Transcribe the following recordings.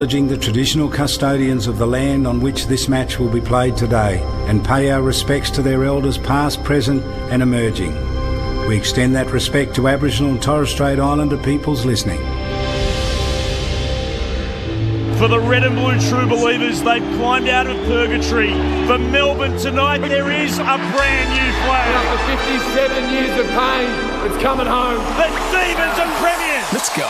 Acknowledging the traditional custodians of the land on which this match will be played today and pay our respects to their elders past, present and emerging. We extend that respect to Aboriginal and Torres Strait Islander peoples listening. For the red and blue true believers, they've climbed out of purgatory. For Melbourne tonight, there is a brand new flag. After 57 years of pain, it's coming home. The Demons are premiers. Let's go.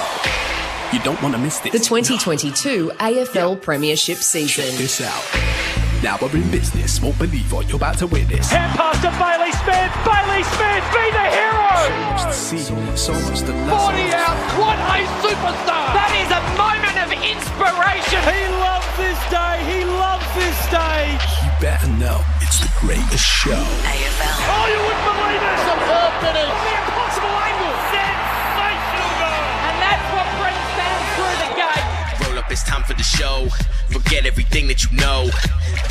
You don't want to miss this. The 2022 AFL Premiership season. Check this out. Now we're in business. Won't believe what you're about to witness. Hand pass to Bailey Smith. Bailey Smith, be the hero. So much to see, so much to listen. 40 out. What a superstar. That is a moment of inspiration. He loves this day. He loves this stage. You better know it's the greatest show. AFL. Oh, you wouldn't believe it. Superb finish. The impossible angle. Sensational goal. And that's what brings fans through the gate. Roll up, it's time for the show. Forget everything that you know.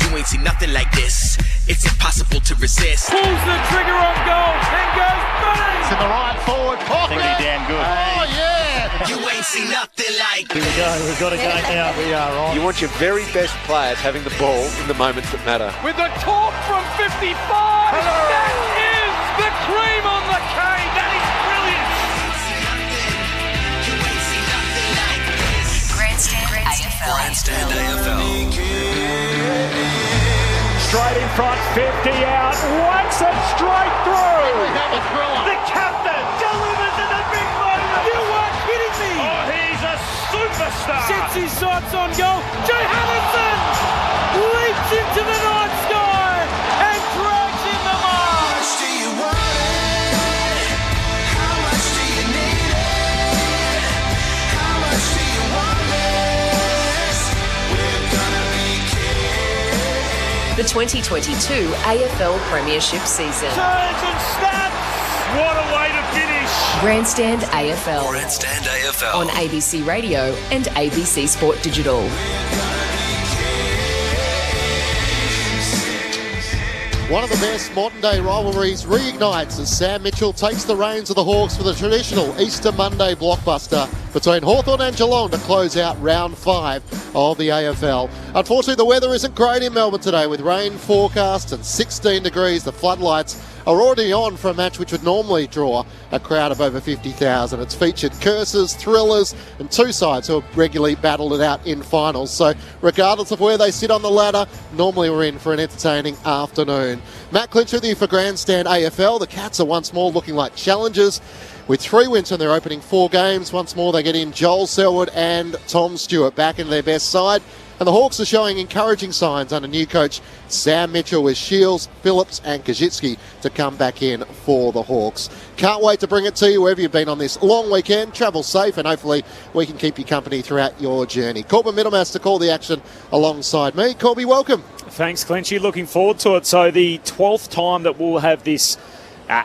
You ain't seen nothing like this. It's impossible to resist. Pulls the trigger on goal and goes bang. To the right forward pocket. Pretty damn good. Oh, yeah. You ain't seen nothing like Here we go. We've got a game now. We are on. You want your very best players having the ball in the moments that matter. With the talk from 55. That is the cream on the cake. That is brilliant. Grandstand AFL. Grandstand AFL. Straight in front, 50 out, whacks it straight through. The captain delivers in a big moment. You weren't kidding me. Oh, he's a superstar. Sets his sights on goal. Jay Hamilton leaps into the night sky and drags in the mark. The 2022 AFL Premiership season. Turns and snaps. What a way to finish. Grandstand AFL. Grandstand AFL. On ABC Radio and ABC Sport Digital. One of the best modern-day rivalries reignites as Sam Mitchell takes the reins of the Hawks for the traditional Easter Monday blockbuster between Hawthorn and Geelong to close out round 5 of the AFL. Unfortunately, the weather isn't great in Melbourne today with rain forecast and 16 degrees. The floodlights are already on for a match which would normally draw a crowd of over 50,000. It's featured curses, thrillers and two sides who have regularly battled it out in finals. So regardless of where they sit on the ladder, normally we're in for an entertaining afternoon. Matt Clinch with you for Grandstand AFL. The Cats are once more looking like challengers with 3 wins in their opening 4 games. Once more they get in Joel Selwood and Tom Stewart back in their best side. And the Hawks are showing encouraging signs under new coach Sam Mitchell with Shields, Phillips and Kajitsky to come back in for the Hawks. Can't wait to bring it to you wherever you've been on this long weekend. Travel safe and hopefully we can keep you company throughout your journey. Corbin Middlemass to call the action alongside me. Corby, welcome. Thanks, Clinchy. Looking forward to it. So the 12th time that we'll have this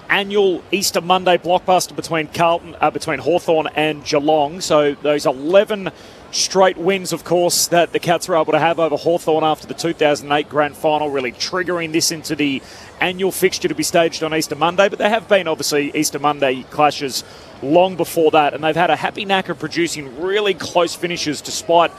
annual Easter Monday blockbuster between Hawthorn and Geelong. So those 11 straight wins, of course, that the Cats were able to have over Hawthorn after the 2008 grand final, really triggering this into the annual fixture to be staged on Easter Monday. But there have been, obviously, Easter Monday clashes long before that, and they've had a happy knack of producing really close finishes despite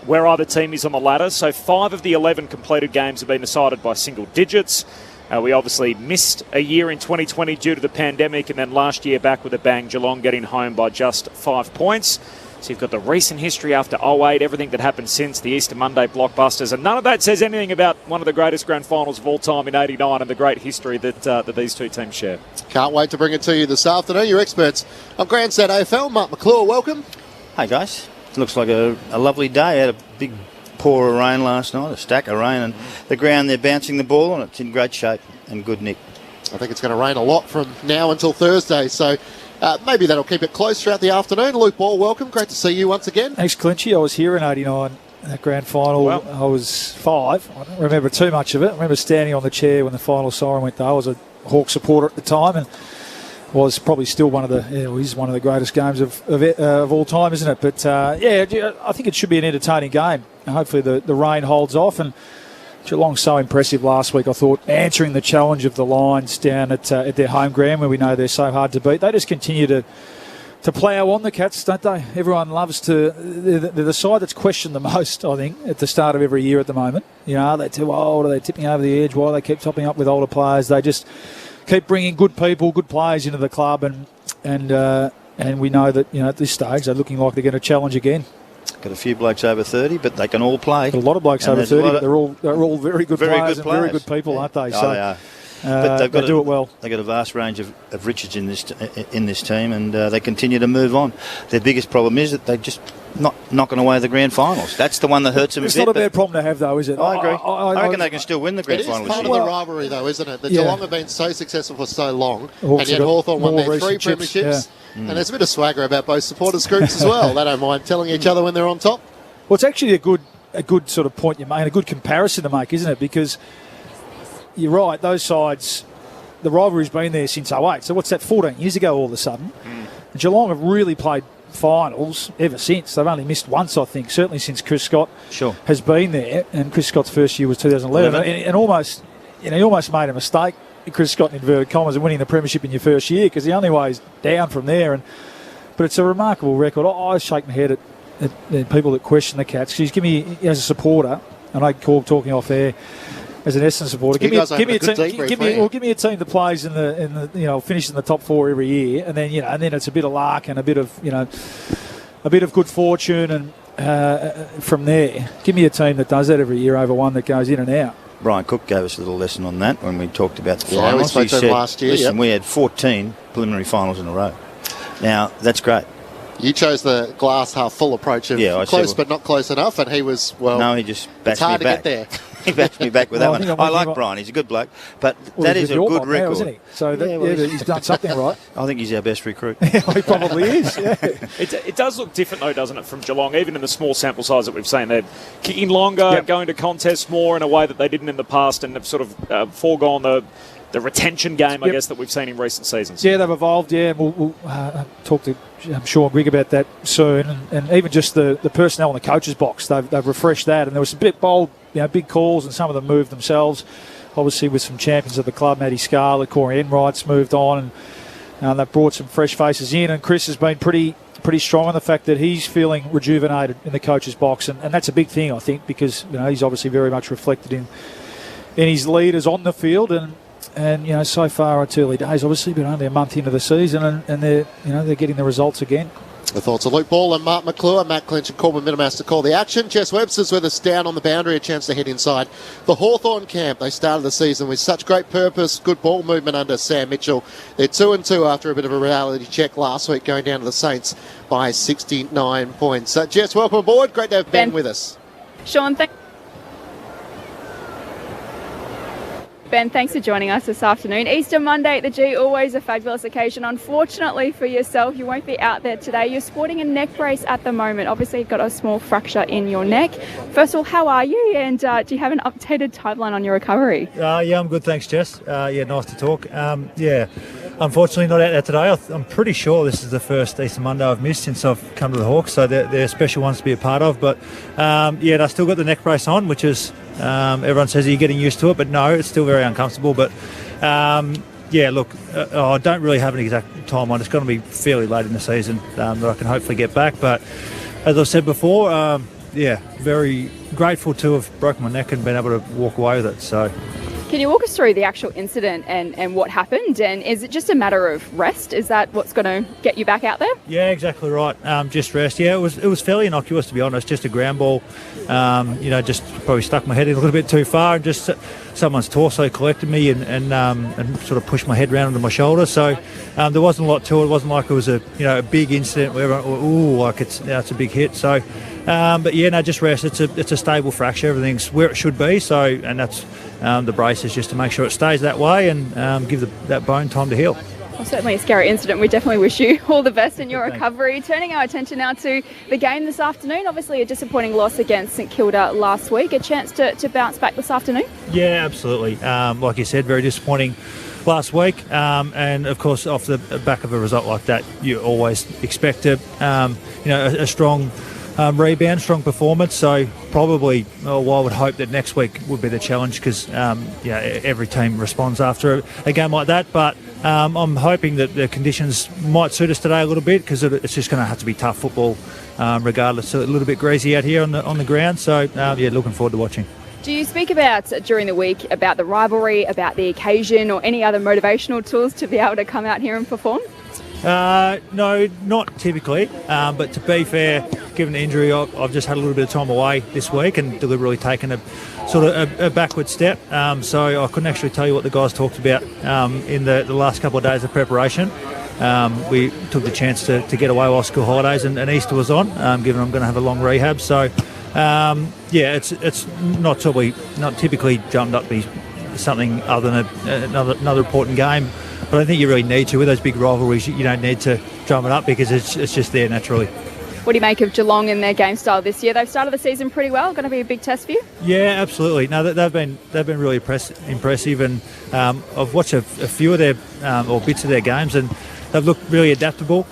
where either team is on the ladder. So 5 of the 11 completed games have been decided by single digits. We obviously missed a year in 2020 due to the pandemic, and then last year back with a bang, Geelong getting home by just 5 points. So you've got the recent history after 08, everything that happened since the Easter Monday blockbusters, and none of that says anything about one of the greatest grand finals of all time in 89 and the great history that these two teams share. Can't wait to bring it to you this afternoon. Your experts on Grandstand AFL, Mark McClure, welcome. Hey guys, it looks like a lovely day. Had a big pour of rain last night, a stack of rain, and the ground they're bouncing the ball on, it's in great shape and good nick. I think it's going to rain a lot from now until Thursday, so maybe that'll keep it close throughout the afternoon. Luke Ball, welcome. Great to see you once again. Thanks, Clinchy. I was here in 89, that grand final. Well, I was 5. I don't remember too much of it. I remember standing on the chair when the final siren went there. I was a Hawk supporter at the time and was probably still one of the greatest games of all time, isn't it? But, I think it should be an entertaining game. Hopefully the rain holds off, and Geelong so impressive last week, I thought, answering the challenge of the Lions down at their home ground where we know they're so hard to beat. They just continue to plough on the Cats, don't they? Everyone loves to. They're the side that's questioned the most, I think, at the start of every year at the moment. You know, are they too old? Are they tipping over the edge? Why do they keep topping up with older players? They just keep bringing good people, good players into the club, and we know that, you know, at this stage they're looking like they're going to challenge again. Got a few blokes over 30, but they can all play. Got a lot of blokes over 30, but they're all very good players and very good people, aren't they? So, they are. But they do it well. They've got a vast range of riches in this team, and they continue to move on. Their biggest problem is that they're just not knocking away the grand finals. That's the one that hurts them a bit. It's not a bad problem to have, though, is it? I agree. I reckon they can still win the grand final. It is part of the rivalry, though, isn't it? That Geelong have been so successful for so long, and yet Hawthorn won their 3 premierships. And there's a bit of swagger about both supporters groups as well. They don't mind telling each other when they're on top. Well, it's actually a good sort of point you make, and a good comparison to make, isn't it? Because you're right, those sides, the rivalry's been there since 08. So what's that, 14 years ago all of a sudden? And Geelong have really played finals ever since. They've only missed once, I think, certainly since Chris Scott has been there. And Chris Scott's first year was 2011. And almost, you know, he almost made a mistake, Chris Scott, in inverted commas, and winning the premiership in your first year, because the only way is down from there. But it's a remarkable record. I shake my head at the people that question the Cats. Because give me, as a supporter, and I call talking off air as an Essendon supporter, give me a team that plays in the you know, finishes in the top 4 every year, and then, you know, and then it's a bit of luck and a bit of, you know, a bit of good fortune, and from there, give me a team that does that every year over one that goes in and out. Brian Cook gave us a little lesson on that when we talked about the finals. We spoke to him last year. Listen, we had 14 preliminary finals in a row. Now, that's great. You chose the glass half full approach of close but not close enough, and he was, well... No, he just backed me back. It's hard to get there. He backed me back with that one. I like Brian. He's a good bloke. But that is a good record. Now, isn't he? So he's done something right. I think he's our best recruit. He probably is, yeah. It does look different, though, doesn't it, from Geelong, even in the small sample size that we've seen. They're kicking longer, going to contests more in a way that they didn't in the past, and have sort of foregone the retention game, I guess, that we've seen in recent seasons. Yeah, they've evolved, yeah. We'll talk to Sean Grigg about that soon. And even just the personnel in the coach's box, they've refreshed that. And there was a bit bold, you know, big calls, and some of them moved themselves. Obviously, with some champions of the club, Matty Scarlett, Corey Enright's moved on, and they've brought some fresh faces in. And Chris has been pretty strong on the fact that he's feeling rejuvenated in the coach's box. And that's a big thing, I think, because, you know, he's obviously very much reflected in his leaders on the field. And you know, so far it's early days, obviously, but only a month into the season, and they're getting the results again. The thoughts of Luke Ball and Mark McClure. Matt Clinch and Corbin Minimas to call the action. Jess Webster's with us down on the boundary, a chance to head inside the Hawthorn camp. They started the season with such great purpose, good ball movement under Sam Mitchell. They're 2-2 after a bit of a reality check last week, going down to the Saints by 69 points. Jess, welcome aboard. Great to have Ben with us. Sean, Ben, thanks for joining us this afternoon. Easter Monday at the G, always a fabulous occasion. Unfortunately for yourself, you won't be out there today. You're sporting a neck brace at the moment. Obviously, you've got a small fracture in your neck. First of all, how are you? And do you have an updated timeline on your recovery? Yeah, I'm good, thanks, Jess. Nice to talk. Unfortunately not out there today. I'm pretty sure this is the first Easter Monday I've missed since I've come to the Hawks, so they're special ones to be a part of. But I still got the neck brace on, which is everyone says you're getting used to it, but no, it's still very uncomfortable. But I don't really have an exact timeline. It's going to be fairly late in the season that I can hopefully get back. But as I've said before, very grateful to have broken my neck and been able to walk away with it. So. Can you walk us through the actual incident and what happened? And is it just a matter of rest? Is that what's going to get you back out there? Yeah, exactly right. Just rest. Yeah, it was fairly innocuous, to be honest. Just a ground ball. Just probably stuck my head in a little bit too far, and just someone's torso collected me and sort of pushed my head round onto my shoulder. So there wasn't a lot to it. It wasn't like it was a big incident where everyone, it's a big hit. So. Just rest. It's a stable fracture. Everything's where it should be. So, and that's the brace is just to make sure it stays that way and give that bone time to heal. Well, certainly a scary incident. We definitely wish you all the best in your recovery. Turning our attention now to the game this afternoon. Obviously, a disappointing loss against St Kilda last week. A chance to bounce back this afternoon. Yeah, absolutely. Like you said, very disappointing last week, and of course, off the back of a result like that, you always expect a strong. Rebound, strong performance. So probably, I would hope that next week would be the challenge because every team responds after a game like that. But I'm hoping that the conditions might suit us today a little bit, because it's just going to have to be tough football regardless. So a little bit greasy out here on the ground. So, looking forward to watching. Do you speak about, during the week, about the rivalry, about the occasion, or any other motivational tools to be able to come out here and perform? No, not typically. But to be fair, given the injury, I've just had a little bit of time away this week and deliberately taken a backward step. So I couldn't actually tell you what the guys talked about in the last couple of days of preparation. We took the chance to get away while school holidays and Easter was on, given I'm going to have a long rehab. So, it's not typically jumped up to be something other than another important game. But I think you really need to. With those big rivalries, you don't need to drum it up because it's just there naturally. What do you make of Geelong and their game style this year? They've started the season pretty well. Going to be a big test for you? Yeah, absolutely. No, they've been really impressive, and I've watched a few of their or bits of their games, and they've looked really adaptable.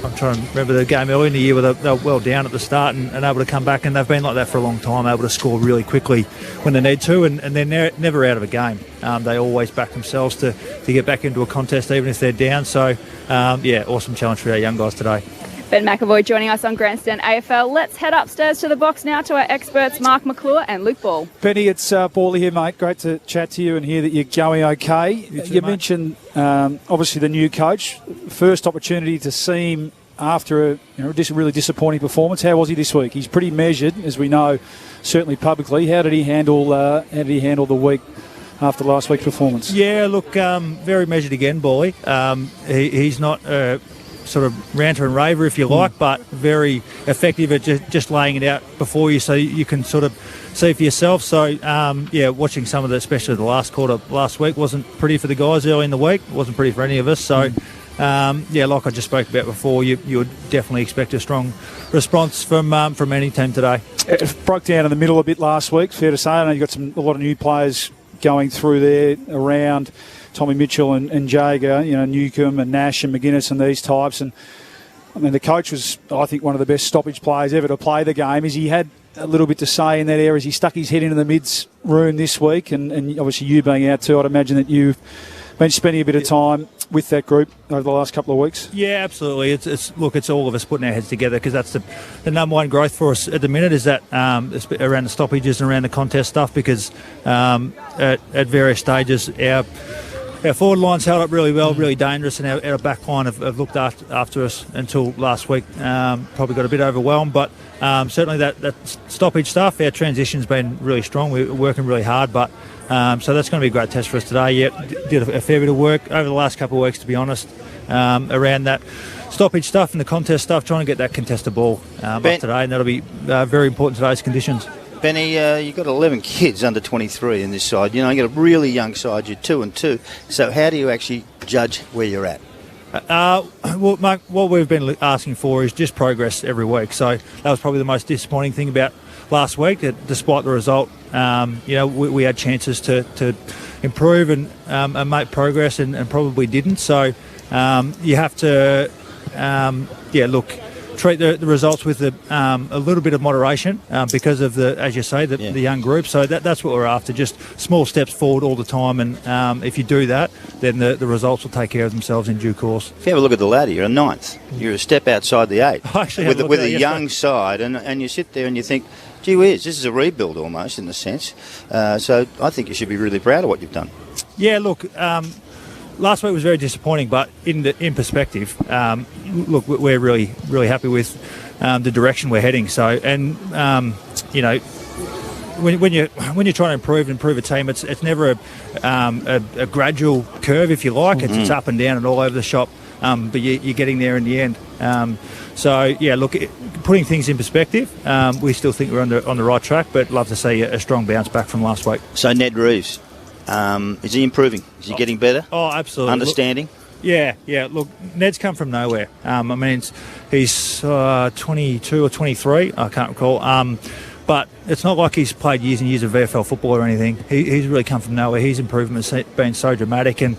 I'm trying to remember the game early in the year where they were well down at the start and able to come back, and they've been like that for a long time, able to score really quickly when they need to, and they're never out of a game. They always back themselves to get back into a contest even if they're down. So, awesome challenge for our young guys today. Ben McEvoy joining us on Grandstand AFL. Let's head upstairs to the box now to our experts Mark McClure and Luke Ball. Benny, it's Bally here, mate. Great to chat to you and hear that you're going okay. You mentioned obviously the new coach. First opportunity to see him after a really disappointing performance. How was he this week? He's pretty measured, as we know, certainly publicly. How did he handle the week after last week's performance? Yeah, look, very measured again, Bally. He's not sort of ranter and raver, if you like, but very effective at just laying it out before you so you can sort of see for yourself. So, watching some of the, especially the last quarter last week, wasn't pretty for the guys early in the week. It wasn't pretty for any of us. So, like I just spoke about before, you would definitely expect a strong response from any team today. It broke down in the middle a bit last week, fair to say. I know you've got a lot of new players going through there around Tommy Mitchell and Jager, Newcomb and Nash and McGuinness and these types. And I mean, the coach was, I think, one of the best stoppage players ever to play the game. He had a little bit to say in that area as he stuck his head into the mids room this week. And obviously you being out too, I'd imagine that you've been spending a bit of time with that group over the last couple of weeks. Yeah, absolutely. It's all of us putting our heads together, because that's the number one growth for us at the minute, is that around the stoppages and around the contest stuff, because at various stages our forward line's held up really well, really dangerous, and our back line have looked after us until last week. Probably got a bit overwhelmed, but certainly that stoppage stuff, our transition's been really strong. We're working really hard, but so that's going to be a great test for us today. Yeah, did a fair bit of work over the last couple of weeks, to be honest, around that stoppage stuff and the contest stuff, trying to get that contested ball up today, and that'll be very important in today's conditions. Benny, you've got 11 kids under 23 in this side. You've got a really young side. You're 2-2. So how do you actually judge where you're at? Well, Mark, what we've been asking for is just progress every week. So that was probably the most disappointing thing about last week. That despite the result, we had chances to improve and make progress, and probably didn't. So you have to, treat the results with a little bit of moderation because of as you say, the young group. So that's what we're after, just small steps forward all the time. And if you do that, then the results will take care of themselves in due course. If you have a look at the ladder, you're a 9th. You're a step outside the 8th with a young side, and you sit there and you think, gee whiz, this is a rebuild almost in a sense. So I think you should be really proud of what you've done. Yeah, look, last week was very disappointing, but in perspective, look, we're really, really happy with the direction we're heading. So, and when you're trying to improve a team, it's never a gradual curve, if you like. Mm-hmm. It's up and down and all over the shop, but you're getting there in the end. Putting things in perspective, we still think we're on the right track, but love to see a strong bounce back from last week. So Ned Reeves. Is he improving? Is he getting better? Oh, absolutely. Understanding? Yeah. Look, Ned's come from nowhere. He's 22 or 23. I can't recall. But it's not like he's played years and years of VFL football or anything. He's really come from nowhere. His improvement's been so dramatic, and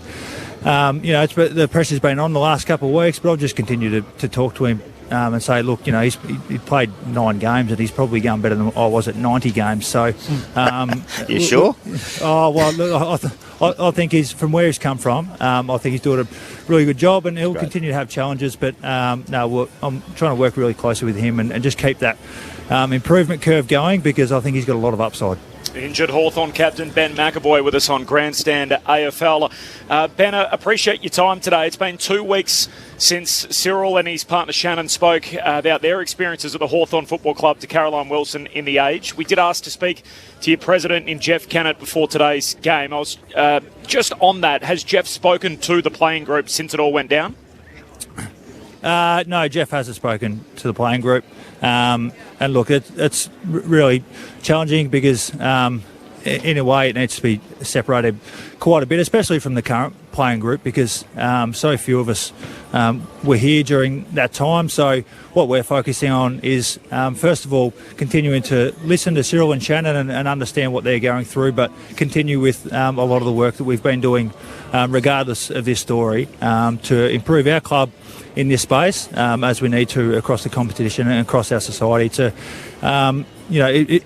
the pressure's been on the last couple of weeks. But I've just continued to talk to him and say, look, he played 9 games and he's probably going better than I was at 90 games. So, you sure? Oh well, look, I think he's from where he's come from. I think he's doing a really good job, and he'll continue to have challenges. But I'm trying to work really closely with him and just keep that improvement curve going, because I think he's got a lot of upside. Injured Hawthorn captain Ben McEvoy with us on Grandstand AFL. Ben, I appreciate your time today. It's been 2 weeks since Cyril and his partner Shannon spoke about their experiences at the Hawthorn Football Club to Caroline Wilson in The Age. We did ask to speak to your president in Jeff Kennett before today's game. I was just on that. Has Jeff spoken to the playing group since it all went down? No, Jeff hasn't spoken to the playing group. And look, it's really challenging because in a way it needs to be separated quite a bit, especially from the current playing group, because so few of us were here during that time. So what we're focusing on is, first of all, continuing to listen to Cyril and Shannon and understand what they're going through, but continue with a lot of the work that we've been doing regardless of this story to improve our club in this space, as we need to across the competition and across our society to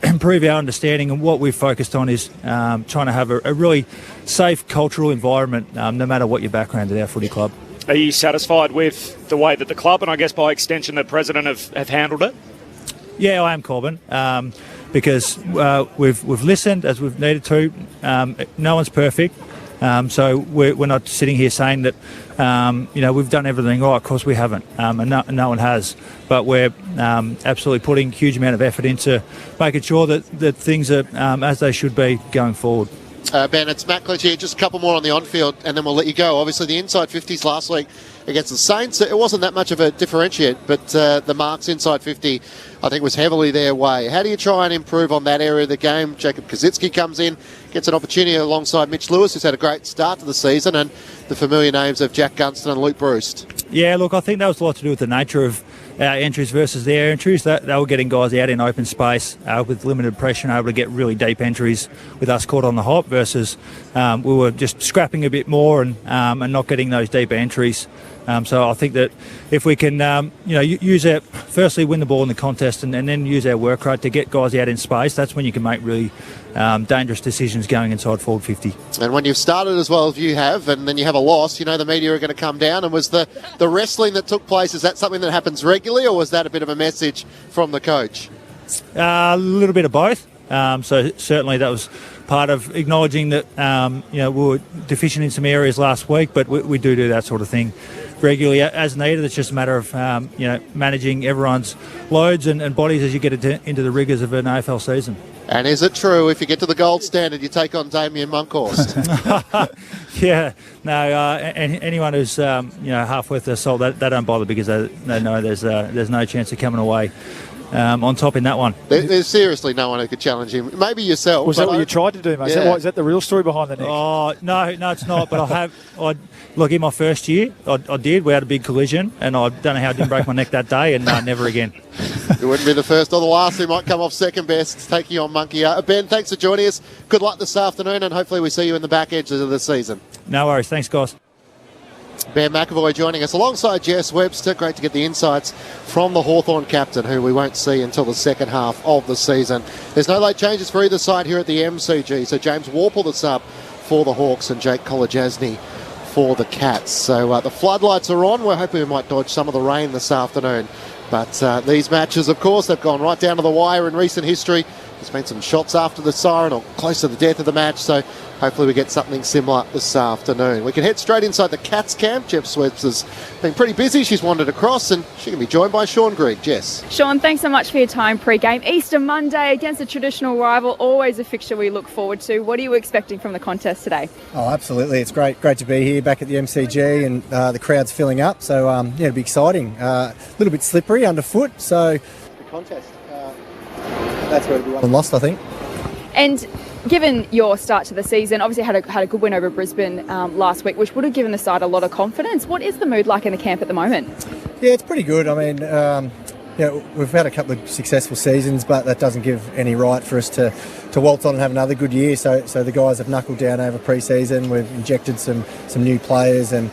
improve our understanding. And what we've focused on is trying to have a really safe cultural environment, no matter what your background at our footy club. Are you satisfied with the way that the club, and I guess by extension the president, have handled it? Yeah, I am, Corbin, because we've listened as we've needed to. No one's perfect. So we're not sitting here saying that we've done everything right. Of course we haven't, and no one has. But we're absolutely putting a huge amount of effort into making sure that things are as they should be going forward. Ben, it's Matt Clich here. Just a couple more on the on-field, and then we'll let you go. Obviously, the inside 50s last week against the Saints, it wasn't that much of a differentiate, but the marks inside 50, I think, was heavily their way. How do you try and improve on that area of the game? Jacob Kazitsky comes in, gets an opportunity alongside Mitch Lewis, who's had a great start to the season, and the familiar names of Jack Gunston and Luke Bruce. Yeah, look, I think that was a lot to do with the nature of our entries versus their entries. They were getting guys out in open space with limited pressure and able to get really deep entries with us caught on the hop, versus we were just scrapping a bit more and not getting those deep entries. So I think that if we can, use our, firstly win the ball in the contest and then use our work rate to get guys out in space, that's when you can make really dangerous decisions going inside forward 50. And when you've started as well as you have, and then you have a loss, the media are going to come down. And was the wrestling that took place, is that something that happens regularly, or was that a bit of a message from the coach? A little bit of both. So certainly that was part of acknowledging that we were deficient in some areas last week, but we do that sort of thing regularly as needed. It's just a matter of managing everyone's loads and bodies as you get into the rigours of an AFL season. And is it true, if you get to the gold standard, you take on Damien Monkhorst? Yeah, no. Anyone who's half worth their salt, they don't bother, because they know there's no chance of coming away on top in that one. There's seriously no one who could challenge him. Maybe yourself. Was that what you tried to do, mate? Yeah. Is that the real story behind the neck? Oh, no, it's not. But look, in my first year, I did. We had a big collision, and I don't know how I didn't break my neck that day, and never again. It wouldn't be the first or the last who might come off second best, taking on Monkey. Ben, thanks for joining us. Good luck this afternoon, and hopefully we see you in the back edges of the season. No worries. Thanks, guys. Ben McEvoy joining us alongside Jess Webster. Great to get the insights from the Hawthorn captain, who we won't see until the second half of the season. There's no late changes for either side here at the MCG. So James Warple the sub for the Hawks and Jake Kolajasny for the Cats. So the floodlights are on. We're hoping we might dodge some of the rain this afternoon. But these matches, of course, they've gone right down to the wire in recent history. There's been some shots after the siren or close to the death of the match, so hopefully we get something similar this afternoon. We can head straight inside the Cats camp. Jeff Webster's been pretty busy. She's wandered across, and she can be joined by Sean Grigg. Jess. Sean, thanks so much for your time pre-game. Easter Monday against a traditional rival, always a fixture we look forward to. What are you expecting from the contest today? Oh, absolutely. It's great to be here back at the MCG, and the crowd's filling up, so it'll be exciting. A little bit slippery underfoot, so the contest. That's where we won and lost, I think. And given your start to the season, obviously had a good win over Brisbane last week, which would have given the side a lot of confidence. What is the mood like in the camp at the moment? Yeah, it's pretty good. I mean, we've had a couple of successful seasons, but that doesn't give any right for us to waltz on and have another good year. So the guys have knuckled down over pre-season. We've injected some new players and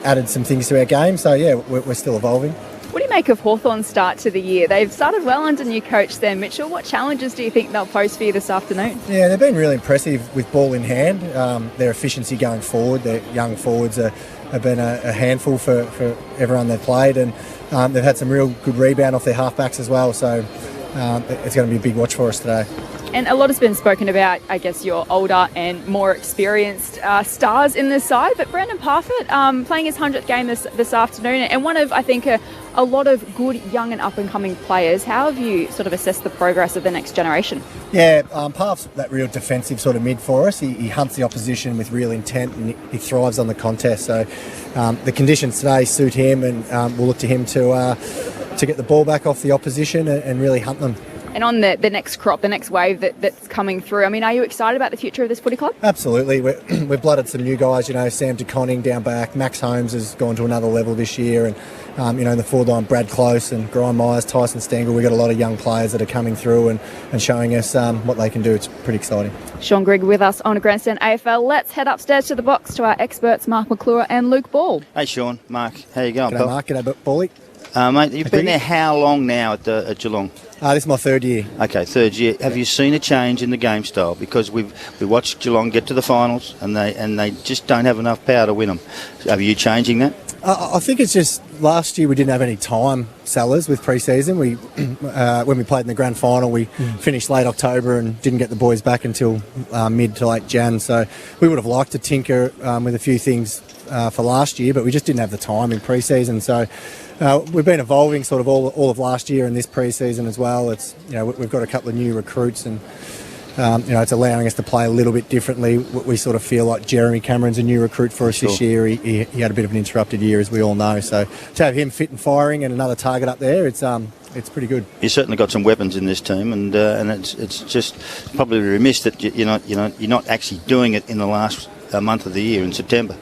added some things to our game. So yeah, we're still evolving. What do you make of Hawthorn's start to the year? They've started well under new coach Sam Mitchell. What challenges do you think they'll pose for you this afternoon? Yeah, they've been really impressive with ball in hand. Their efficiency going forward, their young forwards have been a handful for everyone they've played, and they've had some real good rebound off their halfbacks as well. So it's going to be a big watch for us today. And a lot has been spoken about, I guess, your older and more experienced stars in this side. But Brandon Parfitt playing his 100th game this afternoon, and one of, I think, a lot of good young and up-and-coming players. How have you sort of assessed the progress of the next generation? Yeah, Parf's that real defensive sort of mid for us. He hunts the opposition with real intent, and he thrives on the contest. So the conditions today suit him, and we'll look to him to get the ball back off the opposition and really hunt them. And on the next crop, the next wave that's coming through, I mean, are you excited about the future of this footy club? Absolutely. We've blooded some new guys, Sam DeConning down back. Max Holmes has gone to another level this year. And, in the forward line, Brad Close and Grime Myers, Tyson Stengel. We've got a lot of young players that are coming through and showing us what they can do. It's pretty exciting. Sean Grigg with us on Grandstand AFL. Let's head upstairs to the box to our experts, Mark McClure and Luke Ball. Hey, Sean. Mark, how you going? G'day, Mark. G'day, Bally. Mate, you've been there how long now at Geelong? This is my third year. Okay, third year. Have you seen a change in the game style? Because we watched Geelong get to the finals and they just don't have enough power to win them. Are you changing that? I think it's just last year we didn't have any time sellers with pre-season. We when we played in the grand final, we finished late October and didn't get the boys back until mid to late Jan. So we would have liked to tinker with a few things for last year, but we just didn't have the time in pre-season. So we've been evolving sort of all of last year and this pre-season as well. It's we've got a couple of new recruits and it's allowing us to play a little bit differently. We sort of feel like Jeremy Cameron's a new recruit for us this year. He had a bit of an interrupted year, as we all know. So to have him fit and firing and another target up there, it's pretty good. You certainly got some weapons in this team, and it's just probably remiss that you're not actually doing it in the last month of the year in September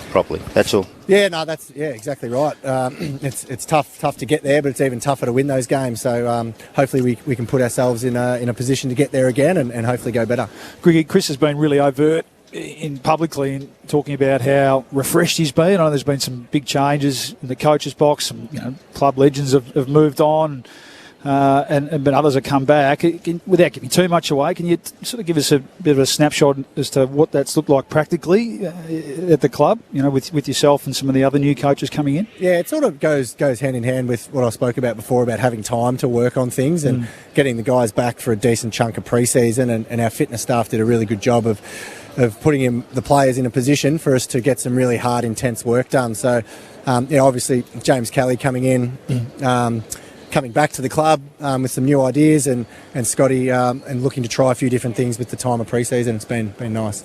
properly. That's all. Yeah, no, that's exactly right. It's tough to get there, but it's even tougher to win those games. So hopefully we can put ourselves in a position to get there again and hopefully go better. Griggy, Chris has been really overt publicly in talking about how refreshed he's been. I know there's been some big changes in the coach's box. Some club legends have moved on. But others have come back. Without giving too much away, can you sort of give us a bit of a snapshot as to what that's looked like practically at the club, with yourself and some of the other new coaches coming in? Yeah, it sort of goes hand in hand with what I spoke about before about having time to work on things and getting the guys back for a decent chunk of pre-season, and our fitness staff did a really good job of putting the players in a position for us to get some really hard, intense work done. So, obviously James Kelly coming in, coming back to the club with some new ideas, and Scotty and looking to try a few different things with the time of pre-season. It's been nice.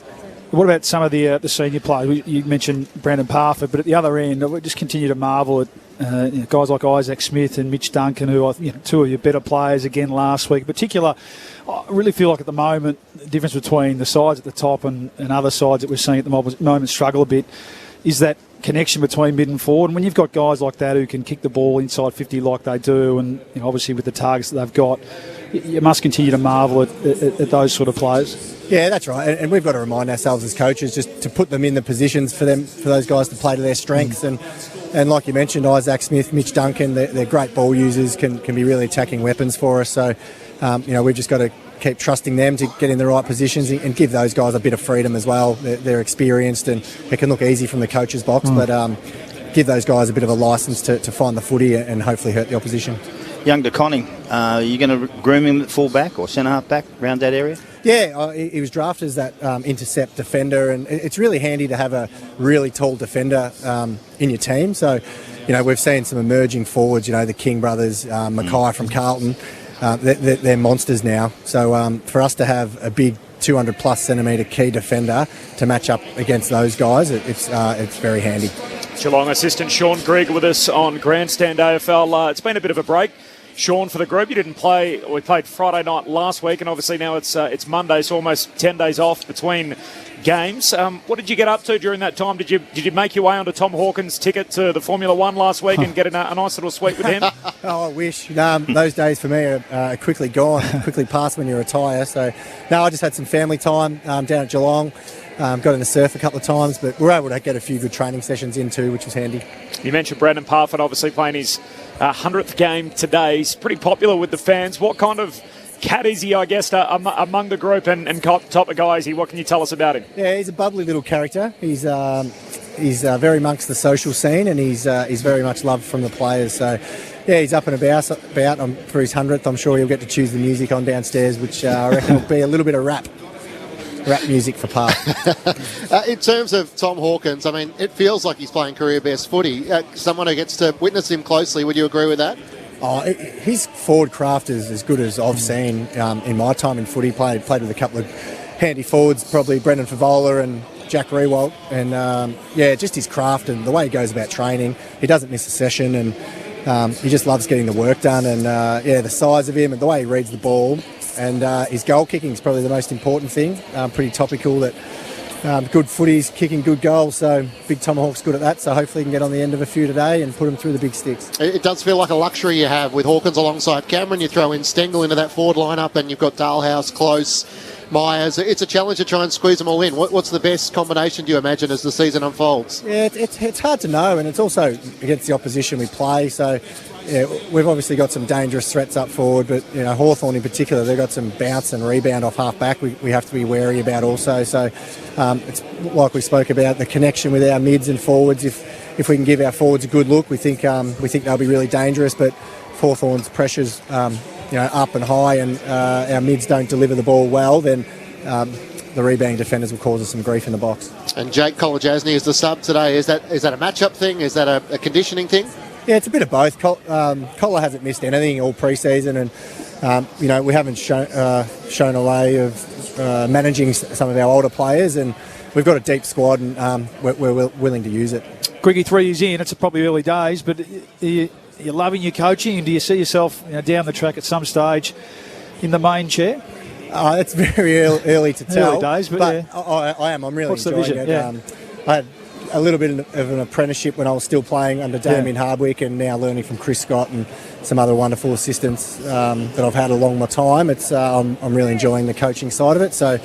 What about some of the senior players? You mentioned Brandon Parfitt, but at the other end, we just continue to marvel at guys like Isaac Smith and Mitch Duncan, who are two of your better players again last week. In particular, I really feel like at the moment, the difference between the sides at the top and other sides that we're seeing at the moment struggle a bit is that connection between mid and forward. And when you've got guys like that who can kick the ball inside 50 like they do, and obviously with the targets that they've got, you must continue to marvel at those sort of players. Yeah, that's right. And we've got to remind ourselves as coaches just to put them in the positions for those guys to play to their strengths. And like you mentioned, Isaac Smith, Mitch Duncan, they're great ball users, can be really attacking weapons for us. So, we've just got to keep trusting them to get in the right positions and give those guys a bit of freedom as well. They're experienced and it can look easy from the coach's box, but give those guys a bit of a licence to find the footy and hopefully hurt the opposition. Young DeConning, are you going to groom him at full back or centre half back around that area? Yeah, he was drafted as that intercept defender, and it's really handy to have a really tall defender in your team. So, we've seen some emerging forwards, the King brothers, Mackay from Carlton. They're monsters now. So for us to have a big 200 plus centimetre key defender to match up against those guys, it's very handy. Geelong assistant Sean Grigg with us on Grandstand AFL. It's been a bit of a break, Sean, for the group. You didn't play. We played Friday night last week, and obviously now it's Monday, so almost 10 days off between games. What did you get up to during that time? Did you make your way onto Tom Hawkins' ticket to the Formula One last week and get a nice little suite with him? Oh, I wish. Those days for me are quickly gone, quickly past when you retire. So, no, I just had some family time down at Geelong. Got in the surf a couple of times, but we're able to get a few good training sessions in too, which was handy. You mentioned Brandon Parfitt obviously playing his 100th game today. He's pretty popular with the fans. What kind of cat is he, I guess, among the group and top of guys? What can you tell us about him? Yeah, he's a bubbly little character. He's very amongst the social scene, and he's very much loved from the players. So, yeah, he's up and about for his 100th. I'm sure he'll get to choose the music on downstairs, which I reckon will be a little bit of rap music for Park. In terms of Tom Hawkins, I mean, it feels like he's playing career best footy. Someone who gets to witness him closely, would you agree with that? Oh, his forward craft is as good as I've seen in my time in footy. Played with a couple of handy forwards, probably Brendan Favola and Jack Rewalt, and just his craft and the way he goes about training. He doesn't miss a session, and he just loves getting the work done. And the size of him and the way he reads the ball, and his goal kicking is probably the most important thing. Pretty topical that good footies, kicking good goals, so Big Tomahawk's good at that, so hopefully he can get on the end of a few today and put him through the big sticks. It does feel like a luxury you have with Hawkins alongside Cameron. You throw in Stengel into that forward lineup, and you've got Dalhouse, Close, Myers. It's a challenge to try and squeeze them all in. What's the best combination, do you imagine, as the season unfolds? Yeah, it's hard to know, and it's also against the opposition we play, so yeah, we've obviously got some dangerous threats up forward, but Hawthorn in particular, they've got some bounce and rebound off half back we have to be wary about also. So it's like we spoke about, the connection with our mids and forwards. If we can give our forwards a good look, we think they'll be really dangerous. But if Hawthorn's pressure's up and high, and our mids don't deliver the ball well, then the rebounding defenders will cause us some grief in the box. And Jake Kolajasny is the sub today. Is that a matchup thing? Is that a conditioning thing? Yeah, it's a bit of both. Collar hasn't missed anything all pre-season, and we haven't shown a way of managing some of our older players, and we've got a deep squad, and we're willing to use it. Griggy, 3 years in, it's probably early days, but you're loving your coaching, and do you see yourself down the track at some stage in the main chair? It's very early to tell. Early days, but yeah. I am. I'm really What's enjoying it. Yeah. I had a little bit of an apprenticeship when I was still playing under Damien Hardwick, and now learning from Chris Scott and some other wonderful assistants that I've had along my time. It's I'm really enjoying the coaching side of it. So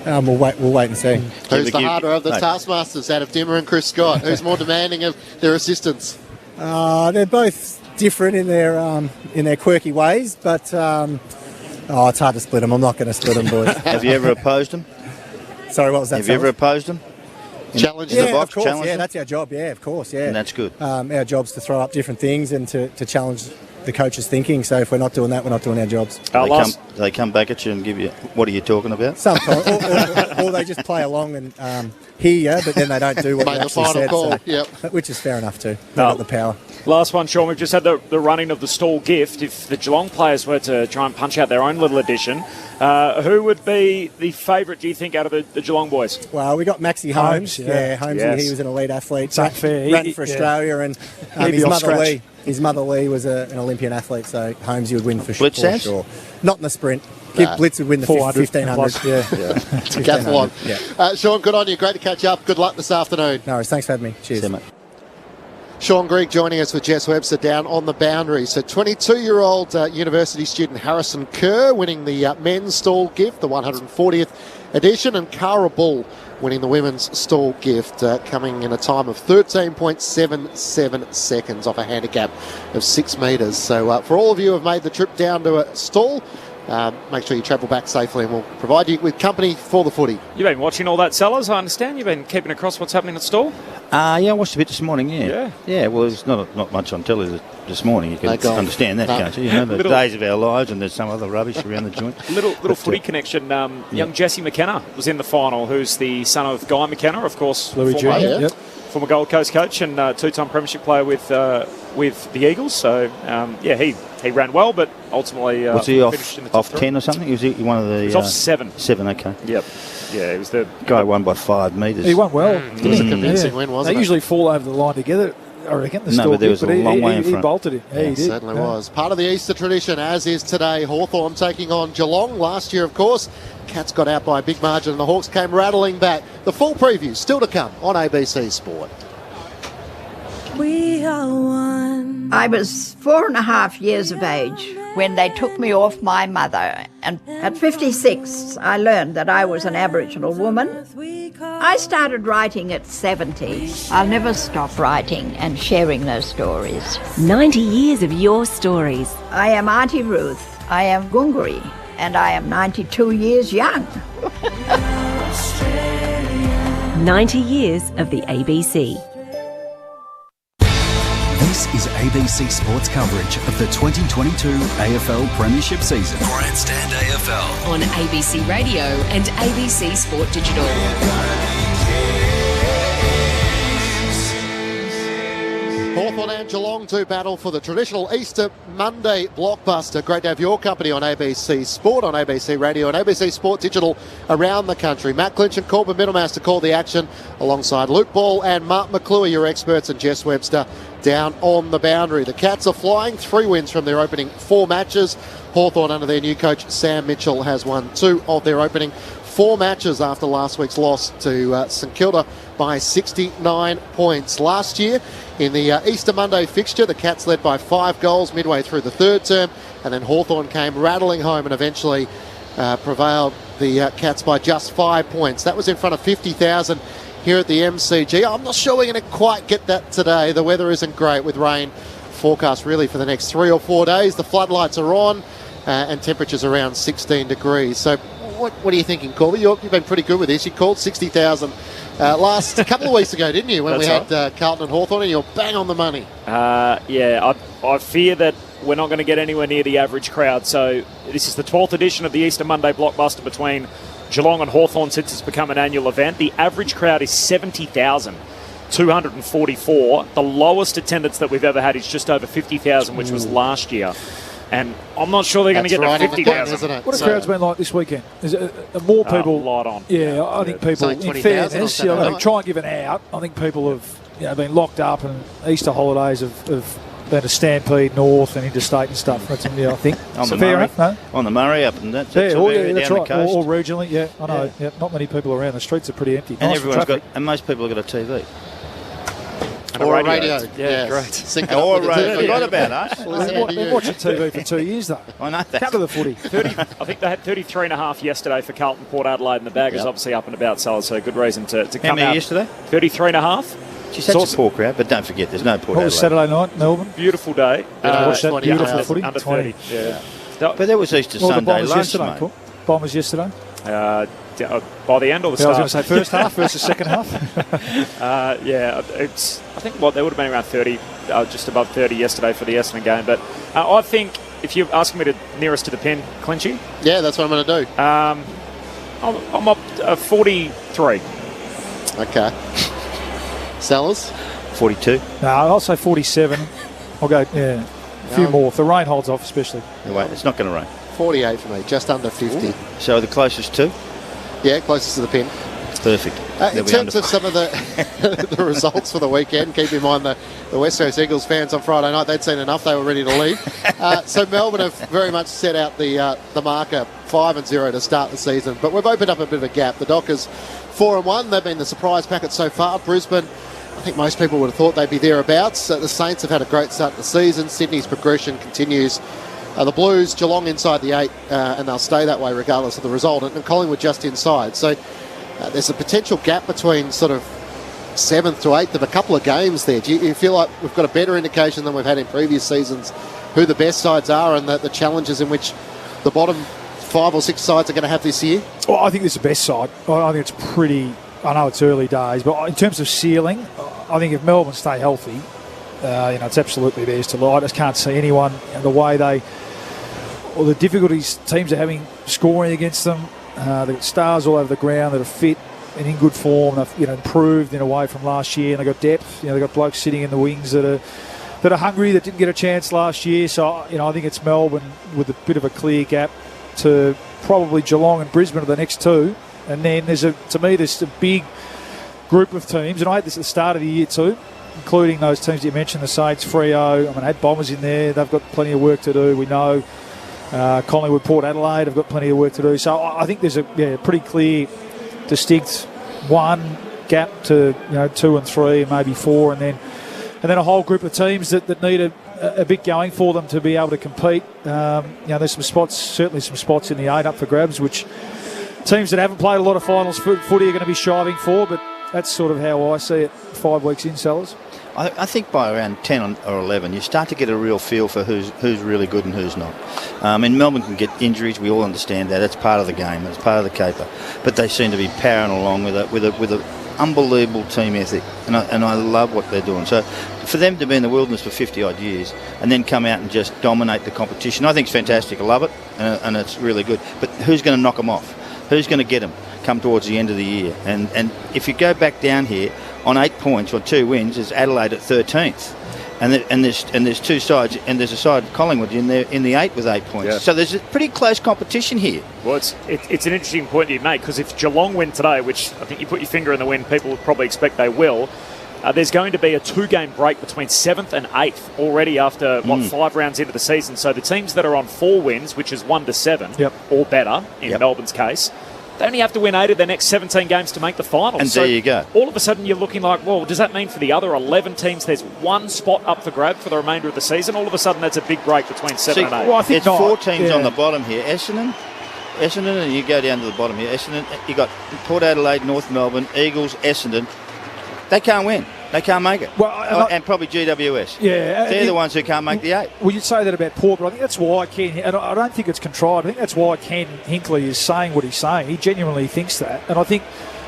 we'll wait and see. Who's the harder of the taskmasters out of Dimmer and Chris Scott? Who's more demanding of their assistants? They're both different in their quirky ways, but it's hard to split them. I'm not going to split them, boys. Have you ever opposed them? Sorry, what was that? Have you ever opposed them? Challenge the box, of course. Yeah, that's our job. Yeah, of course. Yeah, and that's good. Our job's to throw up different things and to challenge the coach's thinking. So if we're not doing that, we're not doing our jobs. They come back at you and give you, what are you talking about? Sometimes, or they just play along and hear you, but then they don't do what you actually said. Call. So, yep. Which is fair enough too. They've got the power. Last one, Sean. We've just had the running of the stall gift. If the Geelong players were to try and punch out their own little edition, who would be the favourite, do you think, out of the Geelong boys? Well, we got Maxie Holmes. Yeah, Holmes. Yes. He was an elite athlete. Ran for Australia, and his mother Lee was an Olympian athlete. So Holmes, you would win for sure. Not in the sprint. Blitz would win the 1500. Yeah. Decathlon. Yeah. Sean, good on you. Great to catch up. Good luck this afternoon. No worries. Thanks for having me. Cheers. See you, mate. Sean Grigg joining us with Jess Webster down on the boundary. So 22-year-old university student Harrison Kerr winning the men's stall gift, the 140th edition, and Cara Bull winning the women's stall gift, coming in a time of 13.77 seconds off a handicap of 6 metres. So for all of you who have made the trip down to a stall, make sure you travel back safely, and we'll provide you with company for the footy. You've been watching all that, Sellers, I understand. You've been keeping across what's happening at stall? Yeah, I watched a bit this morning, Yeah, well, there's not much on telly this morning. You can understand that, can't you? The days of our lives, and there's some other rubbish around the joint. Little footy connection. Young Jesse McKenna was in the final, who's the son of Guy McKenna, of course. Louis Jr. Former Gold Coast coach and two-time premiership player with the Eagles. So, he ran well, but ultimately was he finished in the top 10 or something? Was he one of the... He was off 7. 7, okay. Yep. Yeah, it was the... Guy won by 5 metres. He won well. It was a convincing win, wasn't it? They usually fall over the line together, I reckon. But there was a long way in front. He bolted it. Yeah, he did. Certainly was. Part of the Easter tradition, as is today. Hawthorn taking on Geelong. Last year, of course, Cats got out by a big margin and the Hawks came rattling back. The full preview still to come on ABC Sport. We are one. I was 4.5 years of age when they took me off my mother. And at 56, I learned that I was an Aboriginal woman. I started writing at 70. I'll never stop writing and sharing those stories. 90 years of your stories. I am Auntie Ruth. I am Gungari. And I am 92 years young. 90 years of the ABC. This is ABC Sports coverage of the 2022 AFL Premiership season. Grandstand AFL. On ABC Radio and ABC Sport Digital. Hawthorn and Geelong to battle for the traditional Easter Monday blockbuster. Great to have your company on ABC Sport, on ABC Radio and ABC Sport Digital around the country. Matt Clinch and Corbin Middlemass to call the action alongside Luke Ball and Mark McClure, your experts, and Jess Webster down on the boundary. The Cats are flying, 3 wins from their opening 4 matches. Hawthorn, under their new coach Sam Mitchell, has won 2 of their opening 4 matches after last week's loss to St Kilda by 69 points. Last year, in the Easter Monday fixture, the Cats led by 5 goals midway through the third term, and then Hawthorn came rattling home and eventually prevailed the Cats by just 5 points. That was in front of 50,000 here at the MCG. I'm not sure we're going to quite get that today. The weather isn't great with rain forecast really for the next 3 or 4 days. The floodlights are on and temperatures around 16 degrees. So what are you thinking, Corby? You've been pretty good with this. You called 60,000 last couple of weeks ago, didn't you, when we had Carlton and Hawthorn, and you're bang on the money. Yeah, I fear that we're not going to get anywhere near the average crowd. So this is the 12th edition of the Easter Monday blockbuster between Geelong and Hawthorn since it's become an annual event. The average crowd is 70,244. The lowest attendance that we've ever had is just over 50,000, which was last year. And I'm not sure they're going to get right to 50,000. What have crowds been like this weekend? Is it more people? A lot on. Yeah, I think people, in fairness, try and give it out. I think people have been locked up, and Easter holidays have been a stampede north and interstate and stuff. That's, I think. On so the Murray, enough, no? On the Murray up and that's that's right. Or regionally, yeah, I know. Yeah, not many people around. The streets are pretty empty. And nice and most people have got a TV. Or a radio. Yeah, great. Sync Or a up with the radio. TV. Forgot about us. They've been watching TV for 2 years, though. I know that. Cut to the footy. 30, I think they had 33.5 yesterday for Carlton Port Adelaide, and the bag is obviously up and about, so good reason to come out. How many yesterday? 33.5. Geez, that's a poor crowd, but don't forget, there's no Port What was Adelaide. Saturday night, Melbourne? Beautiful day. Watch that beautiful footy. Under 30. Yeah. But that was Easter Well, the Sunday Bombers lunch, yesterday, mate. Paul. Bombers yesterday. By the end or the I was start? going to say first half versus second half. It's. I think there would have been around 30, just above 30 yesterday for the Essendon game. But I think if you're asking me to nearest to the pin, Clinchy. Yeah, that's what I'm going to do. I'm up 43. Okay. Sellers? 42. No, I'll say 47. I'll go, a few more. If the rain holds off, especially. No, wait, it's not going to rain. 48 for me, just under 50. Ooh. So the closest to? Yeah, closest to the pin. Perfect. In terms of some of the the results for the weekend, keep in mind the West Coast Eagles fans on Friday night, they'd seen enough, they were ready to leave. So Melbourne have very much set out the marker 5-0 to start the season, but we've opened up a bit of a gap. The Dockers 4-1, they've been the surprise packet so far. Brisbane, I think most people would have thought they'd be thereabouts. The Saints have had a great start to the season. Sydney's progression continues. The Blues, Geelong inside the 8, and they'll stay that way regardless of the result, and Collingwood just inside. So there's a potential gap between sort of 7th to 8th of a couple of games there. Do you feel like we've got a better indication than we've had in previous seasons who the best sides are and the challenges in which the bottom 5 or 6 sides are going to have this year? Well, I think it's the best side. I think it's pretty... I know it's early days, but in terms of ceiling, I think if Melbourne stay healthy, it's absolutely theirs to lie. I just can't see anyone the way the difficulties teams are having scoring against them. They've got stars all over the ground that are fit and in good form. They've improved in a way from last year, and they've got depth. They've got blokes sitting in the wings that are hungry, that didn't get a chance last year. So I think it's Melbourne with a bit of a clear gap to probably Geelong and Brisbane are the next 2. And then there's a big group of teams, and I had this at the start of the year too, including those teams you mentioned, the Saints, Freo. I had Bombers in there. They've got plenty of work to do. We know Collingwood, Port Adelaide have got plenty of work to do. So I think there's a pretty clear, distinct 1 gap to 2 and 3 and maybe 4, and then a whole group of teams that need a bit going for them to be able to compete. There's certainly some spots in the 8 up for grabs, which teams that haven't played a lot of finals footy are going to be striving for, but that's sort of how I see it 5 weeks in, Sellers. I think by around 10 or 11, you start to get a real feel for who's really good and who's not. And Melbourne can get injuries. We all understand that. That's part of the game. That's part of the caper. But they seem to be powering along with a unbelievable team ethic, and I love what they're doing. So for them to be in the wilderness for 50-odd years and then come out and just dominate the competition, I think it's fantastic. I love it, and it's really good. But who's going to knock them off? Who's going to get them come towards the end of the year? And if you go back down here, on 8 points or 2 wins is Adelaide at 13th, and there's 2 sides, and there's a side Collingwood in the 8 with 8 points. Yeah. So there's a pretty close competition here. Well, it's an interesting point you make, because if Geelong win today, which I think you put your finger in the wind, people would probably expect they will. There's going to be a 2-game break between 7th and 8th already after 5 rounds into the season. So the teams that are on 4 wins, which is 1 to 7 or better in Melbourne's case, they only have to win 8 of their next 17 games to make the finals. And so there you go. All of a sudden you're looking like, well, does that mean for the other 11 teams there's 1 spot up for grab for the remainder of the season? All of a sudden that's a big break between 7 and 8. Well, I think there's 4 teams on the bottom here. Essendon, and you go down to the bottom here. Essendon, you got Port Adelaide, North Melbourne, Eagles, Essendon. They can't win. They can't make it. Well, and probably GWS. Yeah. They're the ones who can't make the 8. Well, you'd say that about Port, but I think that's why and I don't think it's contrived. I think that's why Ken Hinkley is saying what he's saying. He genuinely thinks that. And I think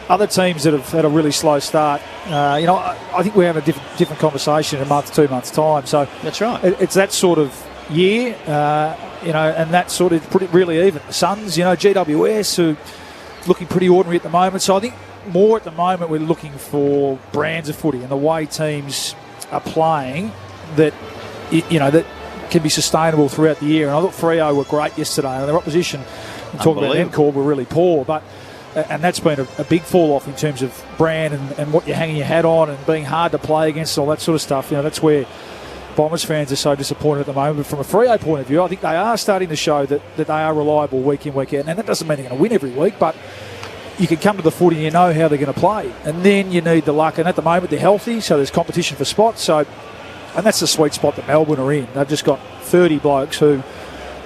other teams that have had a really slow start, I think we have a different conversation in a month, 2 months' time. So that's right. It's that sort of year, and that sort of really even. The Suns, GWS, who looking pretty ordinary at the moment. So I think more at the moment we're looking for brands of footy and the way teams are playing that that can be sustainable throughout the year. And I thought Freo were great yesterday, and their opposition, talking about Encore, were really poor, and that's been a big fall off in terms of brand and what you're hanging your hat on and being hard to play against, all that sort of stuff. That's where Bombers fans are so disappointed at the moment. But from a Freo point of view, I think they are starting to show that they are reliable week in, week out. And that doesn't mean they're going to win every week, but you can come to the footy and you know how they're going to play. And then you need the luck. And at the moment, they're healthy, so there's competition for spots. And that's the sweet spot that Melbourne are in. They've just got 30 blokes who,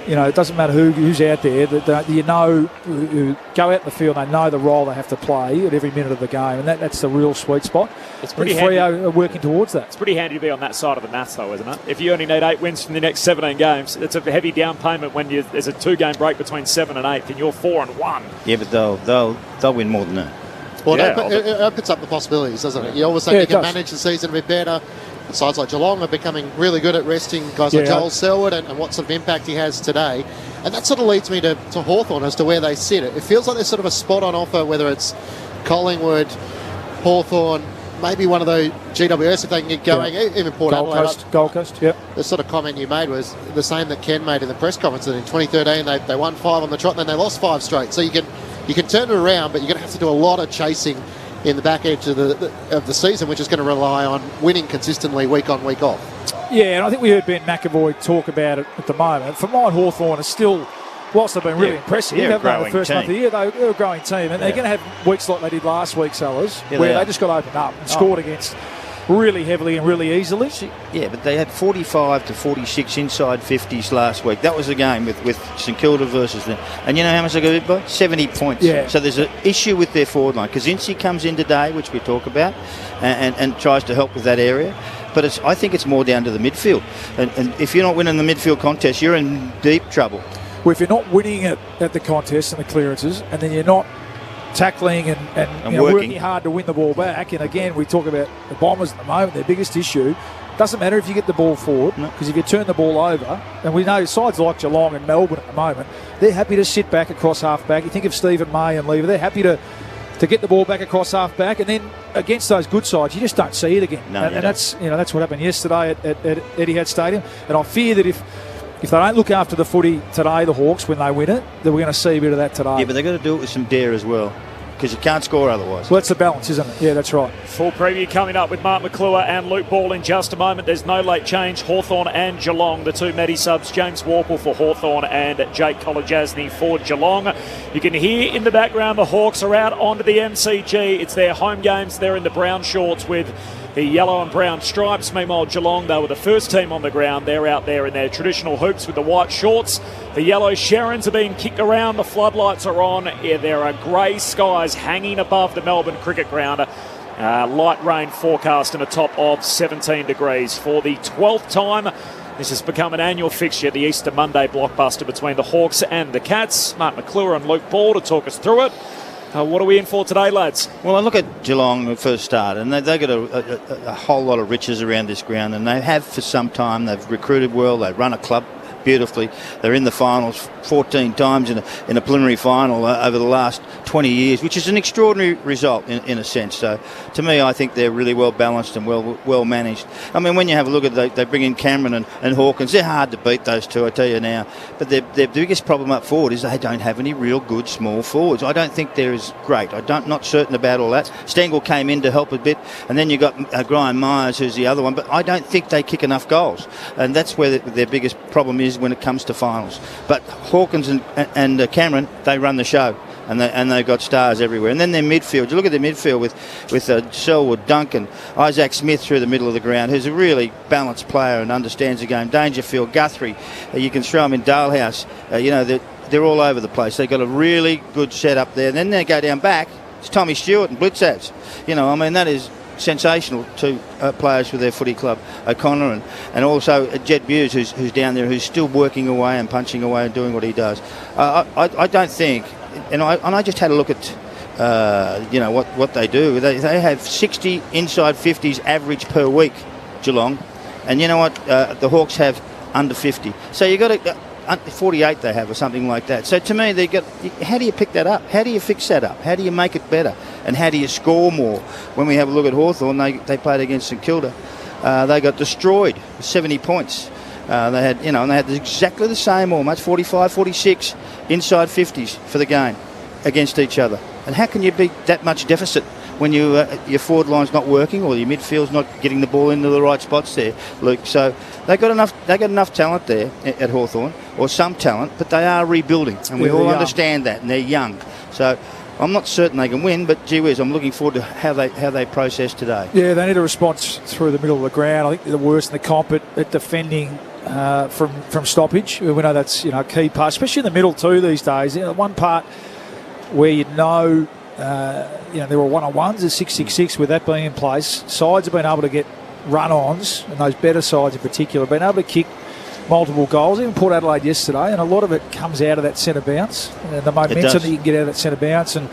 it doesn't matter who's out there, who go out in the field, they know the role they have to play at every minute of the game. And that's the real sweet spot. It's pretty handy. Freo are working towards that. It's pretty handy to be on that side of the maths, though, isn't it? If you only need 8 wins from the next 17 games, it's a heavy down payment when there's a 2-game break between 7 and 8, and you're 4-1. Yeah, but they'll win more than that. Well, it opens up the possibilities, doesn't it? You always think you can manage the season a bit better. Sides like Geelong are becoming really good at resting guys like Joel Selwood and what sort of impact he has today. And that sort of leads me to Hawthorn as to where they sit. It feels like there's sort of a spot on offer, whether it's Collingwood, Hawthorn, maybe one of those GWS if they can get going, even Port Adelaide. Gold Coast, yep. The sort of comment you made was the same that Ken made in the press conference, that in 2013 they won 5 on the trot and then they lost 5 straight. So you can turn it around, but you're going to have to do a lot of chasing in the back edge of the season, which is going to rely on winning consistently week on, week off. Yeah, and I think we heard Ben McEvoy talk about it at the moment. For mine, Hawthorn is still, whilst they've been really impressive, they've done the first month of the year, they're a growing team, and they're going to have weeks like they did last week, Sellers, where they just got opened up and scored against really heavily and really easily. Yeah, but they had 45 to 46 inside 50s last week. That was the game with St Kilda versus them. And you know how much they got hit by? 70 points. Yeah. So there's an issue with their forward line. Kaczynski comes in today, which we talk about, and tries to help with that area. But I think it's more down to the midfield. And if you're not winning the midfield contest, you're in deep trouble. Well, if you're not winning at the contest and the clearances, and then you're not tackling and working hard to win the ball back. And again, we talk about the Bombers at the moment, their biggest issue. Doesn't matter if you get the ball forward, because if you turn the ball over, and we know sides like Geelong and Melbourne at the moment, they're happy to sit back across half-back. You think of Stephen May and Lever, they're happy to get the ball back across half-back, and then against those good sides, you just don't see it again. And that's what happened yesterday at Etihad Stadium. And I fear that if they don't look after the footy today, the Hawks, when they win it, then we're going to see a bit of that today. Yeah, but they've got to do it with some dare as well, because you can't score otherwise. Well, that's the balance, isn't it? Yeah, that's right. Full preview coming up with Mark McClure and Luke Ball in just a moment. There's no late change. Hawthorn and Geelong, the two Medi subs, James Warple for Hawthorn and Jake Kolajasny for Geelong. You can hear in the background the Hawks are out onto the MCG. It's their home games. They're in the brown shorts with the yellow and brown stripes. Meanwhile, Geelong, they were the first team on the ground. They're out there in their traditional hoops with the white shorts. The yellow Sharons are being kicked around. The floodlights are on. Yeah, there are grey skies hanging above the Melbourne Cricket Ground. Light rain forecast and a top of 17 degrees. For the 12th time, this has become an annual fixture, the Easter Monday blockbuster between the Hawks and the Cats. Mark McClure and Luke Ball to talk us through it. What are we in for today, lads? Well, I look at Geelong when we first started, and they've got a whole lot of riches around this ground, and they have for some time. They've recruited well. They run a club beautifully. They're in the finals 14 times in a preliminary final over the last 20 years, which is an extraordinary result in a sense. So, to me, I think they're really well balanced and well managed. I mean, when you have a look at they bring in Cameron and Hawkins, they're hard to beat, those two, I tell you now. But their biggest problem up forward is they don't have any real good small forwards. I don't think they're as great. Not certain about all that. Stengel came in to help a bit, and then you got Graham Myers, who's the other one. But I don't think they kick enough goals, and that's where their biggest problem is when it comes to finals. But Hawkins and Cameron, they run the show, and they've got stars everywhere. And then their midfield, you look at their midfield with Selwood, Duncan, Isaac Smith through the middle of the ground, who's a really balanced player and understands the game. Dangerfield, Guthrie, you can throw them in Dalehouse. They're all over the place. They've got a really good setup there. And then they go down back, it's Tommy Stewart and Blitzabs. That is sensational to players with their footy club, O'Connor and also Jed Buse, who's down there, who's still working away and punching away and doing what he does. I don't think, and I just had a look at what they do. They have 60 inside 50s average per week, Geelong, and you know what? The Hawks have under 50. So you got to 48 they have or something like that. So to me, how do you pick that up? How do you fix that up? How do you make it better? And how do you score more? When we have a look at Hawthorn, they played against St Kilda. They got destroyed, 70 points. They had exactly the same, almost 45, 46 inside 50s for the game against each other. And how can you beat that much deficit when your forward line's not working or your midfield's not getting the ball into the right spots there, Luke? So they got enough talent there at Hawthorn, or some talent, but they are rebuilding, and we all understand that, and they're young. So I'm not certain they can win, but gee whiz, I'm looking forward to how they process today. Yeah, they need a response through the middle of the ground. I think they're the worst in the comp at defending from stoppage. We know that's a key part, especially in the middle too these days. One part where there were one-on-ones, there's 6-6-6 with that being in place. Sides have been able to get run-ons, and those better sides in particular, have been able to kick multiple goals. Even Port Adelaide yesterday, and a lot of it comes out of that centre bounce, and the momentum that you can get out of that centre bounce, and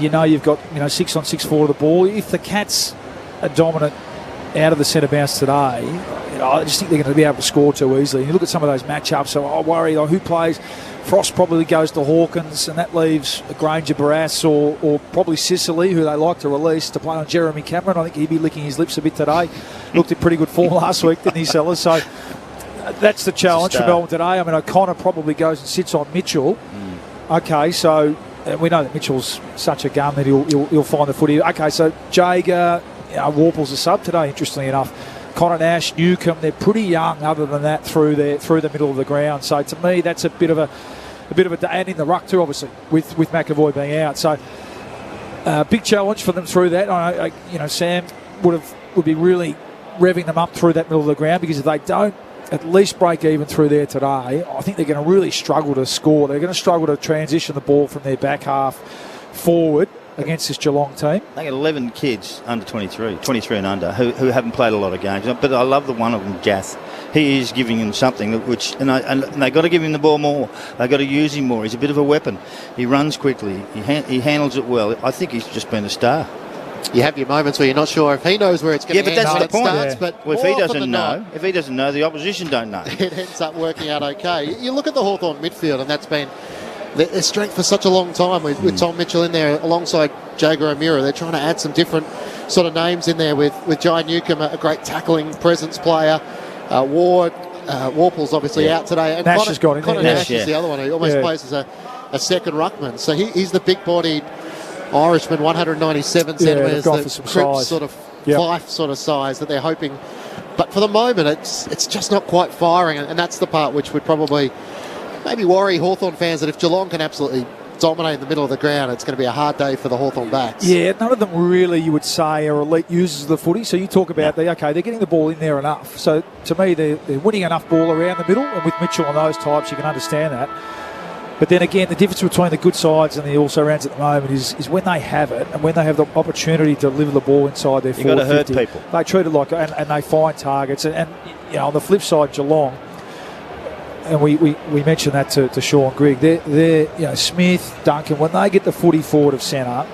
you've got 6-on-6 forward of the ball. If the Cats are dominant out of the centre bounce today, I just think they're going to be able to score too easily. And you look at some of those matchups, so I worry who plays. Frost probably goes to Hawkins, and that leaves Granger Barras or probably Sicily, who they like to release, to play on Jeremy Cameron. I think he'd be licking his lips a bit today. Looked in pretty good form last week, didn't he, Sellers? So that's the challenge for Melbourne today. I mean, O'Connor probably goes and sits on Mitchell. Okay, so we know that Mitchell's such a gun that he'll find the footy. Okay, so Jager, Warple's a sub today, interestingly enough. Connor Nash, Newcomb, they're pretty young other than that through the middle of the ground. So to me, that's a bit of a and in the ruck too, obviously, with McEvoy being out. So big challenge for them through that. Sam would be really revving them up through that middle of the ground, because if they don't at least break even through there today, I think they're going to really struggle to score. They're going to struggle to transition the ball from their back half forward against this Geelong team. They got 11 kids under 23 and under, who haven't played a lot of games. But I love the one of them, Jath. He is giving them something, and they got to give him the ball more. They got to use him more. He's a bit of a weapon. He runs quickly. He handles it well. I think he's just been a star. You have your moments where you're not sure if he knows where it's going to end. Yeah, but that's the point. Starts, but if he doesn't know, the opposition don't know. It ends up working out okay. You look at the Hawthorn midfield, and that's been their strength for such a long time with Tom Mitchell in there alongside Jager O'Meara. They're trying to add some different sort of names in there with Jai Newcomb, a great tackling presence player. Ward, Warple's obviously out today. And Nash has got in there. Connor Nash is the other one who almost plays as a second ruckman. So he's the big-bodied Irishman, 197 centimetres, the Cripps sort of Fife sort of size that they're hoping. But for the moment, it's just not quite firing, and that's the part which would probably maybe worry Hawthorn fans, that if Geelong can absolutely dominate in the middle of the ground, it's going to be a hard day for the Hawthorn backs. Yeah, none of them really, you would say, are elite users of the footy. So you talk about, they're getting the ball in there enough. So to me, they're winning enough ball around the middle. And with Mitchell and those types, you can understand that. But then again, the difference between the good sides and the also-rans at the moment is when they have it and when they have the opportunity to deliver the ball inside their 40-50. You've got to hurt people. They treat it like, and they find targets. And on the flip side, Geelong, and we mentioned that to Sean Grigg, they're Smith, Duncan, when they get the footy forward of centre,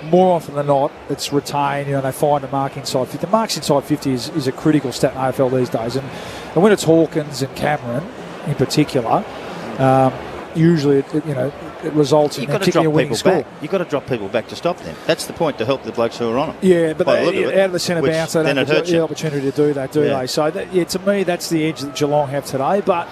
more often than not, it's retained. They find a mark inside 50. The marks inside 50 is a critical stat in AFL these days. And when it's Hawkins and Cameron in particular, usually it results in a winning score. You've got to drop people back to stop them. That's the point, to help the blokes who are on them. Yeah, but out of the centre bounce, they don't have the opportunity to do that, do they? So, to me, that's the edge that Geelong have today. But,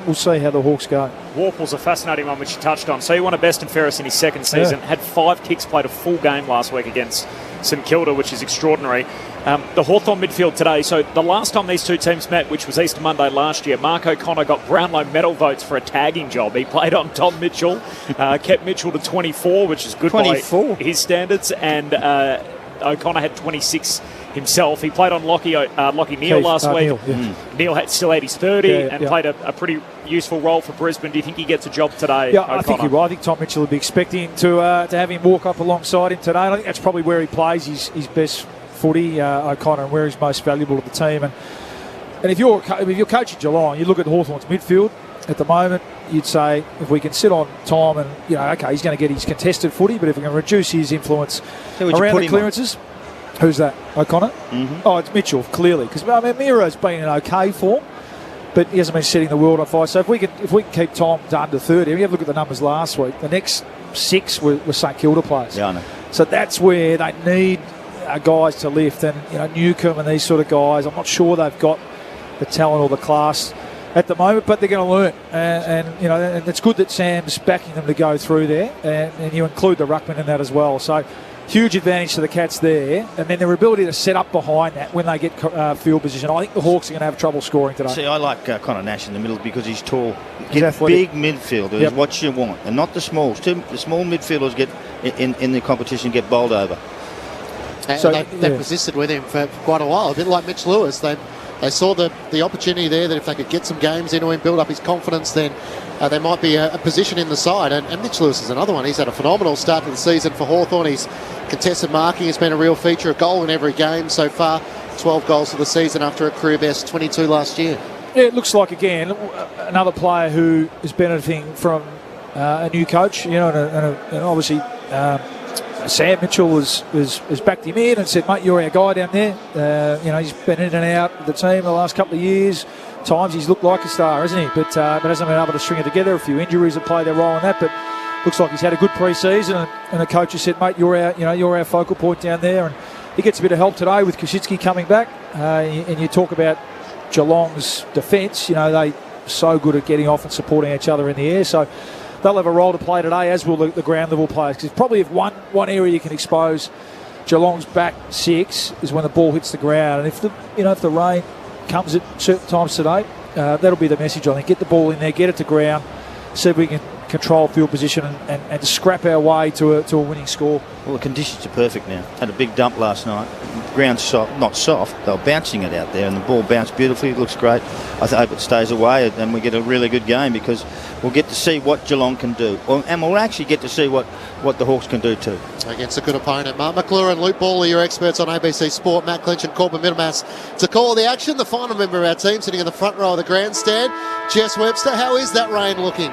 we'll see how the Hawks go. Warple's a fascinating one, which you touched on. So he won a best and fairest in his second season. Had 5 kicks, played a full game last week against St Kilda, which is extraordinary. The Hawthorn midfield today, so the last time these two teams met, which was Easter Monday last year, Mark O'Connor got Brownlow medal votes for a tagging job. He played on Tom Mitchell, kept Mitchell to 24, which is good 24 by his standards, and O'Connor had 26 himself. He played on Lockie Neal last week. Neal still had his 30 and played a pretty useful role for Brisbane. Do you think he gets a job today? Yeah, O'Connor? I think you're right. I think Tom Mitchell would be expecting to have him walk up alongside him today. I think that's probably where he plays his best footy, O'Connor, and where he's most valuable to the team. And if you're coaching Geelong, you look at Hawthorn's midfield at the moment, you'd say if we can sit on Tom and, he's going to get his contested footy, but if we can reduce his influence around the clearances. Who's that? O'Connor? Mm-hmm. Oh, it's Mitchell, clearly. Because Miro's been in okay form, but he hasn't been setting the world on fire. So if we can keep Tom to under 30, if you have a look at the numbers last week, the next 6 were St Kilda players. Yeah, I know. So that's where they need guys to lift. And, Newcomb and these sort of guys, I'm not sure they've got the talent or the class at the moment, but they're going to learn. And it's good that Sam's backing them to go through there. And you include the ruckman in that as well. So huge advantage to the Cats there, and then their ability to set up behind that when they get field position. I think the Hawks are going to have trouble scoring today. See, I like Connor Nash in the middle because he's tall. Get big midfielders, is what you want, and not the smalls. The small midfielders get in the competition get bowled over. And so they've persisted with him for quite a while, a bit like Mitch Lewis. They saw the opportunity there that if they could get some games into him, build up his confidence, then there might be a position in the side. And Mitch Lewis is another one. He's had a phenomenal start to the season for Hawthorn. His contested marking has been a real feature, a goal in every game so far. 12 goals for the season after a career best 22 last year. Yeah, it looks like, again, another player who is benefiting from a new coach, and obviously Sam Mitchell has backed him in and said, mate, you're our guy down there. He's been in and out of the team the last couple of years. Times he's looked like a star, hasn't he? But hasn't been able to string it together. A few injuries have played their role in that, but looks like he's had a good pre-season. And the coach has said, mate, you're our focal point down there. And he gets a bit of help today with Koschitzke coming back. And you talk about Geelong's defence. They're so good at getting off and supporting each other in the air. So they'll have a role to play today, as will the ground level players. Because probably if one area you can expose Geelong's back 6 is when the ball hits the ground. And if the rain comes at certain times today, that'll be the message, I think. Get the ball in there, get it to ground, see if we can control field position and scrap our way to a winning score. Well, the conditions are perfect now. Had a big dump last night. Ground's soft, not soft. They were bouncing it out there, and the ball bounced beautifully. It looks great. I hope it stays away, and we get a really good game because we'll get to see what Geelong can do, and we'll actually get to see what the Hawks can do too. Against a good opponent. Mark McClure and Luke Ball are your experts on ABC Sport. Matt Clinch and Corbin Middlemass to call the action. The final member of our team sitting in the front row of the grandstand, Jess Webster. How is that rain looking?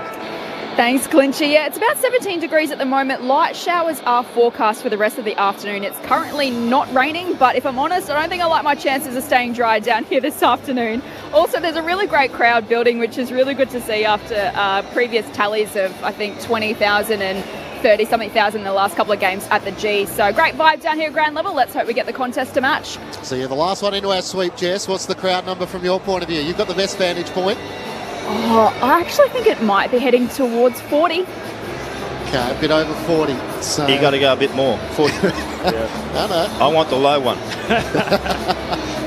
Thanks, Clinchy. Yeah, it's about 17 degrees at the moment. Light showers are forecast for the rest of the afternoon. It's currently not raining, but if I'm honest, I don't think I like my chances of staying dry down here this afternoon. Also, there's a really great crowd building, which is really good to see after previous tallies of, I think, 20,000 and 30-something thousand in the last couple of games at the G. So great vibe down here at ground level. Let's hope we get the contest to match. So you're the last one into our sweep, Jess. What's the crowd number from your point of view? You've got the best vantage point. Oh, I actually think it might be heading towards 40. Okay, a bit over 40. So you got to go a bit more. 40. No. I want the low one.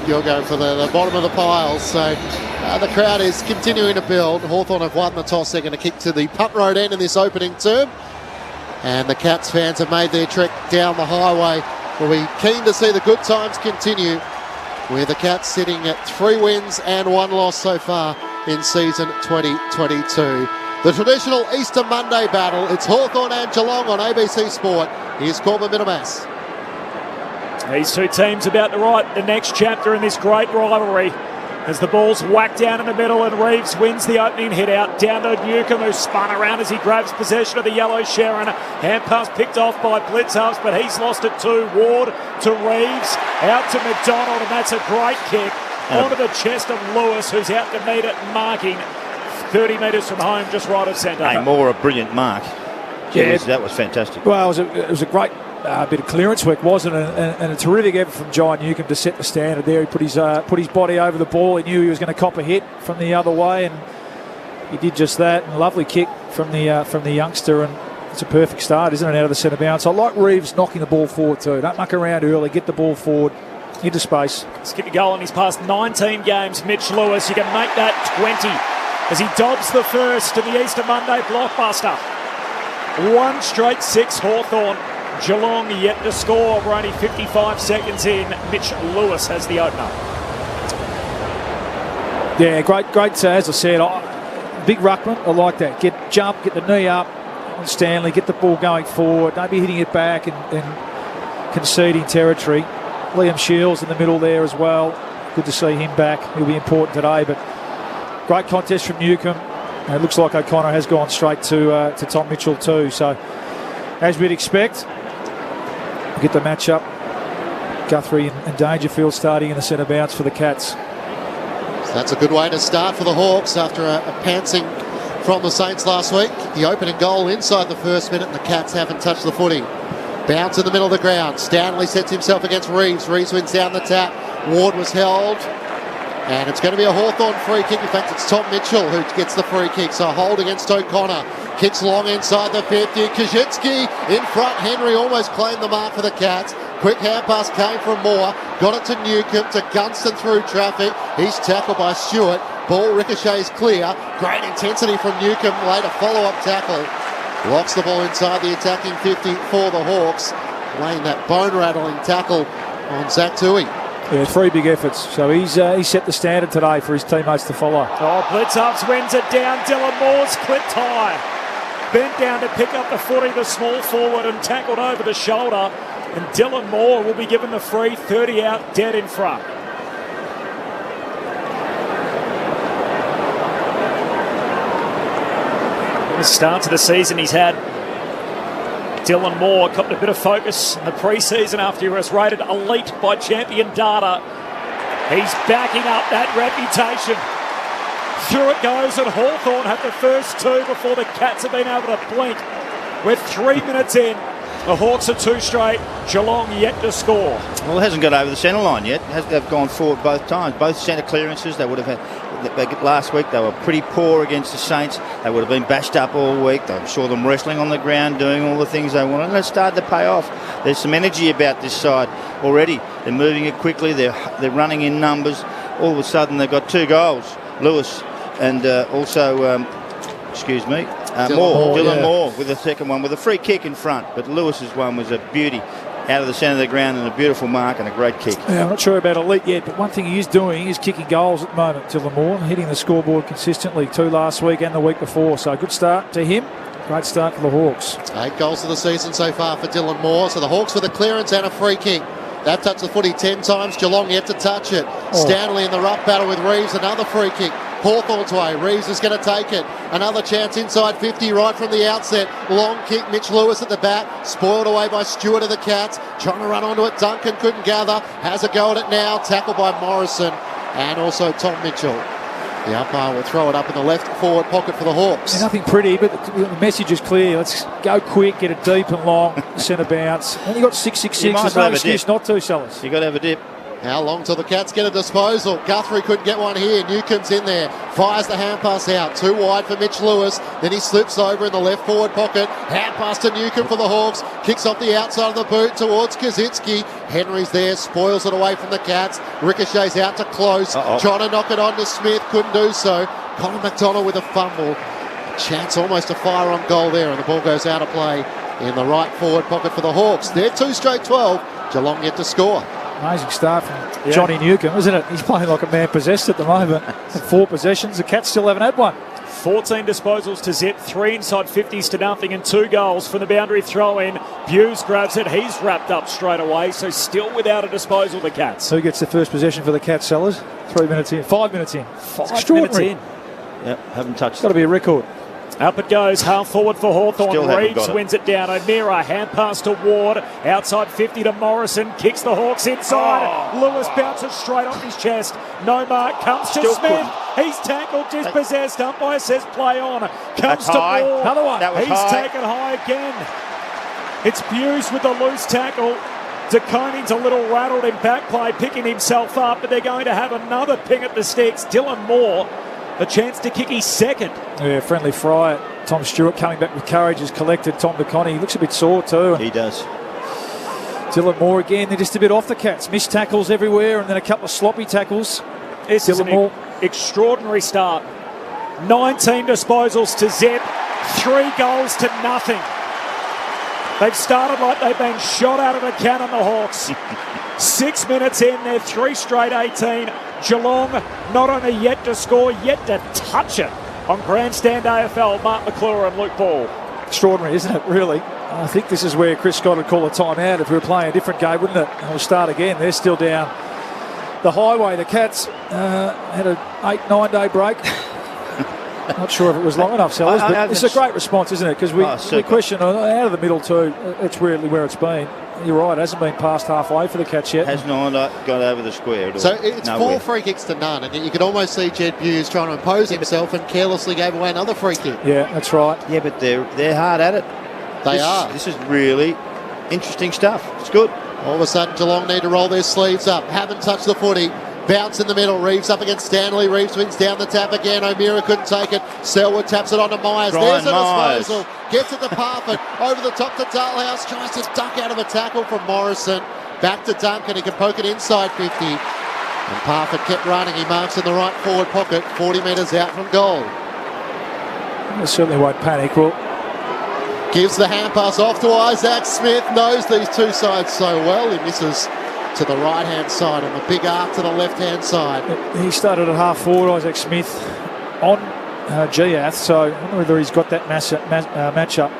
You're going for the bottom of the pile. So the crowd is continuing to build. Hawthorn have won the toss. They're going to kick to the punt road end in this opening term. And the Cats fans have made their trek down the highway. We'll be keen to see the good times continue, with the Cats sitting at 3 wins and 1 loss so far in season 2022. The traditional Easter Monday battle, it's Hawthorn and Geelong on ABC Sport. Here's Corbin Middlemass. These two teams about to write the next chapter in this great rivalry as the ball's whacked down in the middle and Reeves wins the opening hit out down to Newcomb, who spun around as he grabs possession of the yellow Sharon. Hand pass picked off by Blitzhouse, but he's lost it too. Ward to Reeves, out to McDonald, and that's a great kick onto the chest of Lewis, who's out to meet it, marking 30 metres from home, just right of centre. Hey, more a brilliant mark. Yeah, that was fantastic. Well, it was a great bit of clearance work, wasn't it? And a terrific effort from John Newcomb to set the standard there. He put his body over the ball. He knew he was going to cop a hit from the other way, and he did just that. And a lovely kick from the youngster, and it's a perfect start, isn't it, out of the centre bounce. I like Reeves knocking the ball forward too. Don't muck around early. Get the ball forward into space. Skip a goal in his past 19 games. Mitch Lewis, you can make that 20 as he dobs the first in the Easter Monday blockbuster. 1 straight 6 Hawthorn. Geelong yet to score. We're only 55 seconds in. Mitch Lewis has the opener. Yeah, great. As I said, big ruckman. I like that. Get the knee up on Stanley. Get the ball going forward. Don't be hitting it back and conceding territory. Liam Shields in the middle there as well. Good to see him back. He'll be important today. But great contest from Newcomb. And it looks like O'Connor has gone straight to Tom Mitchell too. So, as we'd expect, we get the matchup. Guthrie and Dangerfield starting in the centre bounce for the Cats. So that's a good way to start for the Hawks after a pantsing from the Saints last week. The opening goal inside the first minute, and the Cats haven't touched the footing. Bounce in the middle of the ground. Stanley sets himself against Reeves. Reeves wins down the tap. Ward was held. And it's going to be a Hawthorn free kick. In fact, it's Tom Mitchell who gets the free kick. So a hold against O'Connor. Kicks long inside the 50. Kazitsky in front. Henry almost claimed the mark for the Cats. Quick hand pass came from Moore. Got it to Newcomb, to Gunston through traffic. He's tackled by Stewart. Ball ricochets clear. Great intensity from Newcomb. Later follow-up tackle. Locks the ball inside the attacking 50 for the Hawks. Laying that bone-rattling tackle on Zach Tui. Yeah, 3 big efforts. So he's set the standard today for his teammates to follow. Oh, Blitzups wins it down. Dylan Moore's clipped high. Bent down to pick up the footy, the small forward, and tackled over the shoulder. And Dylan Moore will be given the free, 30 out, dead in front. The start to the season he's had. Dylan Moore got a bit of focus in the pre-season after he was rated elite by Champion Data. He's backing up that reputation. Through it goes, and Hawthorn have the first 2 before the Cats have been able to blink. We're 3 minutes in. The Hawks are 2 straight. Geelong yet to score. Well, it hasn't got over the centre line yet. They've gone forward both times. Both centre clearances they would have had. Last week they were pretty poor against the Saints. They would have been bashed up all week. I saw them wrestling on the ground, doing all the things they wanted, and it started to pay off. There's some energy about this side already. They're moving it quickly. They're running in numbers. All of a sudden they've got 2 goals. Lewis and also Dylan Moore with the second one with a free kick in front. But Lewis's one was a beauty. Out of the centre of the ground, and a beautiful mark and a great kick. Yeah, I'm not sure about elite yet, but one thing he is doing is kicking goals at the moment, Dylan Moore, hitting the scoreboard consistently, 2 last week and the week before. So good start to him. Great start for the Hawks. 8 goals of the season so far for Dylan Moore. So the Hawks with a clearance and a free kick. They've touched the footy 10 times. Geelong yet to touch it. Stanley in the rough battle with Reeves. Another free kick. Hawthorn's way. Reeves is going to take it. Another chance inside 50 right from the outset. Long kick. Mitch Lewis at the back. Spoiled away by Stewart of the Cats. Trying to run onto it. Duncan couldn't gather. Has a go at it now. Tackled by Morrison and also Tom Mitchell. The umpire will throw it up in the left forward pocket for the Hawks. Yeah, nothing pretty, but the message is clear. Let's go quick, get it deep and long, centre bounce. And you've got 666. There's no excuse not to, Sellers. You've got to have a dip. How long till the Cats get a disposal? Guthrie couldn't get one here. Newcomb's in there. Fires the hand pass out. 2 wide for Mitch Lewis. Then he slips over in the left forward pocket. Hand pass to Newcomb for the Hawks. Kicks off the outside of the boot towards Kazitsky. Henry's there. Spoils it away from the Cats. Ricochets out to Close. Trying to knock it on to Smith. Couldn't do so. Colin McDonald with a fumble. Chance almost to fire on goal there, and the ball goes out of play in the right forward pocket for the Hawks. They're 2 straight 12. Geelong yet to score. Amazing start from Johnny Newcombe, isn't it? He's playing like a man possessed at the moment. 4 possessions. The Cats still haven't had one. 14 disposals to zip, 3 inside 50s to nothing, and 2 goals from the boundary throw-in. Buse grabs it. He's wrapped up straight away, so still without a disposal, the Cats. Who gets the first possession for the Cats, sellers? 3 minutes in. 5 minutes in. 5 minutes in. Yep, haven't touched It's got to be a record. Up it goes, half forward for Hawthorn. Reeves wins it down. O'Meara, hand pass to Ward. Outside 50 to Morrison. Kicks the Hawks inside. Lewis bounces straight off his chest. No mark. Comes to Smith. He's tackled, dispossessed. Umpire says play on. Comes to Moore. Another one. He's taken high again. It's Buse with the loose tackle. DeConing's a little rattled in back play, picking himself up, but they're going to have another ping at the sticks. Dylan Moore, a chance to kick his second. Yeah, friendly fry. Tom Stewart coming back with courage has collected Tom DeConing. He looks a bit sore too. He does. Dylan Moore again. They're just a bit off the Cats. Missed tackles everywhere and then a couple of sloppy tackles. This is an extraordinary start. 19 disposals to zip. 3 goals to nothing. They've started like they've been shot out of a cannon, the Hawks. 6 minutes in, they're 3 straight 18. Geelong not only yet to score, yet to touch it on Grandstand AFL. Mark McClure and Luke Ball. Extraordinary, isn't it, really? I think this is where Chris Scott would call a timeout if we were playing a different game, wouldn't it? And we'll start again. They're still down the highway. The Cats had an 8-9 day break. Not sure if it was long enough, Sellers, but it's a great response, isn't it? Because we question out of the middle too. It's really where it's been. You're right, it hasn't been past halfway for the Cats yet. Has not got over the square at all. So it's 4 free kicks to none, and you could almost see Jed Buse trying to impose himself and carelessly gave away another free kick. Yeah, that's right. Yeah, but they're hard at it. They are. This is really interesting stuff. It's good. All of a sudden, Geelong need to roll their sleeves up. Haven't touched the footy. Bounce in the middle. Reeves up against Stanley. Reeves wins down the tap again. O'Meara couldn't take it. Selwood taps it onto Myers. There's a disposal. Gets it to Parfitt. Over the top to Dalhouse. Tries to duck out of a tackle from Morrison. Back to Duncan. He can poke it inside 50. And Parfitt kept running. He marks in the right forward pocket. 40 metres out from goal. They certainly won't panic. Well, gives the hand pass off to Isaac Smith. Knows these two sides so well. He misses to the right-hand side on the big arc to the left-hand side. He started at half forward, Isaac Smith, on Giath, so I wonder whether he's got that matchup.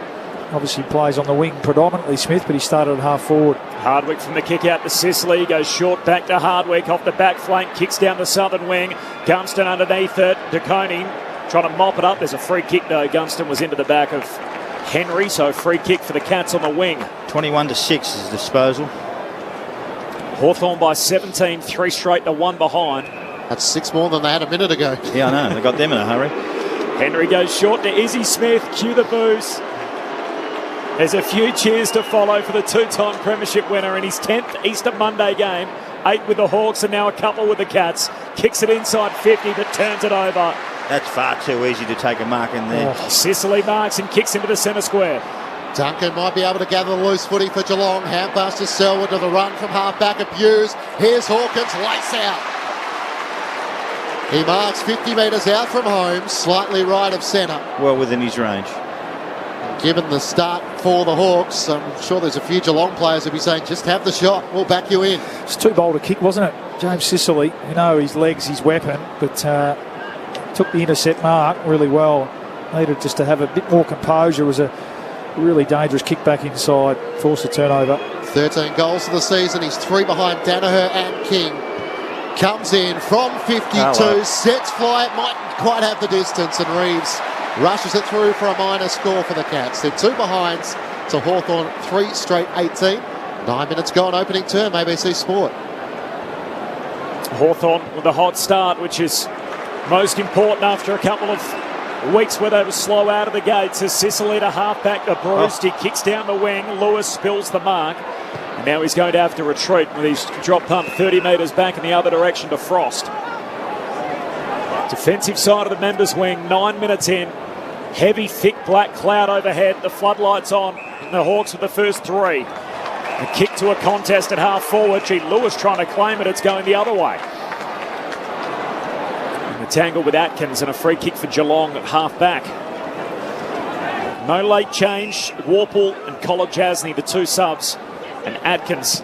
Obviously plays on the wing predominantly, Smith, but he started at half forward. Hardwick from the kick out to Sicily, goes short back to Hardwick off the back flank, kicks down the southern wing. Gunston underneath it. DeConing trying to mop it up. There's a free kick though. Gunston was into the back of Henry, so free kick for the Cats on the wing. 21-6 is the disposal. Hawthorn by 17, 3 straight to 1 behind. That's 6 more than they had a minute ago. Yeah, I know. They got them in a hurry. Henry goes short to Izzy Smith. Cue the boos. There's a few cheers to follow for the 2-time premiership winner in his 10th Easter Monday game. 8 with the Hawks and now a couple with the Cats. Kicks it inside 50 but turns it over. That's far too easy to take a mark in there. Sicily marks and kicks into the centre square. Duncan might be able to gather the loose footy for Geelong. Hand pass to Selwood to the run from half-back abuse. Here's Hawkins, lace out. He marks 50 metres out from home, slightly right of centre. Well within his range. Given the start for the Hawks, I'm sure there's a few Geelong players who'll be saying, just have the shot, we'll back you in. It's too bold a kick, wasn't it? James Sicily, you know his legs, his weapon, but took the intercept mark really well. Needed just to have a bit more composure. It was a really dangerous kick back inside, forced a turnover. 13 goals for the season. He's 3 behind Danaher and King. Comes in from 52, sets fly. It might quite have the distance, and Reeves rushes it through for a minor score for the Cats. They're 2 behinds to Hawthorn, 3 straight 18. 9 minutes gone, opening term, ABC Sport. Hawthorn with a hot start, which is most important after a couple of weeks where they were slow out of the gates. As Sicily to half-back to Bruce. He kicks down the wing. Lewis spills the mark. And now he's going to have to retreat with his drop punt 30 metres back in the other direction to Frost. Defensive side of the members' wing, 9 minutes in. Heavy, thick black cloud overhead. The floodlights on. And the Hawks with the first 3. A kick to a contest at half forward. Lewis trying to claim it. It's going the other way. And the tangle with Atkins and a free kick for Geelong at half back. No late change. Warple and Collar Jasney, the two subs. And Atkins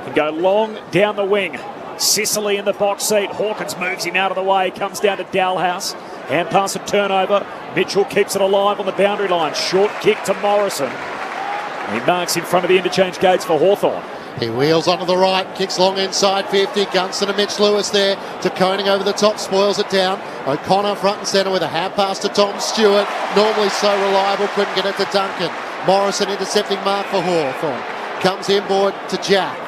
can go long down the wing. Sicily in the box seat. Hawkins moves him out of the way. Comes down to Dalhouse. Hand pass and turnover. Mitchell keeps it alive on the boundary line. Short kick to Morrison. He marks in front of the interchange gates for Hawthorn. He wheels onto the right, kicks long inside 50. Gunston and Mitch Lewis there. To Koenig over the top, spoils it down. O'Connor front and centre with a hand pass to Tom Stewart. Normally so reliable, couldn't get it to Duncan. Morrison intercepting mark for Hawthorn. Comes inboard to Jack.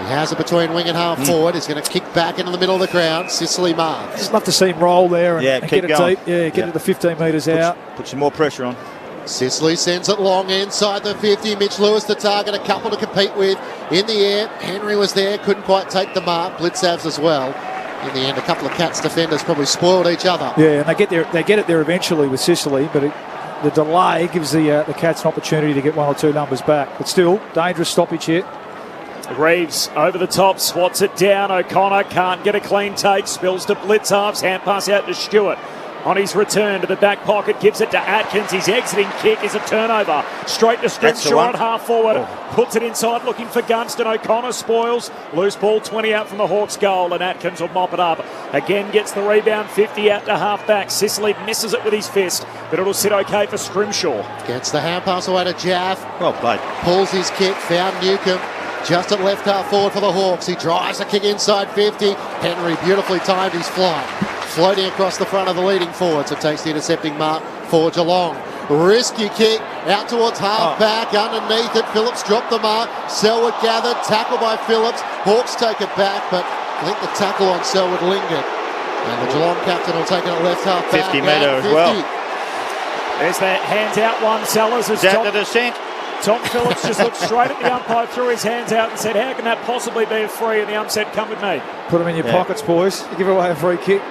He has it between wing and half forward. He's going to kick back into the middle of the ground. Sicily marks. Just love to see him roll there and keep get it going. deep. Yeah, get it to 15 metres out. Put some more pressure on. Sicily sends it long inside the 50. Mitch Lewis the target, a couple to compete with in the air. Henry was there, couldn't quite take the mark. Blitzavs as well. In the end, a couple of Cats defenders probably spoiled each other. Yeah, and they get it there eventually with Sicily, but the delay gives the Cats an opportunity to get one or two numbers back. But still, dangerous stoppage here. Reeves over the top, swats it down. O'Connor can't get a clean take. Spills to Blitzarves. Hand pass out to Stewart. On his return to the back pocket, gives it to Atkins. His exiting kick is a turnover. Straight to Scrimshaw at half forward. Puts it inside looking for Gunston. O'Connor spoils. Loose ball 20 out from the Hawks goal, and Atkins will mop it up. Again gets the rebound, 50 out to half back. Sicily misses it with his fist, but it'll sit okay for Scrimshaw. Gets the hand pass away to Jaff. Well played. Pulls his kick, found Newcomb. Just at left half forward for the Hawks. He drives a kick inside 50. Henry beautifully timed his flight. Floating across the front of the leading forwards. It takes the intercepting mark for Geelong. Risky kick out towards half back. Underneath it, Phillips dropped the mark. Selwood gathered. Tackle by Phillips. Hawks take it back, but I think the tackle on Selwood lingered. And the Geelong captain will take it at left half back. 50 metre as well. There's that hands out one. Sellers has Is that the descent? Tom Phillips just looked straight at the umpire, threw his hands out and said, how can that possibly be a free? And the ump said, come with me. Put them in your pockets, boys. You give away a free kick.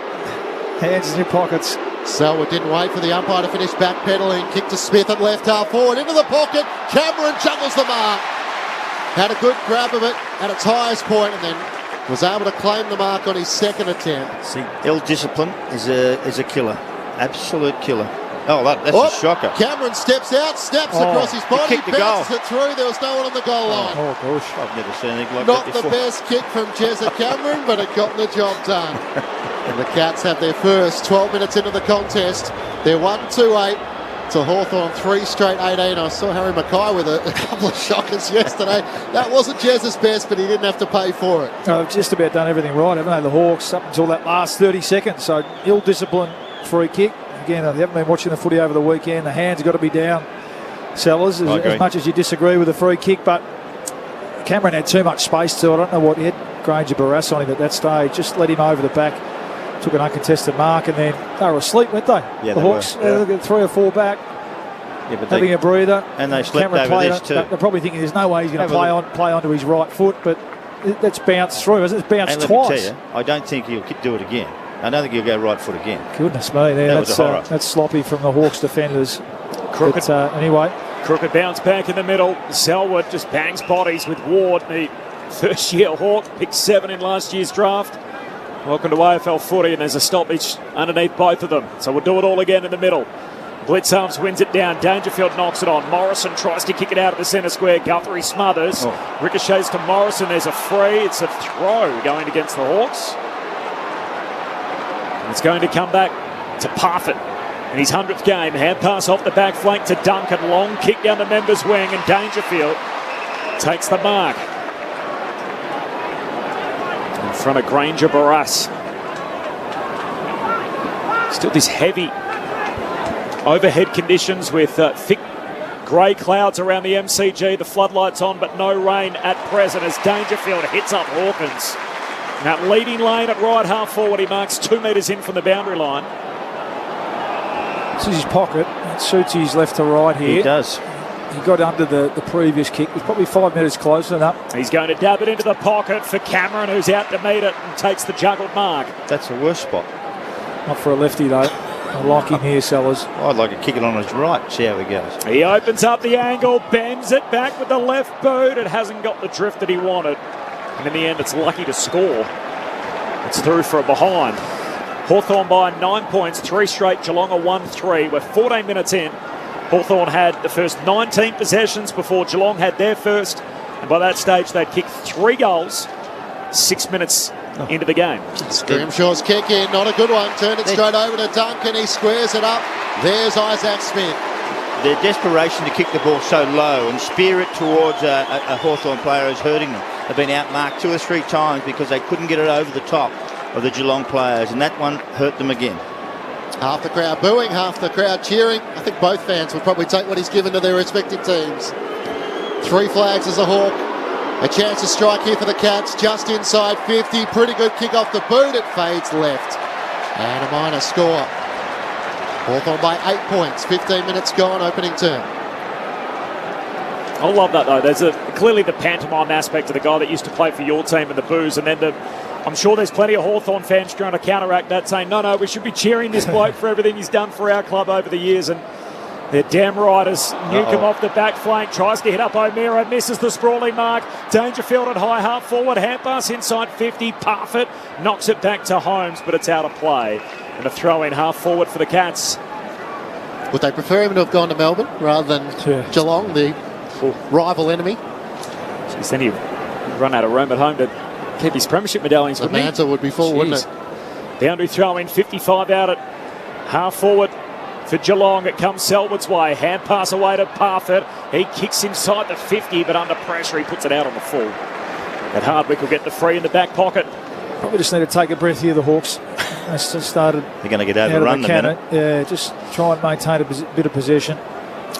Hands in your pockets. Selwood didn't wait for the umpire to finish backpedaling. Kick to Smith at left half forward. Into the pocket. Cameron juggles the mark. Had a good grab of it at its highest point and then was able to claim the mark on his second attempt. See, ill-discipline is a killer. Absolute killer. Oh, that's a shocker. Cameron steps out, snaps across his body, bounces it through. There was no one on the goal line. Oh, gosh. I've never seen anything like Not that the before. best kick from Jezza Cameron, but it got the job done. And the Cats have their first 12 minutes into the contest. They're 1-2-8 to Hawthorn, 3 straight 18. I saw Harry Mackay with a couple of shockers yesterday. That wasn't Jezza's best, but he didn't have to pay for it. I've just about done everything right, haven't they? The Hawks up until that last 30 seconds. So ill-disciplined free kick. Again, I haven't been watching the footy over the weekend. The hands have got to be down, Sellers, as much as you disagree with the free kick. But Cameron had too much space to. I don't know what he had Granger Barras on him at that stage. Just let him over the back. Took an uncontested mark, and then they were asleep, weren't they? Yeah, the Hawks, were. 3 or 4 back, having a breather. And they slept Cameron over this too. They're probably thinking there's no way he's going to play onto his right foot, but that's bounced through. It's bounced twice. Let me tell you, I don't think he'll do it again. I don't think he'll go right foot again. Goodness me, that's sloppy from the Hawks defenders. Crooked. But, anyway. Crooked bounce back in the middle. Selwood just bangs bodies with Ward. The first-year Hawk picked 7 in last year's draft. Welcome to AFL footy, and there's a stoppage underneath both of them. So we'll do it all again in the middle. Blitzarms wins it down. Dangerfield knocks it on. Morrison tries to kick it out of the centre square. Guthrie smothers. Ricochets to Morrison. There's a free. It's a throw going against the Hawks. And it's going to come back to Parfitt in his 100th game. Hand pass off the back flank to Duncan. Long kick down the members' wing, and Dangerfield takes the mark in front of Granger Barras. Still this heavy overhead conditions with thick grey clouds around the MCG. The floodlights on, but no rain at present as Dangerfield hits up Hawkins. In that leading lane at right half forward, he marks 2 metres in from the boundary line. This is his pocket. It suits his left to right here. He does. He got under the previous kick. He's probably 5 metres closer than up. He's going to dab it into the pocket for Cameron, who's out to meet it and takes the juggled mark. That's the worst spot. Not for a lefty, though. I like him here, Sellers. I'd like to kick it on his right, see how he goes. He opens up the angle, bends it back with the left boot. It hasn't got the drift that he wanted. And in the end, it's lucky to score. It's through for a behind. Hawthorn by 9 points, 3 straight. Geelong a 1-3. We're 14 minutes in. Hawthorn had the first 19 possessions before Geelong had their first, and by that stage they'd kicked 3 goals 6 minutes into the game. Scrimshaw's kick in, not a good one. Turned it straight over to Duncan. He squares it up. There's Isaac Smith. Their desperation to kick the ball so low and spear it towards a Hawthorn player is hurting them. They've been outmarked 2 or 3 times because they couldn't get it over the top of the Geelong players, and that one hurt them again. Half the crowd booing, half the crowd cheering. I think both fans would probably take what he's given to their respective teams. 3 flags as a Hawk. A chance to strike here for the Cats, just inside 50. Pretty good kick off the boot. It fades left. And a minor score. Hawthorn by 8 points. 15 minutes gone, opening term. I love that, though. There's clearly the pantomime aspect of the guy that used to play for your team and the boos, and then I'm sure there's plenty of Hawthorn fans trying to counteract that, saying, no, we should be cheering this bloke for everything he's done for our club over the years. And they're damn right as Newcombe off the back flank tries to hit up O'Meara, misses the sprawling mark. Dangerfield at high half forward, hand pass inside 50. Parfitt knocks it back to Holmes, but it's out of play. And a throw in half forward for the Cats. Would they prefer him to have gone to Melbourne rather than Geelong, the rival enemy? Jeez, then he'd run out of room at home to keep his premiership medallions. The mantle would be full, wouldn't it? Boundary throw in, 55 out at half forward. For Geelong, it comes Selwood's way. Hand pass away to Parfitt. He kicks inside the 50, but under pressure, he puts it out on the full. And Hardwick will get the free in the back pocket. Probably just need to take a breath here, the Hawks. They still started. They're going to get overrun the minute. Yeah, just try and maintain a bit of possession.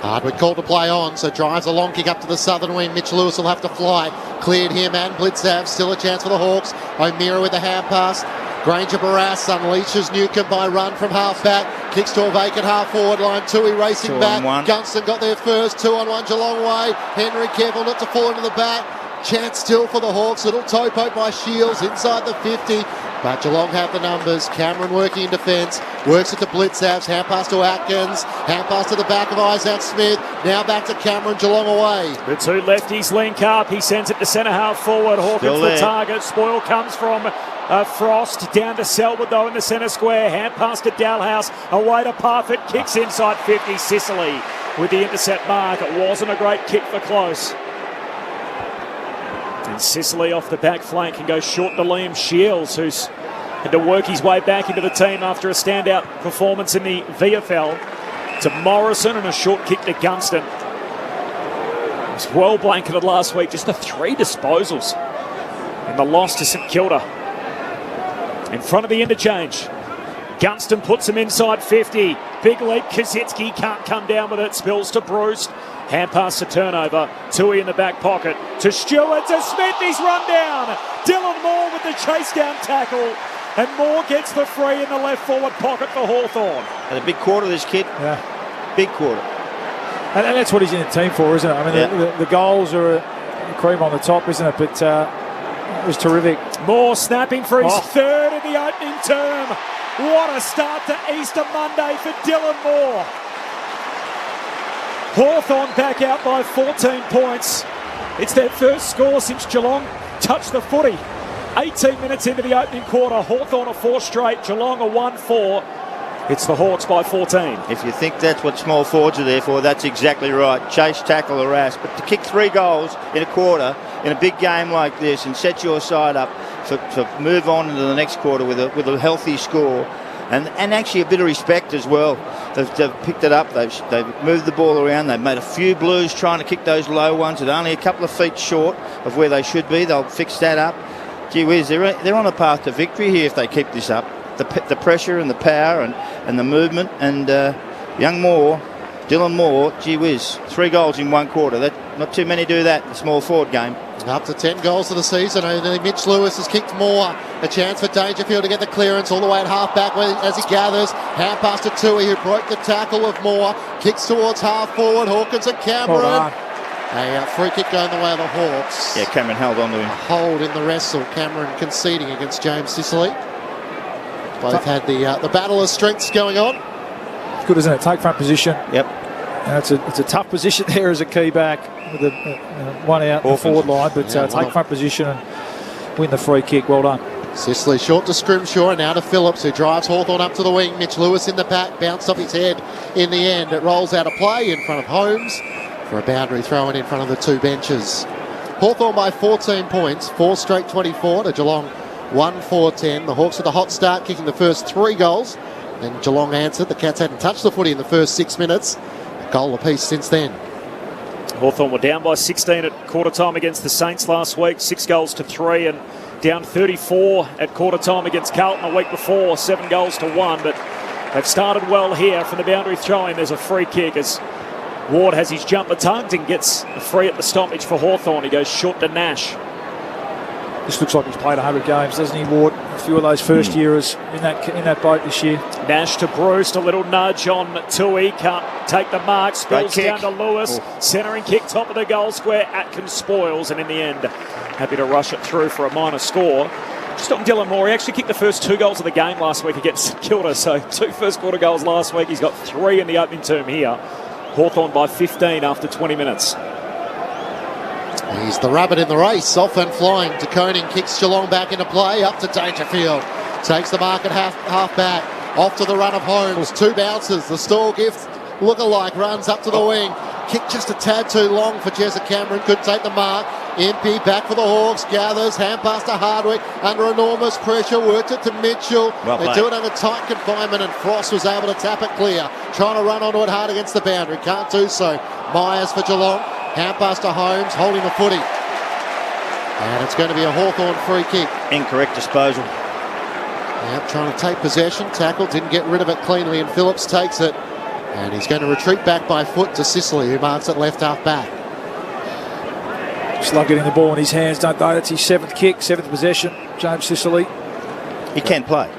Hardwick called to play on, so drives a long kick up to the southern wing. Mitch Lewis will have to fly. Cleared him and Blitzav. Still a chance for the Hawks. O'Meara with the hand pass. Granger Barras unleashes Newcombe by run from half back. Kicks to a vacant half forward line. Tui racing back. Gunston got there first. 2-on-1 Geelong way. Henry careful not to fall into the back. Chance still for the Hawks. Little toe poke by Shields inside the 50. But Geelong have the numbers. Cameron working in defence. Works it to Blitzavs. Hand pass to Atkins. Hand pass to the back of Isaac Smith. Now back to Cameron. Geelong away. The 2 lefties link up. He sends it to centre half forward. Hawkins the target. Spoil comes from Frost. Down to Selwood though in the centre square. Hand pass to Dalhouse. Away to Parfitt. Kicks inside 50. Sicily with the intercept mark. It wasn't a great kick for close. And Sicily off the back flank can go short to Liam Shields, who's had to work his way back into the team after a standout performance in the VFL. To Morrison and a short kick to Gunston. He was well blanketed last week, just the 3 disposals in the loss to St Kilda. In front of the interchange, Gunston puts him inside 50. Big leap, Kosicki can't come down with it, spills to Bruce. Hand pass to turnover. Tui in the back pocket. To Stewart, to Smith, he's run down. Dylan Moore with the chase down tackle. And Moore gets the free in the left forward pocket for Hawthorn. And a big quarter, this kid. Yeah. Big quarter. And that's what he's in the team for, isn't it? I mean, the goals are a cream on the top, isn't it? But it was terrific. Moore snapping for his 3rd in the opening term. What a start to Easter Monday for Dylan Moore. Hawthorn back out by 14 points. It's their first score since Geelong touched the footy. 18 minutes into the opening quarter, Hawthorn are 4 straight, Geelong are 1-4. It's the Hawks by 14. If you think that's what small forwards are there for, that's exactly right. Chase, tackle, harass. But to kick 3 goals in a quarter in a big game like this and set your side up to move on into the next quarter with a healthy score, and actually a bit of respect as well. They've picked it up. They've moved the ball around. They've made a few blues trying to kick those low ones that are only a couple of feet short of where they should be. They'll fix that up. Gee whiz, they're on a path to victory here if they keep this up. The pressure and the power and the movement. And young Moore, Dylan Moore, gee whiz, 3 goals in 1 quarter. Not too many do that in the small forward game. Up to 10 goals of the season. Only Mitch Lewis has kicked more. A chance for Dangerfield to get the clearance all the way at half back as he gathers. Hand pass to Tui, who broke the tackle of Moore. Kicks towards half forward. Hawkins and Cameron. A free kick going the way of the Hawks. Yeah, Cameron held on to him. Hold in the wrestle. Cameron conceding against James Sicily. Both had the battle of strengths going on. Good, isn't it? Take front position. Yep. It's a tough position there as a key back with a 1 out in the forward line, but take front position and win the free kick. Well done. Sicily short to Scrimshaw, now to Phillips, who drives Hawthorn up to the wing. Mitch Lewis in the pack, bounced off his head in the end. It rolls out of play in front of Holmes for a boundary throw in front of the two benches. Hawthorn by 14 points, 4 straight 24 to Geelong 1-4-10. The Hawks with a hot start, kicking the first 3 goals. Then Geelong answered. The Cats hadn't touched the footy in the first 6 minutes. A goal apiece since then. Hawthorn were down by 16 at quarter time against the Saints last week, 6 goals to 3, and down 34 at quarter time against Carlton a week before, 7 goals to 1. But they've started well here from the boundary throw-in. There's a free kick as Ward has his jumper tugged and gets a free at the stoppage for Hawthorn. He goes short to Nash. This looks like he's played 100 games, doesn't he, Ward? A few of those first yearers in that boat this year. Nash to Bruce, a little nudge on Tui, can't take the mark, spills down to Lewis, centering kick, top of the goal square, Atkins spoils, and in the end, happy to rush it through for a minor score. Just on Dylan Moore, he actually kicked the first 2 goals of the game last week against St Kilda, so 2 first quarter goals last week, he's got 3 in the opening term here. Hawthorn by 15 after 20 minutes. He's the rabbit in the race, off and flying. De Koning kicks Geelong back into play, up to Dangerfield. Takes the mark at half back, off to the run of Holmes. 2 bounces, the stall gift look-alike runs up to the wing. Kick just a tad too long for Jezza Cameron, couldn't take the mark. MP back for the Hawks, gathers, hand pass to Hardwick, under enormous pressure, worked it to Mitchell. They do it under tight confinement and Frost was able to tap it clear. Trying to run onto it hard against the boundary, can't do so. Myers for Geelong, hand pass to Holmes, holding the footy. And it's going to be a Hawthorn free kick. Incorrect disposal. Yep, trying to take possession, tackle, didn't get rid of it cleanly, and Phillips takes it. And he's going to retreat back by foot to Sicily, who marks it left half back. Just like getting the ball in his hands, don't they? That's his 7th kick, 7th possession. James Sicily. He can play.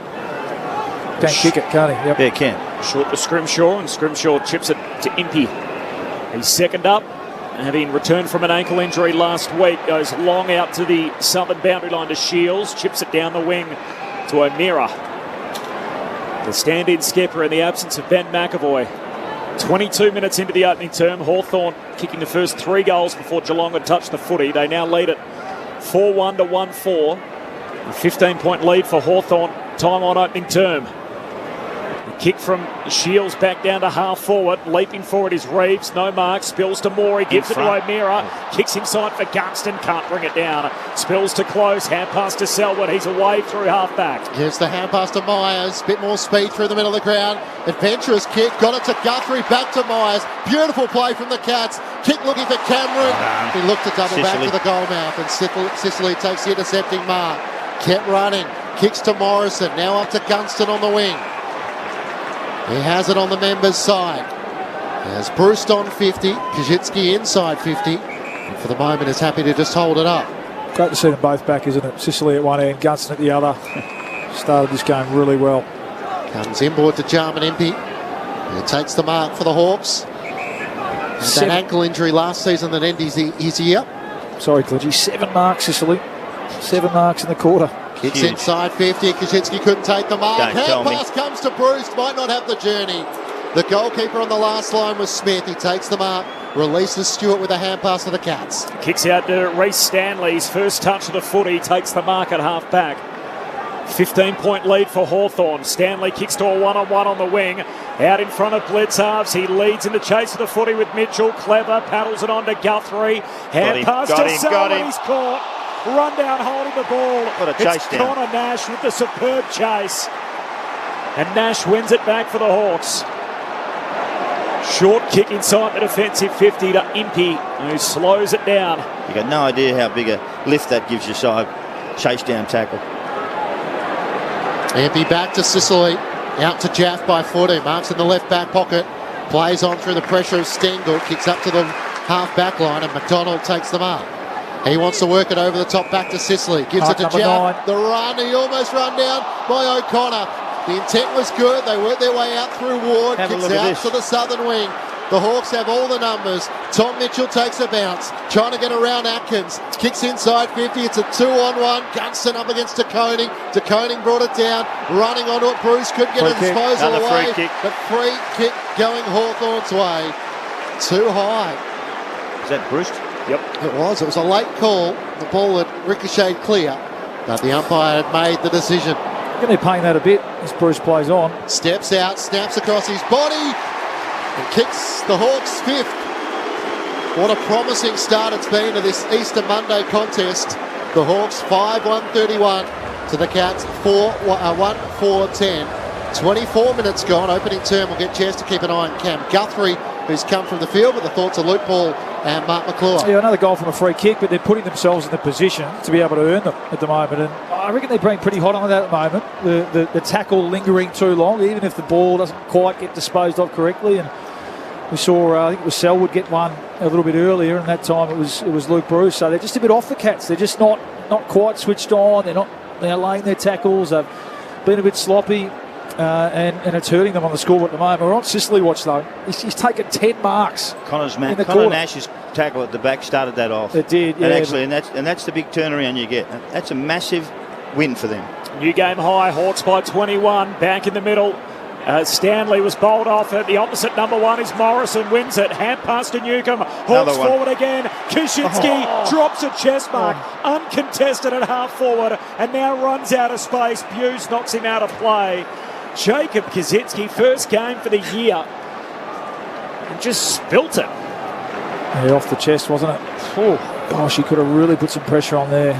Can kick it, can't he? Yep. Yeah, he can. Short to Scrimshaw, and Scrimshaw chips it to Impey. He's second up, having returned from an ankle injury last week. Goes long out to the southern boundary line to Shields, chips it down the wing to O'Meara. The stand-in skipper in the absence of Ben McEvoy. 22 minutes into the opening term, Hawthorn kicking the first 3 goals before Geelong had touched the footy. They now lead it 4-1 to 1-4. A 15-point lead for Hawthorn, time on opening term. The kick from Shields back down to half forward. Leaping forward is Reeves, no mark, spills to Moore, he gives it to O'Meara, kicks inside for Gunston, can't bring it down. Spills to close, hand pass to Selwood, he's away through half back. Here's the hand pass to Myers, bit more speed through the middle of the ground. Adventurous kick, got it to Guthrie, back to Myers. Beautiful play from the Cats. Kick looking for Cameron. He looked to double back to the goal mouth, and Sicily takes the intercepting mark. Kept running, kicks to Morrison, now up to Gunston on the wing. He has it on the members' side. There's Bruce on 50, Kajitsky inside 50, and for the moment is happy to just hold it up. Great to see them both back, isn't it? Sicily at one end, Gunston at the other. Started this game really well. Comes inboard to Jarman Impey. He takes the mark for the Hawks. And that ankle injury last season that ended his year. Sorry, Clingy. 7 marks, Sicily. 7 marks in the quarter. Kicks inside 50. Kaczynski couldn't take the mark. Hand pass comes to Bruce. Might not have the journey. The goalkeeper on the last line was Smith. He takes the mark. Releases Stewart with a hand pass for the Cats. Kicks out to Reece Stanley's first touch of the footy. Takes the mark at half back. 15-point lead for Hawthorn. Stanley kicks to a one-on-one on the wing. Out in front of Blitz halves. He leads in the chase of the footy with Mitchell. Clever paddles it on to Guthrie. Hand pass to Selwood. He's caught. Run down holding the ball. What a chase it's down. Connor Nash with the superb chase. And Nash wins it back for the Hawks. Short kick inside the defensive 50 to Impey, who slows it down. You got no idea how big a lift that gives your side. Chase down tackle. Impey back to Sicily. Out to Jaff by foot. He marks in the left back pocket. Plays on through the pressure of Stengel. Kicks up to the half back line, and McDonald takes the mark. He wants to work it over the top back to Sicily. Gives it to Jaff. The run, he almost run down by O'Connor. The intent was good. They worked their way out through Ward. Kicks out to the southern wing. The Hawks have all the numbers. Tom Mitchell takes a bounce. Trying to get around Atkins. Kicks inside 50. It's a 2-on-1. Gunston up against De Koning. De Koning brought it down. Running onto it. Bruce couldn't get a disposal away. But free kick going Hawthorn's way. Too high. Is that Bruce? Yep. It was. It was a late call. The ball had ricocheted clear. But the umpire had made the decision. Going to be paying that a bit as Bruce plays on. Steps out, snaps across his body, and kicks the Hawks 5th. What a promising start it's been to this Easter Monday contest. The Hawks 5-1-31 to the Cats 1-4-10. 24 minutes gone. Opening term, we'll get a chance to keep an eye on Cam Guthrie, who's come from the field, but the thoughts are Luke Ball and Mark McClure. Yeah, another goal from a free kick, but they're putting themselves in the position to be able to earn them at the moment. And I reckon they're being pretty hot on that at the moment. The tackle lingering too long, even if the ball doesn't quite get disposed of correctly. And we saw, I think it was Selwood get one a little bit earlier, and that time it was Luke Bruce. So they're just a bit off the Cats. They're just not quite switched on. They're laying their tackles. They've been a bit sloppy. And it's hurting them on the scoreboard at the moment. We're on Sicily watch though. He's taken 10 marks. Connor Nash's tackle at the back started that off. It did, yeah. And that's the big turnaround you get. That's a massive win for them. New game high, Hawks by 21. Back in the middle. Stanley was bowled off at the opposite number 1 is Morrison, wins it, hand pass to Newcombe, Hawks forward again, Kaczynski drops a chest mark, uncontested at half forward, and now runs out of space. Buse knocks him out of play. Jacob Kaczynski, first game for the year, and just spilt it. Yeah, off the chest, wasn't it? Oh, gosh, he could have really put some pressure on there.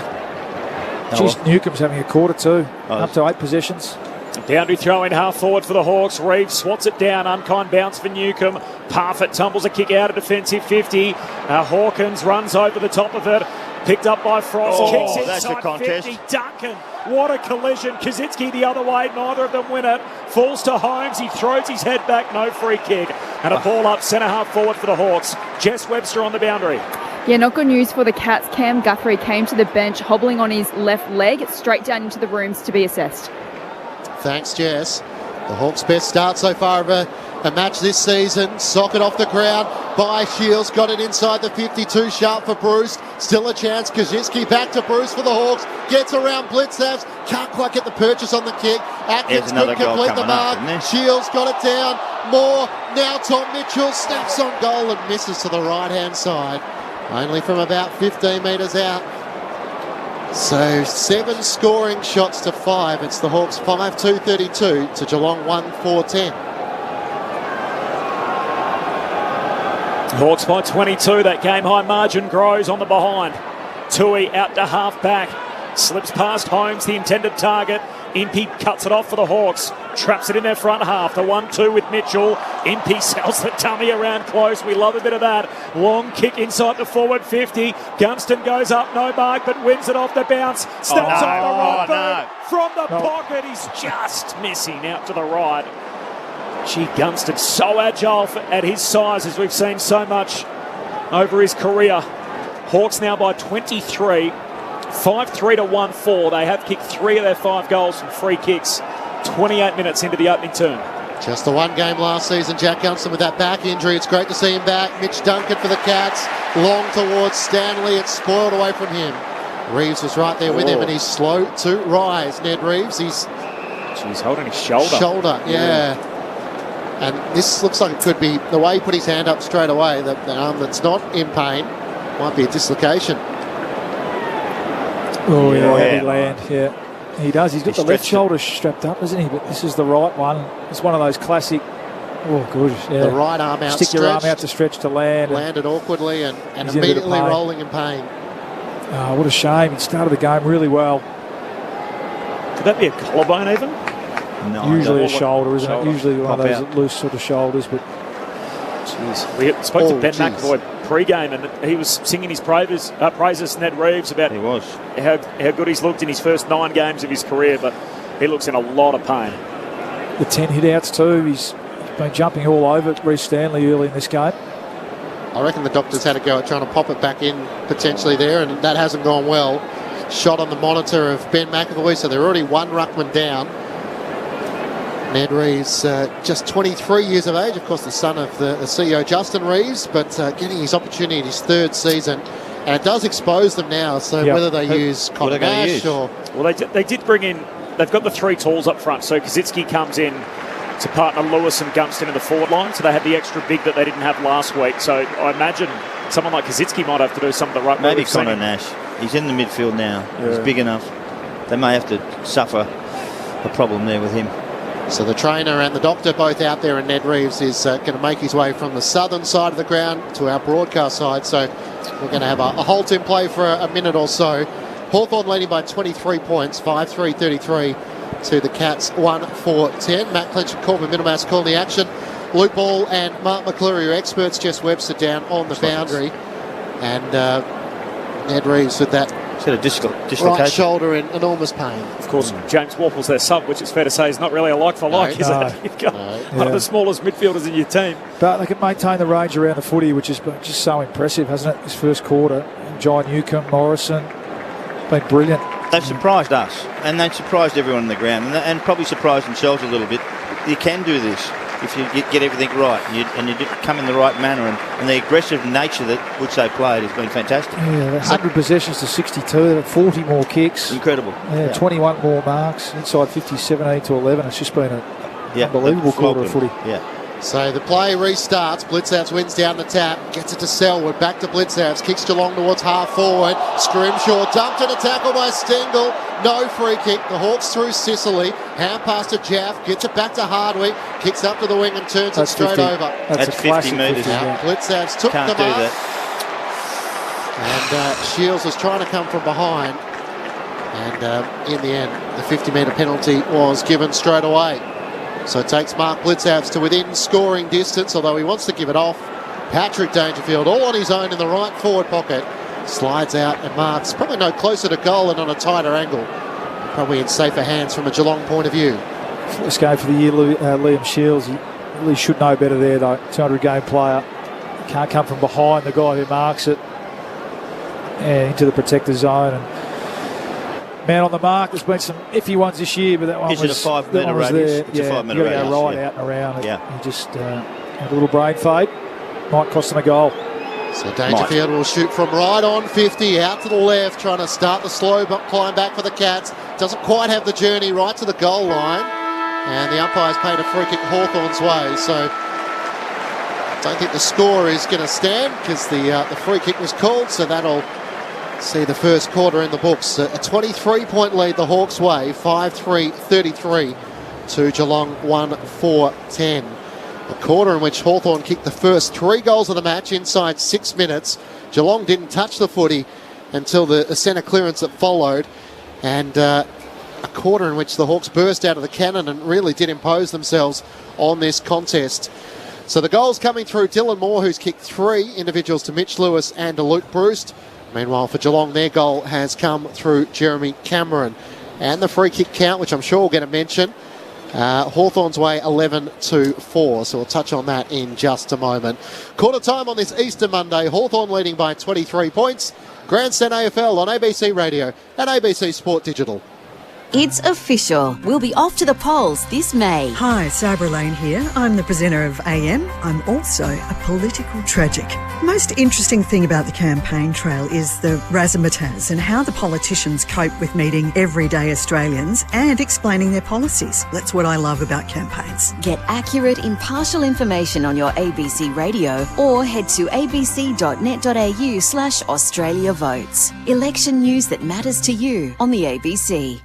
Jeez, Newcombe's having a quarter too, up to 8 possessions. Down to throw in half forward for the Hawks. Reeves swats it down. Unkind bounce for Newcombe. Parfitt tumbles a kick out of defensive 50. Hawkins runs over the top of it. Picked up by Frost. Kicks inside 50. Duncan. What a collision. Kaczynski the other way. Neither of them win it. Falls to Holmes. He throws his head back. No free kick. And a ball up centre half forward for the Hawks. Jess Webster on the boundary. Yeah, not good news for the Cats. Cam Guthrie came to the bench hobbling on his left leg, straight down into the rooms to be assessed. Thanks, Jess. The Hawks' best start so far of a match this season. Socket off the ground by Shields. Got it inside the 52. Sharp for Bruce. Still a chance. Kaczynski back to Bruce for the Hawks. Gets around Blitzavs. Can't quite get the purchase on the kick. Atkins could complete the mark. Shields got it down. More. Now Tom Mitchell snaps on goal and misses to the right-hand side. Only from about 15 metres out. So 7 scoring shots to 5. It's the Hawks 5-2-32 to Geelong 1-4-10. Hawks by 22. That game high margin grows on the behind. Tui out to half back. Slips past Holmes, the intended target. Impey cuts it off for the Hawks. Traps it in their front half. The 1-2 with Mitchell. Impey sells the dummy around close. We love a bit of that. Long kick inside the forward 50. Gunston goes up, no mark, but wins it off the bounce. Steps on the right from the pocket. He's just missing out to the right. Gee, Gunston so agile at his size, as we've seen so much over his career. Hawks now by 23. 5-3 to 1-4. They have kicked 3 of their 5 goals from free kicks. 28 minutes into the opening term. Just the one game last season. Jack Gunston with that back injury. It's great to see him back. Mitch Duncan for the Cats. Long towards Stanley. It's spoiled away from him. Reeves was right there with him, and he's slow to rise. Ned Reeves. He's holding his shoulder. Yeah. And this looks like it could be the way he put his hand up straight away. The arm that's not in pain might be a dislocation. Oh, yeah, heavy land, yeah. He does. He's got the left shoulder strapped up, isn't he? But this is the right one. It's one of those classic, good. Yeah. The right arm out. Stick your arm out to stretch to land. Landed awkwardly and immediately rolling in pain. Oh, what a shame. He started the game really well. Could that be a collarbone even? No. Usually a shoulder, isn't it? Usually one of those loose sort of shoulders, but... Jeez. We spoke to Ben McEvoy pre-game, and he was singing his praises to Ned Reeves about how good he's looked in his first 9 games of his career, but he looks in a lot of pain. The 10 hit-outs too. He's been jumping all over Reece Stanley early in this game. I reckon the doctors had a go at trying to pop it back in potentially there, and that hasn't gone well. Shot on the monitor of Ben McEvoy, so they're already 1 ruckman down. Ned Reeves, just 23 years of age, of course the son of the CEO Justin Reeves, but getting his opportunity in his 3rd season, and it does expose them now, so whether they use Connor Nash or... Well, they did bring in, they've got the 3 tools up front, so Kaczynski comes in to partner Lewis and Gunston in the forward line, so they had the extra big that they didn't have last week, so I imagine someone like Kaczynski might have to do some of the right... Maybe Connor Nash. He's in the midfield now. Yeah. He's big enough. they may have to suffer a problem there with him. So the trainer and the doctor both out there, and Ned Reeves is going to make his way from the southern side of the ground to our broadcast side. So we're going to have a halt in play for a minute or so. Hawthorn leading by 23 points, 5-3-33 to the Cats, 1-4-10. Matt Clinch and Corbin Middlemass calling the action. Luke Ball and Mark McClure are experts. Jess Webster down on the boundary. And Ned Reeves with that dislocation. Right shoulder in enormous pain. Of course, James Warple's their sub, which is fair to say is not really a like-for-like, is it? You've got one of the smallest midfielders in your team. But they can maintain the range around the footy, which is just so impressive, hasn't it, this first quarter? John Newcomb, Morrison, been brilliant. They've surprised us, and they've surprised everyone on the ground, and probably surprised themselves a little bit. You can do this if you get everything right, and you come in the right manner, and the aggressive nature which they played has been fantastic. Yeah, 100 possessions to 62, 40 more kicks. Incredible. Yeah, 21 more marks, inside 50, 17-11. It's just been an unbelievable quarter of footy. Yeah. So the play restarts. Blitzhouse wins down the tap, gets it to Selwood, back to Blitzhouse, kicks Geelong towards half forward. Scrimshaw dumped in a tackle by Stengel. No free kick. The Hawks through Sicily. Hand pass to Jaff, gets it back to Hardwick, kicks up to the wing and turns it straight over. That's 50 metres. Blitzhouse took Can't them do up. that. And Shields was trying to come from behind. And in the end, the 50-metre penalty was given straight away. So it takes Mark Blitzhouse to within scoring distance, although he wants to give it off. Patrick Dangerfield, all on his own in the right forward pocket, slides out and marks probably no closer to goal and on a tighter angle. Probably in safer hands from a Geelong point of view. First game for the year, Liam Shields. He really should know better there, though. 200-game player. Can't come from behind the guy who marks it into the protector zone. And man on the mark. There's been some iffy ones this year, but that one was... Is it a 5-metre radius? There. It's a 5-metre radius. You've got to go right out and around. He just had a little brain fade. Might cost him a goal. So Dangerfield will shoot from right on 50, out to the left, trying to start the slow climb back for the Cats. Doesn't quite have the journey right to the goal line. And the umpire's paid a free kick Hawthorn's way. So I don't think the score is going to stand because the free kick was called. So that'll see the first quarter in the books. A 23-point lead the Hawks' way, 5-3-33 to Geelong 1-4-10. A quarter in which Hawthorn kicked the first 3 goals of the match inside 6 minutes. Geelong didn't touch the footy until the centre clearance that followed. And a quarter in which the Hawks burst out of the cannon and really did impose themselves on this contest. So the goals coming through Dylan Moore, who's kicked 3 individuals to Mitch Lewis and to Luke Breust. Meanwhile, for Geelong, their goal has come through Jeremy Cameron. And the free kick count, which I'm sure we'll get a mention, Hawthorn's way 11-4, so we'll touch on that in just a moment. Quarter time on this Easter Monday, Hawthorn leading by 23 points. Grandstand AFL on ABC Radio and ABC Sport Digital. It's official. We'll be off to the polls this May. Hi, Sabra Lane here. I'm the presenter of AM. I'm also a political tragic. The most interesting thing about the campaign trail is the razzmatazz and how the politicians cope with meeting everyday Australians and explaining their policies. That's what I love about campaigns. Get accurate, impartial information on your ABC radio or head to abc.net.au/Australia Votes. Election news that matters to you on the ABC.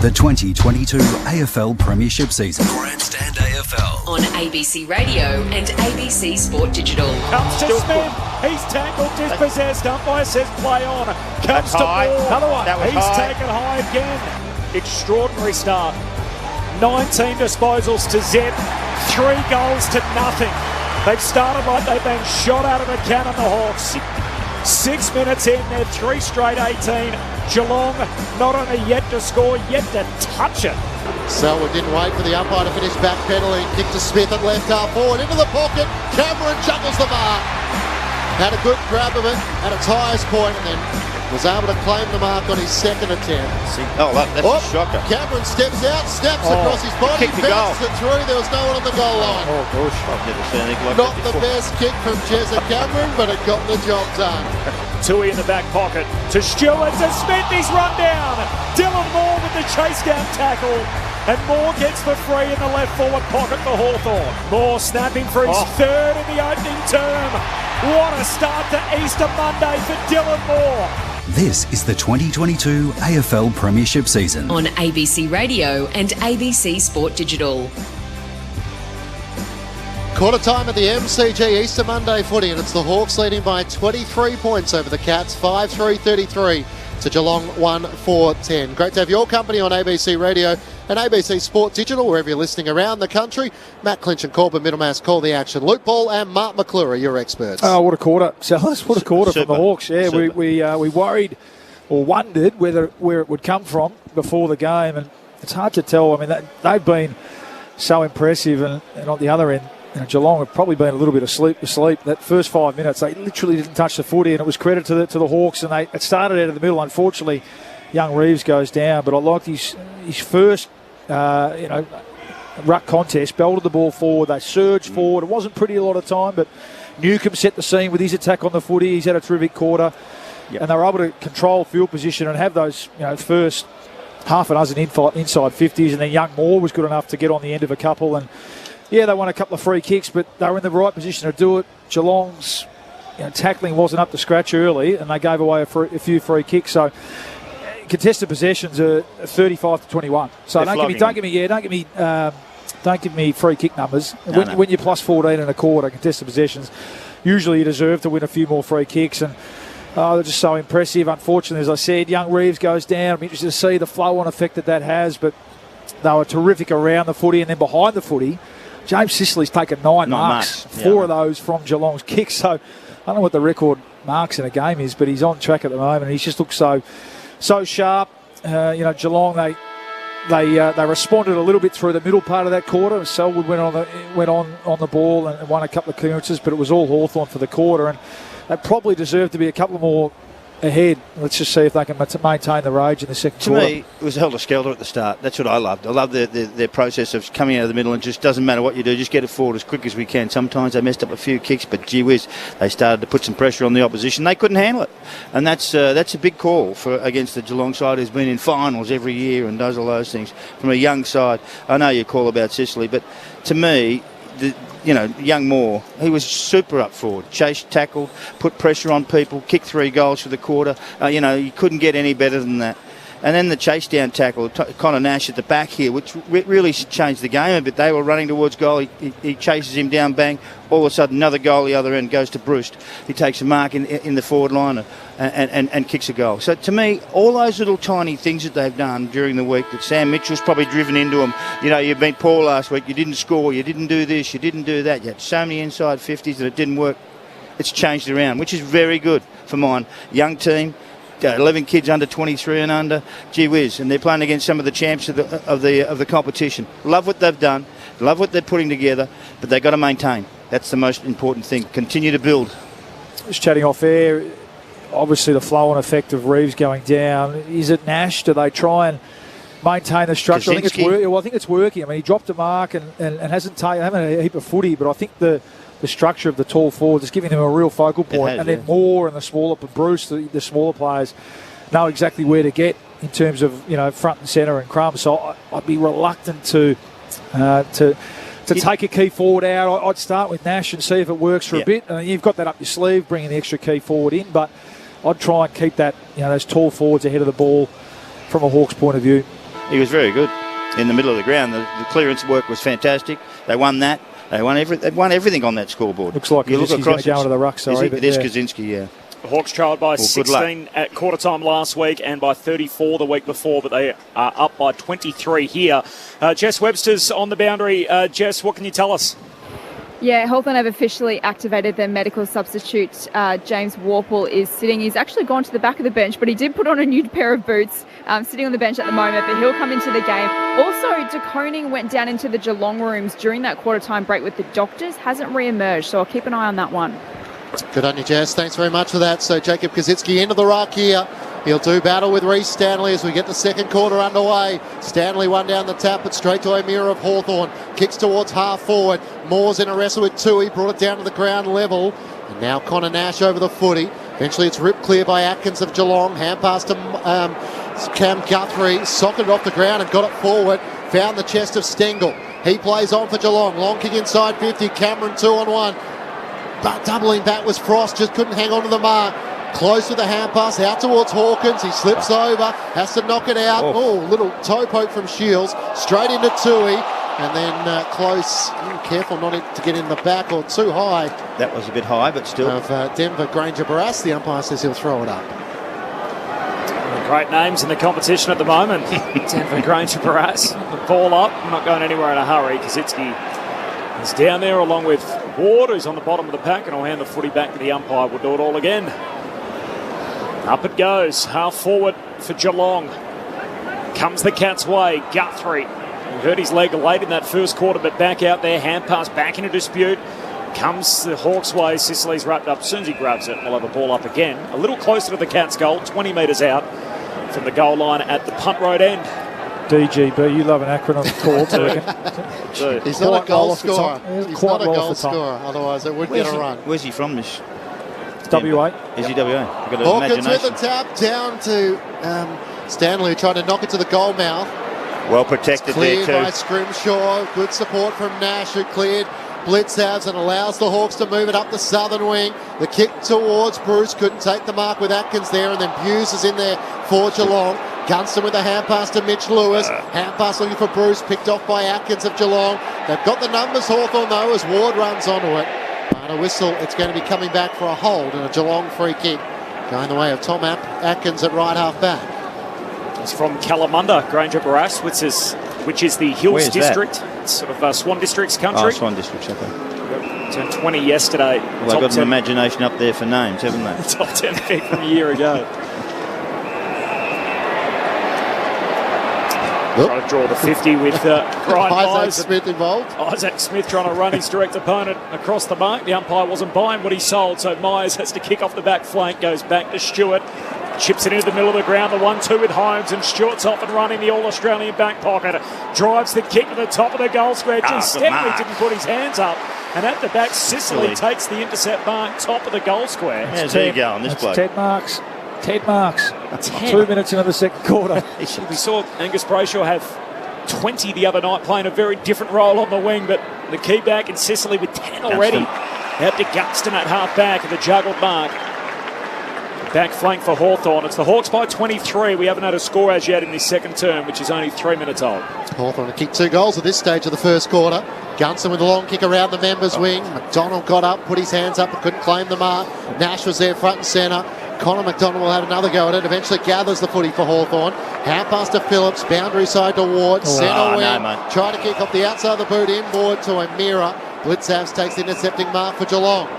The 2022 AFL Premiership season. Grandstand AFL. On ABC Radio and ABC Sport Digital. Comes to Smith. He's tackled, dispossessed. Umpire says play on. Comes to high. Moore. Another one. That was He's high. taken high again. Extraordinary start. 19 disposals to Zeb. 3 goals to nothing. They've started like they've been shot out of a cannon, the Hawks. 6 minutes in, they're 3 straight 18. Geelong not only yet to score, yet to touch it. Selwood didn't wait for the umpire to finish backpedaling. Kick to Smith at left half forward, into the pocket. Cameron juggles the mark. Had a good grab of it at its highest point and then was able to claim the mark on his second attempt. That's a shocker. Cameron steps out, snaps across his body, bounces it through. There was no one on the goal line. Oh, gosh. I've never seen anything like Not that the before. best kick from Jezza Cameron, but it got the job done. Tui in the back pocket to Stewart, to Smith, he's run down. Dylan Moore with the chase down tackle. And Moore gets the free in the left forward pocket for Hawthorn. Moore snapping for his third in the opening term. What a start to Easter Monday for Dylan Moore. This is the 2022 AFL Premiership season. On ABC Radio and ABC Sport Digital. Quarter time at the MCG Easter Monday footy, and it's the Hawks leading by 23 points over the Cats, 5-3-33 to Geelong 1-4-10. Great to have your company on ABC Radio and ABC Sport Digital, wherever you're listening around the country. Matt Clinch and Corbin Middlemass call the action. Luke Ball and Mark McClure, your experts. Oh, what a quarter, Sellers. What a quarter from the Hawks. Yeah, we worried or wondered where it would come from before the game, and it's hard to tell. I mean, they've been so impressive, and on the other end, Geelong have probably been a little bit asleep. That first 5 minutes, they literally didn't touch the footy, and it was credit to the Hawks. And it started out of the middle. Unfortunately, young Reeves goes down, but I liked his first, ruck contest. Belted the ball forward. They surged forward. It wasn't pretty a lot of time, but Newcomb set the scene with his attack on the footy. He's had a terrific quarter, and they were able to control field position and have those, first half a dozen inside 50s, and then young Moore was good enough to get on the end of a couple. And yeah, they won a couple of free kicks, but they were in the right position to do it. Geelong's tackling wasn't up to scratch early, and they gave away a few free kicks. So contested possessions are 35-21. So don't give me free kick numbers. When you're plus 14 and a quarter contested possessions, usually you deserve to win a few more free kicks. And they're just so impressive. Unfortunately, as I said, young Reeves goes down. I'm interested to see the flow-on effect that has, but they were terrific around the footy, and then behind the footy, James Sicily's taken nine marks, four of those from Geelong's kicks. So I don't know what the record marks in a game is, but he's on track at the moment. He's just looked so sharp. Geelong, they responded a little bit through the middle part of that quarter. Selwood went on the ball and won a couple of clearances, but it was all Hawthorn for the quarter, and they probably deserve to be a couple more ahead. Let's just see if they can maintain the rage in the second quarter. To me, it was helter-skelter at the start. That's what I loved. I love their process of coming out of the middle and just doesn't matter what you do, just get it forward as quick as we can. Sometimes they messed up a few kicks, but gee whiz, they started to put some pressure on the opposition. They couldn't handle it. And that's a big call against the Geelong side, who's been in finals every year and does all those things. From a young side, I know you call about Sicily, but to me, young Moore, he was super up forward. Chased, tackled, put pressure on people, kicked 3 goals for the quarter. You couldn't get any better than that. And then the chase down tackle, Connor Nash at the back here, which really changed the game a bit. They were running towards goal. He chases him down, bang. All of a sudden, another goal the other end goes to Bruce. He takes a mark in the forward line and kicks a goal. So to me, all those little tiny things that they've done during the week that Sam Mitchell's probably driven into them. You've been poor last week. You didn't score. You didn't do this. You didn't do that. You had so many inside 50s that it didn't work. It's changed around, which is very good for mine. Young team. 11 kids under 23 and under, gee whiz, and they're playing against some of the champs of the competition. Love what they've done, love what they're putting together, but they've got to maintain. That's the most important thing. Continue to build. Just chatting off air, obviously the flow-on effect of Reeves going down. Is it Nash? Do they try and maintain the structure? I think it's working. I mean, he dropped a mark and haven't a heap of footy, but I think the structure of the tall forwards is giving them a real focal point, and then Moore and the smaller, Bruce, the smaller players know exactly where to get in terms of front and centre and Crum. So I'd be reluctant to take a key forward out. I'd start with Nash and see if it works for a bit. You've got that up your sleeve, bringing the extra key forward in, but I'd try and keep that those tall forwards ahead of the ball from a Hawks point of view. He was very good in the middle of the ground. The clearance work was fantastic. They won that. They won everything on that scoreboard. Looks like Kaczynski's going to go into the ruck, sorry. It is Kaczynski, yeah. The Hawks trailed by 16 at quarter time last week and by 34 the week before, but they are up by 23 here. Jess Webster's on the boundary. Jess, what can you tell us? Yeah, Hawthorn have officially activated their medical substitute. James Warple is sitting. He's actually gone to the back of the bench, but he did put on a new pair of boots, sitting on the bench at the moment, but he'll come into the game. Also, De Koning went down into the Geelong rooms during that quarter-time break with the doctors. Hasn't re-emerged, so I'll keep an eye on that one. Good on you, Jess. Thanks very much for that. So Jacob Kaczynski into the ruck here. He'll do battle with Reece Stanley as we get the second quarter underway. Stanley one down the tap, but straight to O'Meara of Hawthorn. Kicks towards half forward. Moore's in a wrestle with Tui. Brought it down to the ground level. And now Connor Nash over the footy. Eventually it's ripped clear by Atkins of Geelong. Hand pass to Cam Guthrie. Socketed off the ground and got it forward. Found the chest of Stengel. He plays on for Geelong. Long kick inside 50. Cameron 2-on-1. But doubling back was Frost. Just couldn't hang on to the mark. Close with the hand pass out towards Hawkins. He slips over, has to knock it out. Oh, little toe poke from Shields. Straight into Tui. And then Close, careful not to get in the back or too high. That was a bit high, but still. Of Denver Granger Barras. The umpire says he'll throw it up. Great names in the competition at the moment. Denver Granger Barras. The ball up. Not going anywhere in a hurry. Kosicki is down there along with Ward, who's on the bottom of the pack, and will hand the footy back to the umpire. We'll do it all again. Up it goes. Half forward for Geelong. Comes the Cats' way. Guthrie. He hurt his leg late in that first quarter, but back out there. Hand pass back into dispute. Comes the Hawks' way. Sicily's wrapped up. As soon as he grabs it, we'll have a ball up again. A little closer to the Cats' goal. 20 metres out from the goal line at the punt road end. DGB, you love an acronym called. I He's not a goal scorer. He's not a goal scorer. Otherwise, it would get a run. Where's he from? This WA. Is he WA? Hawkins with the tap down to Stanley, who tried to knock it to the goal mouth. Well protected there too. Cleared by Scrimshaw. Good support from Nash, who cleared Blitzavs and allows the Hawks to move it up the southern wing. The kick towards Bruce, couldn't take the mark with Atkins there, and then Buse is in there for Geelong. Gunston with a hand pass to Mitch Lewis. Hand pass looking for Bruce, picked off by Atkins of Geelong. They've got the numbers, Hawthorn, though, as Ward runs onto it. And a whistle, it's going to be coming back for a hold and a Geelong free kick going the way of Tom Atkins at right half back. It's from Kalamunda, Granger Barras, which is the Hills District. It's sort of Swan District's country. Oh, Swan District's, okay. Turned 20 yesterday. Well, they've got an imagination up there for names, haven't they? Top 10 pick from a year ago. Trying to draw the 50 with Brian Isaac Smith involved. Isaac Smith trying to run his direct opponent across the mark. The umpire wasn't buying what he sold, so Myers has to kick off the back flank, goes back to Stewart. Chips it into the middle of the ground, the 1-2 with Holmes, and Stewart's off and running the All-Australian back pocket. Drives the kick to the top of the goal square. Stanley didn't put his hands up. And at the back, Sicily takes the intercept mark, top of the goal square. How's he going, this bloke? 10 marks. 10 marks. 2 minutes into the second quarter. We saw Angus Brayshaw have 20 the other night, playing a very different role on the wing, but the key back in Sicily with 10 already. Out to Gunston at half back and the juggled mark. Back flank for Hawthorn. It's the Hawks by 23. We haven't had a score as yet in this second term, which is only 3 minutes old. Hawthorn have kicked 2 goals at this stage of the first quarter. Gunston with a long kick around the members' wing. McDonald got up, put his hands up, but couldn't claim the mark. Nash was there front and centre. Connor McDonald will have another go at it. Eventually gathers the footy for Hawthorn. Hand pass to Phillips. Boundary side to Ward. Centre wing. Trying to kick off the outside of the boot. Inboard to Amira. Blitzavs takes the intercepting mark for Geelong.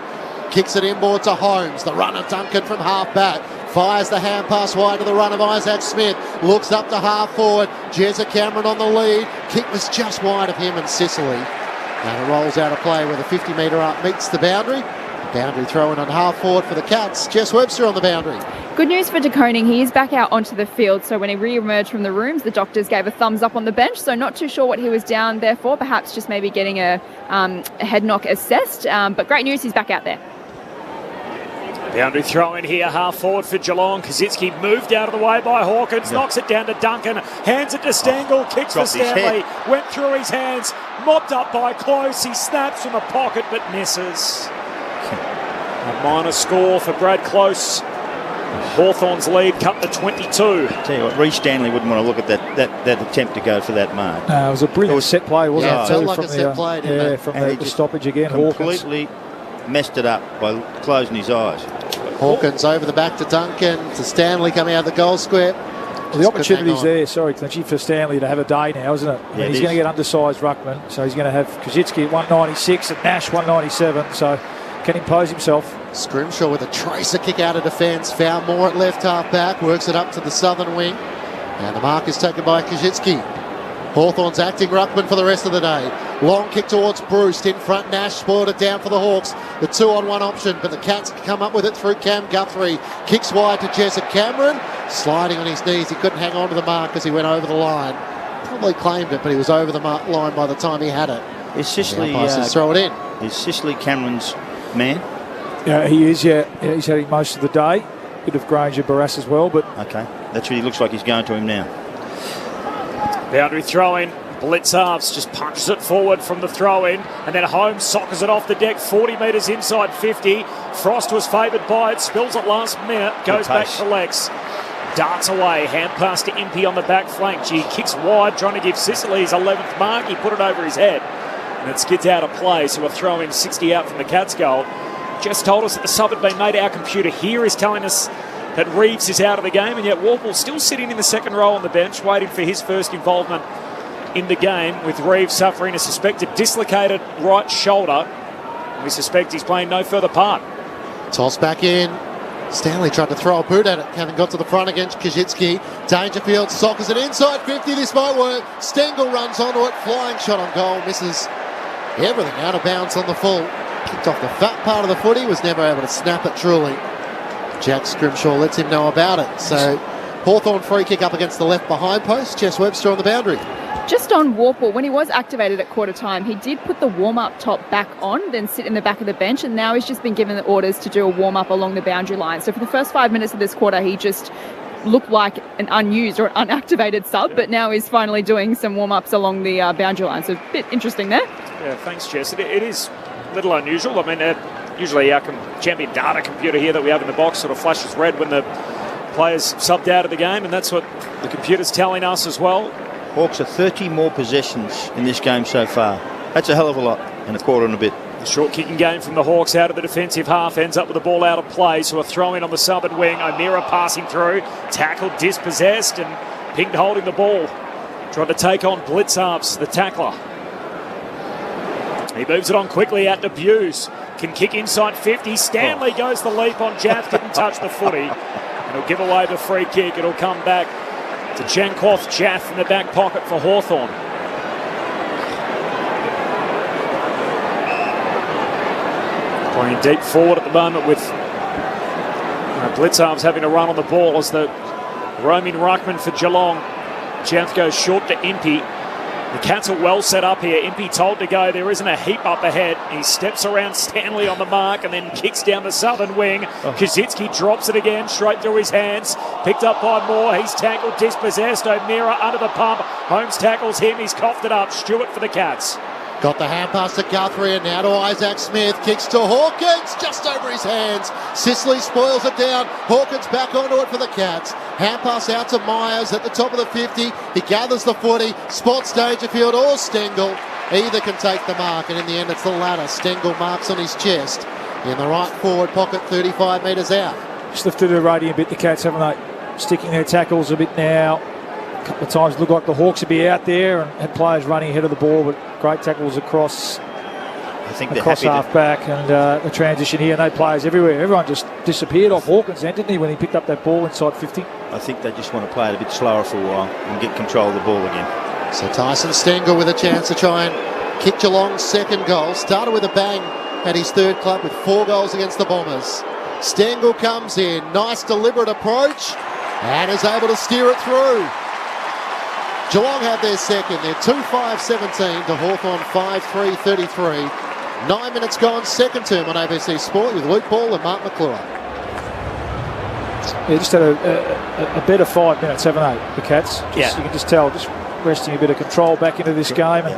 Kicks it inboard to Holmes. The run of Duncan from half back. Fires the hand pass wide to the run of Isaac Smith. Looks up to half forward. Jezza Cameron on the lead. Kick was just wide of him and Sicily. And it rolls out of play where the 50-metre up meets the boundary. Boundary throw in on half forward for the Cats. Jess Webster on the boundary. Good news for De Koning. He is back out onto the field. So when he re-emerged from the rooms, the doctors gave a thumbs up on the bench. So not too sure what he was down there for. Perhaps just maybe getting a head knock assessed. But great news, he's back out there. Boundary throw in here, half forward for Geelong. Kosicki moved out of the way by Hawkins, knocks it down to Duncan, hands it to Stengel, kicks for Stanley, went through his hands, mopped up by Close. He snaps from the pocket but misses. A minor score for Brad Close. Hawthorn's lead cut to 22. Tell you what, Reece Stanley wouldn't want to look at that attempt to go for that mark. It was a brilliant set play, wasn't it? It felt like a set play, didn't it? From the stoppage again. Completely messed it up by closing his eyes. Hawkins over the back to Duncan, to Stanley coming out of the goal square. Well, the opportunity's there, Clinchy, for Stanley to have a day now, isn't it? I mean, he's going to get undersized ruckman, so he's going to have Kosicki at 196 and Nash 197, so can impose himself. Scrimshaw with a tracer kick out of defence, found more at left half back, works it up to the southern wing, and the mark is taken by Kosicki. Hawthorn's acting ruckman for the rest of the day. Long kick towards Bruce, in front Nash, spoiled it down for the Hawks. The 2-on-1 option, but the Cats come up with it through Cam Guthrie. Kicks wide to Jezza Cameron, sliding on his knees. He couldn't hang on to the mark as he went over the line. Probably claimed it, but he was over the line by the time he had it. Is Sicily throw it in? Is Sicily Cameron's man? Yeah, he is. Yeah, he's had him most of the day. Bit of Granger Barras as well, but okay, that's what he looks like. He's going to him now. Boundary throw in. Blitzarves just punches it forward from the throw in, and then Holmes soccers it off the deck 40 metres inside 50. Frost was favoured by it, spills it last minute, goes back to Lex. Darts away, hand pass to Impey on the back flank. He kicks wide, trying to give Sicily his 11th mark. He put it over his head. And it skids out of play, so we'll throw in 60 out from the Cats goal. Just told us that the sub had been made. Our computer here is telling us that Reeves is out of the game, and yet Warple's still sitting in the second row on the bench, waiting for his first involvement in the game, with Reeves suffering a suspected dislocated right shoulder. We suspect he's playing no further part. Toss back in. Stanley tried to throw a boot at it. Haven't got to the front against Kajitsky. Dangerfield sockers it inside 50. This might work. Stengel runs onto it. Flying shot on goal. Misses everything out of bounds on the full. Kicked off the fat part of the footy. Was never able to snap it truly. Jack Scrimshaw lets him know about it. So Hawthorn free kick up against the left behind post. Jess Webster on the boundary. Just on Warple, when he was activated at quarter time, he did put the warm-up top back on, then sit in the back of the bench, and now he's just been given the orders to do a warm-up along the boundary line. So for the first 5 minutes of this quarter, he just looked like an unused or an unactivated sub, but now he's finally doing some warm-ups along the boundary line. So a bit interesting there. Yeah, thanks, Jess. It is a little unusual. I mean, usually our champion data computer here that we have in the box sort of flashes red when the players subbed out of the game, and that's what the computer's telling us as well. Hawks are 30 more possessions in this game so far. That's a hell of a lot in a quarter and a bit. A short kicking game from the Hawks out of the defensive half, ends up with the ball out of play, so a throw in on the southern wing. O'Meara passing through, tackled, dispossessed, and Pink holding the ball. Tried to take on Blitzarps, the tackler. He moves it on quickly out to Buse. Can kick inside 50. Stanley goes the leap on Jaff, didn't touch the footy. And he'll give away the free kick. It'll come back to Jankwath Jaff in the back pocket for Hawthorn. Playing deep forward at the moment with Blitzarves having a run on the ball as the roaming ruckman for Geelong. Jaff goes short to Impey. The Cats are well set up here. Impey told to go. There isn't a heap up ahead. He steps around Stanley on the mark and then kicks down the southern wing. Kazitsky drops it again straight through his hands. Picked up by Moore. He's tackled, dispossessed. O'Meara under the pump. Holmes tackles him. He's coughed it up. Stewart for the Cats. Got the hand pass to Guthrie and now to Isaac Smith. Kicks to Hawkins, just over his hands. Sicily spoils it down. Hawkins back onto it for the Cats. Hand pass out to Myers at the top of the 50. He gathers the footy, spots Dangerfield or Stengel. Either can take the mark, and in the end it's the latter. Stengel marks on his chest in the right forward pocket, 35 metres out. Just lifted the radium a bit, the Cats, haven't they? Sticking their tackles a bit now. A couple of times looked like the Hawks would be out there and had players running ahead of the ball, but great tackles across half back, and the transition here. No players everywhere. Everyone just disappeared off Hawkins' end, didn't he, when he picked up that ball inside 50? I think they just want to play it a bit slower for a while and get control of the ball again. So Tyson Stengel with a chance to try and kick Geelong's second goal. Started with a bang at his third club with 4 goals against the Bombers. Stengel comes in, nice deliberate approach, and is able to steer it through. Geelong have their second. They're 2-5-17 to Hawthorn 5-3-33. 9 minutes gone, second term on ABC Sport with Luke Paul and Mark McClure. Yeah, just had a better 5 minutes, haven't they, the Cats? You can just tell, just resting a bit of control back into this game. And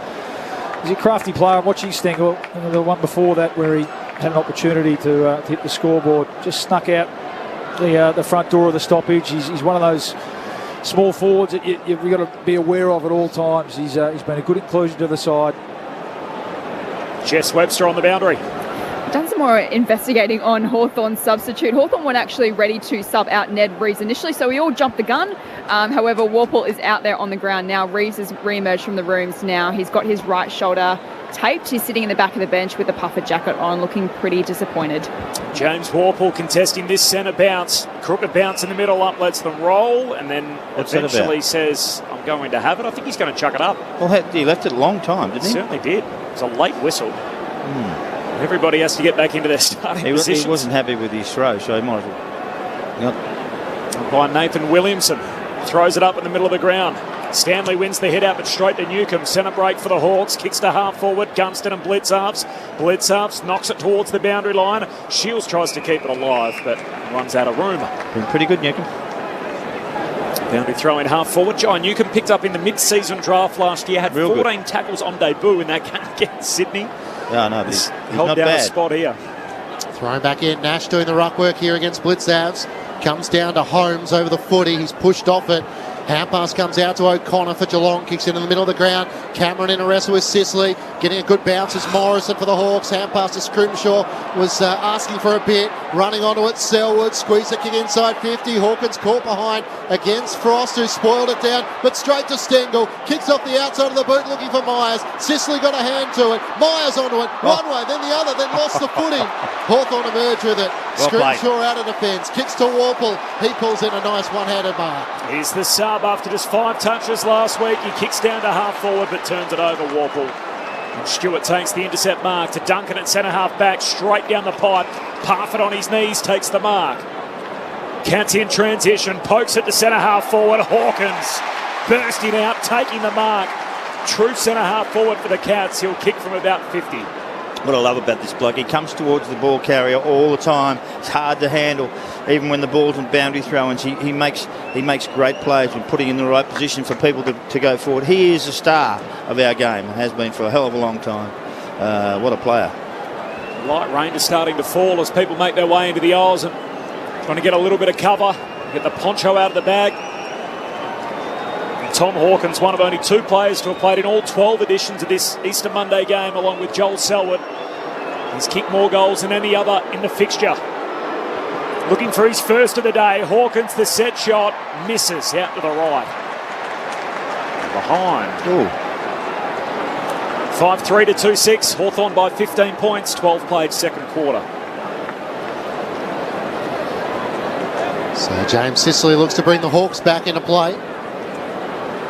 he's a crafty player. I'm watching Stengel, the one before that where he had an opportunity to hit the scoreboard. Just snuck out the front door of the stoppage. He's one of those small forwards that you've got to be aware of at all times. He's been a good inclusion to the side. Jess Webster on the boundary. Done some more investigating on Hawthorn's substitute. Hawthorn weren't actually ready to sub out Ned Reeves initially, so we all jumped the gun. However, Warple is out there on the ground now. Reeves has re-emerged from the rooms now. He's got his right shoulder taped. He's sitting in the back of the bench with a puffer jacket on, looking pretty disappointed. James Warple contesting this centre bounce. Crooked bounce in the middle, up lets them roll, and then eventually says, I'm going to have it. I think he's going to chuck it up. Well, he left it a long time, didn't he? Certainly did. It was a late whistle. Everybody has to get back into their starting positions. He wasn't happy with his throw, so he might as well. By Nathan Williamson. Throws it up in the middle of the ground. Stanley wins the hit out, but straight to Newcombe. Centre break for the Hawks. Kicks to half forward. Gunston and Blitzarves. Blitzarves knocks it towards the boundary line. Shields tries to keep it alive, but runs out of room. Been pretty good, Newcombe. Boundary throw in half forward. John Newcombe picked up in the mid-season draft last year. Had 14 tackles on debut in that game against Sydney. Yeah, no, he's held not down bad. A spot here. Thrown back in. Nash doing the ruck work here against Blitzavs. Comes down to Holmes over the footy. He's pushed off it. Hand pass comes out to O'Connor for Geelong. Kicks in the middle of the ground. Cameron in a wrestle with Sicily. Getting a good bounce is Morrison for the Hawks. Hand pass to Scrimshaw. Was asking for a bit. Running onto it. Selwood. Squeeze the kick inside 50. Hawkins caught behind against Frost, who spoiled it down. But straight to Stengel. Kicks off the outside of the boot looking for Myers. Sicily got a hand to it. Myers onto it. One way, then the other. Then lost the footing. Hawthorn emerged with it. Scrimshaw out of defence. Kicks to Warple. He pulls in a nice one-handed mark. He's the sub after just 5 touches last week. He kicks down to half forward but turns it over Warple. And Stewart takes the intercept mark to Duncan at centre half back, straight down the pipe. Parfitt on his knees takes the mark. Cats in transition, pokes it to centre half forward. Hawkins bursting out, taking the mark. True centre half forward for the Cats. He'll kick from about 50. What I love about this bloke, he comes towards the ball carrier all the time. It's hard to handle, even when the ball's in boundary throw-ins. He makes great plays when putting in the right position for people to go forward. He is the star of our game and has been for a hell of a long time. What a player. Light rain is starting to fall as people make their way into the aisles and trying to get a little bit of cover, get the poncho out of the bag. Tom Hawkins, one of only 2 players to have played in all 12 editions of this Easter Monday game, along with Joel Selwood. He's kicked more goals than any other in the fixture. Looking for his first of the day. Hawkins, the set shot, misses out to the right. Behind. 5-3 to 2-6. Hawthorn by 15 points. 12 played second quarter. So James Sicily looks to bring the Hawks back into play.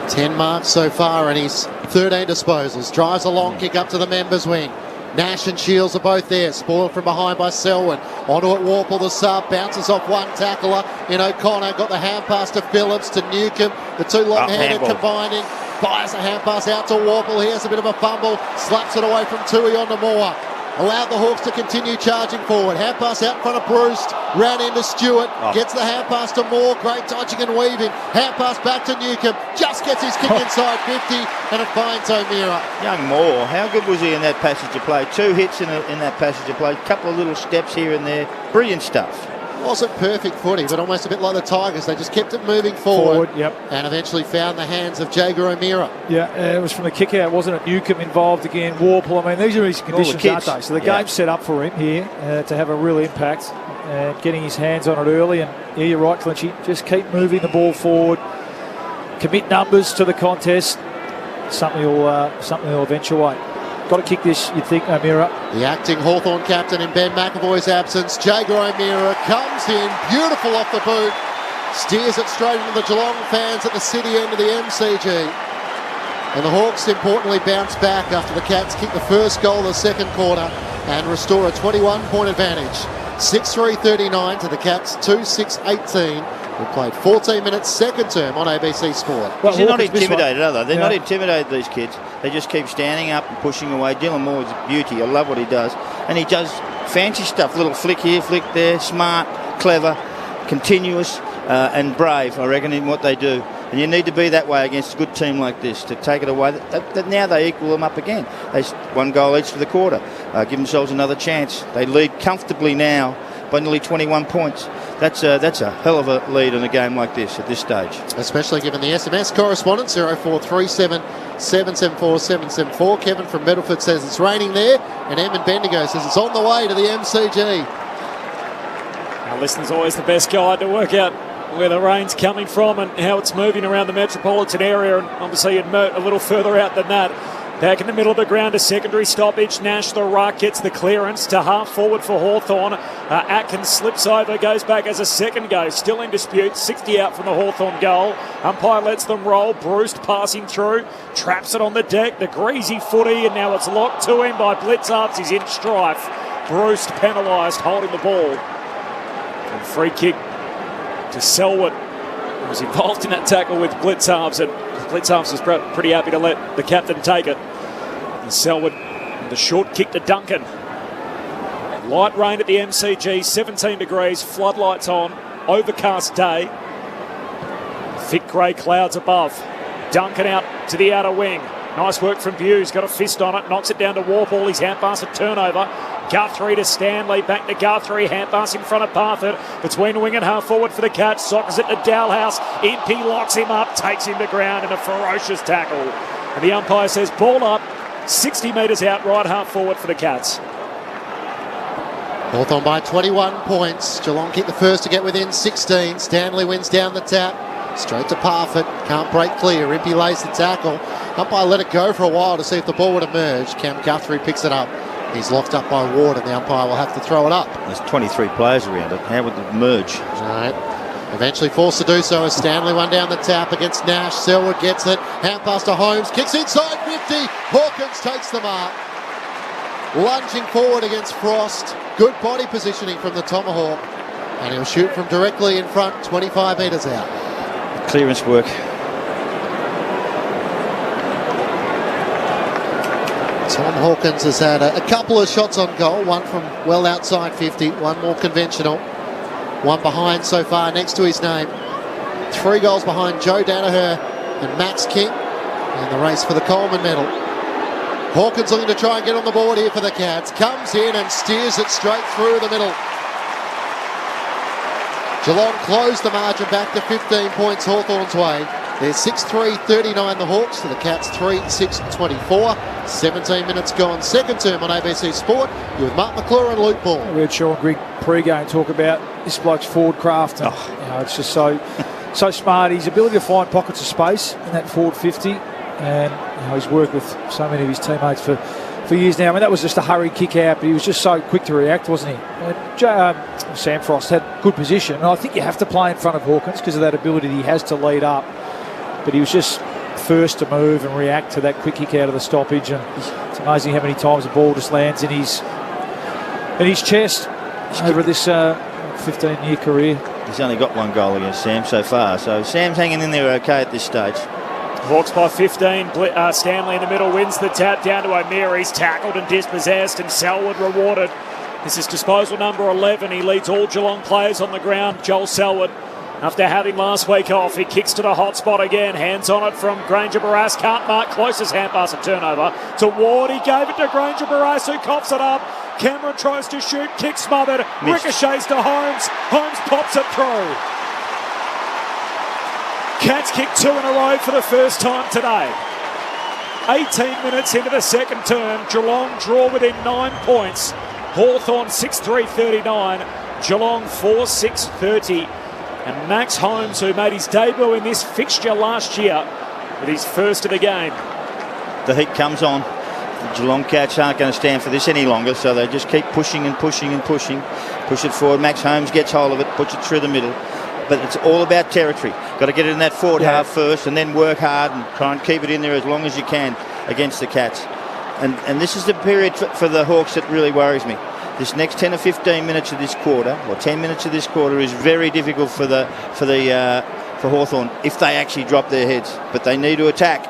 10 marks so far and he's 13 disposals. Drives a long kick up to the members' wing. Nash and Shields are both there. Spoiled from behind by Selwyn. Onto it, Warple, the sub. Bounces off one tackler in O'Connor. Got the hand pass to Phillips, to Newcomb. The two long-handed combining. Fires a hand pass out to Warple. He has a bit of a fumble. Slaps it away from Tui onto Moore. Allowed the Hawks to continue charging forward. Hand pass out in front of Bruce. Ran into Stewart. Gets the hand pass to Moore. Great dodging and weaving. Hand pass back to Newcomb. Just gets his kick inside 50 and it finds O'Meara. Young Moore, how good was he in that passage of play? 2 hits in that passage of play. A couple of little steps here and there. Brilliant stuff. Wasn't perfect footy, but almost a bit like the Tigers. They just kept it moving forward yep. And eventually found the hands of Jager O'Meara. Yeah, it was from the kick out, wasn't it? Newcomb involved again, Warple. I mean, these are his conditions, aren't they? So the game's set up for him here to have a real impact. Getting his hands on it early. And yeah, you're right, Clinchy. Just keep moving the ball forward. Commit numbers to the contest. Something will eventuate. Got to kick this, you'd think, O'Meara. The acting Hawthorn captain in Ben McEvoy's absence. Jager O'Meara comes in, beautiful off the boot. Steers it straight into the Geelong fans at the city end of the MCG. And the Hawks importantly bounce back after the Cats kick the first goal of the second quarter and restore a 21-point advantage. 6-3-39 to the Cats, 2-6-18. We played 14 minutes second term on ABC Sport. Well, they're not intimidated, are they? They're not intimidated, these kids. They just keep standing up and pushing away. Dylan Moore is a beauty. I love what he does. And he does fancy stuff. Little flick here, flick there. Smart, clever, continuous, and brave, I reckon, in what they do. And you need to be that way against a good team like this, to take it away. Now they equal them up again. They 1 goal each for the quarter. Give themselves another chance. They lead comfortably now by nearly 21 points. That's a hell of a lead in a game like this at this stage. Especially given the SMS correspondence, 0437 774 774. Kevin from Middleford says it's raining there, and Eamon Bendigo says it's on the way to the MCG. Our listeners always the best guide to work out where the rain's coming from and how it's moving around the metropolitan area, and obviously a little further out than that. Back in the middle of the ground, a secondary stoppage. Nash, the ruck, gets the clearance to half forward for Hawthorn. Atkins slips over, goes back as a second go. Still in dispute, 60 out from the Hawthorn goal. Umpire lets them roll. Bruce passing through, traps it on the deck. The greasy footy, and now it's locked to him by Blitzarves. He's in strife. Bruce penalised, holding the ball. And free kick to Selwood, who was involved in that tackle with Blitzarves, and Blitzarves was pretty happy to let the captain take it. And Selwood, the short kick to Duncan. Light rain at the MCG, 17 degrees, floodlights on, overcast day. Thick grey clouds above. Duncan out to the outer wing. Nice work from Hughes, got a fist on it, knocks it down to Warple. His hand pass, a turnover. Guthrie to Stanley, back to Guthrie, hand pass in front of Parfitt, between wing and half forward for the Cats, sockers it to Dalhouse, Impey locks him up, takes him to ground in a ferocious tackle. And the umpire says ball up, 60 metres out, right half forward for the Cats. Hawthorn by 21 points. Geelong kick the first to get within 16. Stanley wins down the tap. Straight to Parfitt. Can't break clear. Impey lays the tackle. Umpire let it go for a while to see if the ball would emerge. Cam Guthrie picks it up. He's locked up by Ward and the umpire will have to throw it up. There's 23 players around it. How would it merge? Right. Eventually forced to do so as Stanley won down the tap against Nash. Selwood gets it. Hand pass to Holmes. Kicks inside 50. Hawkins takes the mark. Lunging forward against Frost. Good body positioning from the Tomahawk. And he'll shoot from directly in front, 25 metres out. Clearance work. Tom Hawkins has had a couple of shots on goal. One from well outside 50. One more conventional. One behind so far next to his name. 3 goals behind Joe Danaher and Max King in the race for the Coleman medal. Hawkins looking to try and get on the board here for the Cats. Comes in and steers it straight through the middle. Geelong closed the margin back to 15 points Hawthorn's way. They're 6-3-39 the Hawks to the Cats 3-6-24. 17 minutes gone. Second term on ABC Sport. You're with Mark McClure and Luke Ball. I heard Sean Grigg pre-game talk about this bloke's forward craft. And, it's just so smart. His ability to find pockets of space in that forward 50. And he's worked with so many of his teammates for years now. I mean, that was just a hurried kick out, but he was just so quick to react, wasn't he? Sam Frost had good position, and I think you have to play in front of Hawkins because of that ability he has to lead up. But he was just first to move and react to that quick kick out of the stoppage, and it's amazing how many times the ball just lands in his chest over this 15-year career. He's only got 1 goal against Sam so far, so Sam's hanging in there okay at this stage. Hawks by 15. Stanley in the middle wins the tap down to O'Meara. He's tackled and dispossessed, and Selwood rewarded. This is disposal number 11. He leads all Geelong players on the ground. Joel Selwood, after having last week off, he kicks to the hot spot again. Hands on it from Granger Barras. Can't mark. Closest hand pass and turnover to Ward. He gave it to Granger Barras, who coughs it up. Cameron tries to shoot. Kick smothered. Missed. Ricochets to Holmes. Holmes pops it through. Cats kick 2 in a row for the first time today. 18 minutes into the second term. Geelong draw within 9 points. Hawthorn 6-3-39. Geelong 4-6-30. And Max Holmes, who made his debut in this fixture last year, with his first of the game. The heat comes on. The Geelong Cats aren't going to stand for this any longer, so they just keep pushing and pushing and pushing. Push it forward. Max Holmes gets hold of it, puts it through the middle. But it's all about territory. Got to get it in that forward half first and then work hard and try and keep it in there as long as you can against the Cats. And this is the period for the Hawks that really worries me. This next 10 or 15 minutes of this quarter, or 10 minutes of this quarter, is very difficult for Hawthorn if they actually drop their heads. But they need to attack.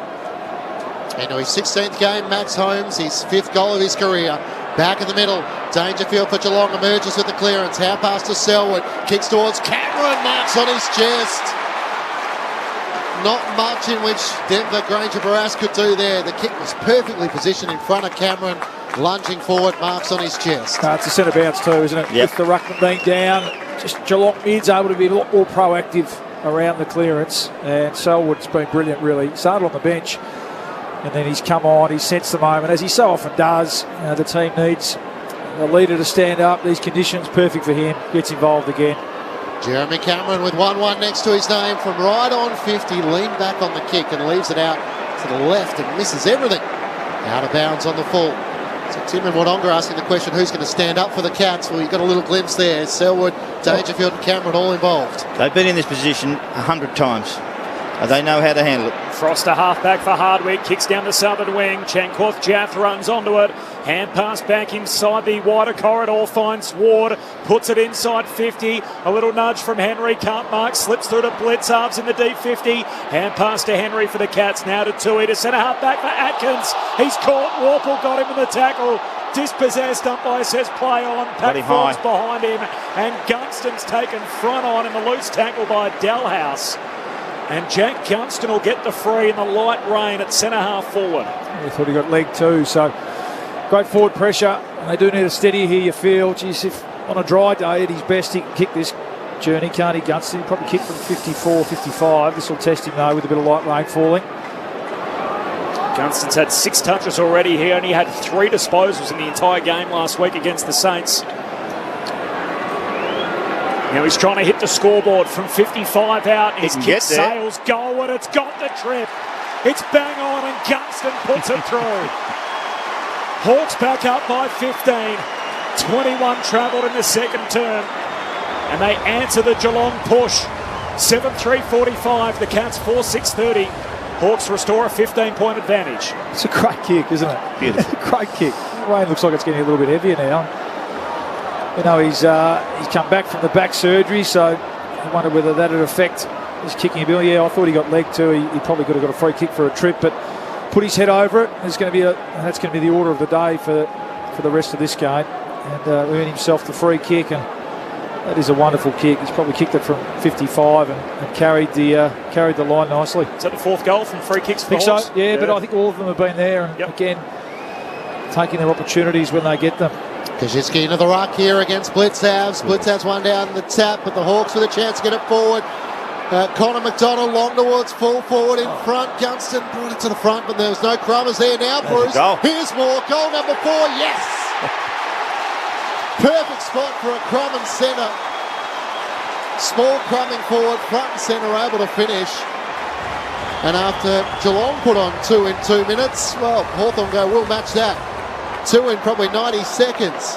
Into his 16th game, Max Holmes, his 5th goal of his career. Back in the middle, Dangerfield for Geelong emerges with the clearance. Hand pass to Selwood, kicks towards Cameron, marks on his chest. Not much in which Denver Granger Barras could do there. The kick was perfectly positioned in front of Cameron, lunging forward, marks on his chest. It's a centre bounce too, isn't it? Yep. With the ruckman being down, just Geelong mid's able to be a lot more proactive around the clearance, and Selwood's been brilliant really. Started on the bench, and then he's come on, he's sensed the moment, as he so often does. The team needs a leader to stand up. These conditions, perfect for him, gets involved again. Jeremy Cameron with 1-1 next to his name from right on 50, leaned back on the kick and leaves it out to the left and misses everything. Out of bounds on the full. So Tim and Wodonga asking the question, who's going to stand up for the Cats? Well, you've got a little glimpse there. Selwood, Dangerfield and Cameron all involved. They've been in this position 100 times. They know how to handle it. Frost a half-back for Hardwick, kicks down the southern wing. Chanquoth Jaff runs onto it. Hand pass back inside the wider corridor, finds Ward, puts it inside 50. A little nudge from Henry, can't mark, slips through to Blitz, halves in the deep 50. Hand pass to Henry for the Cats, now to Tui, to centre half-back for Atkins. He's caught, Warple got him in the tackle. Dispossessed, umpire says play on. Pat Forbes behind him, and Gunston's taken front on in the loose tackle by Dalhouse. And Jack Gunston will get the free in the light rain at centre half forward. We thought he got leg too, so great forward pressure. And they do need a steady here, you feel. Geez, if on a dry day at his best, he can kick this journey, can't he, Gunston? He'll probably kick from 54, 55. This will test him, though, with a bit of light rain falling. Gunston's had 6 touches already. He only had 3 disposals in the entire game last week against the Saints. Now he's trying to hit the scoreboard from 55 out. His kick sails goal, and it's got the trip. It's bang on, and Gunston puts it through. Hawks back up by 15. 21 travelled in the second term. And they answer the Geelong push. 7-3-45. The Cats 4-6-30. Hawks restore a 15-point advantage. It's a great kick, isn't it? Beautiful. Great kick. The rain looks like it's getting a little bit heavier now. You know, he's come back from the back surgery, so I wonder whether that would affect his kicking ability. Yeah, I thought he got leg too. He probably could have got a free kick for a trip, but put his head over it. That's going to be the order of the day for the rest of this game. And earned himself the free kick, and that is a wonderful kick. He's probably kicked it from 55 and carried the line nicely. Is that the 4th goal from free kicks for the Hawks? So, yeah, but I think all of them have been there, and again, taking their opportunities when they get them. Kaczynski into the ruck here against Blitzhavs. Blitzhavs one down the tap, but the Hawks with a chance to get it forward. Connor McDonald long towards full forward in front. Gunston brought it to the front, but there was no crummers there now, Bruce. Here's more. Goal number 4, yes! Perfect spot for a crumb and centre. Small crumbing forward, front and centre, able to finish. And after Geelong put on 2 in 2 minutes, well, Hawthorn go, we'll match that. 2 in probably 90 seconds.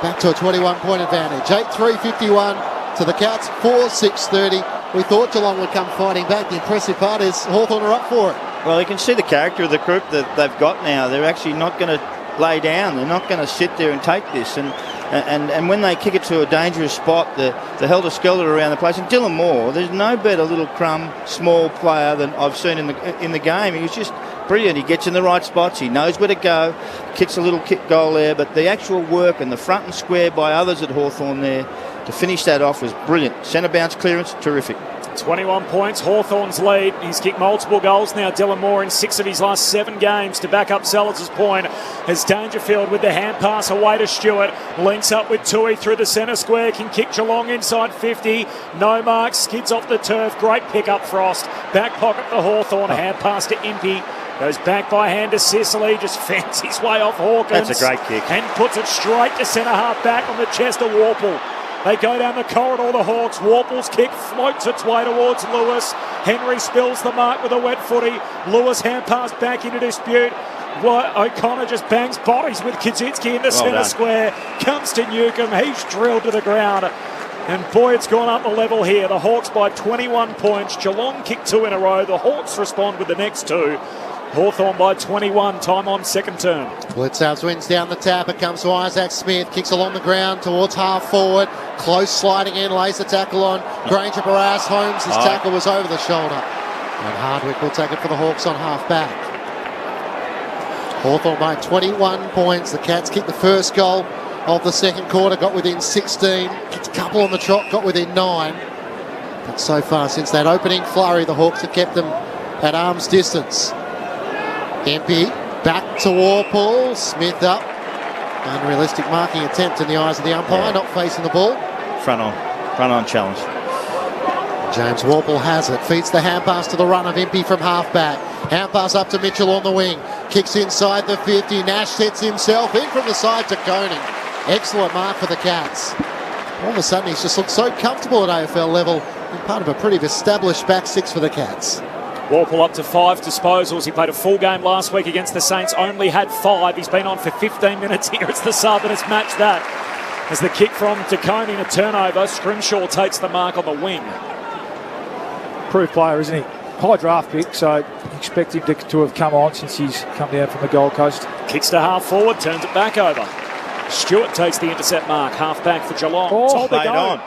Back to a 21-point advantage. 8-3-51 to the Cats, 4-6-30. We thought Geelong would come fighting back. The impressive part is Hawthorn are up for it. Well, you can see the character of the group that they've got now. They're actually not going to lay down. They're not going to sit there and take this. And when they kick it to a dangerous spot, the helter-skelter around the place. And Dylan Moore, there's no better little crumb, small player than I've seen in the game. He was just brilliant. He gets in the right spots. He knows where to go. Kicks a little kick goal there. But the actual work and the front and square by others at Hawthorn there to finish that off was brilliant. Centre bounce clearance, terrific. 21 points, Hawthorn's lead. He's kicked multiple goals now, Dylan Moore, in 6 of his last 7 games to back up Sellers' point. As Dangerfield with the hand pass away to Stewart. Links up with Tui through the centre square. Can kick Geelong inside 50. No mark, skids off the turf. Great pick up, Frost. Back pocket for Hawthorn. Hand pass to Impey. Goes back by hand to Sicily. Just fends his way off Hawkins. That's a great kick. And puts it straight to centre half back on the chest of Warple. They go down the corridor, the Hawks. Warple's kick floats its way towards Lewis. Henry spills the mark with a wet footy. Lewis hand pass back into dispute. O'Connor just bangs bodies with Kaczynski in the centre square. Comes to Newcomb. He's drilled to the ground. And boy, it's gone up a level here. The Hawks by 21 points. Geelong kick 2 in a row. The Hawks respond with the next 2. Hawthorn by 21, time on second term. Blitzhouse wins down the tap. It comes to Isaac Smith. Kicks along the ground towards half forward. Close sliding in, lays the tackle on. Granger Barras. Holmes, his tackle was over the shoulder. And Hardwick will take it for the Hawks on half back. Hawthorn by 21 points. The Cats kicked the first goal of the second quarter. Got within 16. Kicked a couple on the trot. Got within 9. But so far since that opening flurry, the Hawks have kept them at arm's distance. Impey back to Warple. Smith up. Unrealistic marking attempt in the eyes of the umpire, not facing the ball. Front on challenge. James Warple has it. Feeds the hand pass to the run of Impey from half back. Hand pass up to Mitchell on the wing. Kicks inside the 50. Nash sets himself in from the side to Koenig. Excellent mark for the Cats. All of a sudden he's just looked so comfortable at AFL level. And part of a pretty established back 6 for the Cats. Warple up to 5 disposals. He played a full game last week against the Saints, only had 5. He's been on for 15 minutes here. It's the sub and it's matched that. As the kick from DeConey and a turnover, Scrimshaw takes the mark on the wing. Proof player, isn't he? High draft pick, so expect him to have come on since he's come down from the Gold Coast. Kicks to half forward, turns it back over. Stewart takes the intercept mark, half back for Geelong. Played on.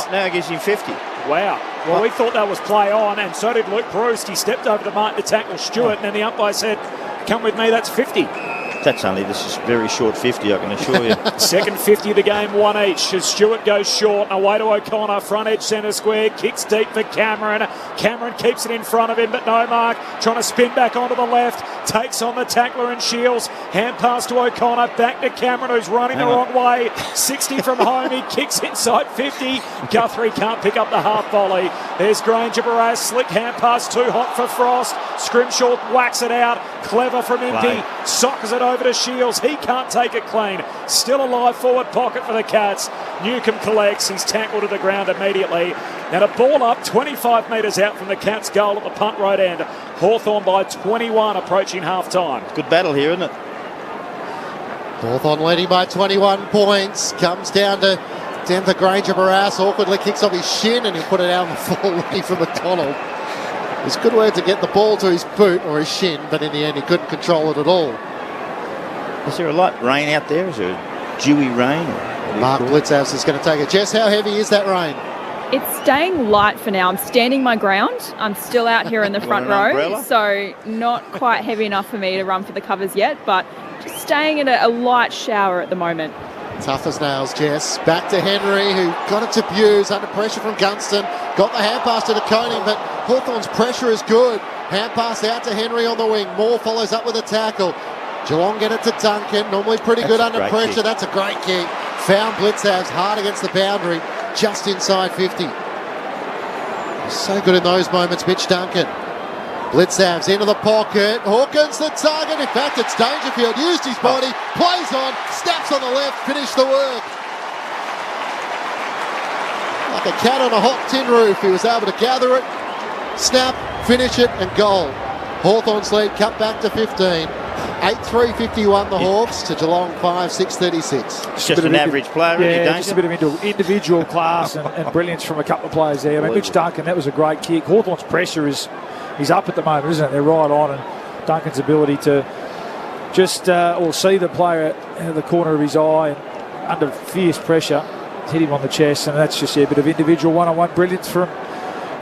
Now it gives him 50. Wow. Well, we thought that was play on, and so did Luke Bruce. He stepped over to mark the tackle Stewart, and then the umpire said, come with me, that's 50. That's only this very short 50, I can assure you. Second 50 of the game, one each. As Stewart goes short, away to O'Connor, front edge centre square, kicks deep for Cameron. Cameron keeps it in front of him, but no mark. Trying to spin back onto the left, takes on the tackler and Shields. Hand pass to O'Connor, back to Cameron, who's running the wrong way. 60 from home, he kicks inside 50. Guthrie can't pick up the half volley. There's Granger Barras, slick hand pass, too hot for Frost. Scrimshaw whacks it out, clever from Impey, sockers it over to Shields. He can't take it clean. Still a live forward pocket for the Cats. Newcombe collects, he's tackled to the ground immediately. Now a ball up 25 metres out from the Cats' goal at the punt road end. Hawthorn by 21 approaching half time. Good battle here, isn't it? Hawthorn leading by 21 points. Comes down to Granger Barras. Awkwardly kicks off his shin and he put it out on the full ready for McDonald. It's good way to get the ball to his boot or his shin, but in the end he couldn't control it at all. Is there a light rain out there? Is there a dewy rain? Mark Blitzhouse is going to take it. Jess, how heavy is that rain? It's staying light for now. I'm standing my ground. I'm still out here in the front row, so not quite heavy enough for me to run for the covers yet, but just staying in a light shower at the moment. Tough as nails, Jess. Back to Henry, who got it to Buse under pressure from Gunston. Got the hand pass to Koning, but Hawthorn's pressure is good. Hand pass out to Henry on the wing. Moore follows up with a tackle. Geelong get it to Duncan. Normally pretty good under pressure. Kick. That's a great kick. Found Blitzhouse hard against the boundary, just inside 50. He's so good in those moments, Mitch Duncan. Blitzhouse into the pocket. Hawkins the target. In fact, it's Dangerfield. Used his body. Plays on. Snaps on the left. Finished the work. Like a cat on a hot tin roof. He was able to gather it, snap, finish it, and goal. Hawthorn's lead cut back to 15. 8-3-51 the Hawks to Geelong 5-6-36. It's just an average player, yeah, just a bit of individual class and brilliance from a couple of players there. I mean, Mitch Duncan, that was a great kick. Hawthorn's pressure is up at the moment, isn't it? They're right on, and Duncan's ability to just or see the player out of the corner of his eye and under fierce pressure, hit him on the chest, and that's just a bit of individual one-on-one brilliance from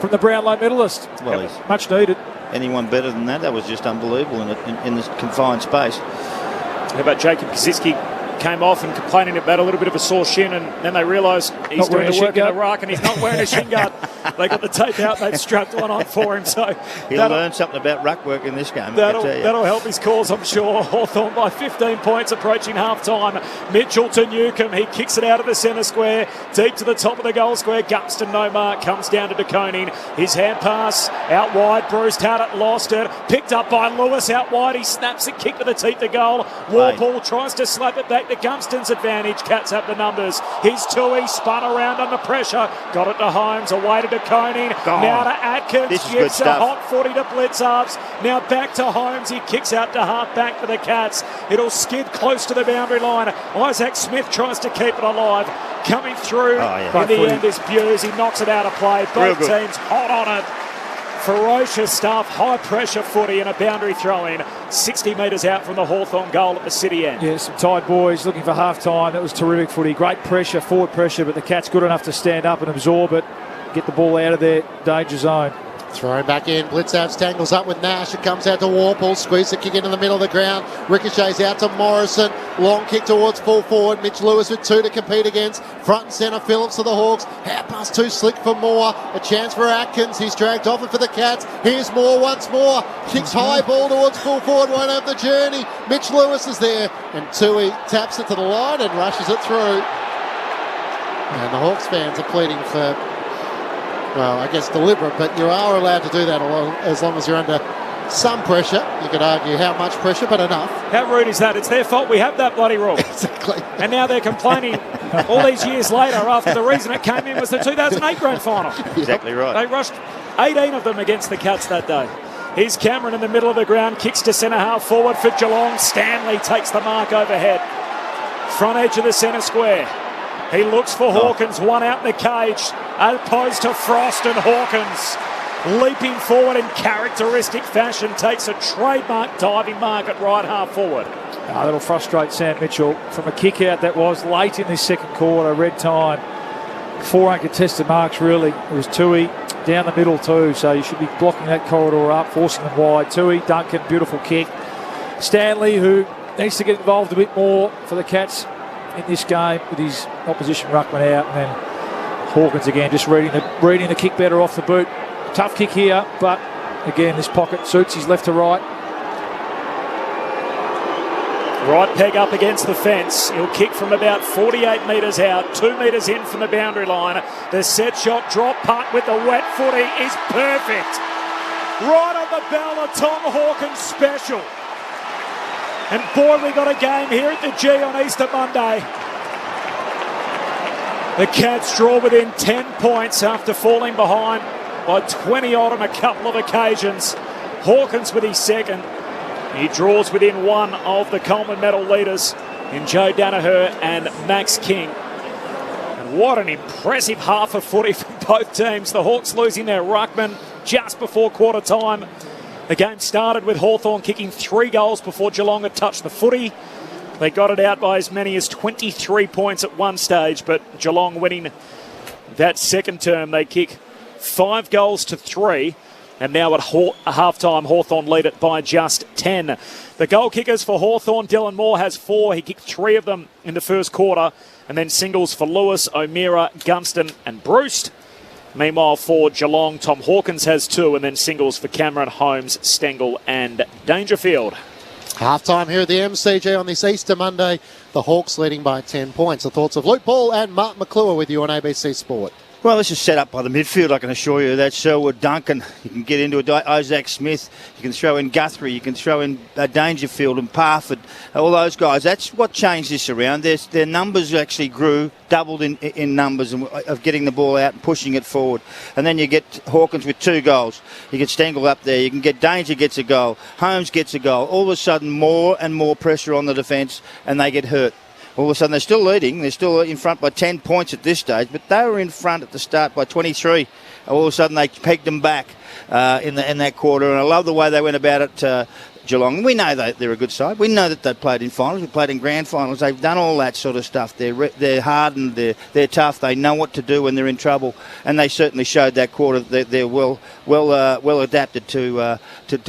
the Brownlow medalist. Well, much needed. Anyone better than that? That was just unbelievable in this confined space. How about Jacob Kaczynski? Came off and complaining about a little bit of a sore shin, and then they realised he's doing the work in the ruck and he's not wearing a shin guard. They got the tape out, they've strapped one on for him. So he'll learn something about ruck work in this game. That'll help his cause, I'm sure. Hawthorn by 15 points approaching half-time. Mitchell to Newcombe. He kicks it out of the centre square, deep to the top of the goal square. Gunston, no mark, comes down to DeConing. His hand pass out wide. Bruce had it, lost it. Picked up by Lewis out wide. He snaps it, kick to the teeth of goal. Warpool tries to slap it back to Gunston's advantage. Cats have the numbers. He's Tui, spun around under pressure. Got it to Holmes, away to DeConing. Now to Atkins. This is good stuff. A hot footy to Blitzarves. Now back to Holmes. He kicks out to half back for the Cats. It'll skid close to the boundary line. Isaac Smith tries to keep it alive. Coming through in the end is Buse. He knocks it out of play. Both teams hot on it. Ferocious stuff, high pressure footy and a boundary throw in 60 metres out from the Hawthorn goal at the city end. Yeah, some tired boys looking for half time. That was terrific footy. Great pressure, forward pressure, but the Cats good enough to stand up and absorb it, get the ball out of their danger zone. Thrown back in. Blitzhouse tangles up with Nash. It comes out to Warple. Squeeze the kick into the middle of the ground. Ricochets out to Morrison. Long kick towards full forward. Mitch Lewis with two to compete against. Front and centre Phillips for the Hawks. Hand pass too slick for Moore. A chance for Atkins. He's dragged off it for the Cats. Here's Moore once more. Kicks high ball towards full forward. Won't have the journey. Mitch Lewis is there. And Tui taps it to the line and rushes it through. And the Hawks fans are pleading for, well, I guess deliberate, but you are allowed to do that as long as you're under some pressure. You could argue how much pressure, but enough. How rude is that? It's their fault we have that bloody rule. Exactly. And now they're complaining all these years later after the reason it came in was the 2008 grand final. Exactly right. They rushed 18 of them against the Cats that day. Here's Cameron in the middle of the ground, kicks to centre half forward for Geelong. Stanley takes the mark overhead. Front edge of the centre square. He looks for Hawkins, one out in the cage, opposed to Frost, and Hawkins leaping forward in characteristic fashion, takes a trademark diving mark at right half forward. That'll frustrate Sam Mitchell from a kick out that was late in this second quarter, red time. 4 uncontested marks really. It was Tui down the middle too, so you should be blocking that corridor up, forcing them wide. Tui, Duncan, beautiful kick. Stanley, who needs to get involved a bit more for the Cats in this game with his opposition ruckman out, and then Hawkins again just reading the kick better off the boot. Tough kick here, but again this pocket suits his left to right. Right peg up against the fence. He'll kick from about 48 metres out, 2 metres in from the boundary line. The set shot drop punt with the wet footy is perfect. Right on the bell, a Tom Hawkins special. And boy, we got a game here at the G on Easter Monday. The Cats draw within 10 points after falling behind by 20 odd on a couple of occasions. Hawkins with his second. He draws within one of the Coleman medal leaders in Joe Danaher and Max King. And what an impressive half of footy from both teams. The Hawks losing their ruckman just before quarter time. The game started with Hawthorn kicking 3 goals before Geelong had touched the footy. They got it out by as many as 23 points at one stage, but Geelong winning that second term. They kick 5 goals to 3. And now at half-time, Hawthorn lead it by just 10. The goal kickers for Hawthorn, Dylan Moore has 4. He kicked 3 of them in the first quarter. And then singles for Lewis, O'Meara, Gunston and Bruce. Meanwhile, for Geelong, Tom Hawkins has 2. And then singles for Cameron, Holmes, Stengel and Dangerfield. Half-time here at the MCG on this Easter Monday. The Hawks leading by 10 points. The thoughts of Luke Paul and Mark McClure with you on ABC Sport. Well, this is set up by the midfield, I can assure you. That's Selwood, Duncan. You can get into Isaac Smith. You can throw in Guthrie. You can throw in Dangerfield and Parford. All those guys. That's what changed this around. Their numbers actually grew, doubled in numbers of getting the ball out and pushing it forward. And then you get Hawkins with 2 goals. You get Stengel up there. You can get Danger gets a goal. Holmes gets a goal. All of a sudden, more and more pressure on the defence, and they get hurt. All of a sudden, they're still leading. They're still in front by 10 points at this stage, but they were in front at the start by 23. All of a sudden, they pegged them back in that quarter, and I love the way they went about it, Geelong. We know that they're a good side. We know that they've played in finals. We've played in grand finals. They've done all that sort of stuff. They're hardened. They're tough. They know what to do when they're in trouble, and they certainly showed that quarter. They're well adapted to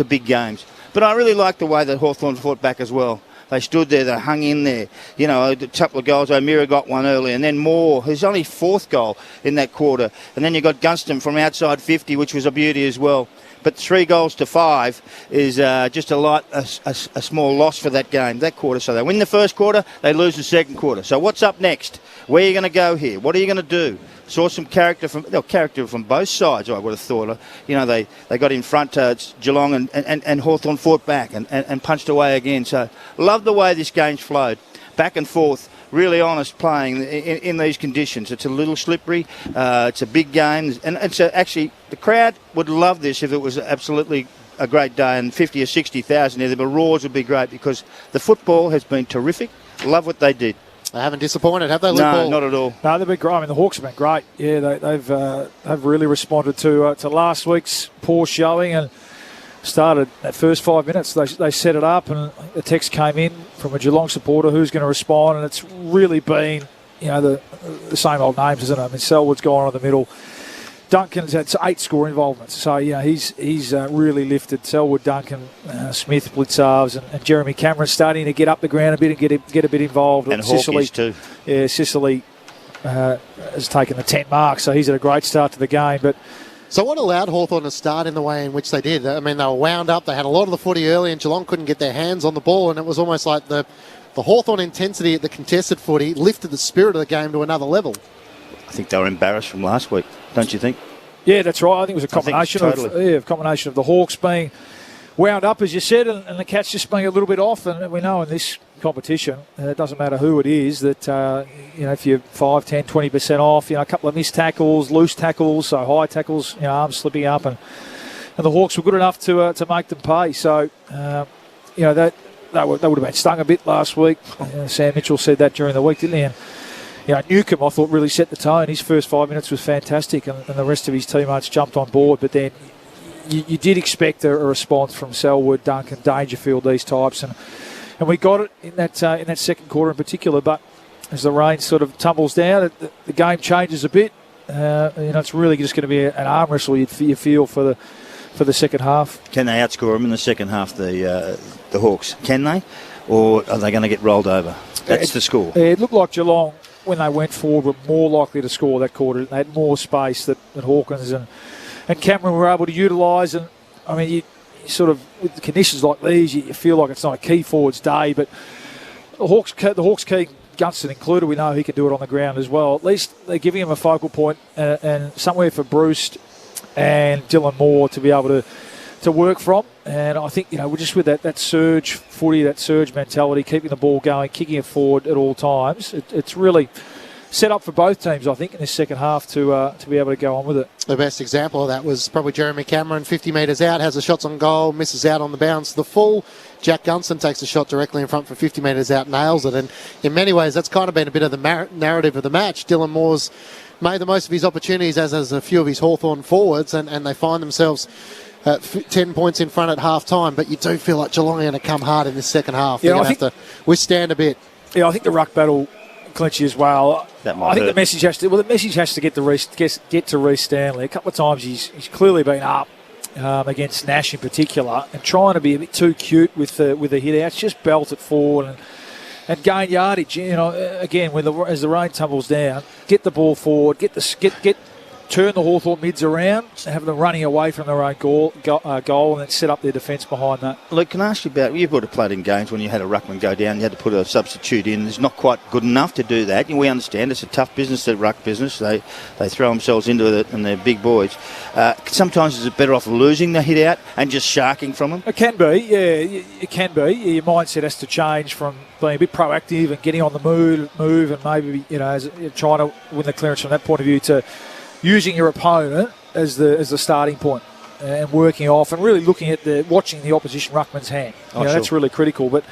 big games. But I really like the way that Hawthorn fought back as well. They stood there, they hung in there. You know, a couple of goals. O'Meara got one early, and then Moore, who's only 4th goal in that quarter. And then you got Gunston from outside 50, which was a beauty as well. But 3 goals to 5 is just a small loss for that game, that quarter. So they win the first quarter, they lose the second quarter. So what's up next? Where are you going to go here? What are you going to do? Saw some character from both sides, I would have thought. You know, they got in front, Geelong and Hawthorn fought back and punched away again. So love the way this game's flowed. Back and forth, really honest playing in these conditions. It's a little slippery. It's a big game. And it's actually, the crowd would love this if it was absolutely a great day and 50 or 60,000 there. The roars would be great because the football has been terrific. Love what they did. They haven't disappointed, have they, Luke? No, not at all. No, they've been great. I mean, the Hawks have been great. Yeah, they've really responded to last week's poor showing and started that first 5 minutes. They set it up, and the text came in from a Geelong supporter who's going to respond, and it's really been, you know, the same old names, isn't it? I mean, Selwood's gone on the middle. Duncan's had 8 score involvements, so you know he's really lifted. Selwood, Duncan, Smith, Blitzarves, and Jeremy Cameron starting to get up the ground a bit and get a bit involved. And Hawkins too. Yeah, Sicily has taken the 10 mark, so he's had a great start to the game. But so what allowed Hawthorn to start in the way in which they did? I mean, they were wound up. They had a lot of the footy early, and Geelong couldn't get their hands on the ball, and it was almost like the Hawthorn intensity at the contested footy lifted the spirit of the game to another level. I think they were embarrassed from last week, don't you think? Yeah, that's right. I think it was a combination of the Hawks being wound up, as you said, and the Cats just being a little bit off. And we know in this competition, it doesn't matter who it is, that you know, if you're 5, 10, 20% off, you know, a couple of missed tackles, loose tackles, so high tackles, you know, arms slipping up, and the Hawks were good enough to make them pay. So you know, they would have been stung a bit last week. Sam Mitchell said that during the week, didn't he? And you know, Newcombe, I thought, really set the tone. His first 5 minutes was fantastic, and the rest of his teammates jumped on board. But then you did expect a response from Selwood, Duncan, Dangerfield, these types, and we got it in that second quarter in particular. But as the rain sort of tumbles down, the game changes a bit. You know, it's really just going to be an arm wrestle. You feel for the second half. Can they outscore them in the second half? The Hawks, can they? or are they going to get rolled over? That's the score. It looked like Geelong, when they went forward, were more likely to score that quarter. They had more space that Hawkins and Cameron were able to utilise. And, I mean, you sort of, with conditions like these, you feel like it's not a key forwards day, but the Hawks key, Gunston included, we know he can do it on the ground as well. At least they're giving him a focal point and somewhere for Bruce and Dylan Moore to be able to work from. And I think, we're just with that surge footy, that surge mentality, keeping the ball going, kicking it forward at all times. It's really set up for both teams, I think, in this second half to be able to go on with it. The best example of that was probably Jeremy Cameron, 50 metres out, has the shots on goal, misses out on the bounce to the full. Jack Gunston takes a shot directly in front for 50 metres out, nails it. And in many ways, that's kind of been a bit of the narrative of the match. Dylan Moore's made the most of his opportunities, as has a few of his Hawthorn forwards, and they find themselves 10 points in front at half-time. But you do feel like Geelong are going to come hard in this second half. They're going to have to withstand a bit. Yeah, I think the ruck battle clinchy as well. I think the message has to get to Reece Stanley. A couple of times he's clearly been up against Nash in particular, and trying to be a bit too cute with the hit outs, just belt it forward and gain yardage. Again, as the rain tumbles down, get the ball forward, turn the Hawthorn mids around, have them running away from their own goal, and then set up their defence behind that. Luke, can I ask you about, you've would have played in games when you had a ruckman go down, you had to put a substitute in. It's not quite good enough to do that. We understand it's a tough business, the ruck business. They throw themselves into it, and they're big boys. Sometimes is it better off losing the hit out and just sharking from them? It can be, yeah. It can be. Your mindset has to change from being a bit proactive and getting on the move and maybe, trying to win the clearance from that point of view to using your opponent as the starting point and working off and really looking at watching the opposition ruckman's hand. Sure. That's really critical. But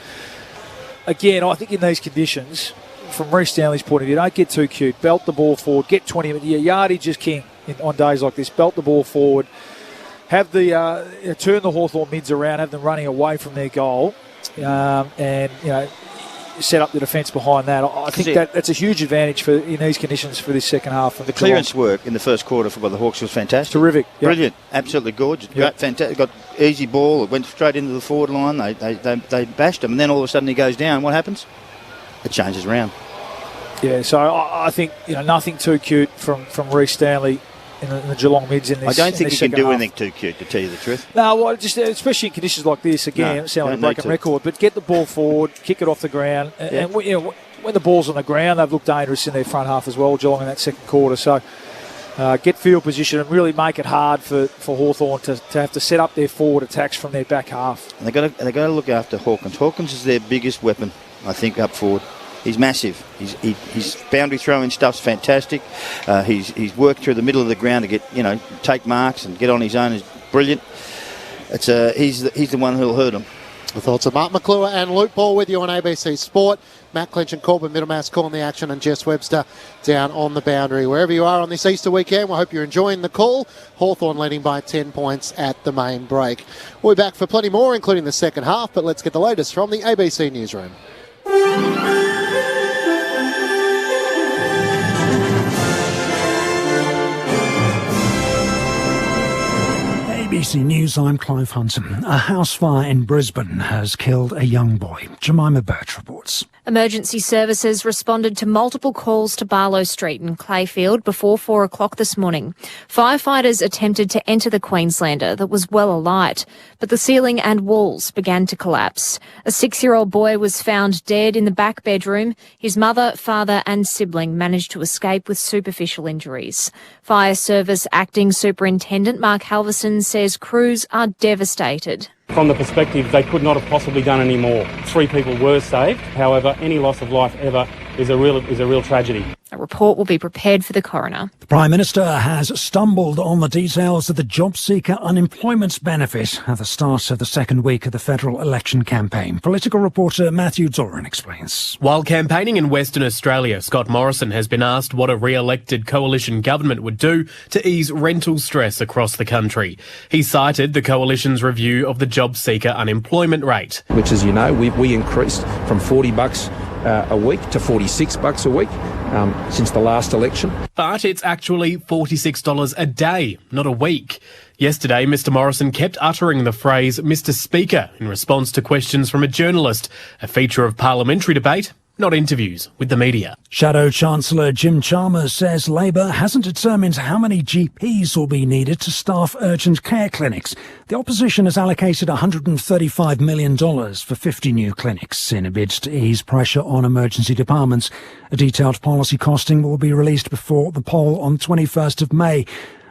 again, I think in these conditions, from Reece Stanley's point of view, don't get too cute. Belt the ball forward. Get 20 minutes. Your yardage is king on days like this. Belt the ball forward. Have turn the Hawthorn mids around. Have them running away from their goal, and set up the defence behind that. I think that's a huge advantage in these conditions for this second half. The clearance work in the first quarter by the Hawks was fantastic. Terrific. Yep. Brilliant. Absolutely gorgeous. Yep. Great, fantastic. Got easy ball. It went straight into the forward line. They bashed him. And then all of a sudden he goes down. What happens? It changes around. Yeah, so I think nothing too cute from Reece Stanley in the Geelong mids in this. I don't think he can do half. anything too cute, to tell you the truth. No, well, just especially in conditions like this. Again, it sounds like a broken record, but get the ball forward, kick it off the ground, and when the ball's on the ground, they've looked dangerous in their front half as well, Geelong, in that second quarter. So get field position and really make it hard for Hawthorn to have to set up their forward attacks from their back half. And they've got to look after Hawkins. Hawkins is their biggest weapon, I think, up forward. He's massive. His boundary throwing stuff's fantastic. He's worked through the middle of the ground to get take marks and get on his own is brilliant. He's the one who'll hurt him. The thoughts of Mark McClure and Luke Ball with you on ABC Sport. Matt Clinch and Corbin Middlemass calling the action, and Jess Webster down on the boundary. Wherever you are on this Easter weekend, we hope you're enjoying the call. Hawthorn leading by 10 points at the main break. We'll be back for plenty more, including the second half, but let's get the latest from the ABC Newsroom. ABC News, I'm Clive Hunton. A house fire in Brisbane has killed a young boy. Jemima Birch reports. Emergency services responded to multiple calls to Barlow Street in Clayfield before 4 o'clock this morning. Firefighters attempted to enter the Queenslander that was well alight, but the ceiling and walls began to collapse. A 6-year-old boy was found dead in the back bedroom. His mother, father and sibling managed to escape with superficial injuries. Fire Service Acting Superintendent Mark Halverson says crews are devastated. From the perspective, they could not have possibly done any more. 3 people were saved. However, any loss of life ever is a real tragedy. A report will be prepared for the coroner. The Prime Minister has stumbled on the details of the job seeker unemployment benefit at the start of the second week of the federal election campaign. Political reporter Matthew Doran explains. While campaigning in Western Australia, Scott Morrison has been asked what a re-elected coalition government would do to ease rental stress across the country. He cited the coalition's review of the job seeker unemployment rate. Which, as you know, we increased from $40 a week to $46 a week since the last election. But it's actually $46 a day, not a week. Yesterday, Mr Morrison kept uttering the phrase Mr Speaker in response to questions from a journalist, a feature of parliamentary debate, not interviews with the media. Shadow Chancellor Jim Chalmers says Labor hasn't determined how many GPs will be needed to staff urgent care clinics. The opposition has allocated $135 million for 50 new clinics in a bid to ease pressure on emergency departments. A detailed policy costing will be released before the poll on 21st of May.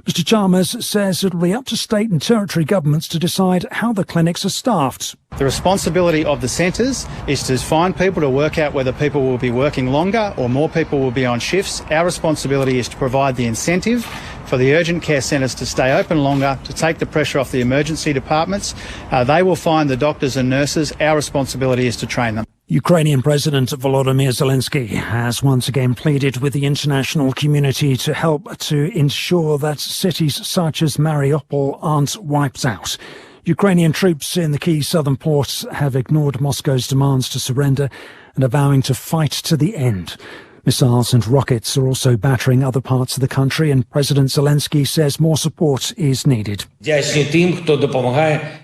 Mr Chalmers says it'll be up to state and territory governments to decide how the clinics are staffed. The responsibility of the centres is to find people to work out whether people will be working longer or more people will be on shifts. Our responsibility is to provide the incentive for the urgent care centres to stay open longer, to take the pressure off the emergency departments. They will find the doctors and nurses. Our responsibility is to train them. Ukrainian President Volodymyr Zelensky has once again pleaded with the international community to help to ensure that cities such as Mariupol aren't wiped out. Ukrainian troops in the key southern ports have ignored Moscow's demands to surrender and are vowing to fight to the end. Missiles and rockets are also battering other parts of the country, and President Zelensky says more support is needed.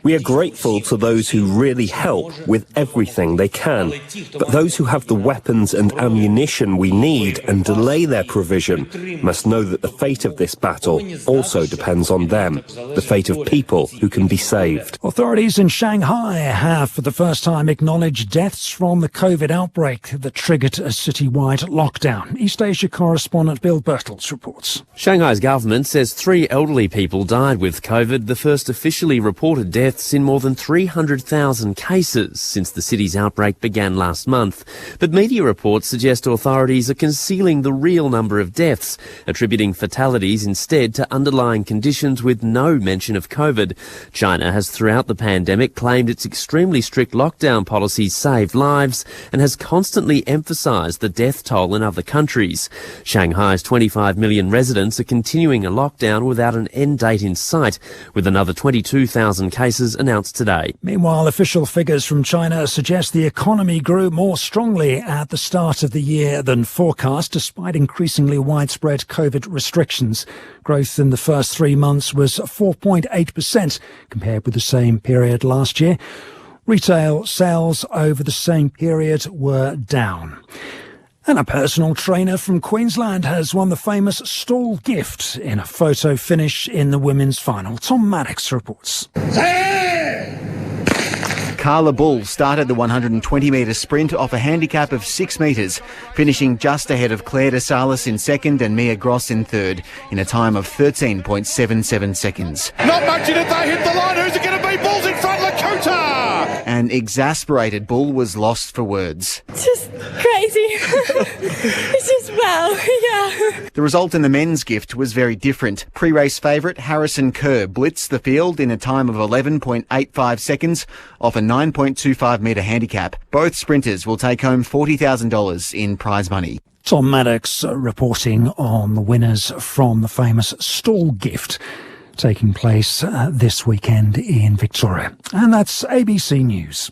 We are grateful to those who really help with everything they can. But those who have the weapons and ammunition we need and delay their provision must know that the fate of this battle also depends on them, the fate of people who can be saved. Authorities in Shanghai have for the first time acknowledged deaths from the COVID outbreak that triggered a citywide lockdown. East Asia correspondent Bill Birtles reports. Shanghai's government says 3 elderly people died with COVID, the first officially reported deaths in more than 300,000 cases since the city's outbreak began last month. But media reports suggest authorities are concealing the real number of deaths, attributing fatalities instead to underlying conditions with no mention of COVID. China has throughout the pandemic claimed its extremely strict lockdown policies saved lives and has constantly emphasised the death toll in other countries. Shanghai's 25 million residents are continuing a lockdown without an end date in sight, with another 22,000 cases announced today. Meanwhile, official figures from China suggest the economy grew more strongly at the start of the year than forecast, despite increasingly widespread COVID restrictions. Growth in the first 3 months was 4.8% compared with the same period last year. Retail sales over the same period were down. And a personal trainer from Queensland has won the famous stall gift in a photo finish in the women's final. Tom Maddox reports. Carla Bull started the 120-metre sprint off a handicap of 6 metres, finishing just ahead of Claire de Salis in second and Mia Gross in third, in a time of 13.77 seconds. Not much in it, they hit the line. Who's it going to be? Bull's in front, Lakota! An exasperated Bull was lost for words. It's just crazy. It's just wow, yeah. The result in the men's gift was very different. Pre-race favourite Harrison Kerr blitzed the field in a time of 11.85 seconds off a 9.25 metre handicap. Both sprinters will take home $40,000 in prize money. Tom Maddox reporting on the winners from the famous stall gift taking place this weekend in Victoria. And that's ABC News.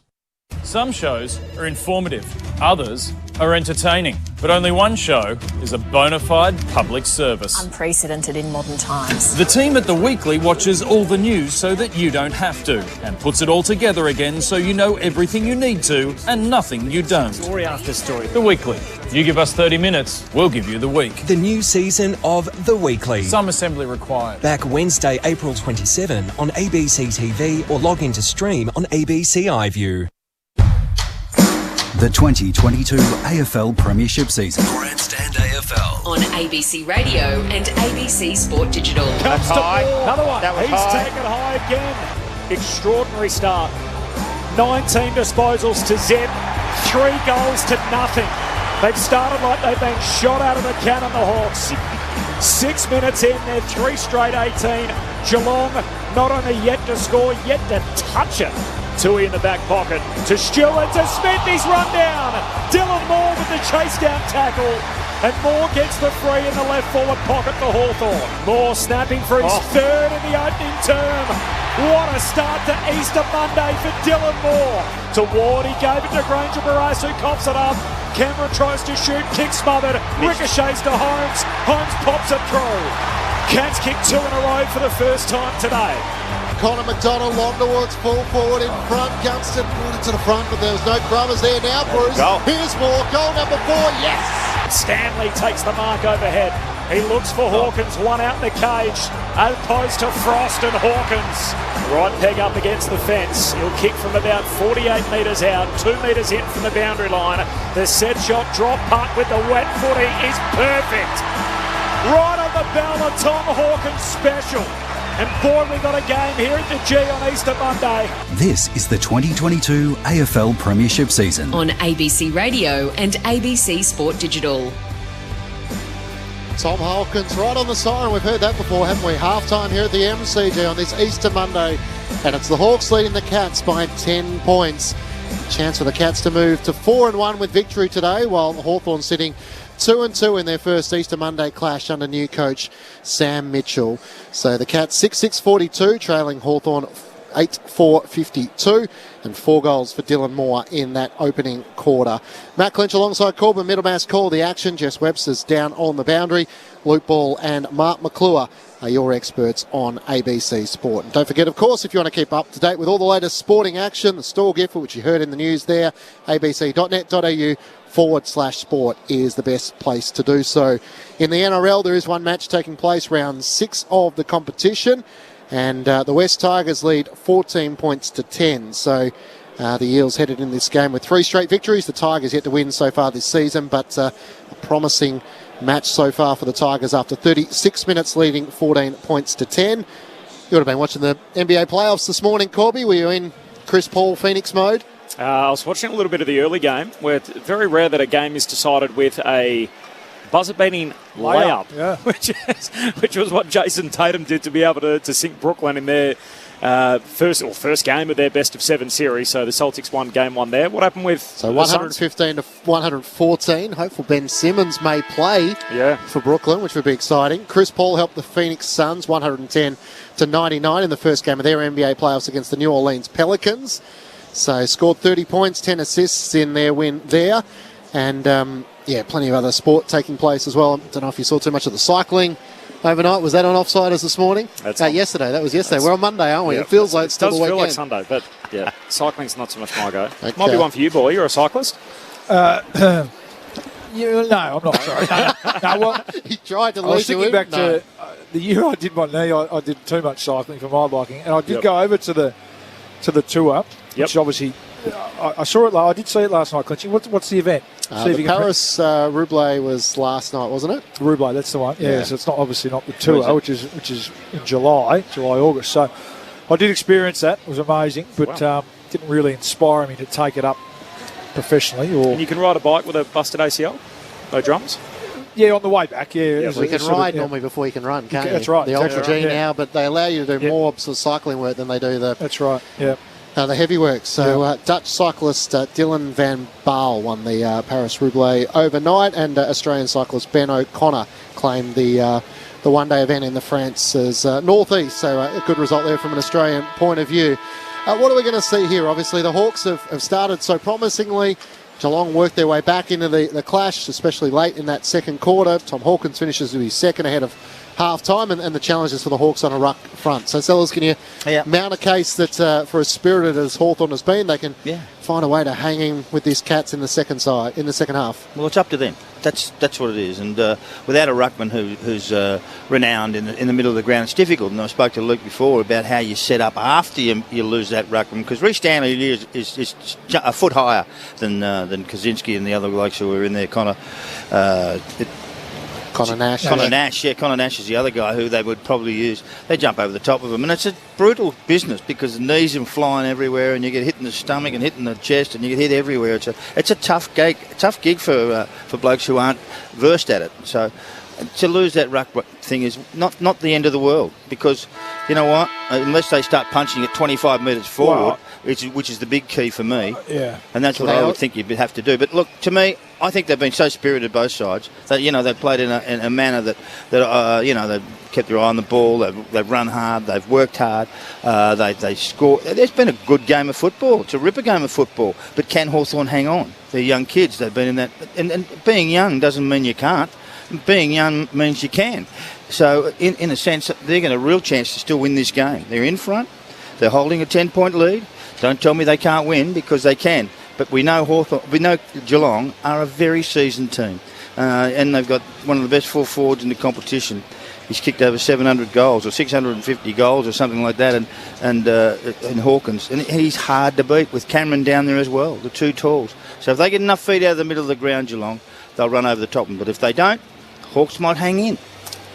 Some shows are informative, others are entertaining, but only one show is a bona fide public service. Unprecedented in modern times. The team at The Weekly watches all the news so that you don't have to, and puts it all together again so you know everything you need to and nothing you don't. Story after story. The Weekly. You give us 30 minutes, we'll give you the week. The new season of The Weekly. Some assembly required. Back Wednesday, April 27 on ABC TV or log in to stream on ABC iView. The 2022 AFL Premiership season. Grandstand AFL. On ABC Radio and ABC Sport Digital. Comes to high. Another one. He's taken high again. Extraordinary start. 19 disposals to Zeb. 3 goals to nothing. They've started like they've been shot out of a cannon, the Hawks. 6 minutes in, they're 3 straight 18. Geelong not only yet to score, yet to touch it. Tui in the back pocket to Stewart, to Smith, he's run down. Dylan Moore with the chase down tackle. And Moore gets the free in the left forward pocket for Hawthorn. Moore snapping for his third in the opening term. What a start to Easter Monday for Dylan Moore. To Ward, he gave it to Granger Barras, who coughs it up. Cameron tries to shoot, kick smothered, ricochets to Holmes. Holmes pops it through. Cats Hawthorn's kicked 2 in a row for the first time today. Connor McDonald long towards full forward in front. Gunston brought it to the front, but there was no crummers there now, Bruce. Here's more. Goal number 4, yes! Stanley takes the mark overhead. He looks for Hawkins, one out in the cage, as opposed to Frost and Hawkins. Right peg up against the fence. He'll kick from about 48 metres out, 2 metres in from the boundary line. The set shot drop putt with the wet footy is perfect. Right on the bell, a Tom Hawkins special. And boy, we got a game here at the G on Easter Monday. This is the 2022 AFL Premiership season. On ABC Radio and ABC Sport Digital. Tom Hawkins right on the siren. We've heard that before, haven't we? Half-time here at the MCG on this Easter Monday. And it's the Hawks leading the Cats by 10 points. Chance for the Cats to move to 4-1 with victory today, while Hawthorn sitting 2-2 in their first Easter Monday clash under new coach Sam Mitchell. So the Cats 6-6-42, trailing Hawthorn 8-4-52, and 4 goals for Dylan Moore in that opening quarter. Matt Clinch alongside Corbin Middlemass call the action. Jess Webster's down on the boundary. Luke Ball and Mark McClure are your experts on ABC Sport. And don't forget, of course, if you want to keep up to date with all the latest sporting action, the store gift, which you heard in the news there, abc.net.au/sport is the best place to do so. In the NRL, there is one match taking place, round 6 of the competition. And the West Tigers lead 14 points to 10. So the Eels headed in this game with 3 straight victories. The Tigers yet to win so far this season, but a promising match so far for the Tigers after 36 minutes leading 14 points to 10. You would have been watching the NBA playoffs this morning, Corby. Were you in Chris Paul Phoenix mode? I was watching a little bit of the early game, where it's very rare that a game is decided with a buzzer-beating layup, yeah. which was what Jason Tatum did to be able to sink Brooklyn in their first game of their best-of-7 series. So the Celtics won game 1 there. What happened with So 115 to 114. Hopeful Ben Simmons may play for Brooklyn, which would be exciting. Chris Paul helped the Phoenix Suns 110 to 99 in the first game of their NBA playoffs against the New Orleans Pelicans. So scored 30 points, 10 assists in their win there. And plenty of other sport taking place as well. I don't know if you saw too much of the cycling overnight. Was that on Offsiders this morning? Yesterday. That was yesterday. We're on Monday, aren't we? Yeah, it feels like it's still the weekend. It does feel like Sunday, but cycling's not so much my go. Okay. Might be one for you, boy. You're a cyclist. No, I'm not. Sorry. Well, he tried to I was thinking back to the year I did my knee. I did too much cycling for my biking, and I did go over to the tour, which obviously I saw it. I did see it last night. Clinching. What's the event? The Paris Roubaix was last night, wasn't it? Roubaix, that's the one. Yeah, so it's not obviously not the tour, which is in July, August. So I did experience that. It was amazing, but didn't really inspire me to take it up professionally. And you can ride a bike with a busted ACL? No drums? Yeah, on the way back, we can ride normally before you can run, can't you? That's right. The Ultra G now, but they allow you to do more sort of cycling work than they do the... That's right, the heavy work. So Dutch cyclist Dylan van Baal won the Paris-Roubaix overnight, and Australian cyclist Ben O'Connor claimed the one-day event in the France's northeast. So a good result there from an Australian point of view. What are we going to see here? Obviously, the Hawks have started so promisingly. Geelong worked their way back into the clash, especially late in that second quarter. Tom Hawkins finishes with his second ahead of half-time, and the challenges for the Hawks on a ruck front. So, Sellers, can you mount a case that for as spirited as Hawthorn has been, they can find a way to hang in with these Cats in the second half? Well, it's up to them. That's what it is. And without a ruckman who's renowned in the middle of the ground, it's difficult. And I spoke to Luke before about how you set up after you lose that ruckman, because Reece Stanley is a foot higher than Kaczynski and the other blokes who were in there, Connor Nash. Connor Nash is the other guy who they would probably use. They jump over the top of him, and it's a brutal business because the knees are flying everywhere, and you get hit in the stomach and hit in the chest, and you get hit everywhere. It's a tough gig for blokes who aren't versed at it. So to lose that ruck thing is not the end of the world, because you know what? Unless they start punching it 25 metres forward, which is the big key for me, and that's what I would think you'd have to do. But look, to me, I think they've been so spirited both sides that they've played in a manner that they've kept their eye on the ball. They've run hard. They've worked hard. They score. There's been a good game of football. It's a ripper game of football. But can Hawthorn hang on? They're young kids. They've been in that, and being young doesn't mean you can't. Being young means you can. So, in a sense, they're got a real chance to still win this game. They're in front. They're holding a 10-point lead. Don't tell me they can't win, because they can. But we know Geelong are a very seasoned team. And they've got one of the best full forwards in the competition. He's kicked over 700 goals or 650 goals or something like that, and Hawkins. And he's hard to beat with Cameron down there as well, the two talls. So if they get enough feet out of the middle of the ground, Geelong, they'll run over the top of them. But if they don't, Hawks might hang in.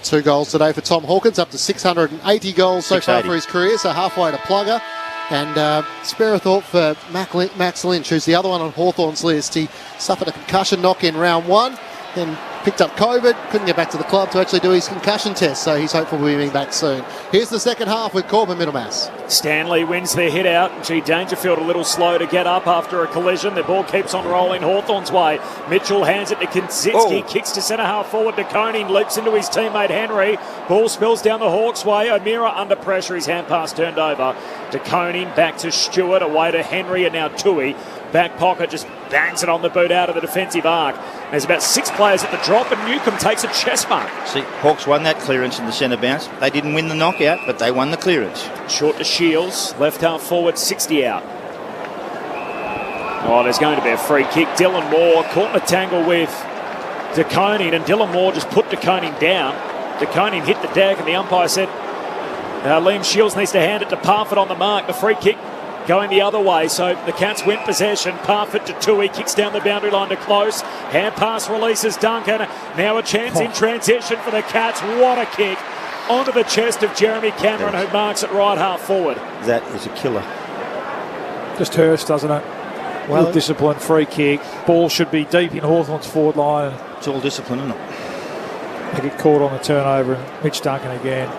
2 goals today for Tom Hawkins, up to 680 goals so far for his career, so halfway to plugger. And spare a thought for Max Lynch, who's the other one on Hawthorn's list. He suffered a concussion knock in round 1, then picked up COVID, couldn't get back to the club to actually do his concussion test, so he's hopeful we'll be being back soon. Here's the second half with Corbin Middlemass. Stanley wins their hit out. Gee, Dangerfield a little slow to get up after a collision. The ball keeps on rolling Hawthorn's way. Mitchell hands it to Koschitzke, kicks to centre half forward to Koning, leaps into his teammate Henry. Ball spills down the Hawks' way. O'Meara under pressure, his hand pass turned over to Koning, back to Stewart, away to Henry, and now Tui. Back pocket, just bangs it on the boot out of the defensive arc. There's about 6 players at the drop, and Newcomb takes a chest mark. See, Hawks won that clearance in the centre bounce. They didn't win the knockout, but they won the clearance. Short to Shields, left half forward, 60 out. Oh, there's going to be a free kick. Dylan Moore caught in a tangle with De Koning, and Dylan Moore just put De Koning down. De Koning hit the deck, and the umpire said Liam Shields needs to hand it to Parfitt on the mark. The free kick going the other way, so the Cats win possession. Parfitt to Tui, kicks down the boundary line to Close. Hand pass releases Duncan. Now a chance in transition for the Cats. What a kick onto the chest of Jeremy Cameron, who marks it right half forward. That is a killer. Just hurts, doesn't it? Well disciplined free kick. Ball should be deep in Hawthorn's forward line. It's all discipline, isn't it? They get caught on the turnover, and Mitch Duncan again.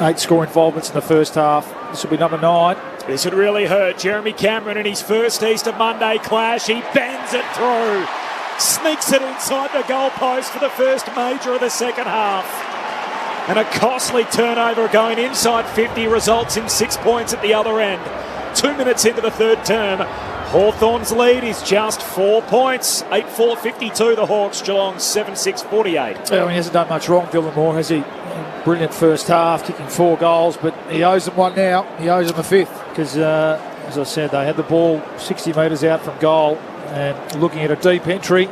8 score involvements in the first half. This will be number 9. This would really hurt Jeremy Cameron in his first Easter Monday clash. He bends it through, sneaks it inside the goalpost for the first major of the second half. And a costly turnover going inside 50 results in 6 points at the other end. 2 minutes into the third term, Hawthorn's lead is just 4 points. 8-4-52 the Hawks, Geelong 7-6-48. Yeah, he hasn't done much wrong, Dylan Moore, has he? Brilliant first half, kicking 4 goals, but he owes them one now. He owes them a 5th because, as I said, they had the ball 60 metres out from goal and looking at a deep entry,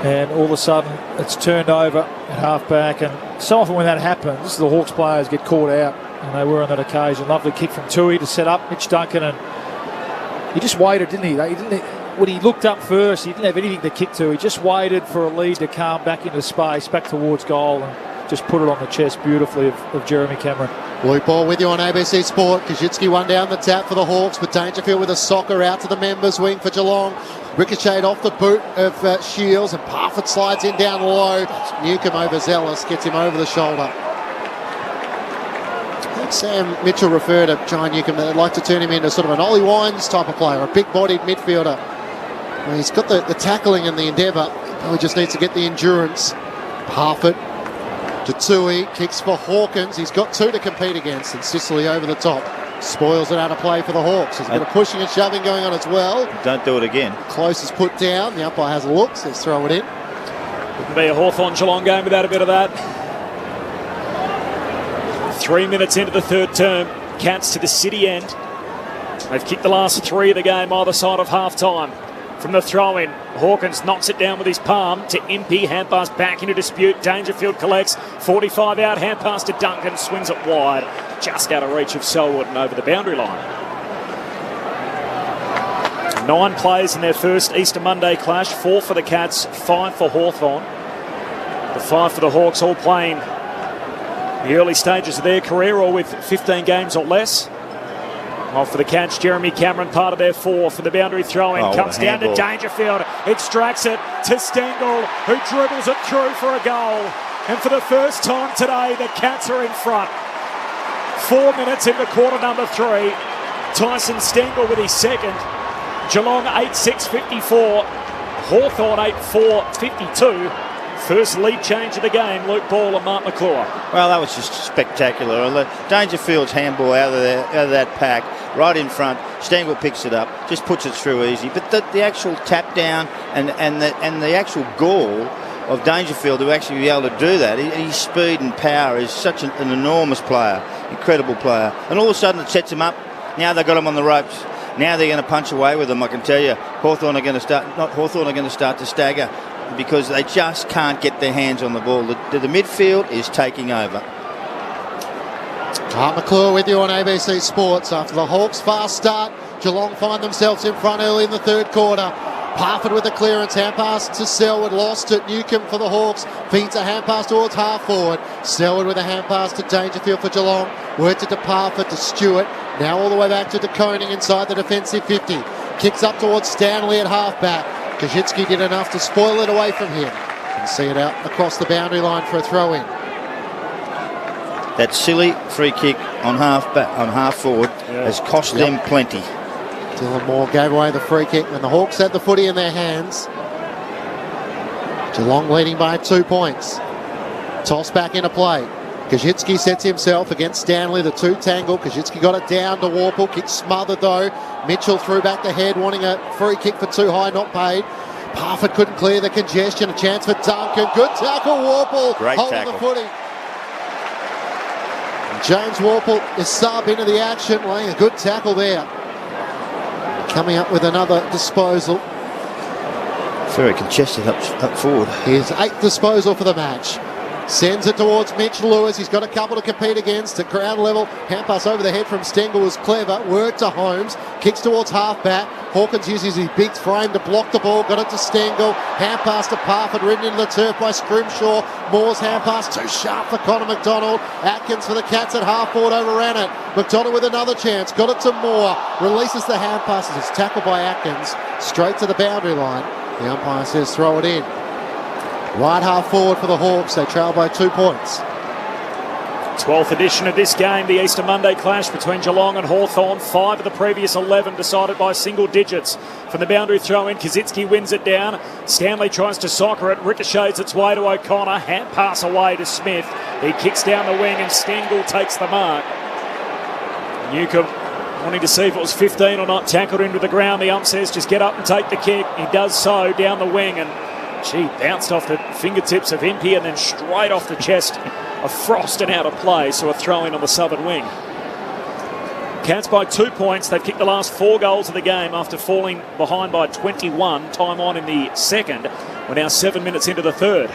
and all of a sudden it's turned over at half back. And so often when that happens, the Hawks players get caught out, and they were on that occasion. Lovely kick from Tui to set up Mitch Duncan, and he just waited, didn't he? When he looked up first, he didn't have anything to kick to. He just waited for a lead to come back into space, back towards goal, and just put it on the chest beautifully of Jeremy Cameron. Luke Ball with you on ABC Sport. Koschitzke one down the tap for the Hawks, but Dangerfield with a socker out to the members wing for Geelong. Ricocheted off the boot of Shields, and Parfitt slides in down low. Newcomb overzealous, gets him over the shoulder. I think Sam Mitchell referred to John Newcomb that they'd like to turn him into sort of an Ollie Wines type of player, a big-bodied midfielder. Well, he's got the tackling and the endeavour. He just needs to get the endurance. Parfitt to Tui, kicks for Hawkins. He's got 2 to compete against, and Sicily over the top. Spoils it out of play for the Hawks. There's a bit of pushing and shoving going on as well. Don't do it again. Close is put down. The umpire has a look, says throw it in. Wouldn't be a Hawthorn-Geelong game without a bit of that. 3 minutes into the third term, Cats to the city end. They've kicked the last 3 of the game either side of half-time. From the throw-in, Hawkins knocks it down with his palm to Impey. Hand pass back into dispute. Dangerfield collects. 45 out. Hand pass to Duncan. Swings it wide. Just out of reach of Selwood and over the boundary line. 9 players in their first Easter Monday clash. 4 for the Cats, 5 for Hawthorn. The 5 for the Hawks all playing the early stages of their career, or with 15 games or less. Well, for the Cats, Jeremy Cameron, part of their 4 for the boundary throw-in. Comes down to Dangerfield, extracts it to Stengel, who dribbles it through for a goal. And for the first time today, the Cats are in front. 4 minutes into quarter number 3. Tyson Stengel with his second. Geelong 8-6-54. Hawthorn 8-4-52. First lead change of the game, Luke Ball and Mark McClure. Well, that was just spectacular. Dangerfield's handball out of that pack, right in front. Stengel picks it up, just puts it through easy. But the actual tap down and the actual goal of Dangerfield to actually be able to do that. His speed and power is such an enormous player, incredible player. And all of a sudden it sets him up. Now they've got him on the ropes. Now they're going to punch away with him. I can tell you, Hawthorn are going to start to stagger because they just can't get their hands on the ball. The midfield is taking over. Art McClure with you on ABC Sports. After the Hawks' fast start, Geelong find themselves in front early in the third quarter. Parford with a clearance, hand pass to Selwood, lost at Newcombe for the Hawks, feeds a hand pass towards half forward. Selwood with a hand pass to Dangerfield for Geelong, worked it to Parford to Stewart, now all the way back to De Koning inside the defensive 50. Kicks up towards Stanley at half back. Kajitsky did enough to spoil it away from him and see it out across the boundary line for a throw in. That silly free kick on half forward has cost them plenty. Dylan Moore gave away the free kick and the Hawks had the footy in their hands. Geelong leading by 2 points. Toss back into play. Kajitsky sets himself against Stanley, the two tangle. Kajitsky got it down to Warple, kick smothered though. Mitchell threw back the head, wanting a free kick for too high, not paid. Parford couldn't clear the congestion, a chance for Duncan. Good tackle, Warple, great holding tackle. The footy. And James Warple is sub into the action, laying a good tackle there. Coming up with another disposal. Very congested up forward. His 8th disposal for the match. Sends it towards Mitch Lewis. He's got a couple to compete against at ground level. Hand pass over the head from Stengel was clever. Work to Holmes. Kicks towards half-back. Hawkins uses his big frame to block the ball. Got it to Stengel. Hand pass to Parford. Ridden into the turf by Scrimshaw. Moore's hand pass too sharp for Connor McDonald. Atkins for the Cats at half-forward overran it. McDonald with another chance. Got it to Moore. Releases the hand passes. It's tackled by Atkins. Straight to the boundary line. The umpire says throw it in. Right half forward for the Hawks. They trail by 2 points. 12th edition of this game, the Easter Monday clash between Geelong and Hawthorn. 5 of the previous 11 decided by single digits. From the boundary throw in, Kazitsky wins it down. Stanley tries to soccer it, ricochets its way to O'Connor. Hand pass away to Smith. He kicks down the wing and Stengel takes the mark. Newcombe wanting to see if it was 15 or not, tackled into the ground. The ump says just get up and take the kick. He does so down the wing and bounced off the fingertips of Impey and then straight off the chest of Frost and out of play, so a throw-in on the southern wing. Cats by 2 points. They've kicked the last 4 goals of the game after falling behind by 21. Time on in the second. We're now 7 minutes into the third.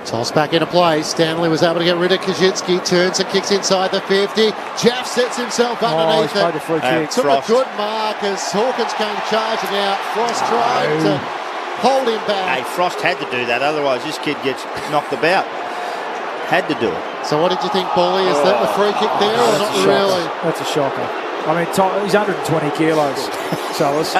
Toss back into play. Stanley was able to get rid of Kajitsky. Turns and kicks inside the 50. Jaff sets himself underneath it. The free kick. Took a good mark as Hawkins came charging out. Frost tried to hold him back. Hey, Frost had to do that, otherwise this kid gets knocked about. Had to do it. So what did you think, Paulie? Is that the free kick there or not really? That's a shocker. I mean, he's 120 kilos, Salas.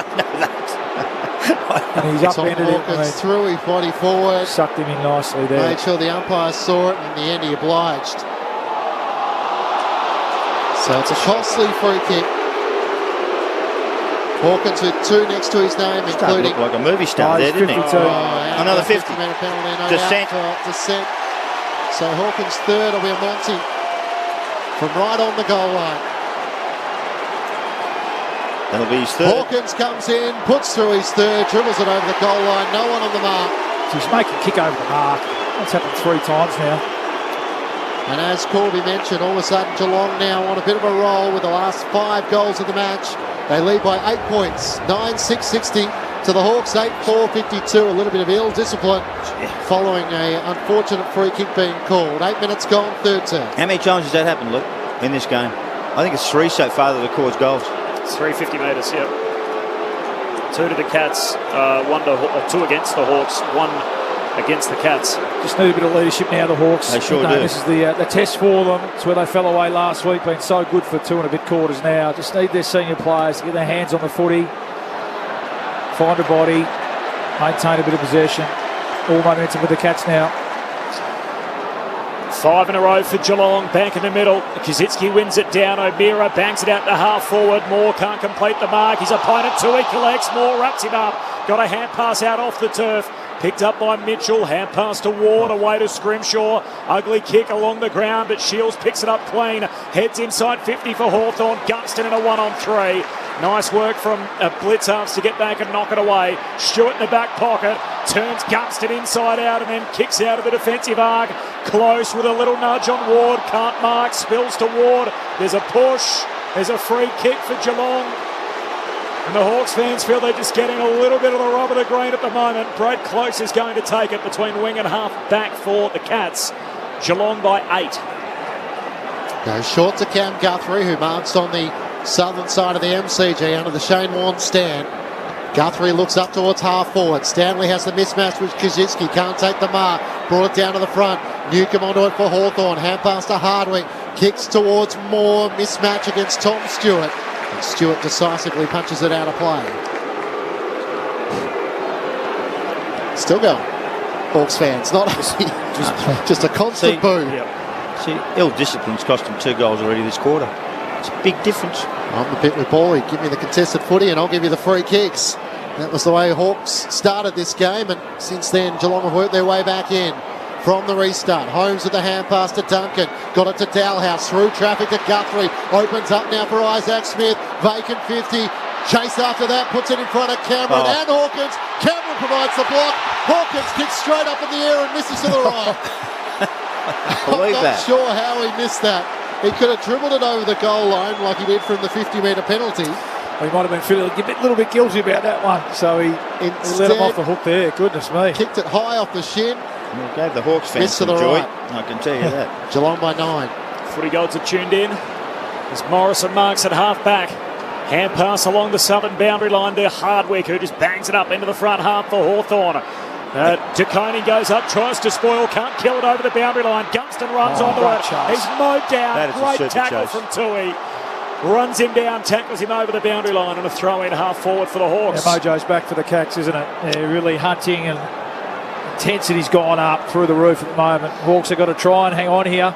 And he's upended him. Through his body forward. Sucked him in nicely there. Made sure the umpire saw it, and in the end he obliged. So it's a costly free kick. Hawkins with 2 next to his name, including... Looked like a movie star there, didn't he? Another 50. Penalty, no Descent. Descent. So Hawkins' third will be a Monty from right on the goal line. That'll be his third. Hawkins comes in, puts through his third, dribbles it over the goal line, no one on the mark. He's making a kick over the mark. That's happened 3 times now. And as Corby mentioned, all of a sudden Geelong now on a bit of a roll with the last 5 goals of the match. They lead by 8 points, 9-6-60 to the Hawks, 8-4-52. A little bit of ill discipline following an unfortunate free kick being called. 8 minutes gone, third term. How many times has that happened, Luke, in this game? I think it's 3 so far that have caused goals. It's 350 metres, yep. 2 to the Cats, 2 against the Hawks, 1 against the Cats. Just need a bit of leadership now, the Hawks. They sure do. This is the test for them. It's where they fell away last week. Been so good for 2 and a bit quarters now. Just need their senior players to get their hands on the footy, find a body, maintain a bit of possession. All momentum with the Cats now. 5 in a row for Geelong, back in the middle. Kazitsky wins it down. O'Meara bangs it out to half forward. Moore can't complete the mark. His opponent too. He collects. Moore wraps him up. Got a hand pass out off the turf. Picked up by Mitchell. Hand pass to Ward. Away to Scrimshaw. Ugly kick along the ground, but Shields picks it up clean. Heads inside 50 for Hawthorn. Gunston in a 1-on-3. Nice work from Blitzarves to get back and knock it away. Stewart in the back pocket, turns Gunston inside out and then kicks out of the defensive arc. Close with a little nudge on Ward, can't mark, spills to Ward. There's a push, there's a free kick for Geelong. And the Hawks fans feel they're just getting a little bit of the rub of the green at the moment. Brad Close is going to take it between wing and half back for the Cats. Geelong by 8. Goes short to Cam Guthrie, who marched on the southern side of the MCG under the Shane Warne stand. Guthrie looks up towards half forward. Stanley has the mismatch with Kaczynski, can't take the mark. Brought it down to the front. Newcombe onto it for Hawthorn. Hand pass to Hardwick. Kicks towards Moore. Mismatch against Tom Stewart. And Stewart decisively punches it out of play. Still going. Hawks fans, not just a constant boo. See, ill-discipline's cost him 2 goals already this quarter. It's a big difference. I'm the bit with Paulie. Give me the contested footy and I'll give you the free kicks. That was the way Hawks started this game, and since then Geelong have worked their way back in from the restart. Holmes with the hand pass to Duncan. Got it to Dalhouse. Through traffic to Guthrie. Opens up now for Isaac Smith. Vacant 50. Chase after that. Puts it in front of Cameron and Hawkins. Cameron provides the block. Hawkins kicks straight up in the air and misses to the right. I'm not sure how he missed that. He could have dribbled it over the goal line like he did from the 50-metre penalty. Well, he might have been feeling a little bit guilty about that one, so he let him off the hook there. Goodness me. Kicked it high off the shin. Well, gave the Hawks fans some joy, I can tell you that. Geelong by 9. Footy gods are tuned in as Morrison marks at half back. Hand pass along the southern boundary line to Hardwick, who just bangs it up into the front half for Hawthorn. DeConey goes up, tries to spoil, can't kill it over the boundary line. Gunston runs onto it. He's mowed down. Great tackle from Tui. Runs him down, tackles him over the boundary line, and a throw in half forward for the Hawks. Yeah, Mojo's back for the Cats, isn't it? They're really hunting, and intensity's gone up through the roof at the moment. Hawks have got to try and hang on here.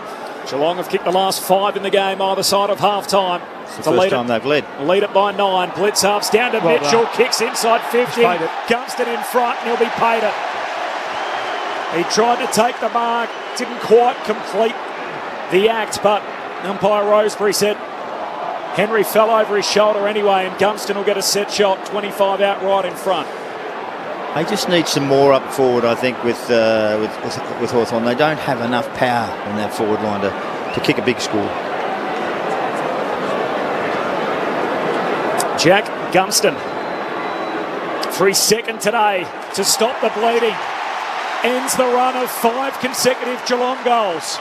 Geelong have kicked the last 5 in the game either side of half time. It's the first time they've led. Lead it by 9. Blitzarves down to Mitchell. Kicks inside 50. Gunston in front and he'll be paid it. He tried to take the mark. Didn't quite complete the act, but umpire Roseberry said Henry fell over his shoulder anyway, and Gunston will get a set shot, 25 out right in front. They just need some more up forward, I think, with Hawthorn. They don't have enough power in that forward line to kick a big score. Jack Gunston for his second today to stop the bleeding. Ends the run of 5 consecutive Geelong goals.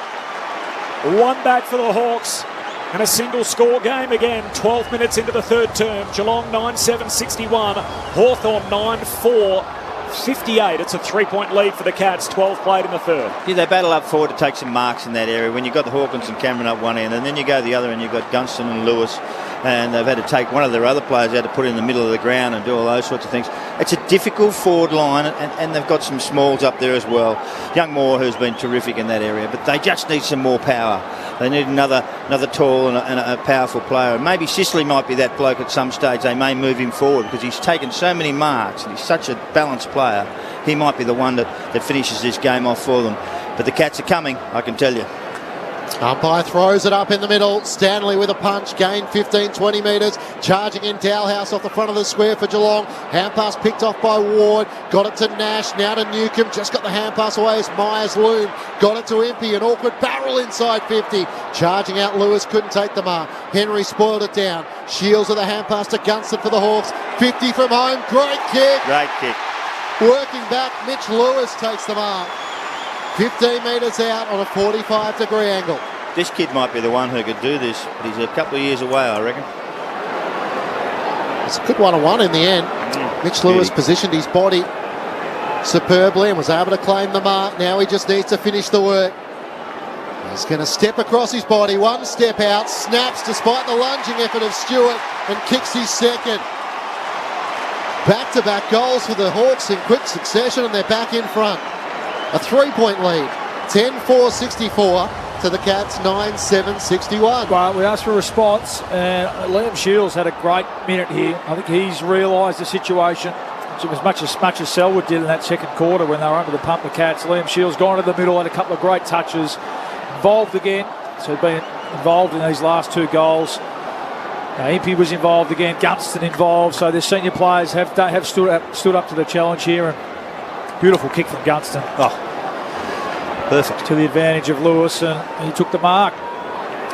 1 back for the Hawks and a single score game again. 12 minutes into the third term. Geelong 9-7-61. Hawthorn 9-4. 58. It's a 3-point lead for the Cats. 12 played in the third. Yeah, they battle up forward to take some marks in that area. When you've got the Hawkins and Cameron up one end, and then you go the other end, you've got Gunston and Lewis, and they've had to take one of their other players out to put in the middle of the ground and do all those sorts of things. It's a difficult forward line, and they've got some smalls up there as well. Young Moore, who's been terrific in that area, but they just need some more power. They need another tall and a powerful player. And maybe Sicily might be that bloke at some stage. They may move him forward because he's taken so many marks and he's such a balanced player. He might be the one that finishes this game off for them. But the Cats are coming, I can tell you. Umpire throws it up in the middle. Stanley with a punch, gained 15-20 metres. Charging in Dalhouse off the front of the square for Geelong. Hand pass picked off by Ward. Got it to Nash, now to Newcombe. Just got the hand pass away as Myers loomed. Got it to Impey, an awkward barrel inside 50. Charging out Lewis, couldn't take the mark. Henry spoiled it down. Shields with a hand pass to Gunston for the Hawks. 50 from home, great kick. Great kick. Working back, Mitch Lewis takes the mark. 15 metres out on a 45-degree angle. This kid might be the one who could do this, but he's a couple of years away, I reckon. It's a good 1-on-1 in the end. Mitch Lewis positioned his body superbly and was able to claim the mark. Now he just needs to finish the work. He's going to step across his body, 1 step out, snaps despite the lunging effort of Stewart, and kicks his second. Back-to-back goals for the Hawks in quick succession, and they're back in front. A 3-point lead, 10-4-64 to the Cats, 9-7-61. Well, we asked for a response, and Liam Shields had a great minute here. I think he's realised the situation. As much as Selwood did in that second quarter when they were under the pump, the Cats. Liam Shields gone to the middle, had a couple of great touches, involved again. So he's been involved in these last 2 goals. Impey was involved again, Gunston involved, so the senior players have stood up to the challenge here. And beautiful kick from Gunston. Oh, perfect. To the advantage of Lewis, and he took the mark.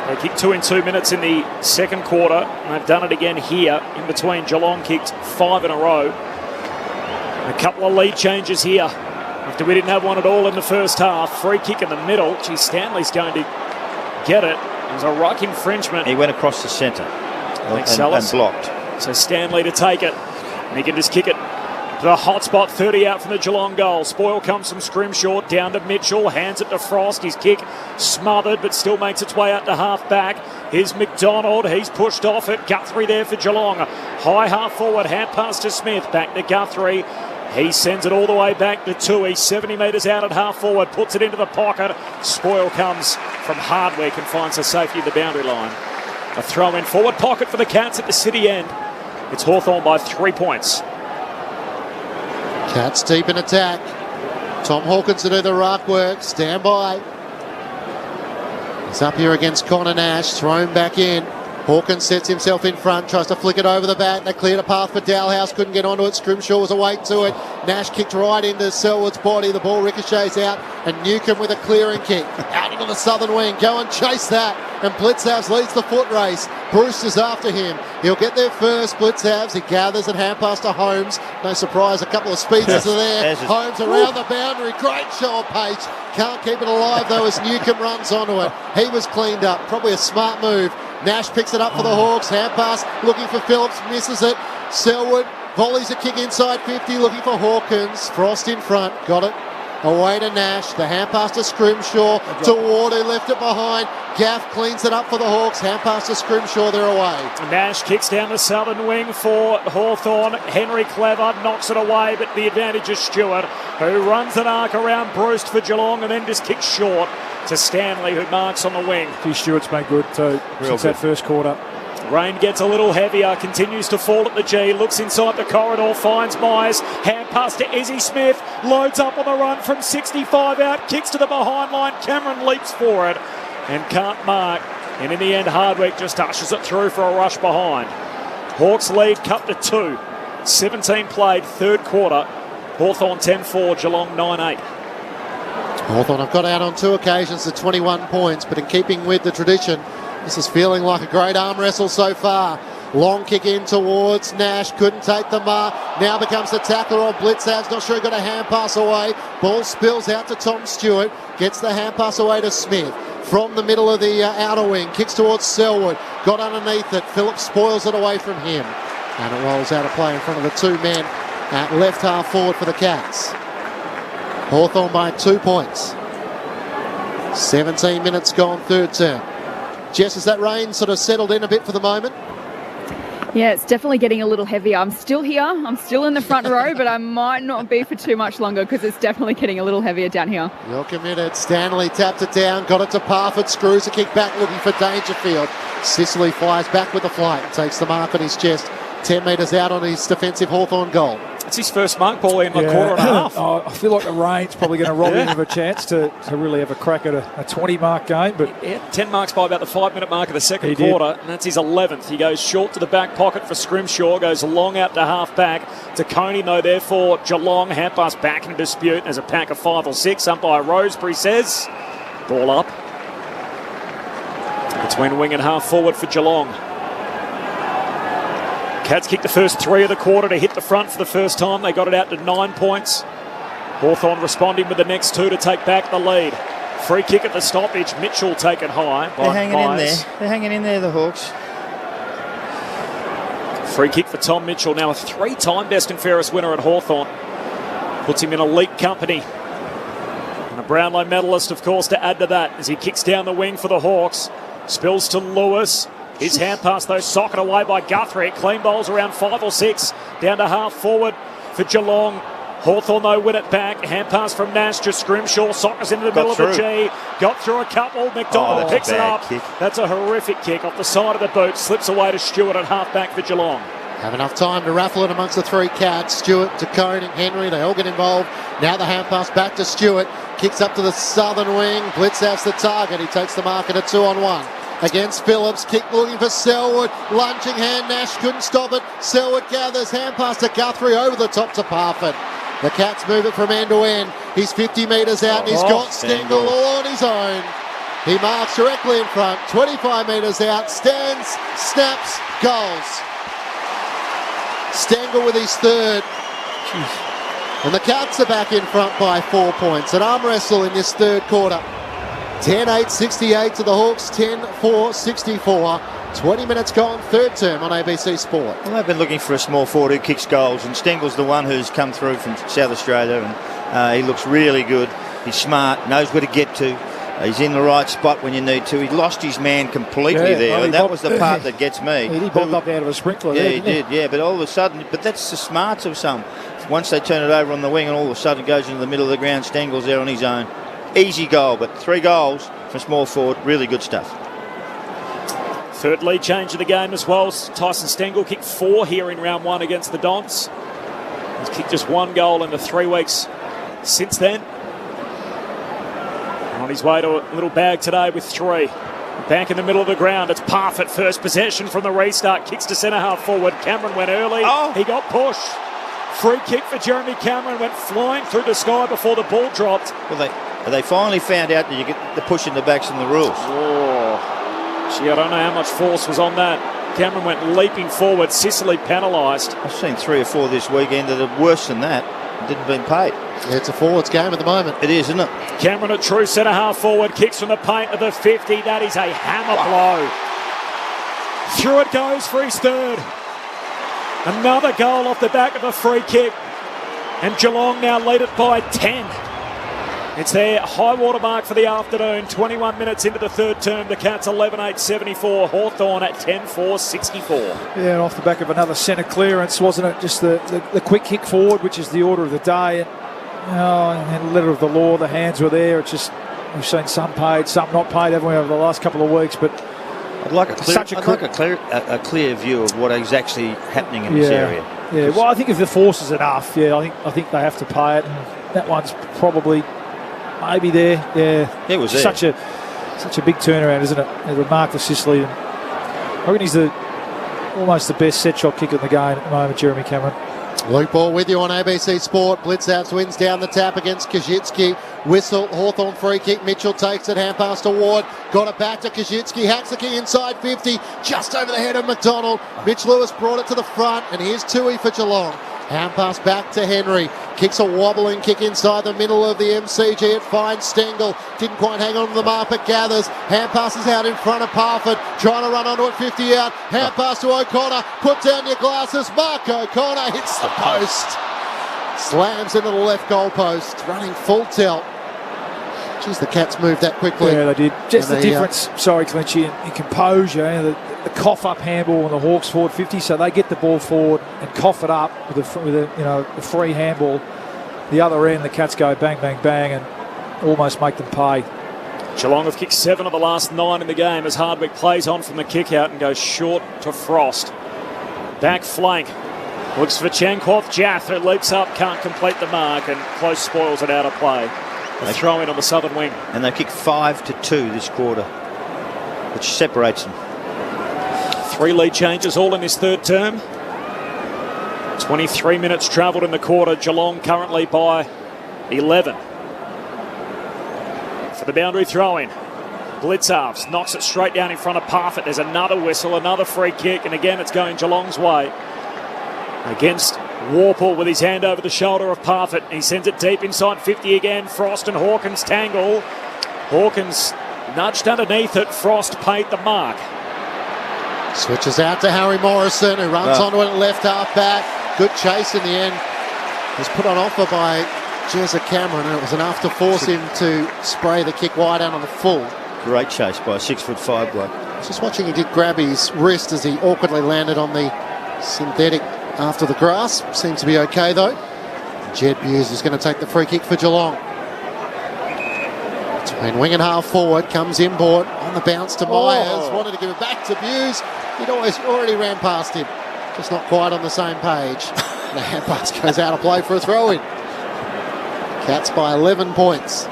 They kicked 2 in 2 minutes in the second quarter, and they've done it again here in between. Geelong kicked 5 in a row. A couple of lead changes here after we didn't have one at all in the first half. Free kick in the middle. Gee, Stanley's going to get it. It was a ruck infringement. He went across the centre and blocked. So Stanley to take it. And he can just kick it to the hot spot, 30 out from the Geelong goal. Spoil comes from Scrimshaw, down to Mitchell, hands it to Frost. His kick smothered, but still makes its way out to half back. Here's McDonald, he's pushed off it. Guthrie there for Geelong. High half forward, hand pass to Smith, back to Guthrie. He sends it all the way back to Tui, 70 metres out at half forward, puts it into the pocket. Spoil comes from Hardwick and finds the safety of the boundary line. A throw in forward pocket for the Cats at the City end. It's Hawthorn by 3 points. Cats deep in attack. Tom Hawkins to do the ruck work. Stand by. He's up here against Connor Nash. Thrown back in. Hawkins sets himself in front, tries to flick it over the back. They cleared a path for Dalhouse, couldn't get onto it. Scrimshaw was awake to it. Nash kicked right into Selwood's body. The ball ricochets out, and Newcombe with a clearing kick. Out into the southern wing. Go and chase that. And Blitzhavs leads the foot race. Brewster's after him. He'll get there first, Blitzhavs. He gathers at hand pass to Holmes. No surprise, a couple of speeders are there. Holmes around the boundary. Great show of pace. Can't keep it alive, though, as Newcombe runs onto it. He was cleaned up. Probably a smart move. Nash picks it up for the Hawks. Hand pass, looking for Phillips, misses it. Selwood volleys a kick inside 50, looking for Hawkins. Frost in front, got it. Away to Nash. The hand pass to Scrimshaw. To Ward, who left it behind. Gaff cleans it up for the Hawks. Hand pass to Scrimshaw, they're away. Nash kicks down the southern wing for Hawthorn. Henry Clever knocks it away, but the advantage is Stewart, who runs an arc around Bruce for Geelong and then just kicks short to Stanley, who marks on the wing. Stewart's been good too since that first quarter. Rain gets a little heavier, continues to fall at the G, looks inside the corridor, finds Myers, hand pass to Izzy Smith, loads up on the run from 65 out, kicks to the behind line, Cameron leaps for it and can't mark, and in the end Hardwick just ushers it through for a rush behind. Hawks lead cut to 2, 17 played, third quarter, Hawthorn 10-4, Geelong 9-8. Hawthorn have got out on 2 occasions to 21 points, but in keeping with the tradition, this is feeling like a great arm wrestle so far. Long kick in towards Nash, couldn't take the mark. Now becomes the tackler of Blitzhavs, not sure he got a hand pass away. Ball spills out to Tom Stewart, gets the hand pass away to Smith. From the middle of the outer wing, kicks towards Selwood, got underneath it. Phillips spoils it away from him. And it rolls out of play in front of the 2 men at left half forward for the Cats. Hawthorn by 2 points. 17 minutes gone, third term. Jess, has that rain sort of settled in a bit for the moment? Yeah, it's definitely getting a little heavier. I'm still here. I'm still in the front row, but I might not be for too much longer because it's definitely getting a little heavier down here. You're committed. Stanley tapped it down, got it to Parfitt, screws a kick back looking for Dangerfield. Sicily flies back with the flight, takes the mark on his chest. 10 metres out on his defensive Hawthorn goal. It's his first mark ball in a quarter and a half. I feel like the rain's probably going to rob him of a chance to really have a crack at a 20-mark game. But 10 marks by about the 5-minute mark of the second quarter, and that's his 11th. He goes short to the back pocket for Scrimshaw, goes long out to half back. To Coney, though, therefore Geelong. Hand pass back in dispute. There's a pack of 5 or 6. Umpire Roseberry says, ball up. Between wing and half forward for Geelong. Cats kicked the first 3 of the quarter to hit the front for the first time. They got it out to 9 points. Hawthorn responding with the next 2 to take back the lead. Free kick at the stoppage. Mitchell taken high by They're hanging Myers. in there. They're hanging in there, the Hawks. Free kick for Tom Mitchell, now a 3-time best and fairest winner at Hawthorn. Puts him in elite company. And a Brownlow medalist, of course, to add to that as he kicks down the wing for the Hawks. Spills to Lewis. His hand pass, though, socket away by Guthrie. Clean bowls around 5 or 6. Down to half forward for Geelong. Hawthorn, though, win it back. Hand pass from Nash to Scrimshaw. Sockers into the middle of the G. Got through a couple. McDonald picks it up. Kick. That's a horrific kick off the side of the boot. Slips away to Stewart at half back for Geelong. Have enough time to raffle it amongst the 3 Cats. Stewart, Tacone, Henry, they all get involved. Now the hand pass back to Stewart. Kicks up to the southern wing. Blitzhavs the target. He takes the mark at a 2-on-1. against Phillips. Kick looking for Selwood. Lunging hand, Nash couldn't stop it. Selwood gathers, hand pass to Guthrie over the top to Parfitt. The Cats move it from end to end. He's 50 metres out and he's got Stengel all on his own. He marks directly in front, 25 metres out, stands, snaps, goals. Stengel with his third. Jeez. And the Cats are back in front by 4 points. An arm wrestle in this third quarter. 10-8-68 to the Hawks, 10-4-64. 20 minutes gone, third term on ABC Sport. Well, they've been looking for a small forward who kicks goals, and Stengel's the one who's come through from South Australia, and he looks really good. He's smart, knows where to get to. He's in the right spot when you need to. He lost his man completely there, and that was the part that gets me. He bobbed up out of a sprinkler there, there, he did, yeah, but all of a sudden, but that's the smarts of some. Once they turn it over on the wing and all of a sudden it goes into the middle of the ground, Stengel's there on his own. Easy goal, but 3 goals for small forward, really good stuff. Third lead change of the game as well. Tyson Stengel kicked 4 here in round 1 against the Dons. He's kicked just 1 goal in the 3 weeks since then. On his way to a little bag today with 3. Back in the middle of the ground, it's Parfitt, first possession from the restart. Kicks to centre half forward. Cameron went early. He got pushed. Free kick for Jeremy Cameron, went flying through the sky before the ball dropped. Well, they finally found out that you get the push in the backs in the rules. Oh, gee, I don't know how much force was on that. Cameron went leaping forward. Sicily penalised. I've seen 3 or 4 this weekend that are worse than that. Didn't been paid. Yeah, it's a forwards game at the moment. It is, isn't it? Cameron, a true centre half forward, kicks from the paint of the 50. That is a hammer blow. Through it goes for his third. Another goal off the back of a free kick. And Geelong now lead it by 10. It's their high water mark for the afternoon. 21 minutes into the third term. The Cats 11-8-74. Hawthorn at 10-4-64. Yeah, and off the back of another centre clearance, wasn't it? Just the quick kick forward, which is the order of the day. And letter of the law, the hands were there. It's just, we've seen some paid, some not paid, haven't we, over the last couple of weeks. But I'd like a clear view of what is actually happening in this area. Yeah, well, I think if the force is enough, I think they have to pay it. And that one's probably maybe there. Yeah, it was such a big turnaround, isn't it? The mark for Sicily. I reckon he's almost the best set shot kicker in the game at the moment, Jeremy Cameron. Luke Ball with you on ABC Sport. Blitzouts wins down the tap against Kajitsky. Whistle, Hawthorn free kick. Mitchell takes it, hand pass to Ward. Got it back to Kajitsky. Hacks the kick inside 50, just over the head of McDonald. Mitch Lewis brought it to the front, and here's Tui for Geelong. Hand pass back to Henry. Kicks a wobbling kick inside the middle of the MCG. It finds Stengel. Didn't quite hang on to the mark, but gathers. Hand passes out in front of Parfitt. Trying to run onto it, 50 out. Hand pass to O'Connor. Put down your glasses. Mark O'Connor hits the post. Slams into the left goal post. Running full tilt. Geez, the Cats moved that quickly. Yeah, they did. Just the difference, sorry, Clinchy, in composure. The cough up handball on the Hawks forward 50, so they get the ball forward and cough it up with a free handball. The other end, the Cats go bang, bang, bang, and almost make them pay. Geelong have kicked 7 of the last 9 in the game as Hardwick plays on from the kick out and goes short to Frost. Back flank. Looks for Chankwath Jath, who leaps up, can't complete the mark, and close spoils it out of play. They throw in on the southern wing. And they kick 5-2 this quarter, which separates them. 3 lead changes all in this third term. 23 minutes travelled in the quarter. Geelong currently by 11. For the boundary throw-in. Blitzarves knocks it straight down in front of Parfitt. There's another whistle, another free kick, and again it's going Geelong's way. Against Warple with his hand over the shoulder of Parfitt. He sends it deep inside 50 again. Frost and Hawkins tangle. Hawkins nudged underneath it. Frost paid the mark. Switches out to Harry Morrison, who runs onto it left half back. Good chase in the end. Was put on offer by Jezza Cameron, and it was enough to force him to spray the kick wide out on the full. Great chase by a 6'5" bloke. Just watching, he did grab his wrist as he awkwardly landed on the synthetic after the grass. Seems to be okay though. Jed Buse is going to take the free kick for Geelong. Between wing and half forward comes Import on the bounce to Myers. Wanted to give it back to Buse. He'd already ran past him. Just not quite on the same page. And the hand pass goes out of play for a throw-in. Cats by 11 points.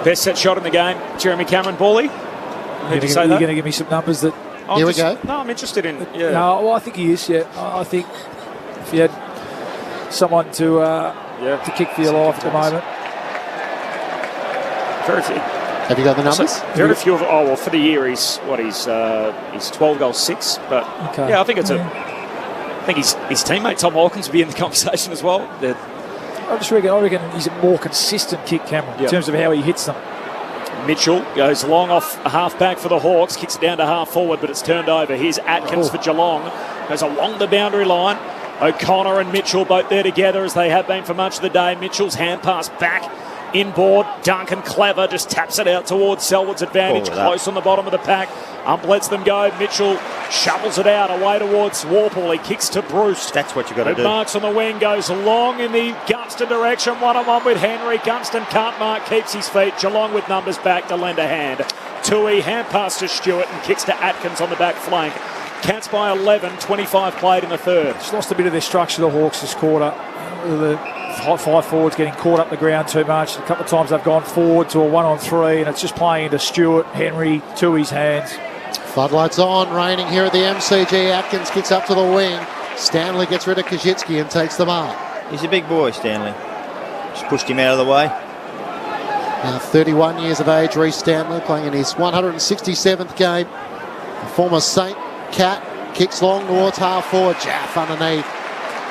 Best set shot in the game, Jeremy Cameron Bawley. You're going to give me some numbers that... Here we go. No, I'm interested in... Yeah. No, well, I think he is, yeah. I think if you had someone to kick for your life at the moment. Very few. Have you got the numbers? Very few of... Oh, well, for the year, he's 12 goals, 6. But, yeah, I think it's I think his teammate, Tom Hawkins, will be in the conversation as well. I reckon he's a more consistent kick, Cameron, in terms of how he hits them. Mitchell goes long off a half-back for the Hawks, kicks it down to half-forward, but it's turned over. Here's Atkins for Geelong. Goes along the boundary line. O'Connor and Mitchell both there together as they have been for much of the day. Mitchell's hand pass back inboard. Duncan clever, just taps it out towards Selwood's advantage. Close on the bottom of the pack. Ump lets them go. Mitchell shovels it out away towards Warple. He kicks to Bruce. That's what you got to do. Marks on the wing, goes long in the Gunston direction. 1-on-1 with Henry. Gunston can't mark, keeps his feet. Geelong with numbers back to lend a hand. Tui hand pass to Stewart and kicks to Atkins on the back flank. Cats by 11, 25 played in the third. It's lost a bit of their structure, the Hawks, this quarter. The 5 forwards getting caught up the ground too much. A couple of times they've gone forward to a 1-on-3 and it's just playing into Stewart, Henry, Tui's hands. Floodlights on, raining here at the MCG. Atkins kicks up to the wing. Stanley gets rid of Kajitsky and takes the mark. He's a big boy, Stanley. Just pushed him out of the way. Now 31 years of age, Reece Stanley, playing in his 167th game. The former Saint Cat kicks long towards half forward. Jaff underneath.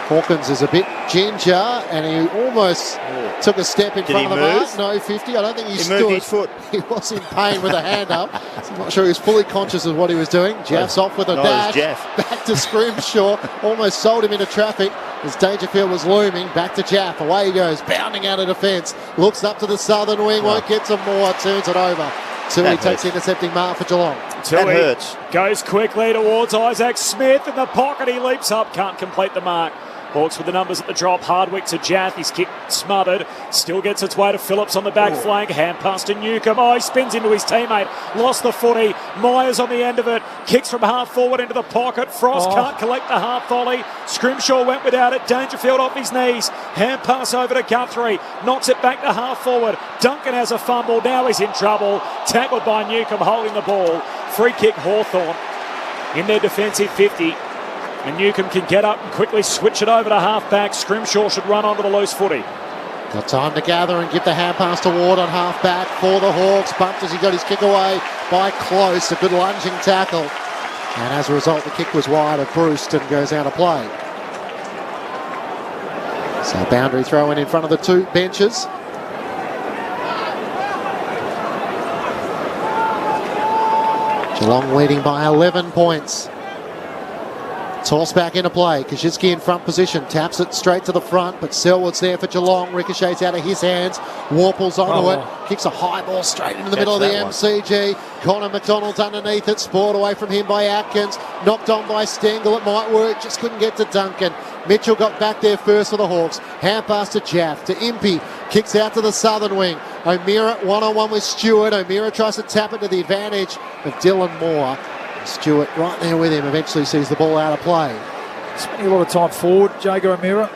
Hawkins is a bit ginger and he almost took a step in front of the mark. No, 50. I don't think he stood. Moved his foot. He was in pain with a hand up. I'm not sure he was fully conscious of what he was doing. Jaff's off with a dash. Back to Scrimshaw. Almost sold him into traffic as Dangerfield was looming. Back to Jaff. Away he goes, bounding out of defence. Looks up to the southern wing. Won't get some more. Turns it over. Tui takes the intercepting mark for Geelong. Tui goes quickly towards Isaac Smith in the pocket. He leaps up, can't complete the mark. Hawks with the numbers at the drop. Hardwick to Jaff. His kick smothered. Still gets its way to Phillips on the back flank. Hand pass to Newcomb. Oh, he spins into his teammate. Lost the footy. Myers on the end of it. Kicks from half forward into the pocket. Frost can't collect the half volley. Scrimshaw went without it. Dangerfield off his knees. Hand pass over to Guthrie. Knocks it back to half forward. Duncan has a fumble. Now he's in trouble. Tackled by Newcomb holding the ball. Free kick Hawthorn in their defensive 50. And Newcomb can get up and quickly switch it over to half-back. Scrimshaw should run onto the loose footy. Got time to gather and give the hand pass to Ward on half-back for the Hawks. Bumped as he got his kick away by Close. A good lunging tackle. And as a result, the kick was wide of Bruce and goes out of play. So boundary throw in front of the two benches. Geelong leading by 11 points. Toss back into play. Kajitsky in front position. Taps it straight to the front, but Selwood's there for Geelong. Ricochets out of his hands. Warple's onto it. Kicks a high ball straight into the middle of the MCG. Connor McDonald's underneath it. Spoiled away from him by Atkins. Knocked on by Stengel. It might work. Just couldn't get to Duncan. Mitchell got back there first for the Hawks. Hand pass to Jaff. To Impey. Kicks out to the southern wing. O'Meara 1-on-1 with Stewart. O'Meara tries to tap it to the advantage of Dylan Moore. Stewart right there with him, eventually sees the ball out of play. Spending a lot of time forward, Jago O'Meara.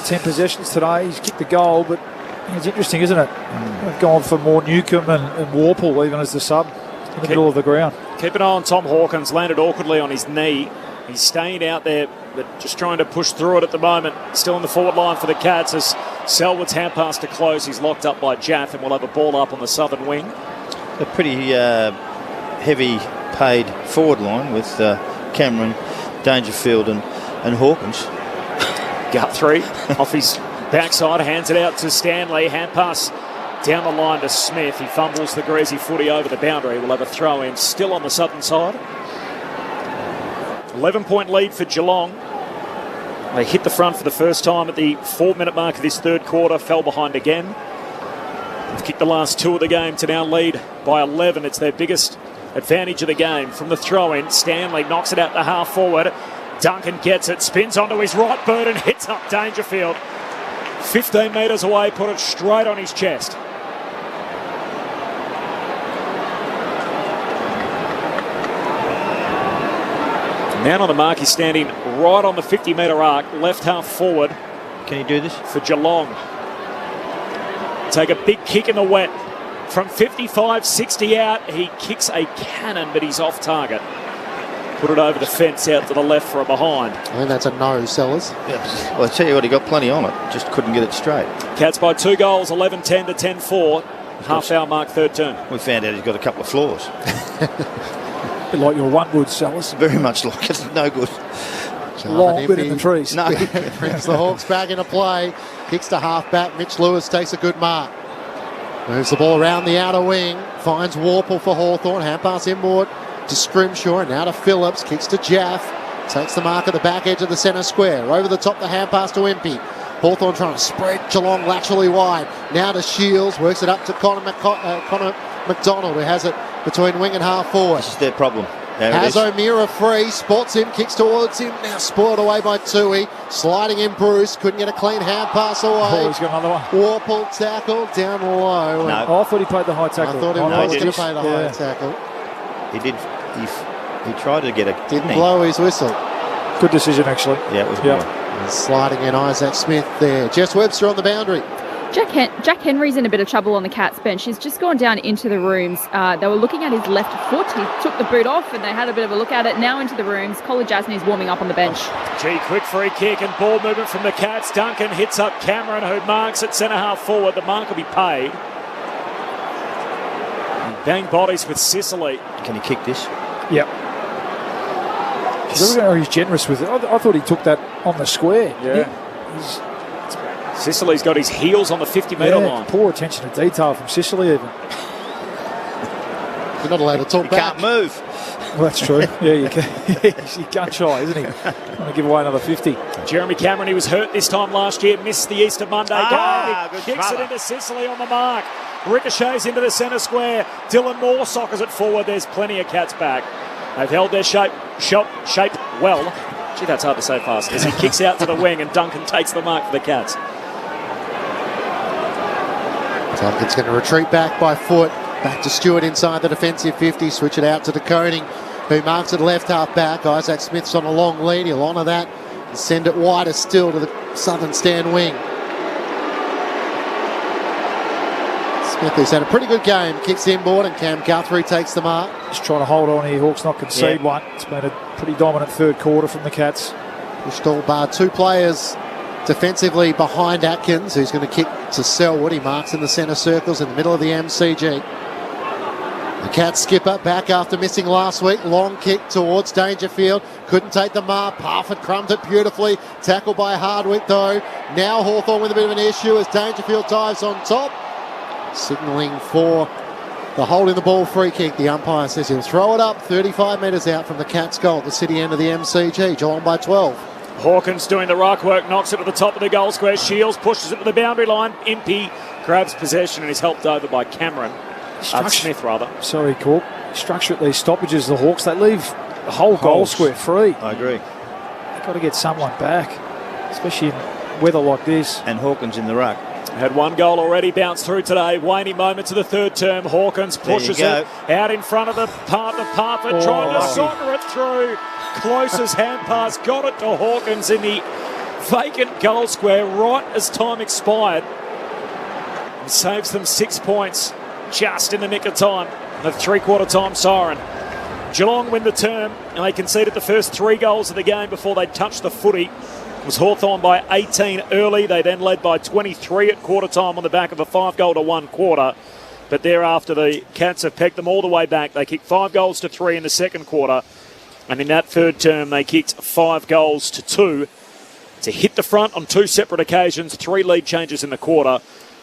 10 possessions today. He's kicked the goal, but it's interesting, isn't it? They've gone for more Newcomb and Warple even as the sub in the middle of the ground. Keep an eye on Tom Hawkins, landed awkwardly on his knee. He's staying out there, but just trying to push through it at the moment. Still in the forward line for the Cats as Selwood's hand pass to Close. He's locked up by Jaff and will have a ball up on the southern wing. A pretty heavy paid forward line with Cameron, Dangerfield and Hawkins. Guthrie off his backside, hands it out to Stanley. Hand pass down the line to Smith. He fumbles the greasy footy over the boundary. We'll have a throw in still on the southern side. 11-point lead for Geelong. They hit the front for the first time at the 4-minute mark of this third quarter. Fell behind again. They've kicked the last two of the game to now lead by 11. It's their biggest advantage of the game. From the throw-in, Stanley knocks it out to half forward. Duncan gets it, spins onto his right boot and hits up Dangerfield. 15 metres away, put it straight on his chest. Man on the mark, he's standing right on the 50-metre arc, left half forward. Can he do this? For Geelong. Take a big kick in the wet. From 55, 60 out, he kicks a cannon, but he's off target. Put it over the fence out to the left for a behind. I think that's a no, Sellers. Yeah. Well, I tell you what, he got plenty on it. Just couldn't get it straight. Cats by 2 goals, 11-10 to 10-4. Half-hour mark, third term. We found out he's got a couple of flaws. A bit like your one-wood, Sellers. Very much like it. No good. Long bit in the trees. No. Brings the Hawks back into play. Kicks to half-back. Mitch Lewis takes a good mark. Moves the ball around the outer wing. Finds Warple for Hawthorn. Hand pass inboard to Scrimshaw. Now to Phillips. Kicks to Jaff. Takes the mark at the back edge of the centre square. Over the top, the hand pass to Impey. Hawthorn trying to spread Geelong laterally wide. Now to Shields. Works it up to Connor McDonald, who has it between wing and half forward. This is their problem. Has O'Meara free, spots him, kicks towards him, now spoiled away by Tui, sliding in Bruce, couldn't get a clean hand pass away. Oh, he's got another one. Warple tackle down low. No. Oh, I thought he played the high tackle. I thought he was going to play the high tackle. He did. He tried to get a... Didn't blow his whistle. Good decision, actually. Yeah, it was good. Sliding in Isaac Smith there. Jess Webster on the boundary. Jack Henry's in a bit of trouble on the Cats bench. He's just gone down into the rooms. They were looking at his left foot. He took the boot off and they had a bit of a look at it. Now into the rooms. Colin Jasney's warming up on the bench. Quick free kick and ball movement from the Cats. Duncan hits up Cameron, who marks at centre half forward. The mark will be paid. Bang bodies with Sicily. Can he kick this? Yep. He's generous with it. I thought he took that on the square. Yeah. Sicily's got his heels on the 50-metre line. Poor attention to detail from Sicily even. You're not allowed to talk back. Can't move. Well, that's true. Yeah, you can. He's gun shy, isn't he? Want to give away another 50. Jeremy Cameron, he was hurt this time last year, missed the Easter Monday game. He kicks it into Sicily on the mark. Ricochets into the centre square. Dylan Moore soccers it forward. There's plenty of Cats back. They've held their shape well. Gee, that's hard to say fast. As he kicks out to the wing and Duncan takes the mark for the Cats. Duncan's going to retreat back by foot. Back to Stewart inside the defensive 50. Switch it out to De Koning, who marks it left half back. Isaac Smith's on a long lead. He'll honour that and send it wider still to the southern stand wing. Smith has had a pretty good game. Kicks inboard and Cam Guthrie takes the mark. Just trying to hold on here. Hawks not concede one. It's been a pretty dominant third quarter from the Cats. Pushed all bar 2 players defensively behind Atkins, who's going to kick to Selwood. He marks in the centre circles in the middle of the MCG. The Cats skipper back after missing last week. Long kick towards Dangerfield. Couldn't take the mark. Parfitt crumbed it beautifully. Tackled by Hardwick though. Now Hawthorn with a bit of an issue as Dangerfield dives on top. Signalling for the holding the ball free kick. The umpire says he'll throw it up 35 metres out from the Cats' goal at the city end of the MCG. Geelong by 12. Hawkins doing the ruck work, knocks it to the top of the goal square. Shields pushes it to the boundary line. Impey grabs possession and is helped over by Cameron. Smith, rather. Sorry, Cork. Structure at these stoppages, the Hawks, they leave the whole goal square free. I agree. They've got to get someone back, especially in weather like this. And Hawkins in the ruck. Had one goal already bounced through today. Waning moment to the third term. Hawkins pushes it out in front of the Parfitt, trying to soccer it through. Closest hand pass, got it to Hawkins in the vacant goal square right as time expired. And saves them 6 points just in the nick of time. The three-quarter time siren. Geelong win the term and they conceded the first 3 goals of the game before they touched the footy. It was Hawthorn by 18 early. They then led by 23 at quarter time on the back of a 5-goal to 1 quarter. But thereafter, the Cats have pegged them all the way back. They kicked 5 goals to 3 in the second quarter. And in that third term, they kicked 5 goals to 2 to hit the front on 2 separate occasions. 3 lead changes in the quarter.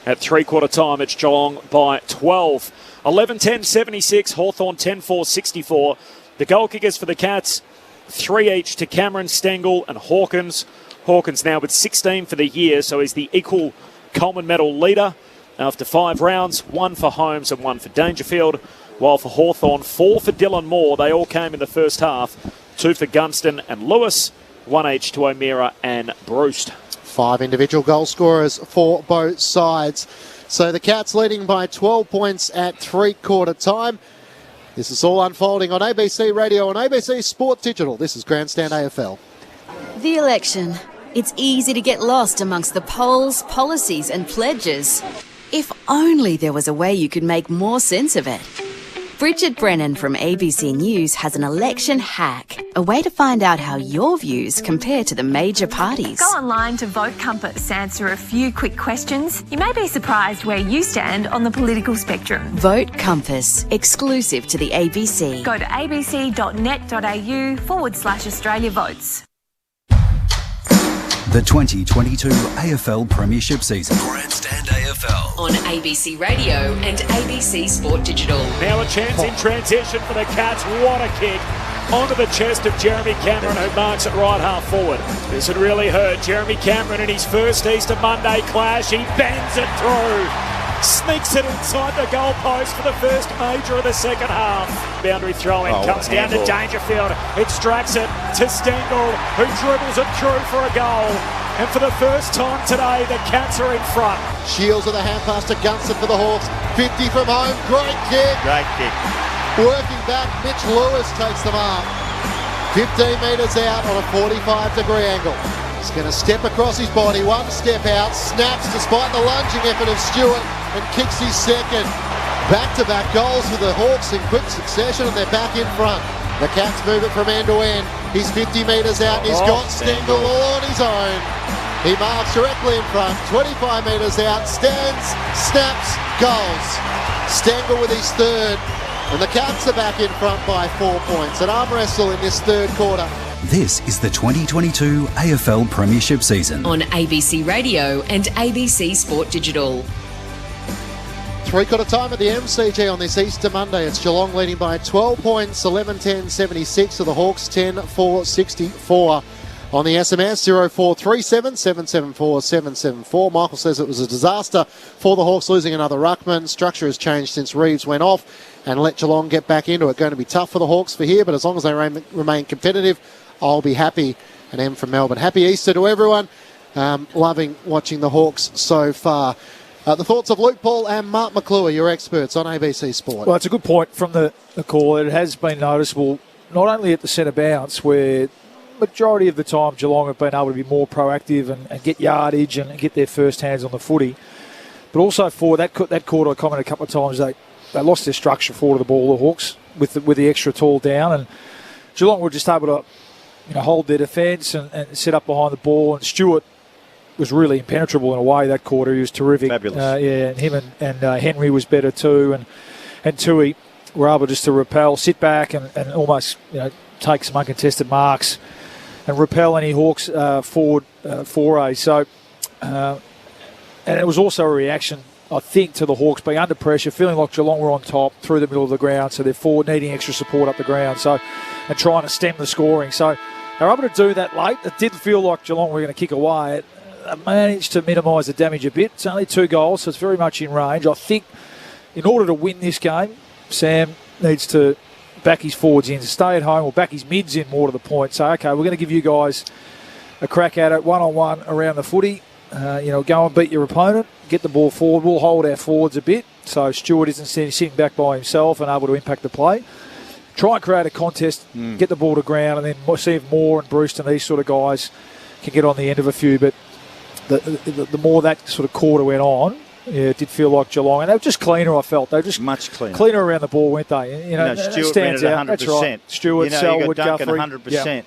At three-quarter time, it's Geelong by 12. 11-10-76, Hawthorn 10-4-64. The goal kickers for the Cats, 3 each to Cameron, Stengel and Hawkins. Hawkins now with 16 for the year, so he's the equal Coleman medal leader. After 5 rounds, 1 for Holmes and 1 for Dangerfield. While for Hawthorn, 4 for Dylan Moore. They all came in the first half. 2 for Gunston and Lewis. 1 each to O'Meara and Bruce. 5 individual goal scorers for both sides. So the Cats leading by 12 points at three-quarter time. This is all unfolding on ABC Radio and ABC Sport Digital. This is Grandstand AFL. The election. It's easy to get lost amongst the polls, policies and pledges. If only there was a way you could make more sense of it. Bridget Brennan from ABC News has an election hack, a way to find out how your views compare to the major parties. Go online to Vote Compass, answer a few quick questions. You may be surprised where you stand on the political spectrum. Vote Compass, exclusive to the ABC. Go to abc.net.au/Australia Votes. The 2022 AFL Premiership season. Grandstand AFL on ABC Radio and ABC Sport Digital. Now a chance in transition for the Cats. What a kick. Onto the chest of Jeremy Cameron, who marks it right half forward. This would really hurt. Jeremy Cameron in his first Easter Monday clash. He bangs it through. Sneaks it inside the goalpost for the first major of the second half. Boundary throw-in comes down to Dangerfield. Extracts it to Stengel, who dribbles it through for a goal. And for the first time today, the Cats are in front. Shields with a hand pass to Gunston for the Hawks. 50 from home. Great kick. Great kick. Working back, Mitch Lewis takes the mark. 15 metres out on a 45-degree angle. He's going to step across his body, one step out, snaps despite the lunging effort of Stewart, and kicks his second. Back-to-back goals for the Hawks in quick succession, and they're back in front. The Cats move it from end to end. He's 50 metres out, and he's got Stengel all on his own. He marks directly in front, 25 metres out, stands, snaps, goals. Stengel with his third, and the Cats are back in front by 4 points. An arm wrestle in this third quarter. This is the 2022 AFL Premiership season. On ABC Radio and ABC Sport Digital. Three-quarter time at the MCG on this Easter Monday. It's Geelong leading by 12 points, 11-10-76 to the Hawks, 10-4-64. On the SMS, 0437 774 774. Michael says it was a disaster for the Hawks, losing another ruckman. Structure has changed since Reeves went off and let Geelong get back into it. Going to be tough for the Hawks for here, but as long as they remain competitive, I'll be happy. And M from Melbourne. Happy Easter to everyone. Loving watching the Hawks so far. The thoughts of Luke Paul and Mark McClure, your experts on ABC Sport. Well, it's a good point from the call. It has been noticeable, not only at the centre bounce, where majority of the time Geelong have been able to be more proactive and get yardage and get their first hands on the footy, but also for that quarter, I commented a couple of times, they lost their structure forward of the ball, the Hawks, with the extra tall down, and Geelong were just able to hold their defence and set up behind the ball, and Stewart was really impenetrable in a way that quarter. He was terrific. Fabulous. And him and Henry was better too, and Tui were able just to repel, sit back and almost take some uncontested marks and repel any Hawks forward foray. So, and it was also a reaction, I think, to the Hawks being under pressure, feeling like Geelong were on top through the middle of the ground, so they're forward needing extra support up the ground, and trying to stem the scoring. So they were able to do that late. It did feel like Geelong were going to kick away. It managed to minimise the damage a bit. It's only 2 goals, so it's very much in range. I think in order to win this game, Sam needs to back his forwards in, to stay at home, or back his mids in more to the point. So, okay, we're going to give you guys a crack at it, one-on-one around the footy. Go and beat your opponent, get the ball forward. We'll hold our forwards a bit, so Stewart isn't sitting back by himself and able to impact the play. Try and create a contest, get the ball to ground, and then see if Moore and Brewster and these sort of guys can get on the end of a few. But the more that sort of quarter went on, it did feel like Geelong, and they were just cleaner. I felt they were just much cleaner around the ball, weren't they? Stewart stands ran out. at 100%. That's right. Stewart, Selwood, Duncan, Guthrie, 100%.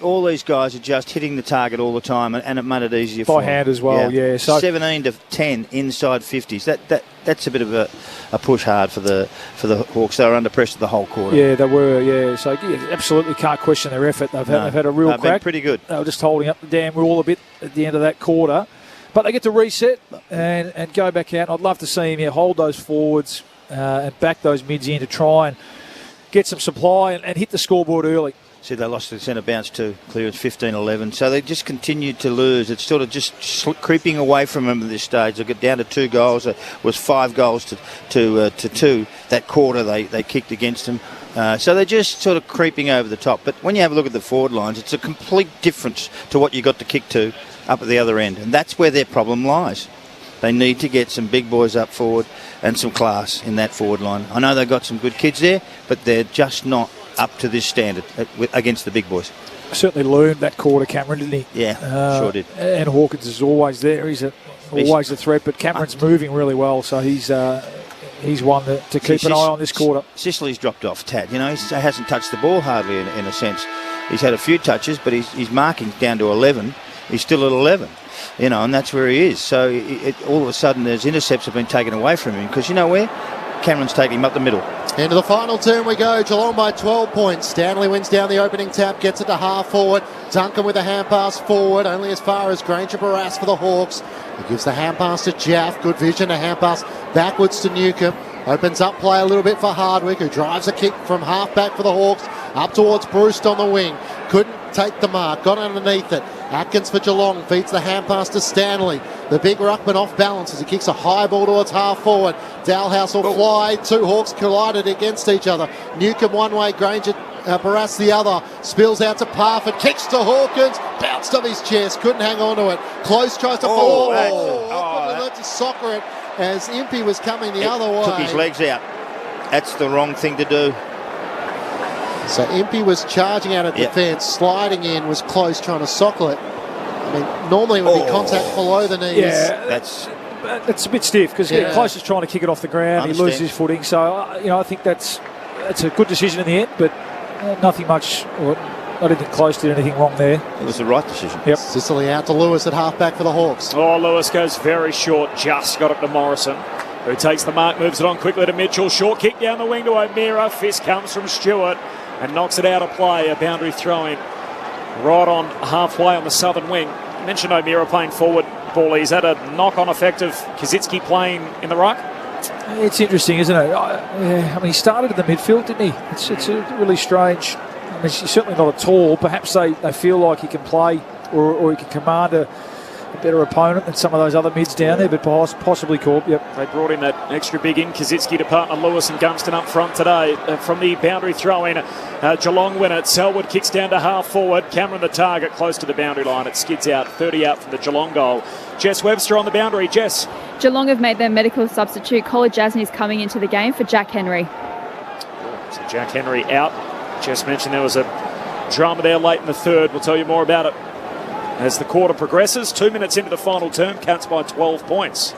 All these guys are just hitting the target all the time, and it made it easier for them. By hand as well, yeah. So 17 to 10 inside 50s. That's a bit of a push hard for the Hawks. They were under pressure the whole quarter. Yeah, they were. Yeah, so absolutely can't question their effort. They've had a real crack. Been pretty good. They were just holding up the damn rule a bit at the end of that quarter, but they get to reset and go back out. I'd love to see him hold those forwards and back those mids in to try and get some supply and hit the scoreboard early. See, they lost the centre bounce too. Clearance 15-11. So they just continued to lose. It's sort of just creeping away from them at this stage. They got down to 2 goals. It was 5 goals to 2. That quarter they kicked against them. So they're just sort of creeping over the top. But when you have a look at the forward lines, it's a complete difference to what you got to kick to up at the other end. And that's where their problem lies. They need to get some big boys up forward and some class in that forward line. I know they've got some good kids there, but they're just not up to this standard against the big boys. Certainly learned that quarter, Cameron, didn't he? Yeah, sure did. And Hawkins is always there. He's a always a threat, but Cameron's moving really well, so he's one to keep an eye on this quarter. Sicily's dropped off, Tad. He hasn't touched the ball hardly in a sense. He's had a few touches, but his marking's down to 11. He's still at 11, and that's where he is. So all of a sudden, his intercepts have been taken away from him because you know where? Cameron's taking him up the middle. Into the final turn we go. Geelong by 12 points. Stanley wins down the opening tap, gets it to half forward. Duncan with a hand pass forward, only as far as Granger Barras for the Hawks. He gives the hand pass to Jaff. Good vision, a hand pass backwards to Newcomb. Opens up play a little bit for Hardwick, who drives a kick from half back for the Hawks. Up towards Bruce on the wing. Couldn't take the mark, got underneath it. Atkins for Geelong feeds the hand pass to Stanley. The big ruckman off balance as he kicks a high ball towards half forward. Dalhouse will fly. Two Hawks collided against each other. Newcomb one way, Granger Barras the other. Spills out to Parford, kicks to Hawkins, bounced off his chest, couldn't hang on to it. Close tries to fall. Hawkins learned to soccer it as Impey was coming the other way. Took his legs out. That's the wrong thing to do. So Impey was charging out of defence, sliding in, was close, trying to sockle it. I mean, normally it would be contact below the knees. Yeah, that's a bit stiff because Close is trying to kick it off the ground. He loses his footing. So, I think that's a good decision in the end, but nothing much. I didn't think Close did anything wrong there. It was the right decision. Yep. Sicily out to Lewis at halfback for the Hawks. Oh, Lewis goes very short, just got it to Morrison, who takes the mark, moves it on quickly to Mitchell. Short kick down the wing to O'Meara. Fist comes from Stewart and knocks it out of play. A boundary throw-in right on halfway on the southern wing. You mentioned O'Meara playing forward, Paulie. Is that a knock-on effect of Kazitsky playing in the ruck? It's interesting, isn't it? I mean, he started in the midfield, didn't he? It's a really strange. I mean, he's certainly not at all. Perhaps they feel like he can play or he can command a better opponent than some of those other mids down there, but possibly Corp. Yep. They brought in that extra big in Kazitsky to partner Lewis and Gunston up front today. From the boundary throw-in, Geelong win it. Selwood kicks down to half forward. Cameron the target close to the boundary line. It skids out, 30 out from the Geelong goal. Jess Webster on the boundary. Jess. Geelong have made their medical substitute. Colin Jasney is coming into the game for Jack Henry. So Jack Henry out. Jess mentioned there was a drama there late in the third. We'll tell you more about it as the quarter progresses. 2 minutes into the final term, Cats by 12 points.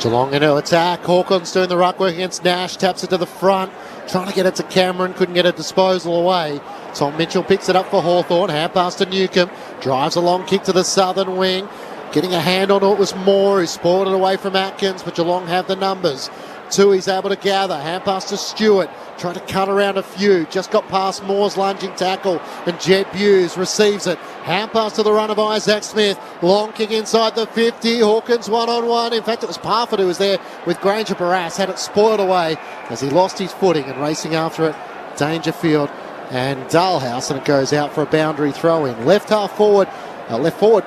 Geelong into attack. Hawkins doing the ruck work against Nash. Taps it to the front. Trying to get it to Cameron. Couldn't get a disposal away. Tom Mitchell picks it up for Hawthorn. Hand pass to Newcomb. Drives a long kick to the southern wing. Getting a hand on it was Moore, who spoiled it away from Atkins, but Geelong have the numbers. Tui's able to gather. Hand pass to Stewart. Trying to cut around a few. Just got past Moore's lunging tackle. And Jed Hughes receives it. Hand pass to the run of Isaac Smith. Long kick inside the 50. Hawkins one-on-one. In fact, it was Parford who was there with Granger Barras. Had it spoiled away as he lost his footing and racing after it. Dangerfield and Dalhouse. And it goes out for a boundary throw-in. Left forward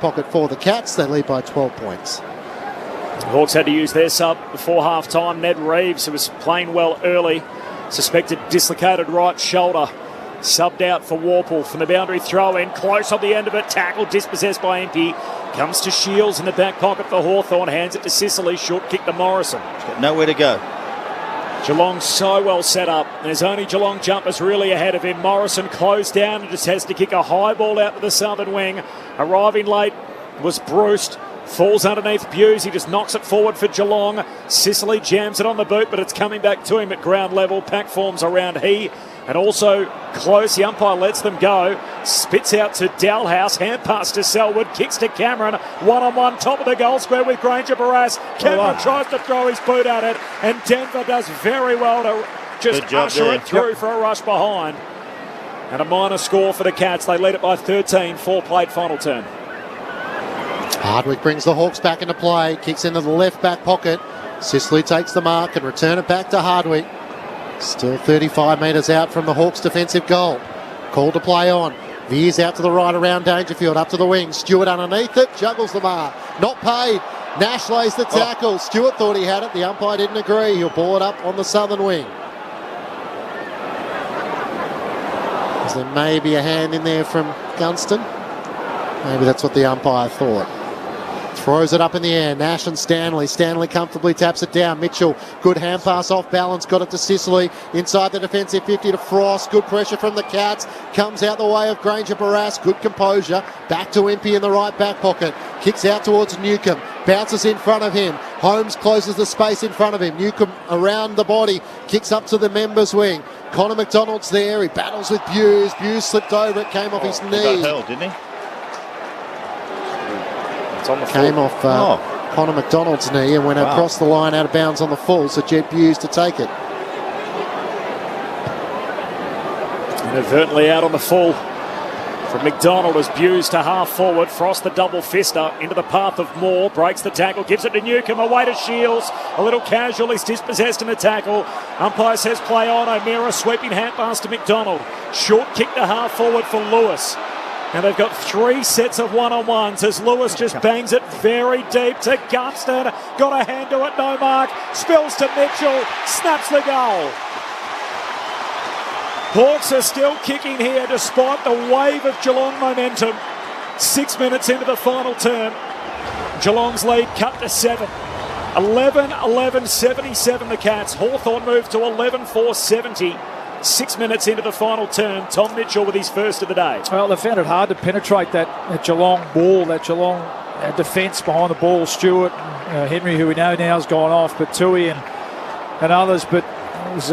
pocket for the Cats. They lead by 12 points. The Hawks had to use their sub before half-time. Ned Reeves, who was playing well early, suspected dislocated right shoulder, subbed out for Warple from the boundary throw-in. Close on the end of it. Tackle dispossessed by Impey. Comes to Shields in the back pocket for Hawthorn. Hands it to Sicily. Short kick to Morrison. He's got nowhere to go. Geelong so well set up. There's only Geelong jumpers really ahead of him. Morrison closed down and just has to kick a high ball out to the southern wing. Arriving late was Bruce. Falls underneath Buse. He just knocks it forward for Geelong. Sicily jams it on the boot, but it's coming back to him at ground level. Pack forms around he. And also close. The umpire lets them go. Spits out to Dalhouse. Hand pass to Selwood. Kicks to Cameron. One-on-one top of the goal square with Granger Barras. Cameron tries to throw his boot at it. And Denver does very well to just usher it through for a rush behind. And a minor score for the Cats. They lead it by 13. 4 played final turn. Hardwick brings the Hawks back into play. Kicks into the left back pocket. Sicily takes the mark and return it back to Hardwick. Still 35 metres out from the Hawks' defensive goal. Call to play on. Veers out to the right around Dangerfield. Up to the wing. Stewart underneath it. Juggles the mark. Not paid. Nash lays the tackle. Stewart thought he had it. The umpire didn't agree. He'll ball it up on the southern wing. There may be a hand in there from Gunston. Maybe that's what the umpire thought. Throws it up in the air. Nash and Stanley. Stanley comfortably taps it down. Mitchell, good hand pass off balance. Got it to Sicily. Inside the defensive 50 to Frost. Good pressure from the Cats. Comes out the way of Granger Barras. Good composure. Back to Impey in the right back pocket. Kicks out towards Newcomb. bounces in front of him. Holmes closes the space in front of him. Newcomb around the body, kicks up to the members' wing. Connor McDonald's there. He battles with Buse. Buse slipped over. It came off his knee. He got held, didn't he? It's on the came off Connor McDonald's knee and went across the line out of bounds on the full. So Jed Buse to take it. Inadvertently out on the full from McDonald as Buse to half forward. Frost the double fister into the path of Moore. Breaks the tackle, gives it to Newcomb. Away to Shields. A little casual. He's dispossessed in the tackle. Umpire says play on. O'Meara sweeping hand pass to McDonald. Short kick to half forward for Lewis. Now they've got 3 sets of one-on-ones as Lewis just bangs it very deep to Gunston. Got a hand to it, no mark. Spills to Mitchell. Snaps the goal. Hawks are still kicking here despite the wave of Geelong momentum. 6 minutes into the final term. Geelong's lead cut to 7. 11-11-77 the Cats. Hawthorn moved to 11-4-70. 6 minutes into the final term. Tom Mitchell with his first of the day. Well, they found it hard to penetrate that Geelong ball, that Geelong defence behind the ball. Stewart, Henry, who we know now has gone off, but Tui and others. But it was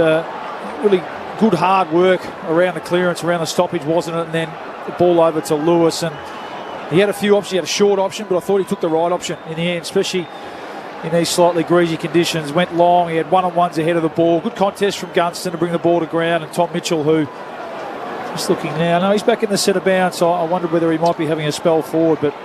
really good hard work around the clearance, around the stoppage, wasn't it? And then the ball over to Lewis. And he had a few options. He had a short option, but I thought he took the right option in the end, especially in these slightly greasy conditions. Went long. He had one-on-ones ahead of the ball. Good contest from Gunston to bring the ball to ground. And Tom Mitchell, who just looking now. No, he's back in the centre bounce. So I wondered whether he might be having a spell forward, but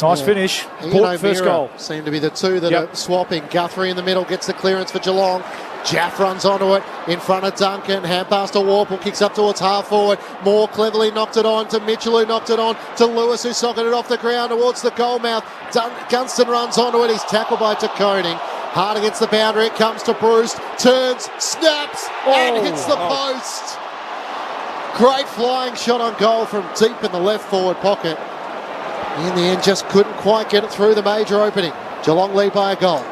nice finish. Important first goal. Seem to be the two that are swapping. Guthrie in the middle gets the clearance for Geelong. Jaff runs onto it in front of Duncan. Hand pass to Warple, kicks up towards half forward. Moore cleverly knocked it on to Mitchell, who knocked it on to Lewis, who socketed it off the ground towards the goal mouth. Gunston runs onto it. He's tackled by Taconing. Hard against the boundary. It comes to Bruce. Turns, snaps, and hits the post. Great flying shot on goal from deep in the left forward pocket. In the end, just couldn't quite get it through the major opening. Geelong lead by a goal.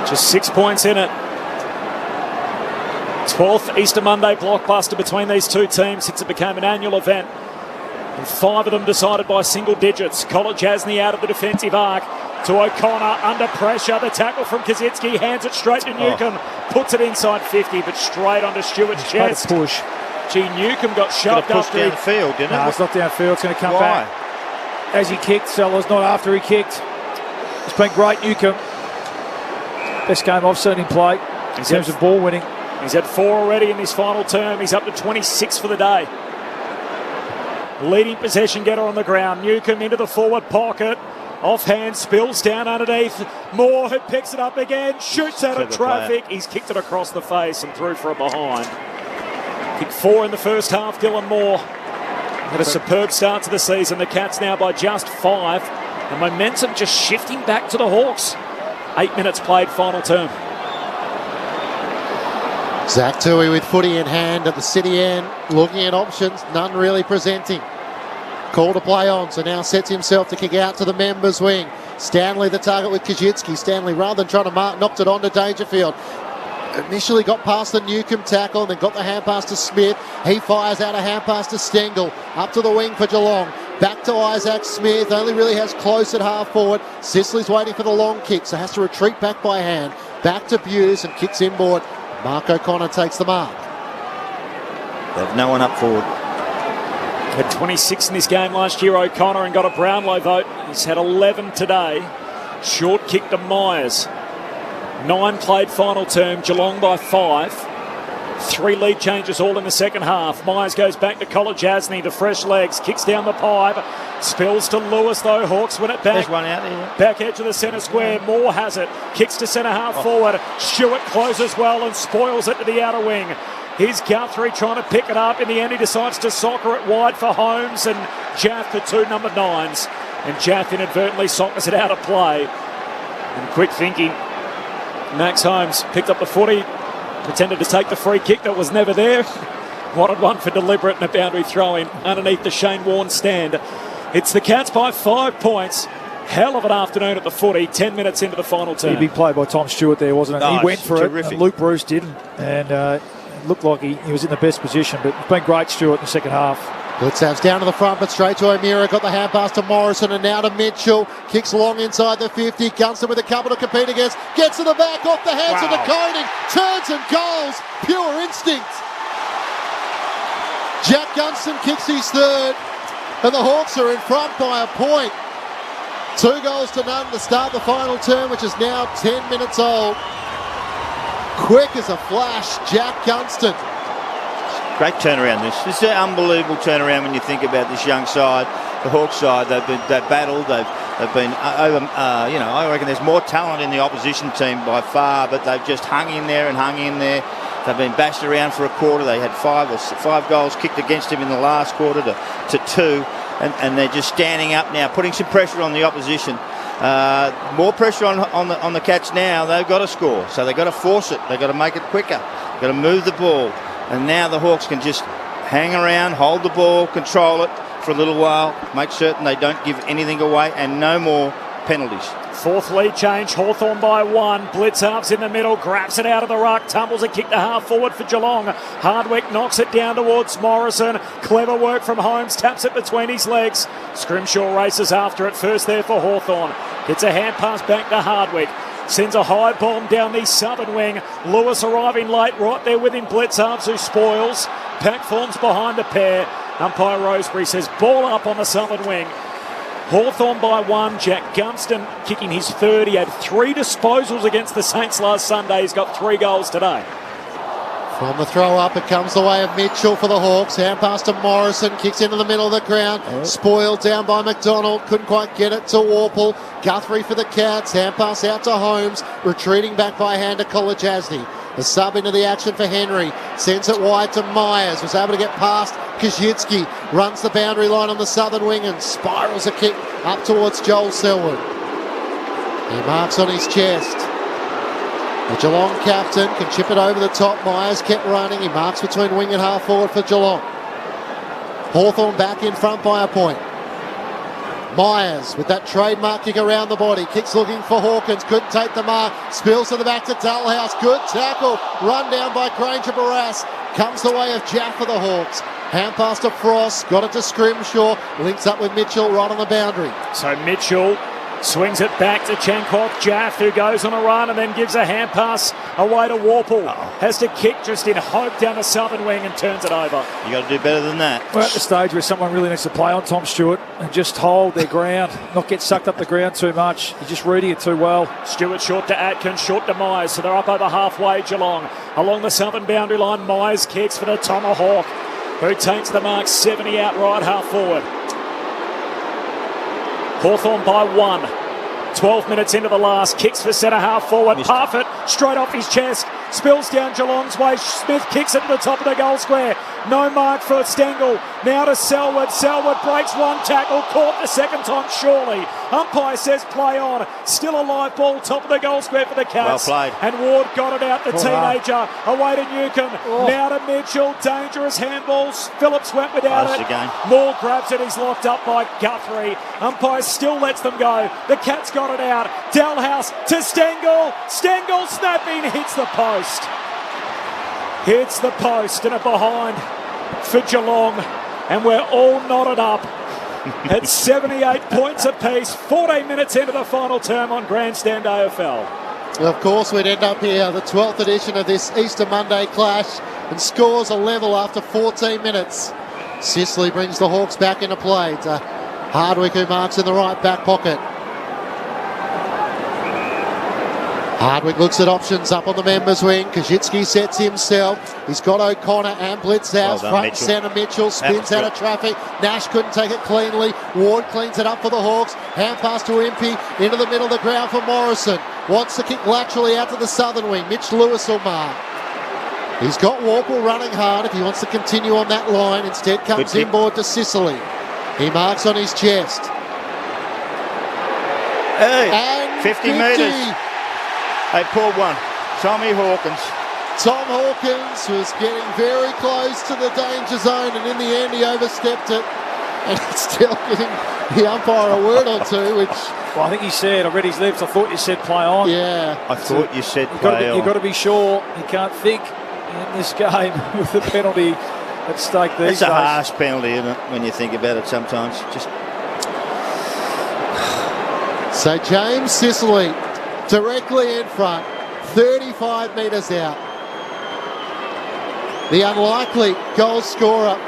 Just 6 points in it. 12th Easter Monday blockbuster between these two teams since it became an annual event. And 5 of them decided by single digits. College Jasny out of the defensive arc to O'Connor under pressure. The tackle from Kaczynski hands it straight to Newcomb. Puts it inside 50, but straight onto Stewart's chest. Push. Gee, Newcomb got shoved after he... downfield, didn't it? No, it's not downfield. It's going to come back. As he kicked, Sellers, not after he kicked. It's been great, Newcomb. Best game I've seen him play in terms of ball winning. He's had 4 already in this final term. He's up to 26 for the day. Leading possession getter on the ground. Newcomb into the forward pocket. Offhand, spills down underneath. Moore, who picks it up again, shoots out of traffic. He's kicked it across the face and through for a behind. Kicked 4 in the first half, Dylan Moore. Had a superb start to the season. The Cats now by just 5. The momentum just shifting back to the Hawks. 8 minutes played, final term. Zach Tui with footy in hand at the city end, looking at options, none really presenting. Call to play on, so now sets himself to kick out to the members' wing. Stanley the target with Kaczynski. Stanley, rather than trying to mark, knocked it on to Dangerfield. Initially got past the Newcomb tackle and then got the hand pass to Smith. He fires out a hand pass to Stengel. Up to the wing for Geelong. Back to Isaac Smith. Only really has close at half forward. Sisley's waiting for the long kick, so has to retreat back by hand. Back to Buse and kicks inboard. Mark O'Connor takes the mark. They've no one up forward. Had 26 in this game last year, O'Connor, and got a Brownlow vote. He's had 11 today. Short kick to Myers. 9 played final term, Geelong by 5. 3 lead changes all in the second half. Myers goes back to College Jasny, the fresh legs, kicks down the pipe, spills to Lewis though. Hawks win it back. There's one out there. Back edge of the centre square. Moore has it, kicks to centre half forward. Stewart closes well and spoils it to the outer wing. Here's Guthrie trying to pick it up. In the end, he decides to soccer it wide for Holmes and Jaff, the 2 number 9s. And Jaff inadvertently soccers it out of play. And quick thinking, Max Holmes picked up the footy, pretended to take the free kick that was never there. Wanted one for deliberate and a boundary throw-in underneath the Shane Warne stand. It's the Cats by 5 points. Hell of an afternoon at the footy, 10 minutes into the final term. Big play by Tom Stewart there, wasn't it? Nice. He went for Terrific. it. Luke Bruce did. And it looked like he was in the best position. But it's been great, Stewart, in the second half. Blitzav's down to the front, but straight to O'Meara. Got the hand pass to Morrison and now to Mitchell. Kicks long inside the 50. Gunston with a couple to compete against. Gets to the back, off the hands of the Koenig. Turns and goals. Pure instinct. Jack Gunston kicks his third. And the Hawks are in front by a point. 2 goals to none to start the final term, which is now 10 minutes old. Quick as a flash, Jack Gunston. Great turnaround. This is an unbelievable turnaround when you think about this young side, the Hawks side. They've battled. They've been over. I reckon there's more talent in the opposition team by far, but they've just hung in there and hung in there. They've been bashed around for a quarter. They had 5 goals kicked against them in the last quarter to 2, and they're just standing up now, putting some pressure on the opposition. More pressure on the Cats now. They've got to score, so they've got to force it. They've got to make it quicker. They've got to move the ball. And now the Hawks can just hang around, hold the ball, control it for a little while, make certain they don't give anything away, and no more penalties. 4th lead change, Hawthorn by 1. Blitzarves in the middle, grabs it out of the ruck, tumbles a kick to half forward for Geelong. Hardwick knocks it down towards Morrison. Clever work from Holmes, taps it between his legs. Scrimshaw races after it, first there for Hawthorn. Gets a hand pass back to Hardwick. Sends a high bomb down the southern wing. Lewis arriving late, right there with him. Blitzarves, who spoils. Pack forms behind the pair. Umpire Roseberry says ball up on the southern wing. Hawthorn by 1. Jack Gunston kicking his third. He had 3 disposals against the Saints last Sunday. He's got 3 goals today. From the throw up, it comes the way of Mitchell for the Hawks. Hand pass to Morrison, kicks into the middle of the ground. Spoiled down by McDonald, couldn't quite get it to Warple. Guthrie for the Cats, hand pass out to Holmes. Retreating back by hand to Kolajasny. The sub into the action for Henry. Sends it wide to Myers. Was able to get past Kazitsky. Runs the boundary line on the southern wing and spirals a kick up towards Joel Selwood. He marks on his chest. The Geelong captain can chip it over the top. Myers kept running. He marks between wing and half forward for Geelong. Hawthorn back in front by a point. Myers with that trademark kick around the body. Kicks looking for Hawkins. Couldn't take the mark. Spills to the back to Dalhouse. Good tackle. Run down by Granger Barras. Comes the way of Jaff for the Hawks. Hand pass to Frost. Got it to Scrimshaw. Links up with Mitchell right on the boundary. So Mitchell swings it back to Chankoth Jaff, who goes on a run and then gives a hand pass away to Warple. Has to kick just in hope down the southern wing and turns it over. You got to do better than that. We're at the stage where someone really needs to play on Tom Stewart and just hold their ground, not get sucked up the ground too much. You're just reading it too well. Stewart short to Atkins, short to Myers, so they're up over halfway, Geelong. Along the southern boundary line, Myers kicks for the Tomahawk, who takes the mark 70 out right half forward. Hawthorn by 1. 12 minutes into the last, kicks for centre half forward. Parfitt straight off his chest, spills down Geelong's way. Smith kicks it to the top of the goal square. No mark for Stengel. Now to Selwood. Selwood breaks one tackle, caught the second time surely. Umpire says play on. Still a live ball, top of the goal square for the Cats. Well played. And Ward got it out, the teenager. Away to Newcomb. Now to Mitchell. Dangerous handballs. Phillips went without it. Again. Moore grabs it. He's locked up by Guthrie. Umpire still lets them go. The Cats got it out. Dalhouse to Stengel. Stengel snapping, hits the post. Hits the post and a behind for Geelong. And we're all knotted up at 78 points apiece. 14 minutes into the final term on Grandstand AFL. Of course, we'd end up here, the 12th edition of this Easter Monday clash, and scores a level after 14 minutes. Sicily brings the Hawks back into play to Hardwick, who marks in the right back pocket. Hardwick looks at options up on the members wing. Kazitsky sets himself. He's got O'Connor and Blitzhouse. Front and centre Mitchell spins out of traffic. Nash couldn't take it cleanly. Ward cleans it up for the Hawks. Hand pass to Impey into the middle of the ground for Morrison. Wants to kick laterally out to the southern wing. Mitch Lewis will mark. He's got Warple running hard if he wants to continue on that line. Instead comes inboard to Sicily. He marks on his chest. Hey, and 50 metres. They pulled one. Tommy Hawkins. Tom Hawkins was getting very close to the danger zone, and in the end he overstepped it. And it's still giving the umpire a word or two, which... Well, I think he said, I read his lips, I thought you said play on. Yeah. I thought you said play on. You've got to be sure. You can't think in this game with the penalty. at stake these It's days. a harsh penalty, isn't it, when you think about it sometimes. Just So James Sicily directly in front, 35 metres out. The unlikely goal scorer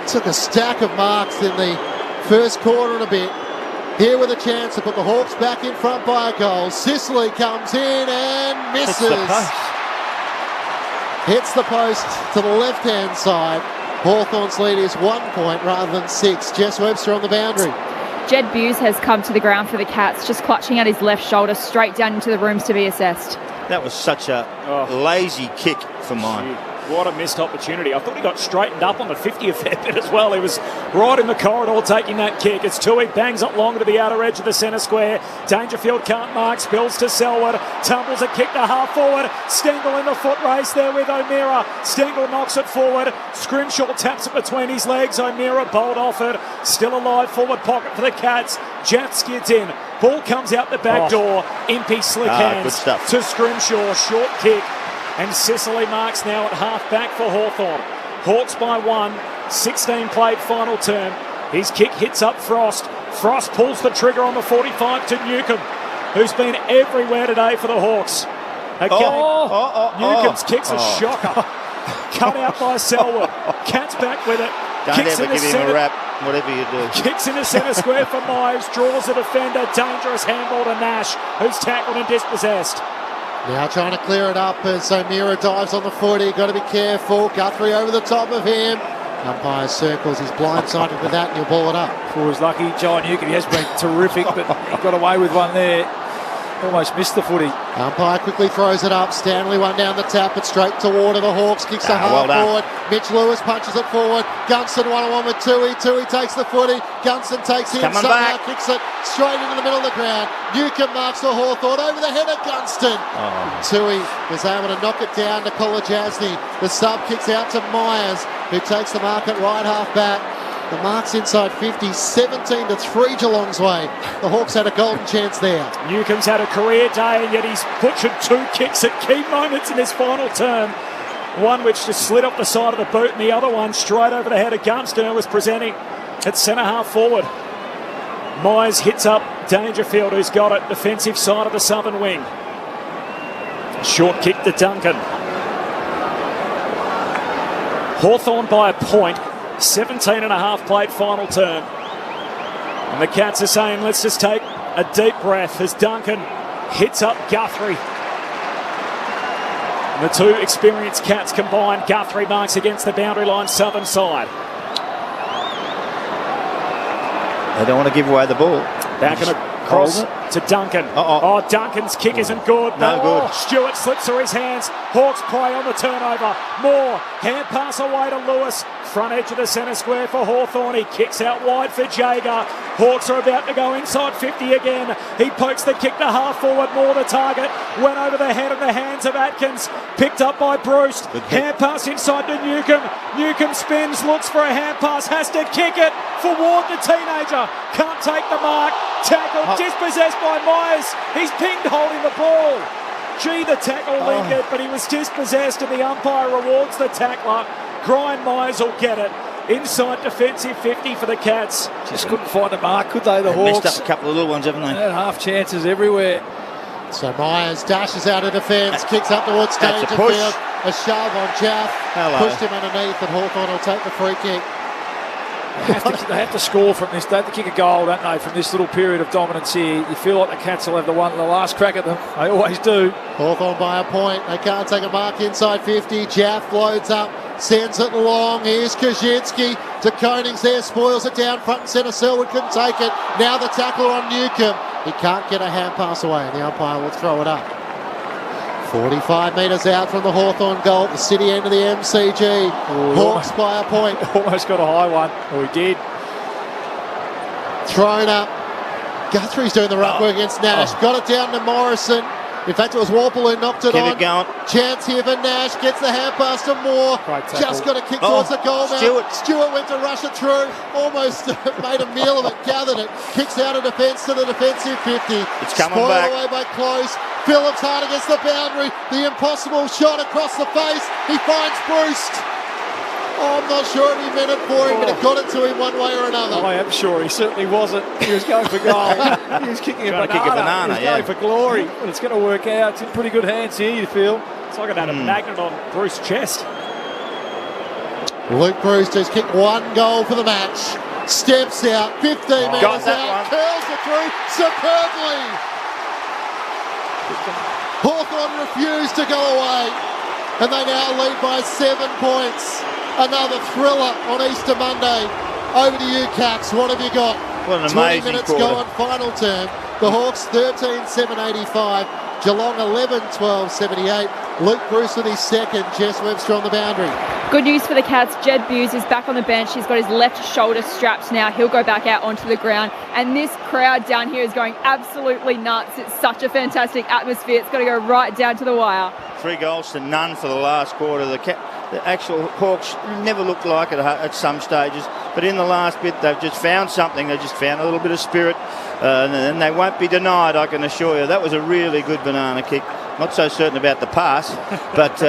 took a stack of marks in the first quarter and a bit. Here with a chance to put the Hawks back in front by a goal. Sicily comes in and misses. Hits the post to the left-hand side. Hawthorn's lead is 1 point rather than 6. Jess Webster on the boundary. Jed Buse has come to the ground for the Cats, just clutching at his left shoulder, straight down into the rooms to be assessed. that was such a lazy kick for mine. What a missed opportunity. I thought he got straightened up on the 50 a fair bit as well. He was right in the corridor taking that kick. It's Tui, bangs it long to the outer edge of the centre square. Dangerfield can't mark, spills to Selwood, tumbles a kick to half forward. Stengel in the foot race there with O'Meara. Stengel knocks it forward. Scrimshaw taps it between his legs. O'Meara bowled off it. Still alive, forward pocket for the Cats. Jaff skids in. Ball comes out the back door. Impey slick hands to Scrimshaw. Short kick. And Sicily marks now at half-back for Hawthorn. Hawks by 1, 16 played final term. His kick hits up Frost. Frost pulls the trigger on the 45 to Newcomb, who's been everywhere today for the Hawks. Again, Newcomb's kick's a shocker. Cut out by Selwood. Cats back with it. Don't ever give him a rap, whatever you do. Kicks into centre square for Myers. Draws a defender. Dangerous handball to Nash, who's tackled and dispossessed. Now trying to clear it up as O'Meara dives on the footy. Got to be careful. Guthrie over the top of him. Umpire circles. He's blindsided with that and he'll ball it up. For his lucky, John Newcomb, he has been terrific, but he got away with one there. Almost missed the footy. Umpire quickly throws it up. Stanley one down the tap, but straight toward the Hawks. Kicks the half forward. Mitch Lewis punches it forward. Gunston one-on-one with Tui. Tui takes the footy. Gunston takes him. Somehow kicks it straight into the middle of the ground. Newcomb marks for Hawthorn over the head of Gunston. Tui is able to knock it down to Kolajasny. The sub kicks out to Myers, who takes the mark at right half back. The mark's inside 50, 17-3 Geelong's way. The Hawks had a golden chance there. Newcomb's had a career day, and yet he's butchered 2 kicks at key moments in his final term. One which just slid off the side of the boot, and the other one straight over the head of Gunston, who was presenting at centre half forward. Myers hits up Dangerfield, who's got it, defensive side of the southern wing. Short kick to Duncan. Hawthorn by a point. 17 and a half played final term. And the Cats are saying, let's just take a deep breath as Duncan hits up Guthrie. And the two experienced Cats combined. Guthrie marks against the boundary line southern side. They don't want to give away the ball. Back and across to Duncan. Oh, Duncan's kick isn't good. No good. Stewart slips through his hands. Hawks play on the turnover. Moore, hand pass away to Lewis. Front edge of the centre square for Hawthorn. He kicks out wide for Jager. Hawks are about to go inside 50 again. He pokes the kick to half forward. Moore the target. Went over the head of the hands of Atkins. Picked up by Bruce. Hand pass inside to Newcomb. Newcomb spins, looks for a hand pass. Has to kick it for Ward, the teenager. Can't take the mark. Tackled, dispossessed by Myers. He's pinged holding the ball. Gee, the tackle lingered, but he was dispossessed, and the umpire rewards the tackler. Brian Myers will get it. Inside defensive 50 for the Cats. Just couldn't find a mark, could they, the Hawks? Missed up a couple of little ones, haven't they? Had half chances everywhere. So Myers dashes out of defence, kicks up towards Dangerfield. A shove on Jaff. Pushed him underneath, and Hawthorn will take the free kick. They have to score from this. They have to kick a goal, don't they, from this little period of dominance here. You feel like the Cats will have the last crack at them. They always do. Hawthorn by a point. They can't take a mark inside 50. Jaff loads up, sends it long. Here's Kaczynski to Konings there, spoils it down front and centre. Selwood couldn't take it. Now the tackle on Newcomb. He can't get a hand pass away, and the umpire will throw it up. 45 metres out from the Hawthorn goal, the city end of the MCG. Hawks by a point. Almost got a high one. Oh, he did. Thrown up. Guthrie's doing the ruck work against Nash. Got it down to Morrison. In fact, it was Warple who knocked it on. Keep it going. Chance here for Nash. Gets the hand pass to Moore. Just got a kick towards the goal now. Stewart went to rush it through. Almost made a meal of it. Gathered it. Kicks out of defence to the defensive 50. It's coming Spoiled back. away by Close. Phillips hard against the boundary. The impossible shot across the face. He finds Bruce. Oh, I'm not sure if he meant it for him, but it got it to him one way or another. I am sure he certainly wasn't. He was going for goal. He was kicking a banana. He was going for glory. But it's going to work out. It's in pretty good hands here, you feel. It's like it had a magnet on Bruce's chest. Luke Bruce has kicked one goal for the match. Steps out, 15 metres out, curls it through superbly. Hawthorn refused to go away, and they now lead by 7 points. Another thriller on Easter Monday. Over to you, Cax. What have you got? What an 20 amazing minutes quarter. gone, final term. The Hawks 13-7-85. Geelong 11-12-78. Luke Bruce with his second. Jess Webster on the boundary. Good news for the Cats. Jed Buse is back on the bench. He's got his left shoulder strapped now. He'll go back out onto the ground. And this crowd down here is going absolutely nuts. It's such a fantastic atmosphere. It's got to go right down to the wire. 3 goals to none for the last quarter. The actual Hawks never looked like it at some stages, but in the last bit they've just found something. They just found a little bit of spirit, and they won't be denied, I can assure you. That was a really good banana kick. Not so certain about the pass, but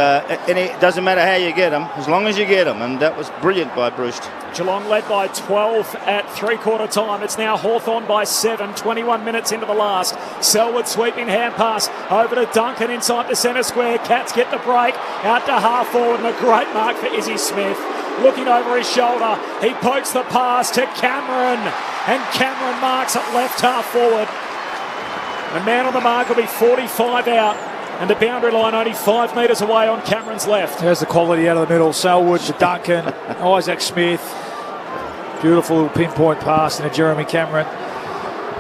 it doesn't matter how you get them, as long as you get them, and that was brilliant by Bruce. Geelong led by 12 at three-quarter time. It's now Hawthorn by 7, 21 minutes into the last. Selwood sweeping hand pass over to Duncan inside the centre square. Cats get the break out to half forward, and a great mark for Izzy Smith. Looking over his shoulder, he pokes the pass to Cameron, and Cameron marks it left half forward. The man on the mark will be 45 out. And the boundary line only 5 metres away on Cameron's left. There's the quality out of the middle. Selwood to Duncan, Isaac Smith. Beautiful little pinpoint pass into Jeremy Cameron.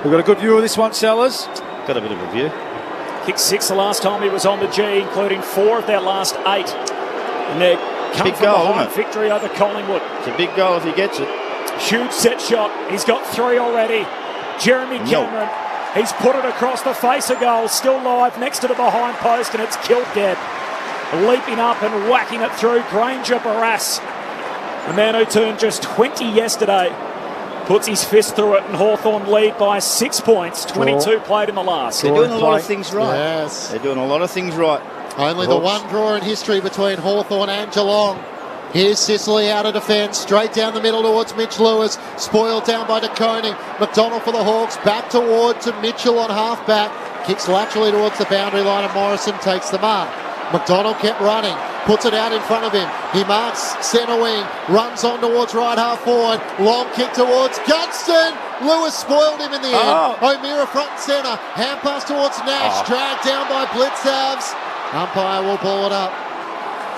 We've got a good view of this one, Sellers. Got a bit of a view. Kicked 6 the last time he was on the G, including 4 of their last 8. And they come big from goal, behind isn't it? victory over Collingwood. It's a big goal if he gets it. Huge set shot. He's got 3 already. Jeremy Cameron. He's put it across the face of goal, still live next to the behind post, and it's killed dead. Leaping up and whacking it through, Granger Barras. The man who turned just 20 yesterday puts his fist through it, and Hawthorn lead by 6 points. 22 played in the last. They're doing a lot of things right. Yes. They're doing a lot of things right. Only the one draw in history between Hawthorn and Geelong. Here's Sicily out of defence, straight down the middle towards Mitch Lewis, spoiled down by De Koning. McDonald for the Hawks, back toward to Mitchell on half-back, kicks laterally towards the boundary line, and Morrison takes the mark. McDonald kept running, puts it out in front of him. He marks centre wing, runs on towards right half forward, long kick towards Gunston. Lewis spoiled him in the end. O'Meara front and centre, hand pass towards Nash, dragged down by Blitzavs. Umpire will ball it up.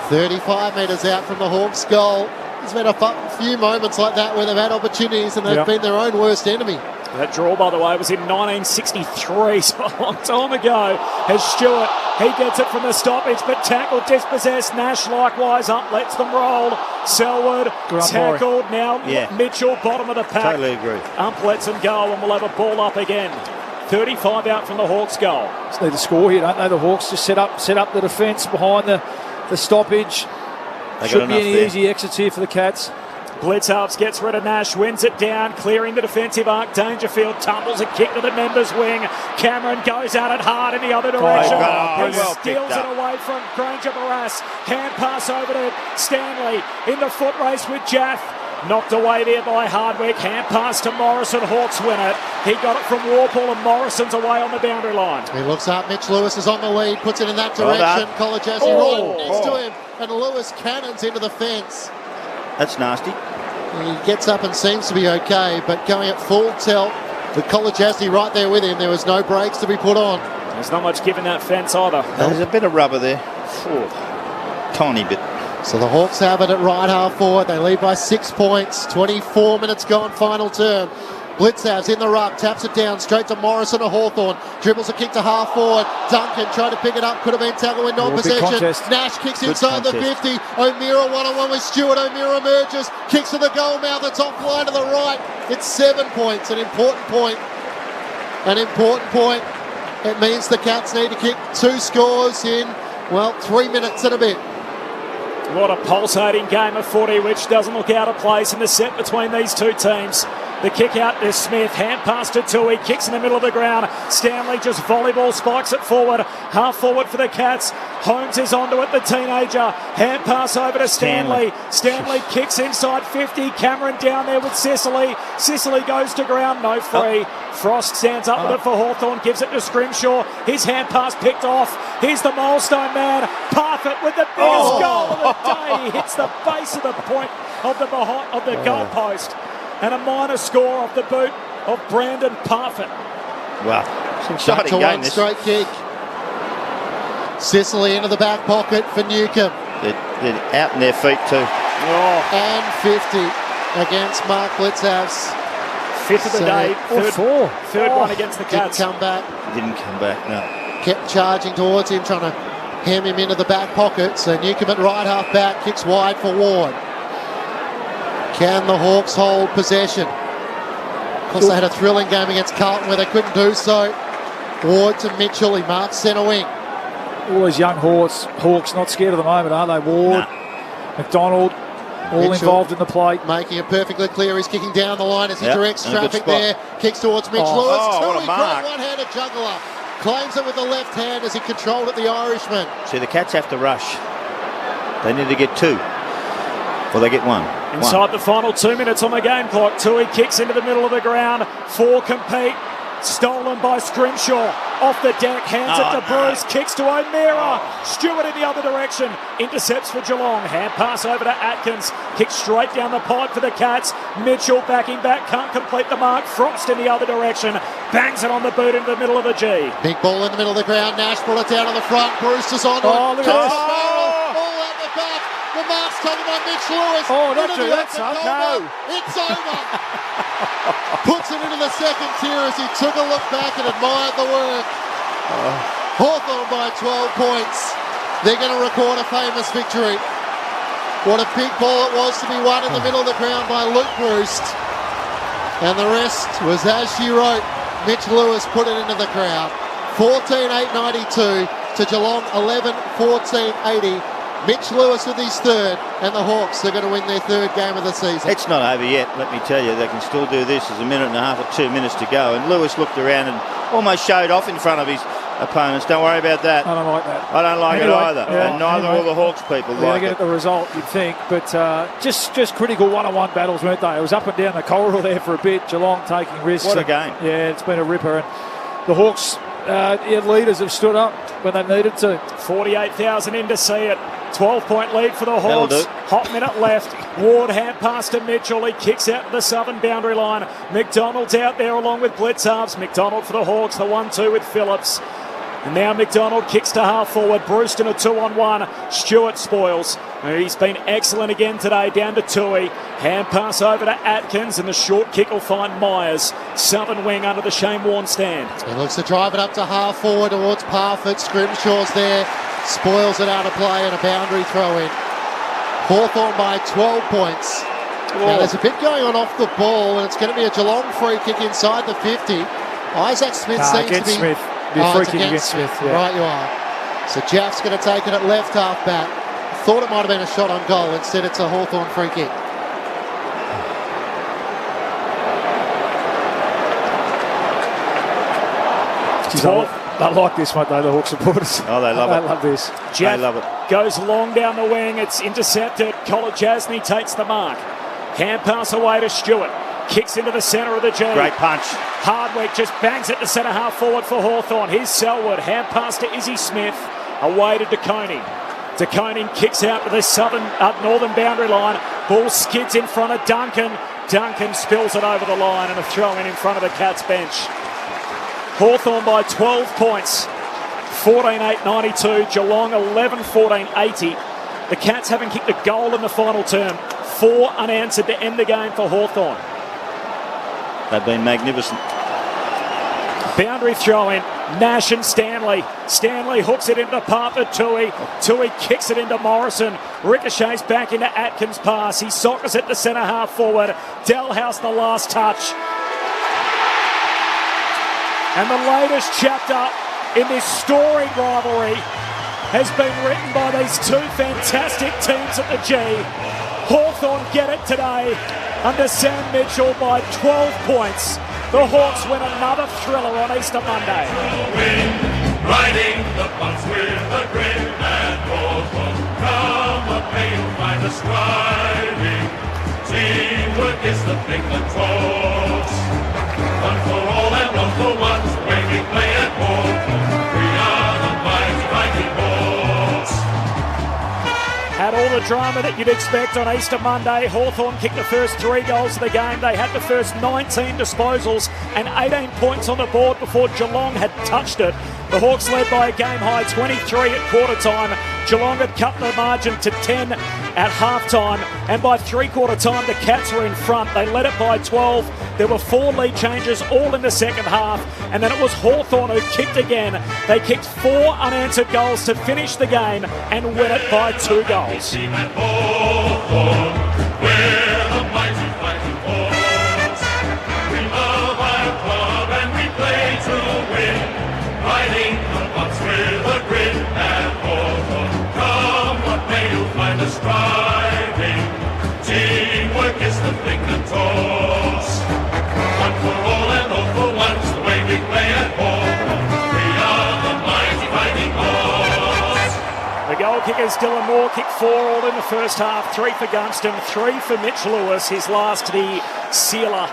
35 metres out from the Hawks' goal. There's been a few moments like that where they've had opportunities and they've been their own worst enemy. That draw, by the way, was in 1963, so a long time ago. As Stewart, he gets it from the stoppage, but tackled, dispossessed. Nash likewise up, lets them roll. Selwood tackled, now Mitchell, bottom of the pack. Totally agree. Ump lets them go, and we'll have a ball up again. 35 out from the Hawks' goal. Just need to score here, don't they? The Hawks just set up the defence behind the stoppage. Shouldn't be any easy exits here for the Cats. Blitzarves gets rid of Nash, wins it down, clearing the defensive arc. Dangerfield tumbles a kick to the members' wing. Cameron goes at it hard in the other direction. Steals it away from Granger Barras. Hand pass over to Stanley in the foot race with Jaff. Knocked away there by Hardwick. Hand pass to Morrison. Hawks win it. He got it from Warple, and Morrison's away on the boundary line. He looks up. Mitch Lewis is on the lead. Puts it in that direction. Kolajassi right next to him. And Lewis cannons into the fence. That's nasty. He gets up and seems to be okay, but going at full tilt with Kolajassi right there with him, there was no brakes to be put on. There's not much given that fence either. There's a bit of rubber there. Tiny bit. So the Hawks have it at right half forward. They lead by 6 points. 24 minutes gone, final term. Blitzavs in the ruck, taps it down straight to Morrison or Hawthorn. Dribbles a kick to half forward. Duncan tried to pick it up, could have been tackled with non-possession. Nash kicks inside the 50. O'Meara one-on-one with Stewart. O'Meara emerges, kicks to the goal mouth. It's offline to the right. It's 7 points, an important point. An important point. It means the Cats need to kick 2 scores in, 3 minutes and a bit. What a pulsating game of footy, which doesn't look out of place in the set between these two teams. The kick out is Smith. Hand pass to Tui. Kicks in the middle of the ground. Stanley just volleyball spikes it forward. Half forward for the Cats. Holmes is onto it, the teenager. Hand pass over to Stanley. Stanley kicks inside 50. Cameron down there with Sicily. Sicily goes to ground. No free. Frost stands up with it for Hawthorn. Gives it to Scrimshaw. His hand pass picked off. Here's the milestone man. Parfitt with the biggest goal of the day. He hits the base of the point of the goal post. And a minor score off the boot of Brandon Parfitt. Wow. It's exciting game, this. Straight kick. Sicily into the back pocket for Newcomb. They're out in their feet too. And 50 against Mark Blitzhouse. Fifth of the day. Third one against the Cats. Didn't come back. He didn't come back, no. Kept charging towards him, trying to hem him into the back pocket. So Newcomb at right half back, kicks wide for Ward. Can the Hawks hold possession? Of course, they had a thrilling game against Carlton where they couldn't do so. Ward to Mitchell, he marks centre wing. All these young Hawks not scared at the moment, are they? Ward, McDonald, all Mitchell involved in the play. Making it perfectly clear, he's kicking down the line as he directs traffic there. Kicks towards Mitch Lewis. What a mark. Great one-handed juggler. Claims it with the left hand as he controlled it, the Irishman. See, the Cats have to rush. They need to get 2. Or they get 1. Inside the final 2 minutes on the game clock. Tui kicks into the middle of the ground. 4 compete. Stolen by Scrimshaw. Off the deck, hands it to Bruce. Kicks to O'Meara. Stewart in the other direction. Intercepts for Geelong. Hand pass over to Atkins. Kicks straight down the pipe for the Cats. Mitchell backing back. Can't complete the mark. Frost in the other direction. Bangs it on the boot into the middle of the G. Big ball in the middle of the ground. Nash brought it down on the front. Bruce is on. Look at this. All out the back. The mark's taken by Mitch Lewis. Don't do that, son. No. It's over. Puts it into the second tier as he took a look back and admired the work. Hawthorn by 12 points. They're going to record a famous victory. What a big ball it was to be won in the middle of the ground by Luke Bruce. And the rest was as she wrote. Mitch Lewis put it into the crowd. 14-8-92 to Geelong 11-14-80. Mitch Lewis with his third, and the Hawks are going to win their third game of the season. It's not over yet, let me tell you. They can still do this. There's a minute and a half or 2 minutes to go. And Lewis looked around and almost showed off in front of his opponents. Don't worry about that. I don't like that. I don't like it either. And neither will the Hawks people like get it. The result, you'd think. But just critical one-on-one battles, weren't they? It was up and down the corridor there for a bit. Geelong taking risks. What a game. Yeah, it's been a ripper. And the Hawks leaders have stood up when they needed to. 48,000 in to see it. 12-point lead for the Hawks. Hot minute left. Ward hand pass to Mitchell. He kicks out to the southern boundary line. McDonald's out there along with Blitzhalves. McDonald for the Hawks. The 1-2 with Phillips. And now McDonald kicks to half forward. Brewston a 2-on-1. Stewart spoils. He's been excellent again today. Down to Tui. Hand pass over to Atkins. And the short kick will find Myers. Southern wing under the Shane Warne stand. He looks to drive it up to half forward towards Parfitt. Scrimshaw's there. Spoils it out of play and a boundary throw in. Hawthorn by 12 points. Now there's a bit going on off the ball, and it's going to be a Geelong free kick inside the 50. Isaac Smith seems to be... Smith. Free kick against Smith. Yeah. Right you are. So Jaff's going to take it at left half back. Thought it might have been a shot on goal. Instead it's a Hawthorn free kick. They like this, mate, though, the Hawks supporters. Oh, they love it. They love this. They love it. Goes long down the wing. It's intercepted. Kolodjasny takes the mark. Hand pass away to Stewart. Kicks into the centre of the G. Great punch. Hardwick just bangs it to centre half forward for Hawthorn. Here's Selwood. Hand pass to Izzy Smith. Away to DeConing. DeConing kicks out to the northern boundary line. Ball skids in front of Duncan. Duncan spills it over the line and a throw in front of the Cats bench. Hawthorn by 12 points. 14-8-92. Geelong 11-14-80. The Cats haven't kicked a goal in the final term. 4 unanswered to end the game for Hawthorn. They've been magnificent. Boundary throw in. Nash and Stanley. Stanley hooks it into Parfitt. Tui. Tui kicks it into Morrison. Ricochets back into Atkins' pass. He sockers it to centre half forward. Dalhouse the last touch. And the latest chapter in this storied rivalry has been written by these two fantastic teams at the G. Hawthorn get it today. under Sam Mitchell by 12 points. The Hawks win another thriller on Easter Monday. Riding the bus with a grin and Hawthorn. Come what may, you'll find us striving. Teamwork is the thing that talks. One for all and one for one, the way we play at Hawthorn. We are the mighty Hawks. Had all the drama that you'd expect on Easter Monday. Hawthorn kicked the first 3 goals of the game. They had the first 19 disposals and 18 points on the board before Geelong had touched it. The Hawks led by a game-high 23 at quarter-time. Geelong had cut the margin to 10 at half-time. And by three-quarter time, the Cats were in front. They led it by 12. There were 4 lead changes all in the second half. And then it was Hawthorn who kicked again. They kicked 4 unanswered goals to finish the game and win it by 2 goals. Riding the bus with a grin and Hawthorn. Come what may, you'll find us striving. Teamwork is the thing that talks. One for all and all for one's the way we play at Hawthorn. We are the mighty fighting Hawks. The goal kickers, Dylan Moore, kicked 4 all in the first half. 3 for Gunston, 3 for Mitch Lewis, his last the sealer.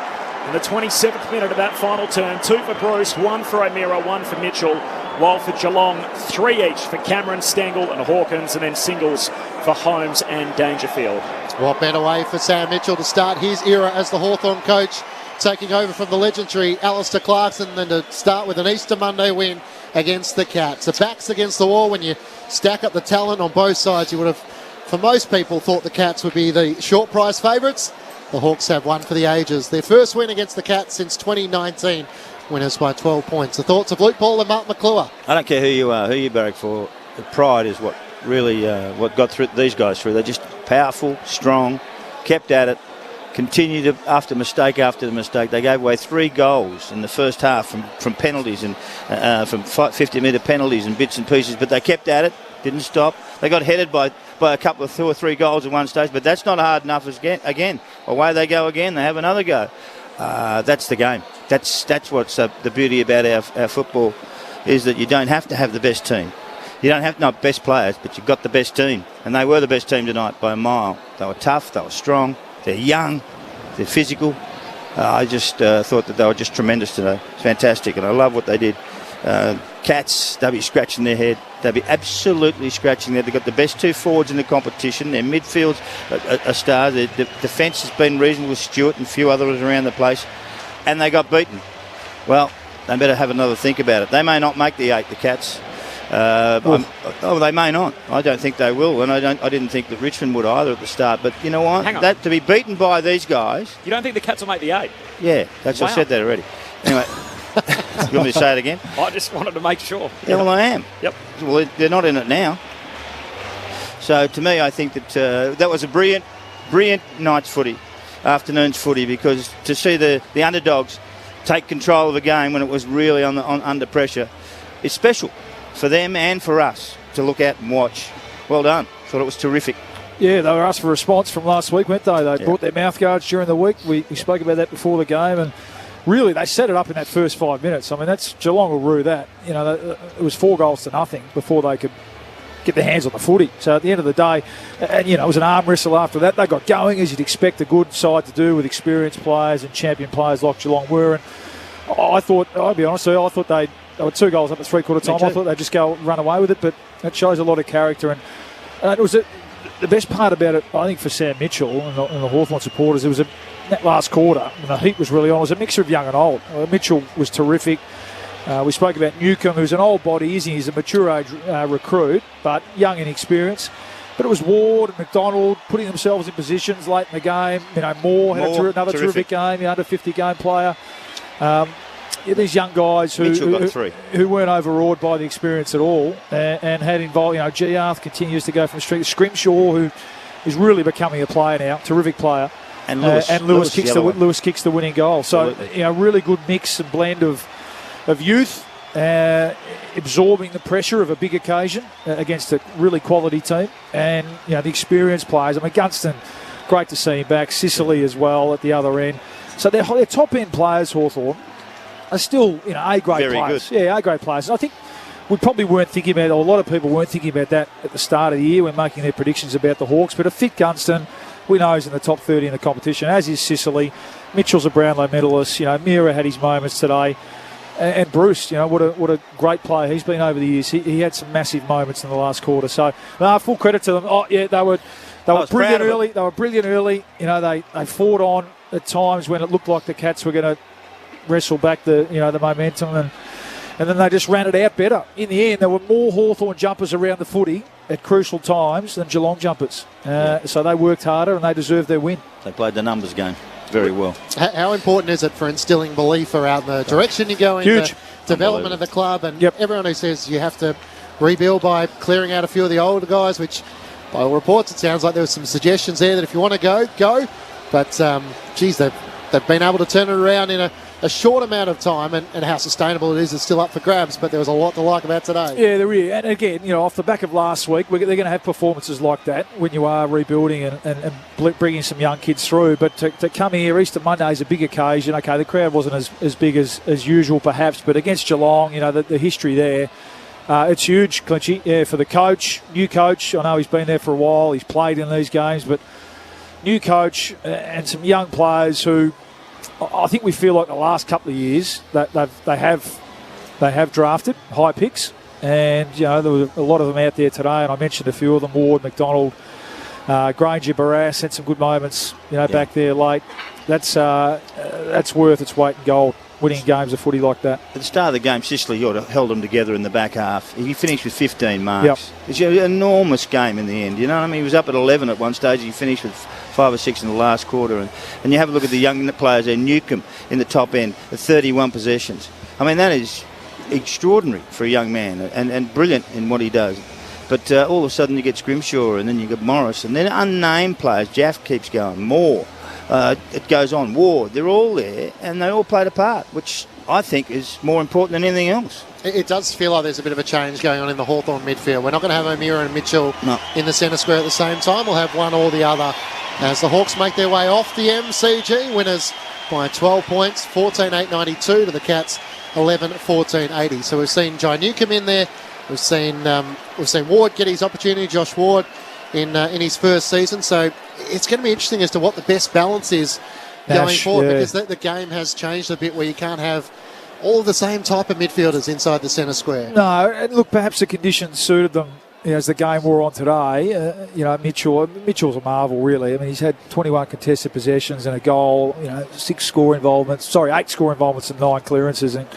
In the 27th minute of that final turn, 2 for Bruce, 1 for O'Meara, 1 for Mitchell, while for Geelong, 3 each for Cameron, Stengel and Hawkins, and then singles for Holmes and Dangerfield. What better way for Sam Mitchell to start his era as the Hawthorn coach, taking over from the legendary Alistair Clarkson, than to start with an Easter Monday win against the Cats. The back's against the wall. When you stack up the talent on both sides, you would have, for most people, thought the Cats would be the short price favourites. The Hawks have won for the ages. Their first win against the Cats since 2019. Winners by 12 points. The thoughts of Luke Paul and Mark McClure. I don't care who you are, who you barrack for. The pride is what really what got these guys through. They're just powerful, strong, kept at it, continued after mistake after the mistake. They gave away 3 goals in the first half from penalties and from 50-metre penalties and bits and pieces, but they kept at it, didn't stop. They got headed by a couple of 2 or 3 goals at one stage, but that's not hard enough again. Away they go again, they have another go. That's the game. That's what's the beauty about our football, is that you don't have to have the best team. You don't have not best players, but you've got the best team. And they were the best team tonight by a mile. They were tough, they were strong, they're young, they're physical. I just thought that they were just tremendous today. It's fantastic, and I love what they did. Cats, they'll be scratching their head. They'll be absolutely scratching their head. They've got the best 2 forwards in the competition. Their midfield's a star. The defence has been reasonable with Stewart and a few others around the place. And they got beaten. Well, they better have another think about it. They may not make the 8, the Cats. They may not. I don't think they will, and I didn't think that Richmond would either at the start. But you know what? Hang on. That to be beaten by these guys. You don't think the Cats will make the 8? Yeah, that's Wow. I said that already. Anyway, you want me to say it again? I just wanted to make sure. Yeah, well, I am. Yep. Well, they're not in it now. So to me, I think that that was a brilliant night's footy, afternoon's footy, because to see the underdogs take control of the game when it was really under pressure is special for them and for us to look at and watch. Well done. Thought it was terrific. Yeah, they were asked for a response from last week, weren't they? They brought their mouth guards during the week. We spoke about that before the game, and really they set it up in that first 5 minutes. I mean, that's Geelong will rue that. You know, it was 4 goals to nothing before they could get their hands on the footy. So at the end of the day, and it was an arm wrestle after that. They got going, as you'd expect a good side to do, with experienced players and champion players like Geelong were. And I thought, I'll be honest with you, I thought they were 2 goals up at three-quarter time. I thought they'd just go run away with it, but that shows a lot of character. And it was the best part about it, I think, for Sam Mitchell and the Hawthorn supporters, it was that last quarter, when the heat was really on. It was a mixture of young and old. Mitchell was terrific. We spoke about Newcomb, who's an old body, isn't he? He's a mature age recruit, but young in experience. But it was Ward and McDonald putting themselves in positions late in the game. Moore had another terrific game, under 50 game player. These young guys who weren't overawed by the experience at all and had involved, Giarth continues to go from strength. Scrimshaw, who is really becoming a player now, terrific player. And Lewis kicks the winning goal. So, really good mix and blend of youth, absorbing the pressure of a big occasion against a really quality team, and the experienced players. I mean, Gunston great to see him back. Sicily as well at the other end. So their top-end players, Hawthorn, are still, A-grade players. Good. Yeah, A-grade players. And I think we probably weren't thinking about, or a lot of people weren't thinking about that at the start of the year when making their predictions about the Hawks. But a fit Gunston, we know he's in the top 30 in the competition, as is Sicily. Mitchell's a Brownlow medalist. Mira had his moments today. And Bruce, what a great player he's been over the years. He had some massive moments in the last quarter. So, full credit to them. Oh, yeah, they were brilliant early. They were brilliant early. They fought on at times when it looked like the Cats were going to wrestle back the momentum, and then they just ran it out better. In the end, there were more Hawthorn jumpers around the footy at crucial times than Geelong jumpers. So they worked harder and they deserved their win. They played the numbers game very well. How important is it for instilling belief around the direction you go in, the development of the club, and everyone who says you have to rebuild by clearing out a few of the older guys, which by all reports it sounds like there were some suggestions there that if you want to go. But, they've been able to turn it around in a short amount of time, and how sustainable it is still up for grabs, but there was a lot to like about today. Yeah, there is. And again, off the back of last week, they're going to have performances like that when you are rebuilding and bringing some young kids through. But to come here, Easter Monday is a big occasion. Okay, the crowd wasn't as big as usual perhaps, but against Geelong, the history there, it's huge, Clinchy, for the coach, new coach. I know he's been there for a while. He's played in these games, but new coach and some young players who I think we feel like the last couple of years that they have drafted high picks, and there were a lot of them out there today, and I mentioned a few of them: Ward, McDonald, Granger, Barras had some good moments, back there late. That's worth its weight in gold. Winning games of footy like that. At the start of the game, Sicily held them together in the back half. He finished with 15 marks. It's an enormous game in the end. You know what I mean? He was up at 11 at one stage. He finished with 5 or 6 in the last quarter. And you have a look at the young players there. Newcomb in the top end at 31 possessions. I mean, that is extraordinary for a young man and brilliant in what he does. But all of a sudden you get Scrimshaw, and then you get Morris, and then unnamed players. Jaff keeps going. More. It goes on. Ward, they're all there, and they all played a part, which I think is more important than anything else. It does feel like there's a bit of a change going on in the Hawthorn midfield. We're not going to have O'Meara and Mitchell in the centre square at the same time. We'll have one or the other as the Hawks make their way off the MCG. Winners by 12 points, 14-8-92 to the Cats, 11-14-80. So we've seen Jai Newcomb in there. We've seen Ward get his opportunity, Josh Ward, in his first season. So it's going to be interesting as to what the best balance is going forward, because the game has changed a bit where you can't have all of the same type of midfielders inside the centre square. No, and look, perhaps the conditions suited them as the game wore on today. Mitchell's a marvel, really. I mean, he's had 21 contested possessions and a goal, 8 score involvements and 9 clearances, and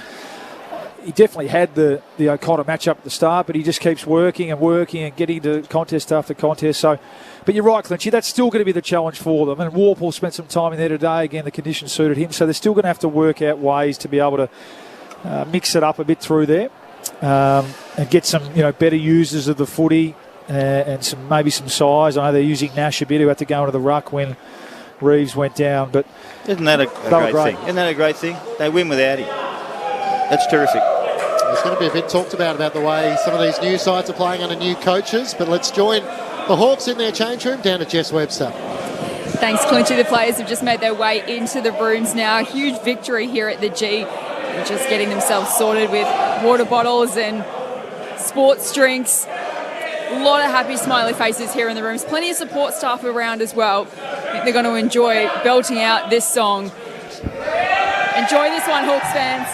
he definitely had the O'Connor matchup at the start, but he just keeps working and getting to contest after contest. So, but you're right, Clinchy, that's still going to be the challenge for them. And Warple spent some time in there today. Again, the conditions suited him, so they're still going to have to work out ways to be able to mix it up a bit through there and get some better users of the footy and maybe some size. I know they're using Nash a bit, who had to go into the ruck when Reeves went down. But isn't that a great thing? Isn't that a great thing? They win without him. That's terrific. There's going to be a bit talked about the way some of these new sides are playing under new coaches, but let's join the Hawks in their change room down to Jess Webster. Thanks, Clinchy. The players have just made their way into the rooms now. A huge victory here at the G. They're just getting themselves sorted with water bottles and sports drinks. A lot of happy, smiley faces here in the rooms. Plenty of support staff around as well. I think they're going to enjoy belting out this song. Enjoy this one, Hawks fans.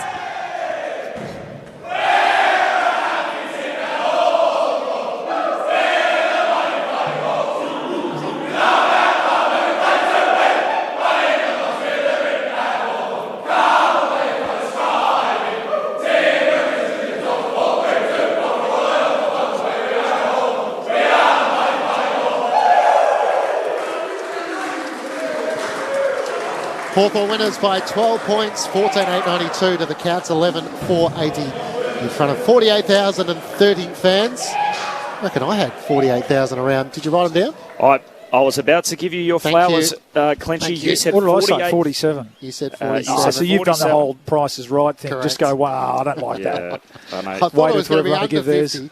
Hawthorn winners by 12 points, 14-8-92 to the Cats, 11-4-80 in front of 48,030 fans. I reckon I had 48,000 around. Did you write them down? I was about to give you your Thank flowers, you. Clenchy. You said What did I 48. say? 47. You said 47. So you've done the whole Price is Right thing. Correct. Just go, wow, I don't like that. I know. I thought Waited it was for going to be everyone to under give theirs. 50.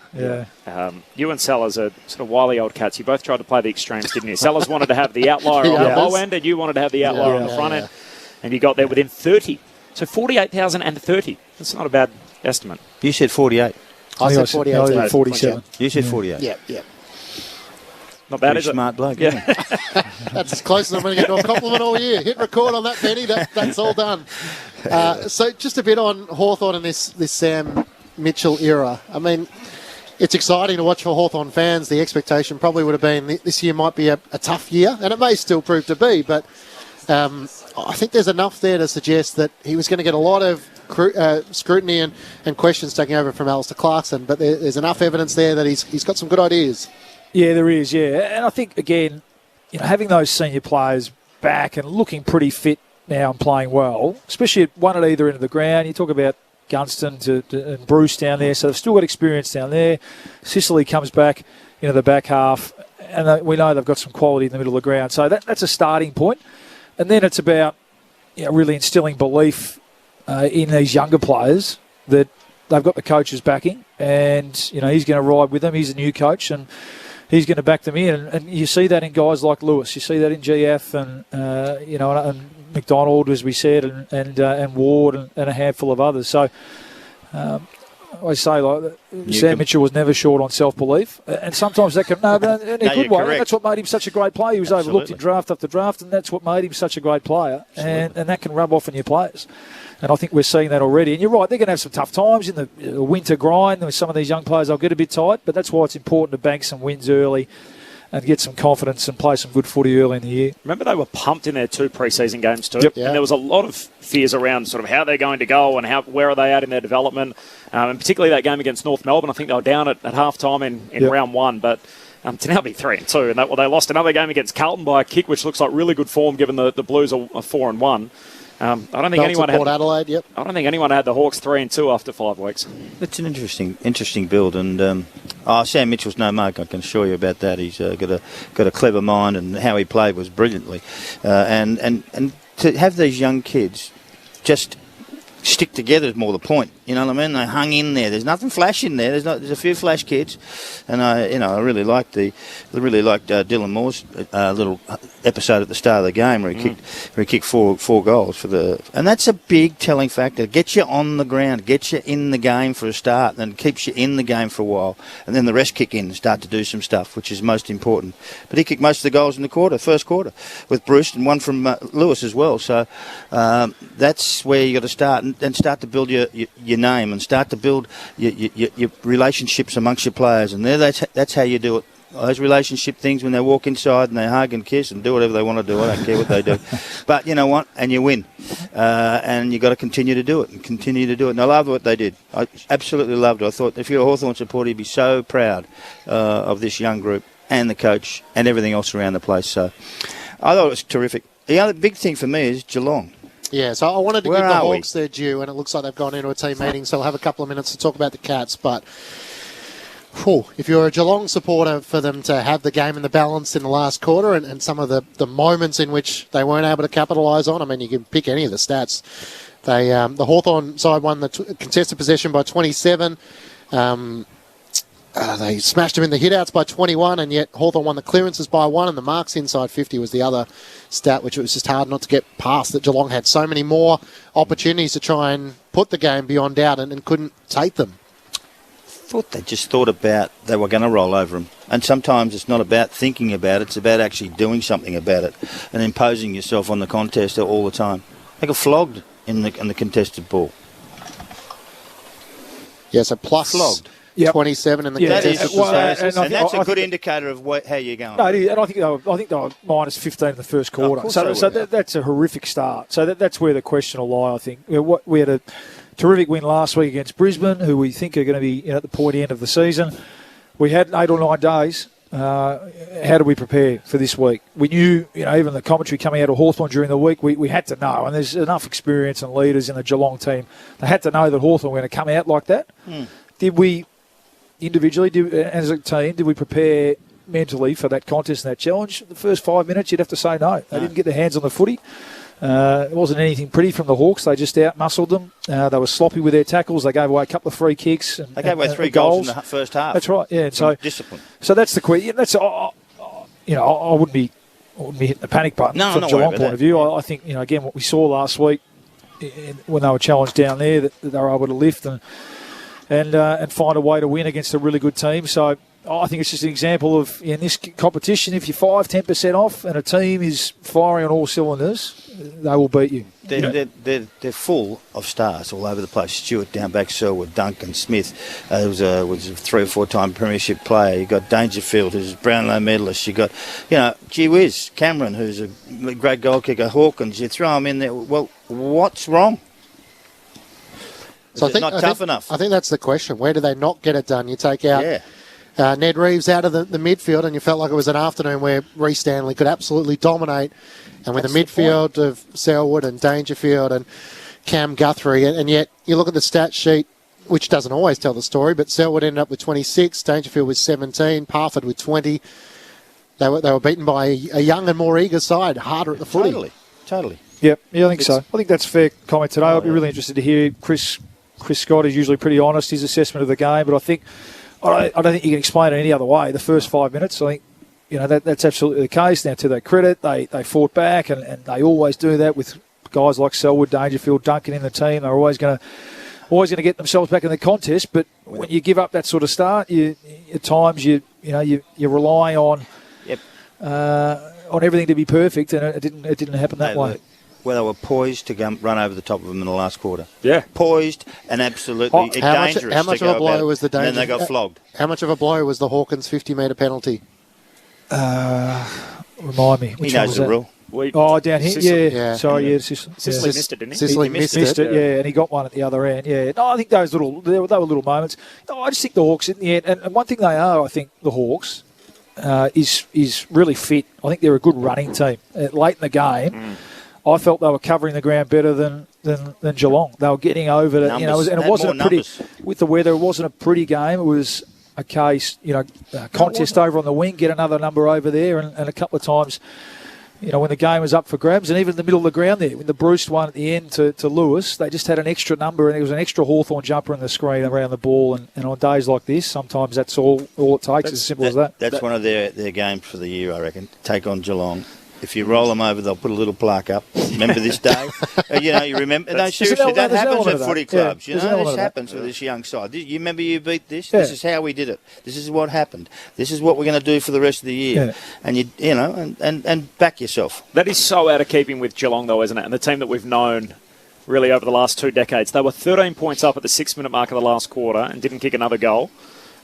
Yeah. You and Sellers are sort of wily old cats. You both tried to play the extremes, didn't you? Sellers wanted to have the outlier on the low end, and you wanted to have the outlier on the front end. And you got there within 30. So 48,030. That's not a bad estimate. You said 48. I said 48. I said 47. You said 48. Yeah. Not bad, Pretty is it? smart bloke, Yeah. That's as close as I'm going to get to a compliment all year. Hit record on that, Benny. That's all done. So just a bit on Hawthorn and this Sam Mitchell era. I mean, it's exciting to watch for Hawthorn fans. The expectation probably would have been this year might be a tough year, and it may still prove to be, but I think there's enough there to suggest that he was going to get a lot of scrutiny and questions taking over from Alistair Clarkson, but there's enough evidence there that he's got some good ideas. Yeah, there is, yeah. And I think, again, having those senior players back and looking pretty fit now and playing well, especially at one at either end of the ground. You talk about Gunston and Bruce down there, so they've still got experience down there. Sicily comes back into the back half, and we know they've got some quality in the middle of the ground. So that's a starting point. And then it's about really instilling belief in these younger players that they've got the coach's backing, and he's going to ride with them. He's a new coach, and he's going to back them in. And you see that in guys like Lewis. You see that in GF and and McDonald, as we said, and Ward and a handful of others. So I say, Sam Mitchell was never short on self-belief, and sometimes that can in a good way. Correct. That's what made him such a great player. He was overlooked in draft after draft, and that's what made him such a great player. And that can rub off on your players. And I think we're seeing that already. And you're right, they're going to have some tough times in the winter grind. With some of these young players, they'll get a bit tight, but that's why it's important to bank some wins early and get some confidence and play some good footy early in the year. Remember, they were pumped in their 2 pre-season games too, Yep. and there was a lot of fears around sort of how they're going to go and where are they at in their development, and particularly that game against North Melbourne. I think they were down at half-time in round 1, but to now be 3-2, and they lost another game against Carlton by a kick, which looks like really good form given the Blues are 4-1. I don't think anyone had Adelaide. Yep. I don't think anyone had the Hawks 3-2 after 5 weeks. It's an interesting build, and Sam Mitchell's no mug. I can assure you about that. He's got a clever mind, and how he played was brilliantly. And to have these young kids just stick together is more the point. You know what I mean? They hung in there. There's nothing flash in there. There's a few flash kids, and I really liked Dylan Moore's little episode at the start of the game where he kicked four goals and that's a big telling factor. Get you on the ground, get you in the game for a start, and keeps you in the game for a while, and then the rest kick in and start to do some stuff, which is most important. But he kicked most of the goals in the first quarter, with Bruce and one from Lewis as well. So that's where you got to start and start to build your name and start to build your relationships amongst your players, and that's how you do it. Those relationship things when they walk inside and they hug and kiss and do whatever they want to do. I don't care what they do. But you know what? And you win. And you've got to continue to do it and continue to do it. And I love what they did. I absolutely loved it. I thought if you're a Hawthorn supporter, you'd be so proud of this young group and the coach and everything else around the place. So I thought it was terrific. The other big thing for me is Geelong. Yeah, so I wanted to Where give the are we? Hawks their due, and it looks like they've gone into a team meeting, so we'll have a couple of minutes to talk about the Cats. But if you're a Geelong supporter, for them to have the game in the balance in the last quarter and some of the moments in which they weren't able to capitalise on, I mean, you can pick any of the stats. The Hawthorn side won the contested possession by 27. They smashed them in the hit-outs by 21, and yet Hawthorn won the clearances by 1, and the marks inside 50 was the other stat, which it was just hard not to get past, that Geelong had so many more opportunities to try and put the game beyond doubt and couldn't take them. Thought they just thought about they were going to roll over them. And sometimes it's not about thinking about it, it's about actually doing something about it and imposing yourself on the contest all the time. They got flogged in the contested ball. Yeah, so plus flogged. 27 in the contested possession. And that's a good indicator of how you're going. No, and I think they were minus 15 in the first quarter. So that's a horrific start. So that's where the question will lie, I think. We had a terrific win last week against Brisbane, who we think are going to be at the pointy end of the season. We had 8 or 9 days. How do we prepare for this week? We knew, even the commentary coming out of Hawthorn during the week, we had to know, and there's enough experience and leaders in the Geelong team. They had to know that Hawthorn were going to come out like that. Did we individually, as a team, did we prepare mentally for that contest and that challenge. The first 5 minutes, you'd have to say no. They didn't get their hands on the footy. It wasn't anything pretty from the Hawks. They just out-muscled them. They were sloppy with their tackles. They gave away a couple of free kicks. They gave away 3 goals in the first half. That's right, yeah. So discipline. So that's the question. That's, I wouldn't be hitting the panic button from Geelong point of view. I think, again, what we saw last week when they were challenged down there, that they were able to lift and find a way to win against a really good team. So I think it's just an example of, in this competition, if you're 5-10% off and a team is firing on all cylinders, they will beat you. They're full of stars all over the place. Stewart down back, Selwood, Duncan, Smith. Was a 3 or 4 time premiership player. You got Dangerfield, who's a Brownlow medalist. You got, gee whiz, Cameron, who's a great goal kicker. Hawkins. You throw them in there. Well, what's wrong? So I think not tough enough? I think that's the question. Where do they not get it done? You take out Ned Reeves out of the midfield, and you felt like it was an afternoon where Reece Stanley could absolutely dominate. And with the midfield of Selwood and Dangerfield and Cam Guthrie, and yet you look at the stat sheet, which doesn't always tell the story, but Selwood ended up with 26, Dangerfield with 17, Parford with 20. They were beaten by a young and more eager side, harder at the footy. Totally. Yeah, I think so. I think that's a fair comment today. I'd be really interested to hear Chris Scott is usually pretty honest, his assessment of the game, but I don't think you can explain it any other way. The first 5 minutes, I think, that's absolutely the case. Now, to their credit, they fought back, and they always do that with guys like Selwood, Dangerfield, Duncan in the team. They're always going to get themselves back in the contest. But when you give up that sort of start, at times you rely on everything to be perfect, and it didn't happen that way. Well, they were poised to run over the top of them in the last quarter. Yeah. Poised and absolutely dangerous. How much of a blow was the danger? And then they got flogged. How much of a blow was the Hawkins 50-metre penalty? Remind me. He knows the rule. Down here? Yeah. Sorry, Sicily missed it, didn't he? Sicily missed it, yeah, and he got one at the other end, yeah. No, I think they were little moments. No, I just think the Hawks, in the end, and one thing they are, I think, the Hawks, is really fit. I think they're a good running team. Late in the game, I felt they were covering the ground better than Geelong. They were getting over it, and it wasn't a pretty, with the weather, it wasn't a pretty game. It was a case, contest over on the wing, get another number over there, and a couple of times, when the game was up for grabs, and even in the middle of the ground there, when the Bruce one at the end to Lewis, they just had an extra number, and there was an extra Hawthorn jumper in the screen around the ball, and on days like this, sometimes that's all it takes, as simple as that. That's one of their games for the year, I reckon. Take on Geelong. If you roll them over, they'll put a little plaque up. Remember this day? You remember? No, seriously, that happens at footy clubs. This happens with this young side. You remember you beat this? Yeah. This is how we did it. This is what happened. This is what we're going to do for the rest of the year. Yeah. And and back yourself. That is so out of keeping with Geelong, though, isn't it? And the team that we've known really over the last 2 decades. They were 13 points up at the 6-minute mark of the last quarter and didn't kick another goal.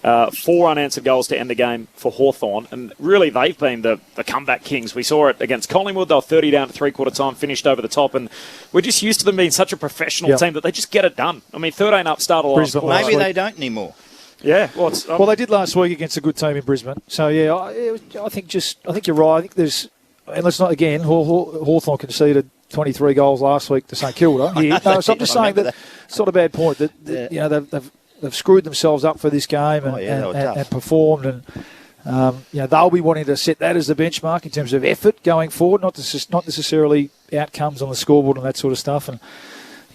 4 unanswered goals to end the game for Hawthorn, and really they've been the comeback kings. We saw it against Collingwood. They were 30 down at three-quarter time, finished over the top, and we're just used to them being such a professional team that they just get it done. I mean, 13 up, start a last quarter. Maybe they don't anymore. Yeah, well, they did last week against a good team in Brisbane. So I think you're right. I think there's, and let's not again. Hawthorn conceded 23 goals last week to St Kilda. So I'm just saying that it's not a bad point. That they've screwed themselves up for this game and performed, and they'll be wanting to set that as the benchmark in terms of effort going forward, not necessarily outcomes on the scoreboard and that sort of stuff. And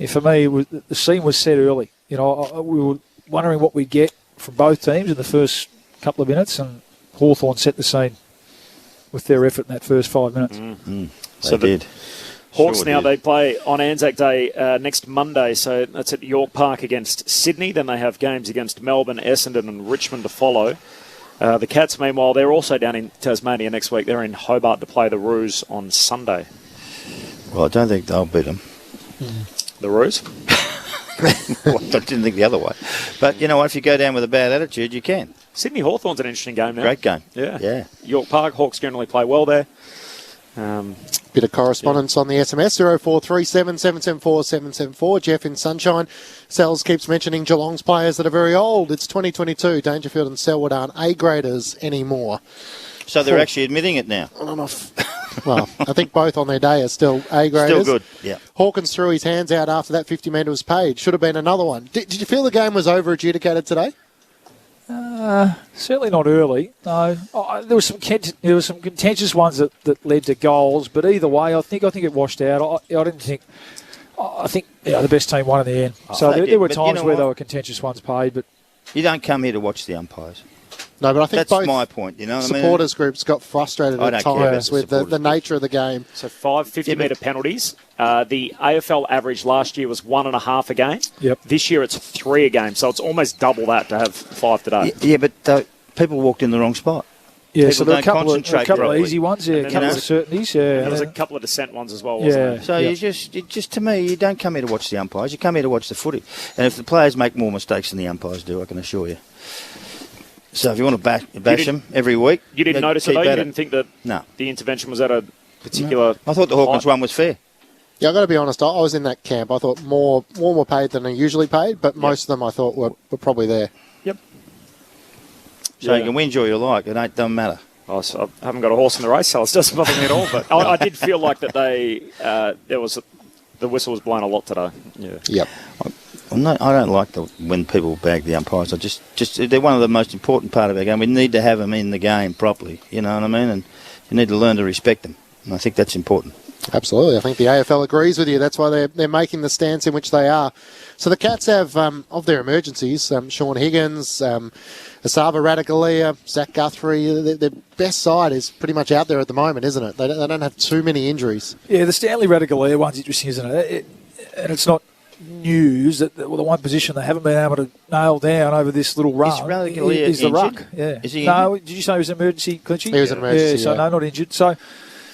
for me, the scene was set early. We were wondering what we'd get from both teams in the first couple of minutes, and Hawthorn set the scene with their effort in that first 5 minutes. They did. Hawks now, they play on Anzac Day next Monday, so that's at York Park against Sydney. Then they have games against Melbourne, Essendon and Richmond to follow. The Cats, meanwhile, they're also down in Tasmania next week. They're in Hobart to play the Roos on Sunday. Well, I don't think they'll beat them. The Roos? Well, I didn't think the other way. But you know what? If you go down with a bad attitude, you can. Sydney Hawthorn's an interesting game now. Great game. Yeah. York Park, Hawks generally play well there. Bit of correspondence on the SMS, 0437 774 774. Jeff in Sunshine. Sells keeps mentioning Geelong's players that are very old. It's 2022. Dangerfield and Selwood aren't A-graders anymore. So they're actually admitting it now. Well, I think both on their day are still A-graders. Still good, yeah. Hawkins threw his hands out after that 50 metre was paid. Should have been another one. Did you feel the game was over-adjudicated today? Certainly not early. No, there were some contentious ones that led to goals, but either way, I think it washed out. I didn't think. I think the best team won in the end. So there were times where there were contentious ones paid, but you don't come here to watch the umpires. No, but I think that's my point. You know, supporters groups got frustrated at times with the nature of the game. So 5 50-metre penalties. The AFL average last year was 1.5 a game. Yep. This year it's 3 a game, so it's almost double that to have 5 today. Yeah, but people walked in the wrong spot. Yeah, people so there were a couple of easy ones, a couple of certainties. Yeah, there was a couple of dissent ones as well, wasn't there? So you just to me, you don't come here to watch the umpires. You come here to watch the footy. And if the players make more mistakes than the umpires do, I can assure you. So if you want to bash them every week... You didn't notice it, though? You didn't think that the intervention was at a particular... I thought the Hawkins one was fair. Yeah, I've got to be honest, I was in that camp. I thought more were paid than they usually paid, but most of them I thought were probably there. Yep. So you can win or you like. It doesn't matter. I haven't got a horse in the race, so it doesn't bother me at all. But I did feel like that the whistle was blown a lot today. Yeah. Yep. I don't like when people bag the umpires. I just they're one of the most important part of our game. We need to have them in the game properly. You know what I mean? And you need to learn to respect them. And I think that's important. Absolutely. I think the AFL agrees with you. That's why they're making the stance in which they are. So the Cats have, of their emergencies, Sean Higgins, Asava Radikalia, Zach Guthrie. Their best side is pretty much out there at the moment, isn't it? They don't have too many injuries. Yeah, the Stanley Radikalia one's interesting, isn't it? And it's not news that the one position they haven't been able to nail down over this little run is the ruck. Yeah. Is he no, did you say he was an emergency clinching? He was an emergency, so no, not injured. So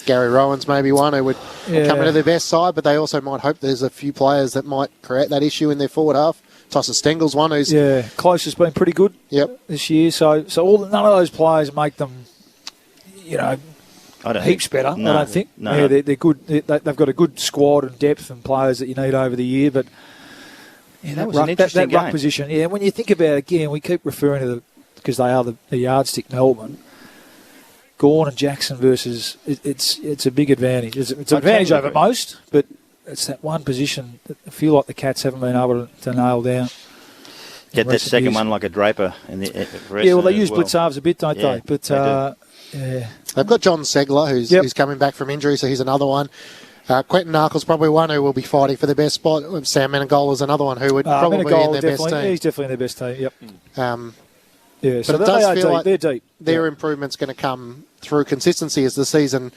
Gary Rowan's maybe one who would come into their best side, but they also might hope there's a few players that might create that issue in their forward half. Tyson Stengel's one who's... Yeah, Close has been pretty good this year. So none of those players make them, heaps better, no, I don't think. No. Yeah, they're good. They've got a good squad and depth and players that you need over the year, but that was an interesting that ruck game. position. Yeah, when you think about it again, we keep referring to because they are the yardstick Melbourne. Gorn and Jackson versus it's a big advantage. It's an advantage over most, but it's that one position that I feel like the Cats haven't been able to nail down. Get that second one like a Draper. They use blitz halves a bit, don't they? But yeah. They've got John Segler, who's coming back from injury, so he's another one. Quentin Narkle's probably one who will be fighting for the best spot. Sam Menegola's another one who would probably be in their best team. He's definitely in their best team, yep. So but it does feel like they're deep. Their improvement's going to come through consistency as the season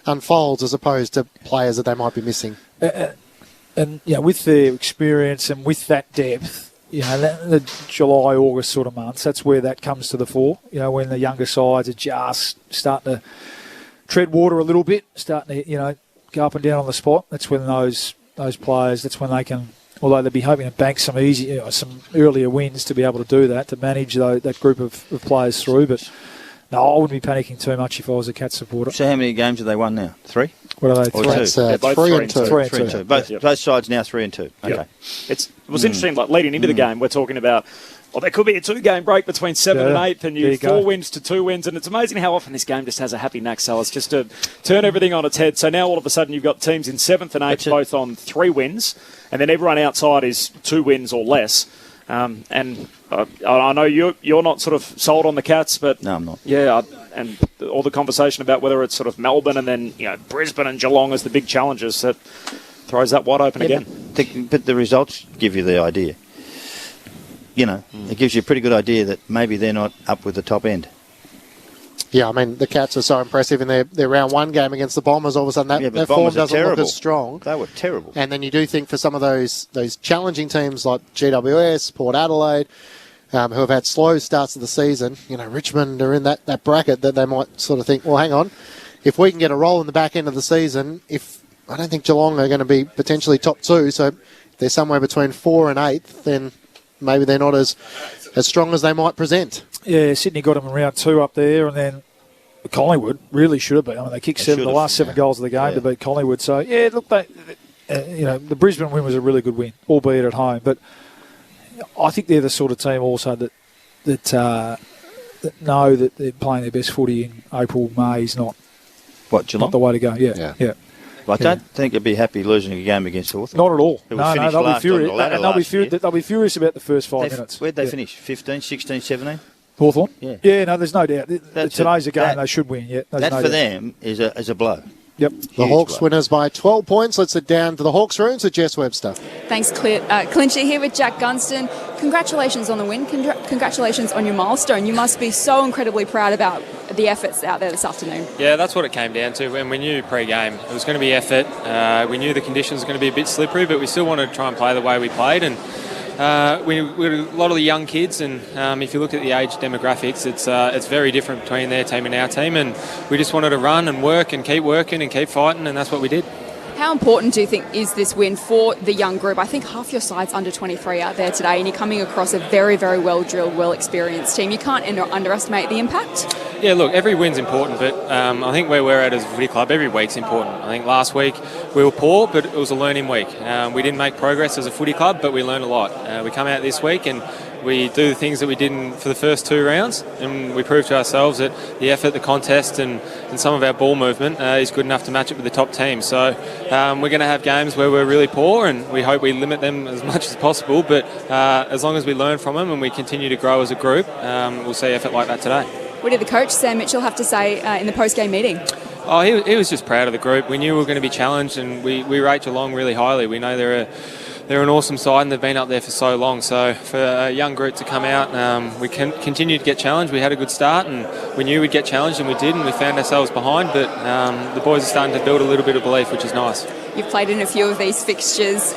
unfolds as opposed to players that they might be missing. And with their experience and with that depth, the July, August sort of months, that's where that comes to the fore. When the younger sides are just starting to tread water a little bit, starting to, go up and down on the spot. That's when those players, that's when they can, although they'd be hoping to bank some some earlier wins to be able to do that, to manage that group of players through. But no, I wouldn't be panicking too much if I was a Cats supporter. So how many games have they won now? 3? What are they? Or 3? 2? Both 3 and 2. 3 and 2. Both sides now 3 and 2. Okay. Yep. It was interesting, like leading into the game, we're talking about, there could be a 2-game break between 7th and 8th, and you 4 wins to 2 wins, and it's amazing how often this game just has a happy knack, so it's just to turn everything on its head. So now all of a sudden you've got teams in 7th and 8th both on 3 wins, and then everyone outside is 2 wins or less. And I know you're not sort of sold on the Cats, but no, I'm not. Yeah, and all the conversation about whether it's sort of Melbourne and then Brisbane and Geelong as the big challenges, that throws that wide open again. But the results give you the idea. It gives you a pretty good idea that maybe they're not up with the top end. Yeah, I mean, the Cats are so impressive in their round 1 game against the Bombers. All of a sudden, their form doesn't look as strong. They were terrible. And then you do think for some of those challenging teams like GWS, Port Adelaide, who have had slow starts of the season, Richmond are in that bracket that they might sort of think, well, hang on, if we can get a roll in the back end of the season, I don't think Geelong are going to be potentially top 2, so if they're somewhere between 4 and 8th, then maybe they're not as strong as they might present. Yeah, Sydney got them in round 2 up there, and then Collingwood really should have been. I mean, they kicked the last 7 goals of the game to beat Collingwood. So, look, the Brisbane win was a really good win, albeit at home. But I think they're the sort of team also that know that they're playing their best footy in April, May is not Geelong? Not the way to go. Yeah. But I don't think they'd be happy losing a game against Hawthorn. Not at all. Who No, finished they'll be last on furious. the ladder And they'll last year. be furious about the first 5 minutes. Where'd they finish? 15, 16, 17? Hawthorn? Yeah. No, there's no doubt. Today's a game they should win. Yeah, that for them is a blow. Yep. The Hawks winners by 12 points. Let's head down to the Hawks rooms with Jess Webster. Thanks, Clinchy, here with Jack Gunston. Congratulations on the win. Congratulations on your milestone. You must be so incredibly proud about the efforts out there this afternoon. Yeah, that's what it came down to. When we knew pre-game it was going to be effort. We knew the conditions were going to be a bit slippery, but we still wanted to try and play the way we played. And we were a lot of the young kids, and if you look at the age demographics, it's very different between their team and our team. And we just wanted to run and work and keep working and keep fighting, and that's what we did. How important do you think is this win for the young group? I think half your side's under 23 out there today, and you're coming across a very, very well-drilled, well-experienced team. You can't underestimate the impact. Yeah, look, every win's important, but I think where we're at as a footy club, every week's important. I think last week we were poor, but it was a learning week. We didn't make progress as a footy club, but we learned a lot. We come out this week and we do the things that we did for the first 2 rounds, and we prove to ourselves that the effort, the contest, and some of our ball movement is good enough to match it with the top team. So we're going to have games where we're really poor, and we hope we limit them as much as possible. But as long as we learn from them and we continue to grow as a group, we'll see effort like that today. What did the coach, Sam Mitchell, have to say in the post-game meeting? Oh, he was just proud of the group. We knew we were going to be challenged, and we rate Geelong really highly. We know they're an awesome side, and they've been up there for so long. So for a young group to come out, we can continue to get challenged. We had a good start, and we knew we'd get challenged, and we did, and we found ourselves behind. But the boys are starting to build a little bit of belief, which is nice. You've played in a few of these fixtures.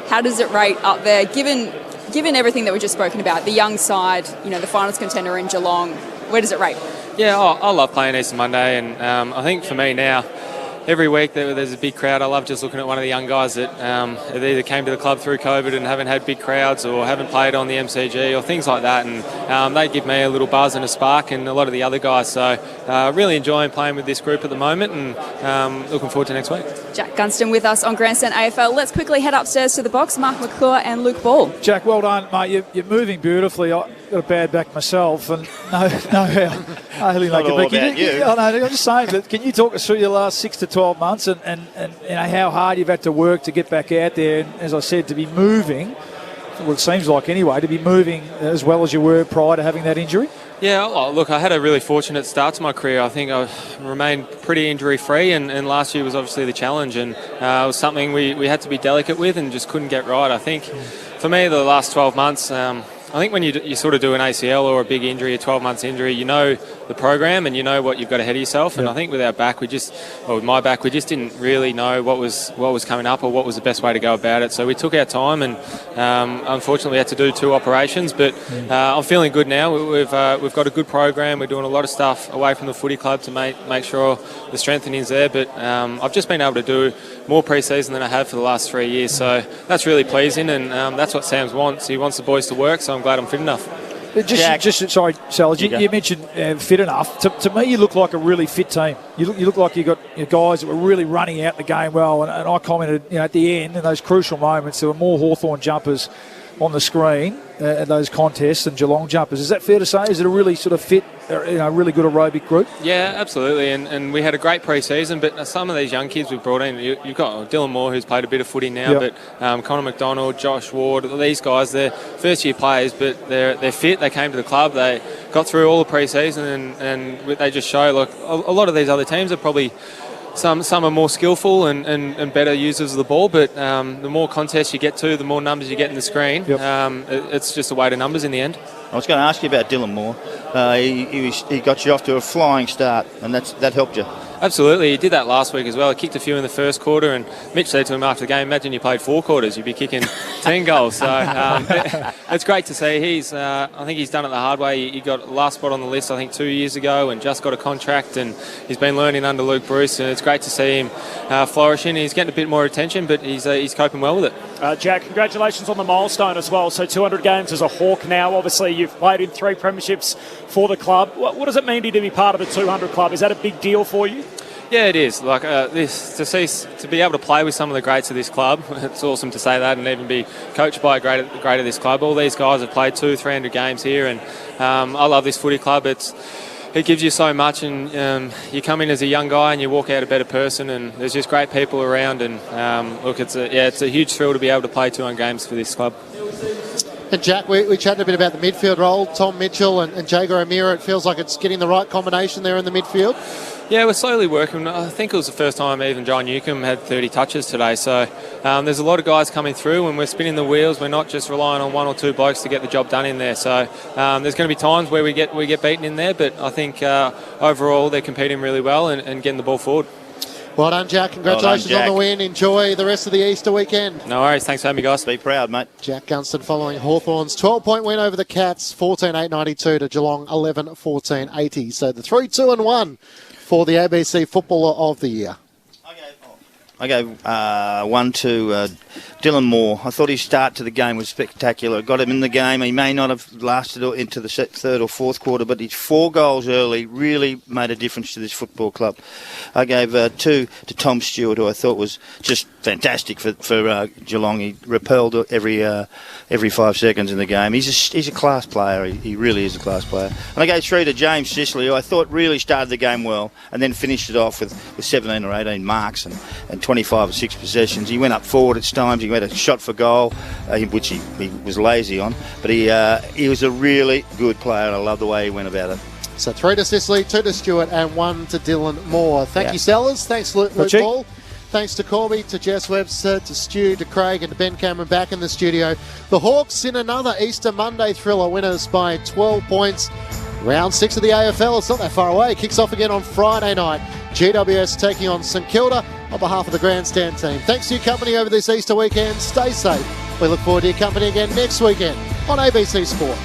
How does it rate up there, given everything that we've just spoken about? The young side, the finals contender in Geelong. Where does it rate? Yeah, I love playing Easter Monday, and I think for me now, every week there's a big crowd. I love just looking at one of the young guys that either came to the club through COVID and haven't had big crowds, or haven't played on the MCG or things like that, and they give me a little buzz and a spark, and a lot of the other guys. So really enjoying playing with this group at the moment, and looking forward to next week. Jack Gunston with us on Grandstand AFL. Let's quickly head upstairs to the box. Mark McClure and Luke Ball. Jack, well done, mate. You're moving beautifully. I've got a bad back myself, and no how really make it back. I'm just saying, but can you talk us through your last 6 to 12 months and how hard you've had to work to get back out there, and as I said, to be moving, well, it seems like anyway, to be moving as well as you were prior to having that injury? Yeah, look, I had a really fortunate start to my career. I think I remained pretty injury-free, and last year was obviously the challenge, and it was something we had to be delicate with and just couldn't get right. I think for me, the last 12 months, I think when you sort of do an ACL or a big injury, a 12-month injury, you know the program and you know what you've got ahead of yourself. And I think with our back, with my back, we just didn't really know what was coming up or what was the best way to go about it. So we took our time, and unfortunately we had to do 2 operations. But I'm feeling good now. We've got a good program. We're doing a lot of stuff away from the footy club to make sure the strengthening's there. But I've just been able to do more pre-season than I have for the last 3 years. So that's really pleasing, and that's what Sam's wants. He wants the boys to work, so I'm glad I'm fit enough. Sorry, Sal, you mentioned fit enough. To me, you look like a really fit team. You look like you got guys that were really running out the game well. And I commented, at the end, in those crucial moments, there were more Hawthorn jumpers on the screen at those contests than Geelong jumpers. Is that fair to say? Is it a really sort of fit, really good aerobic group? Yeah, absolutely. And we had a great pre-season, but some of these young kids we've brought in, you've got Dylan Moore, who's played a bit of footy now, but Connor McDonald, Josh Ward, these guys, they're first-year players, but they're fit. They came to the club. They got through all the pre-season, and they just show, like, a lot of these other teams are probably... Some are more skillful and better users of the ball, but the more contests you get to, the more numbers you get in the screen. It's just a way to numbers in the end. I was going to ask you about Dylan Moore. He got you off to a flying start, and that helped you. Absolutely, he did that last week as well. He kicked a few in the first quarter, and Mitch said to him after the game, imagine you played 4 quarters, you'd be kicking 10 goals. So it's great to see. I think he's done it the hard way. He got last spot on the list, I think, 2 years ago, and just got a contract, and he's been learning under Luke Bruce, and it's great to see him flourishing. He's getting a bit more attention, but he's coping well with it. Jack, congratulations on the milestone as well. So 200 games as a Hawk now. Obviously, you've played in 3 premierships for the club. What does it mean to you to be part of the 200 club? Is that a big deal for you? Yeah, it is. Like to be able to play with some of the greats of this club, it's awesome to say that, and even be coached by a great of this club. All these guys have played 200-300 games here, and I love this footy club. it gives you so much, and you come in as a young guy and you walk out a better person, and there's just great people around, and look, it's a huge thrill to be able to play 2-1 games for this club. And Jack, we chatted a bit about the midfield role. Tom Mitchell and Jager O'Meara, it feels like it's getting the right combination there in the midfield. Yeah, we're slowly working. I think it was the first time even John Newcomb had 30 touches today. So there's a lot of guys coming through, and we're spinning the wheels. We're not just relying on one or two blokes to get the job done in there. So there's going to be times where we get beaten in there, but I think overall they're competing really well and getting the ball forward. Well done, Jack. Congratulations on the win. Enjoy the rest of the Easter weekend. No worries. Thanks for having me, guys. Be proud, mate. Jack Gunston following Hawthorn's 12-point win over the Cats, 14-8-92 to Geelong, 11-14-80. So the 3-2-1 for the ABC Footballer of the Year. I gave one to Dylan Moore. I thought his start to the game was spectacular. Got him in the game. He may not have lasted into the third or fourth quarter, but his 4 goals early really made a difference to this football club. I gave 2 to Tom Stewart, who I thought was just fantastic for Geelong. He repelled every 5 seconds in the game. He's a class player. He really is a class player. And I gave 3 to James Sicily, who I thought really started the game well and then finished it off with 17 or 18 marks and 25 or 6 possessions. He went up forward at times. He had a shot for goal, which he was lazy on. But he was a really good player, and I love the way he went about it. So 3 to Sicily, 2 to Stewart, and 1 to Dylan Moore. Thank you, sellers. Thanks, Luke Ball. Thanks to Corby, to Jess Webster, to Stu, to Craig, and to Ben Cameron back in the studio. The Hawks in another Easter Monday thriller, winners by 12 points. Round 6 of the AFL, it's not that far away. Kicks off again on Friday night. GWS taking on St Kilda on behalf of the Grandstand team. Thanks for your company over this Easter weekend. Stay safe. We look forward to your company again next weekend on ABC Sport.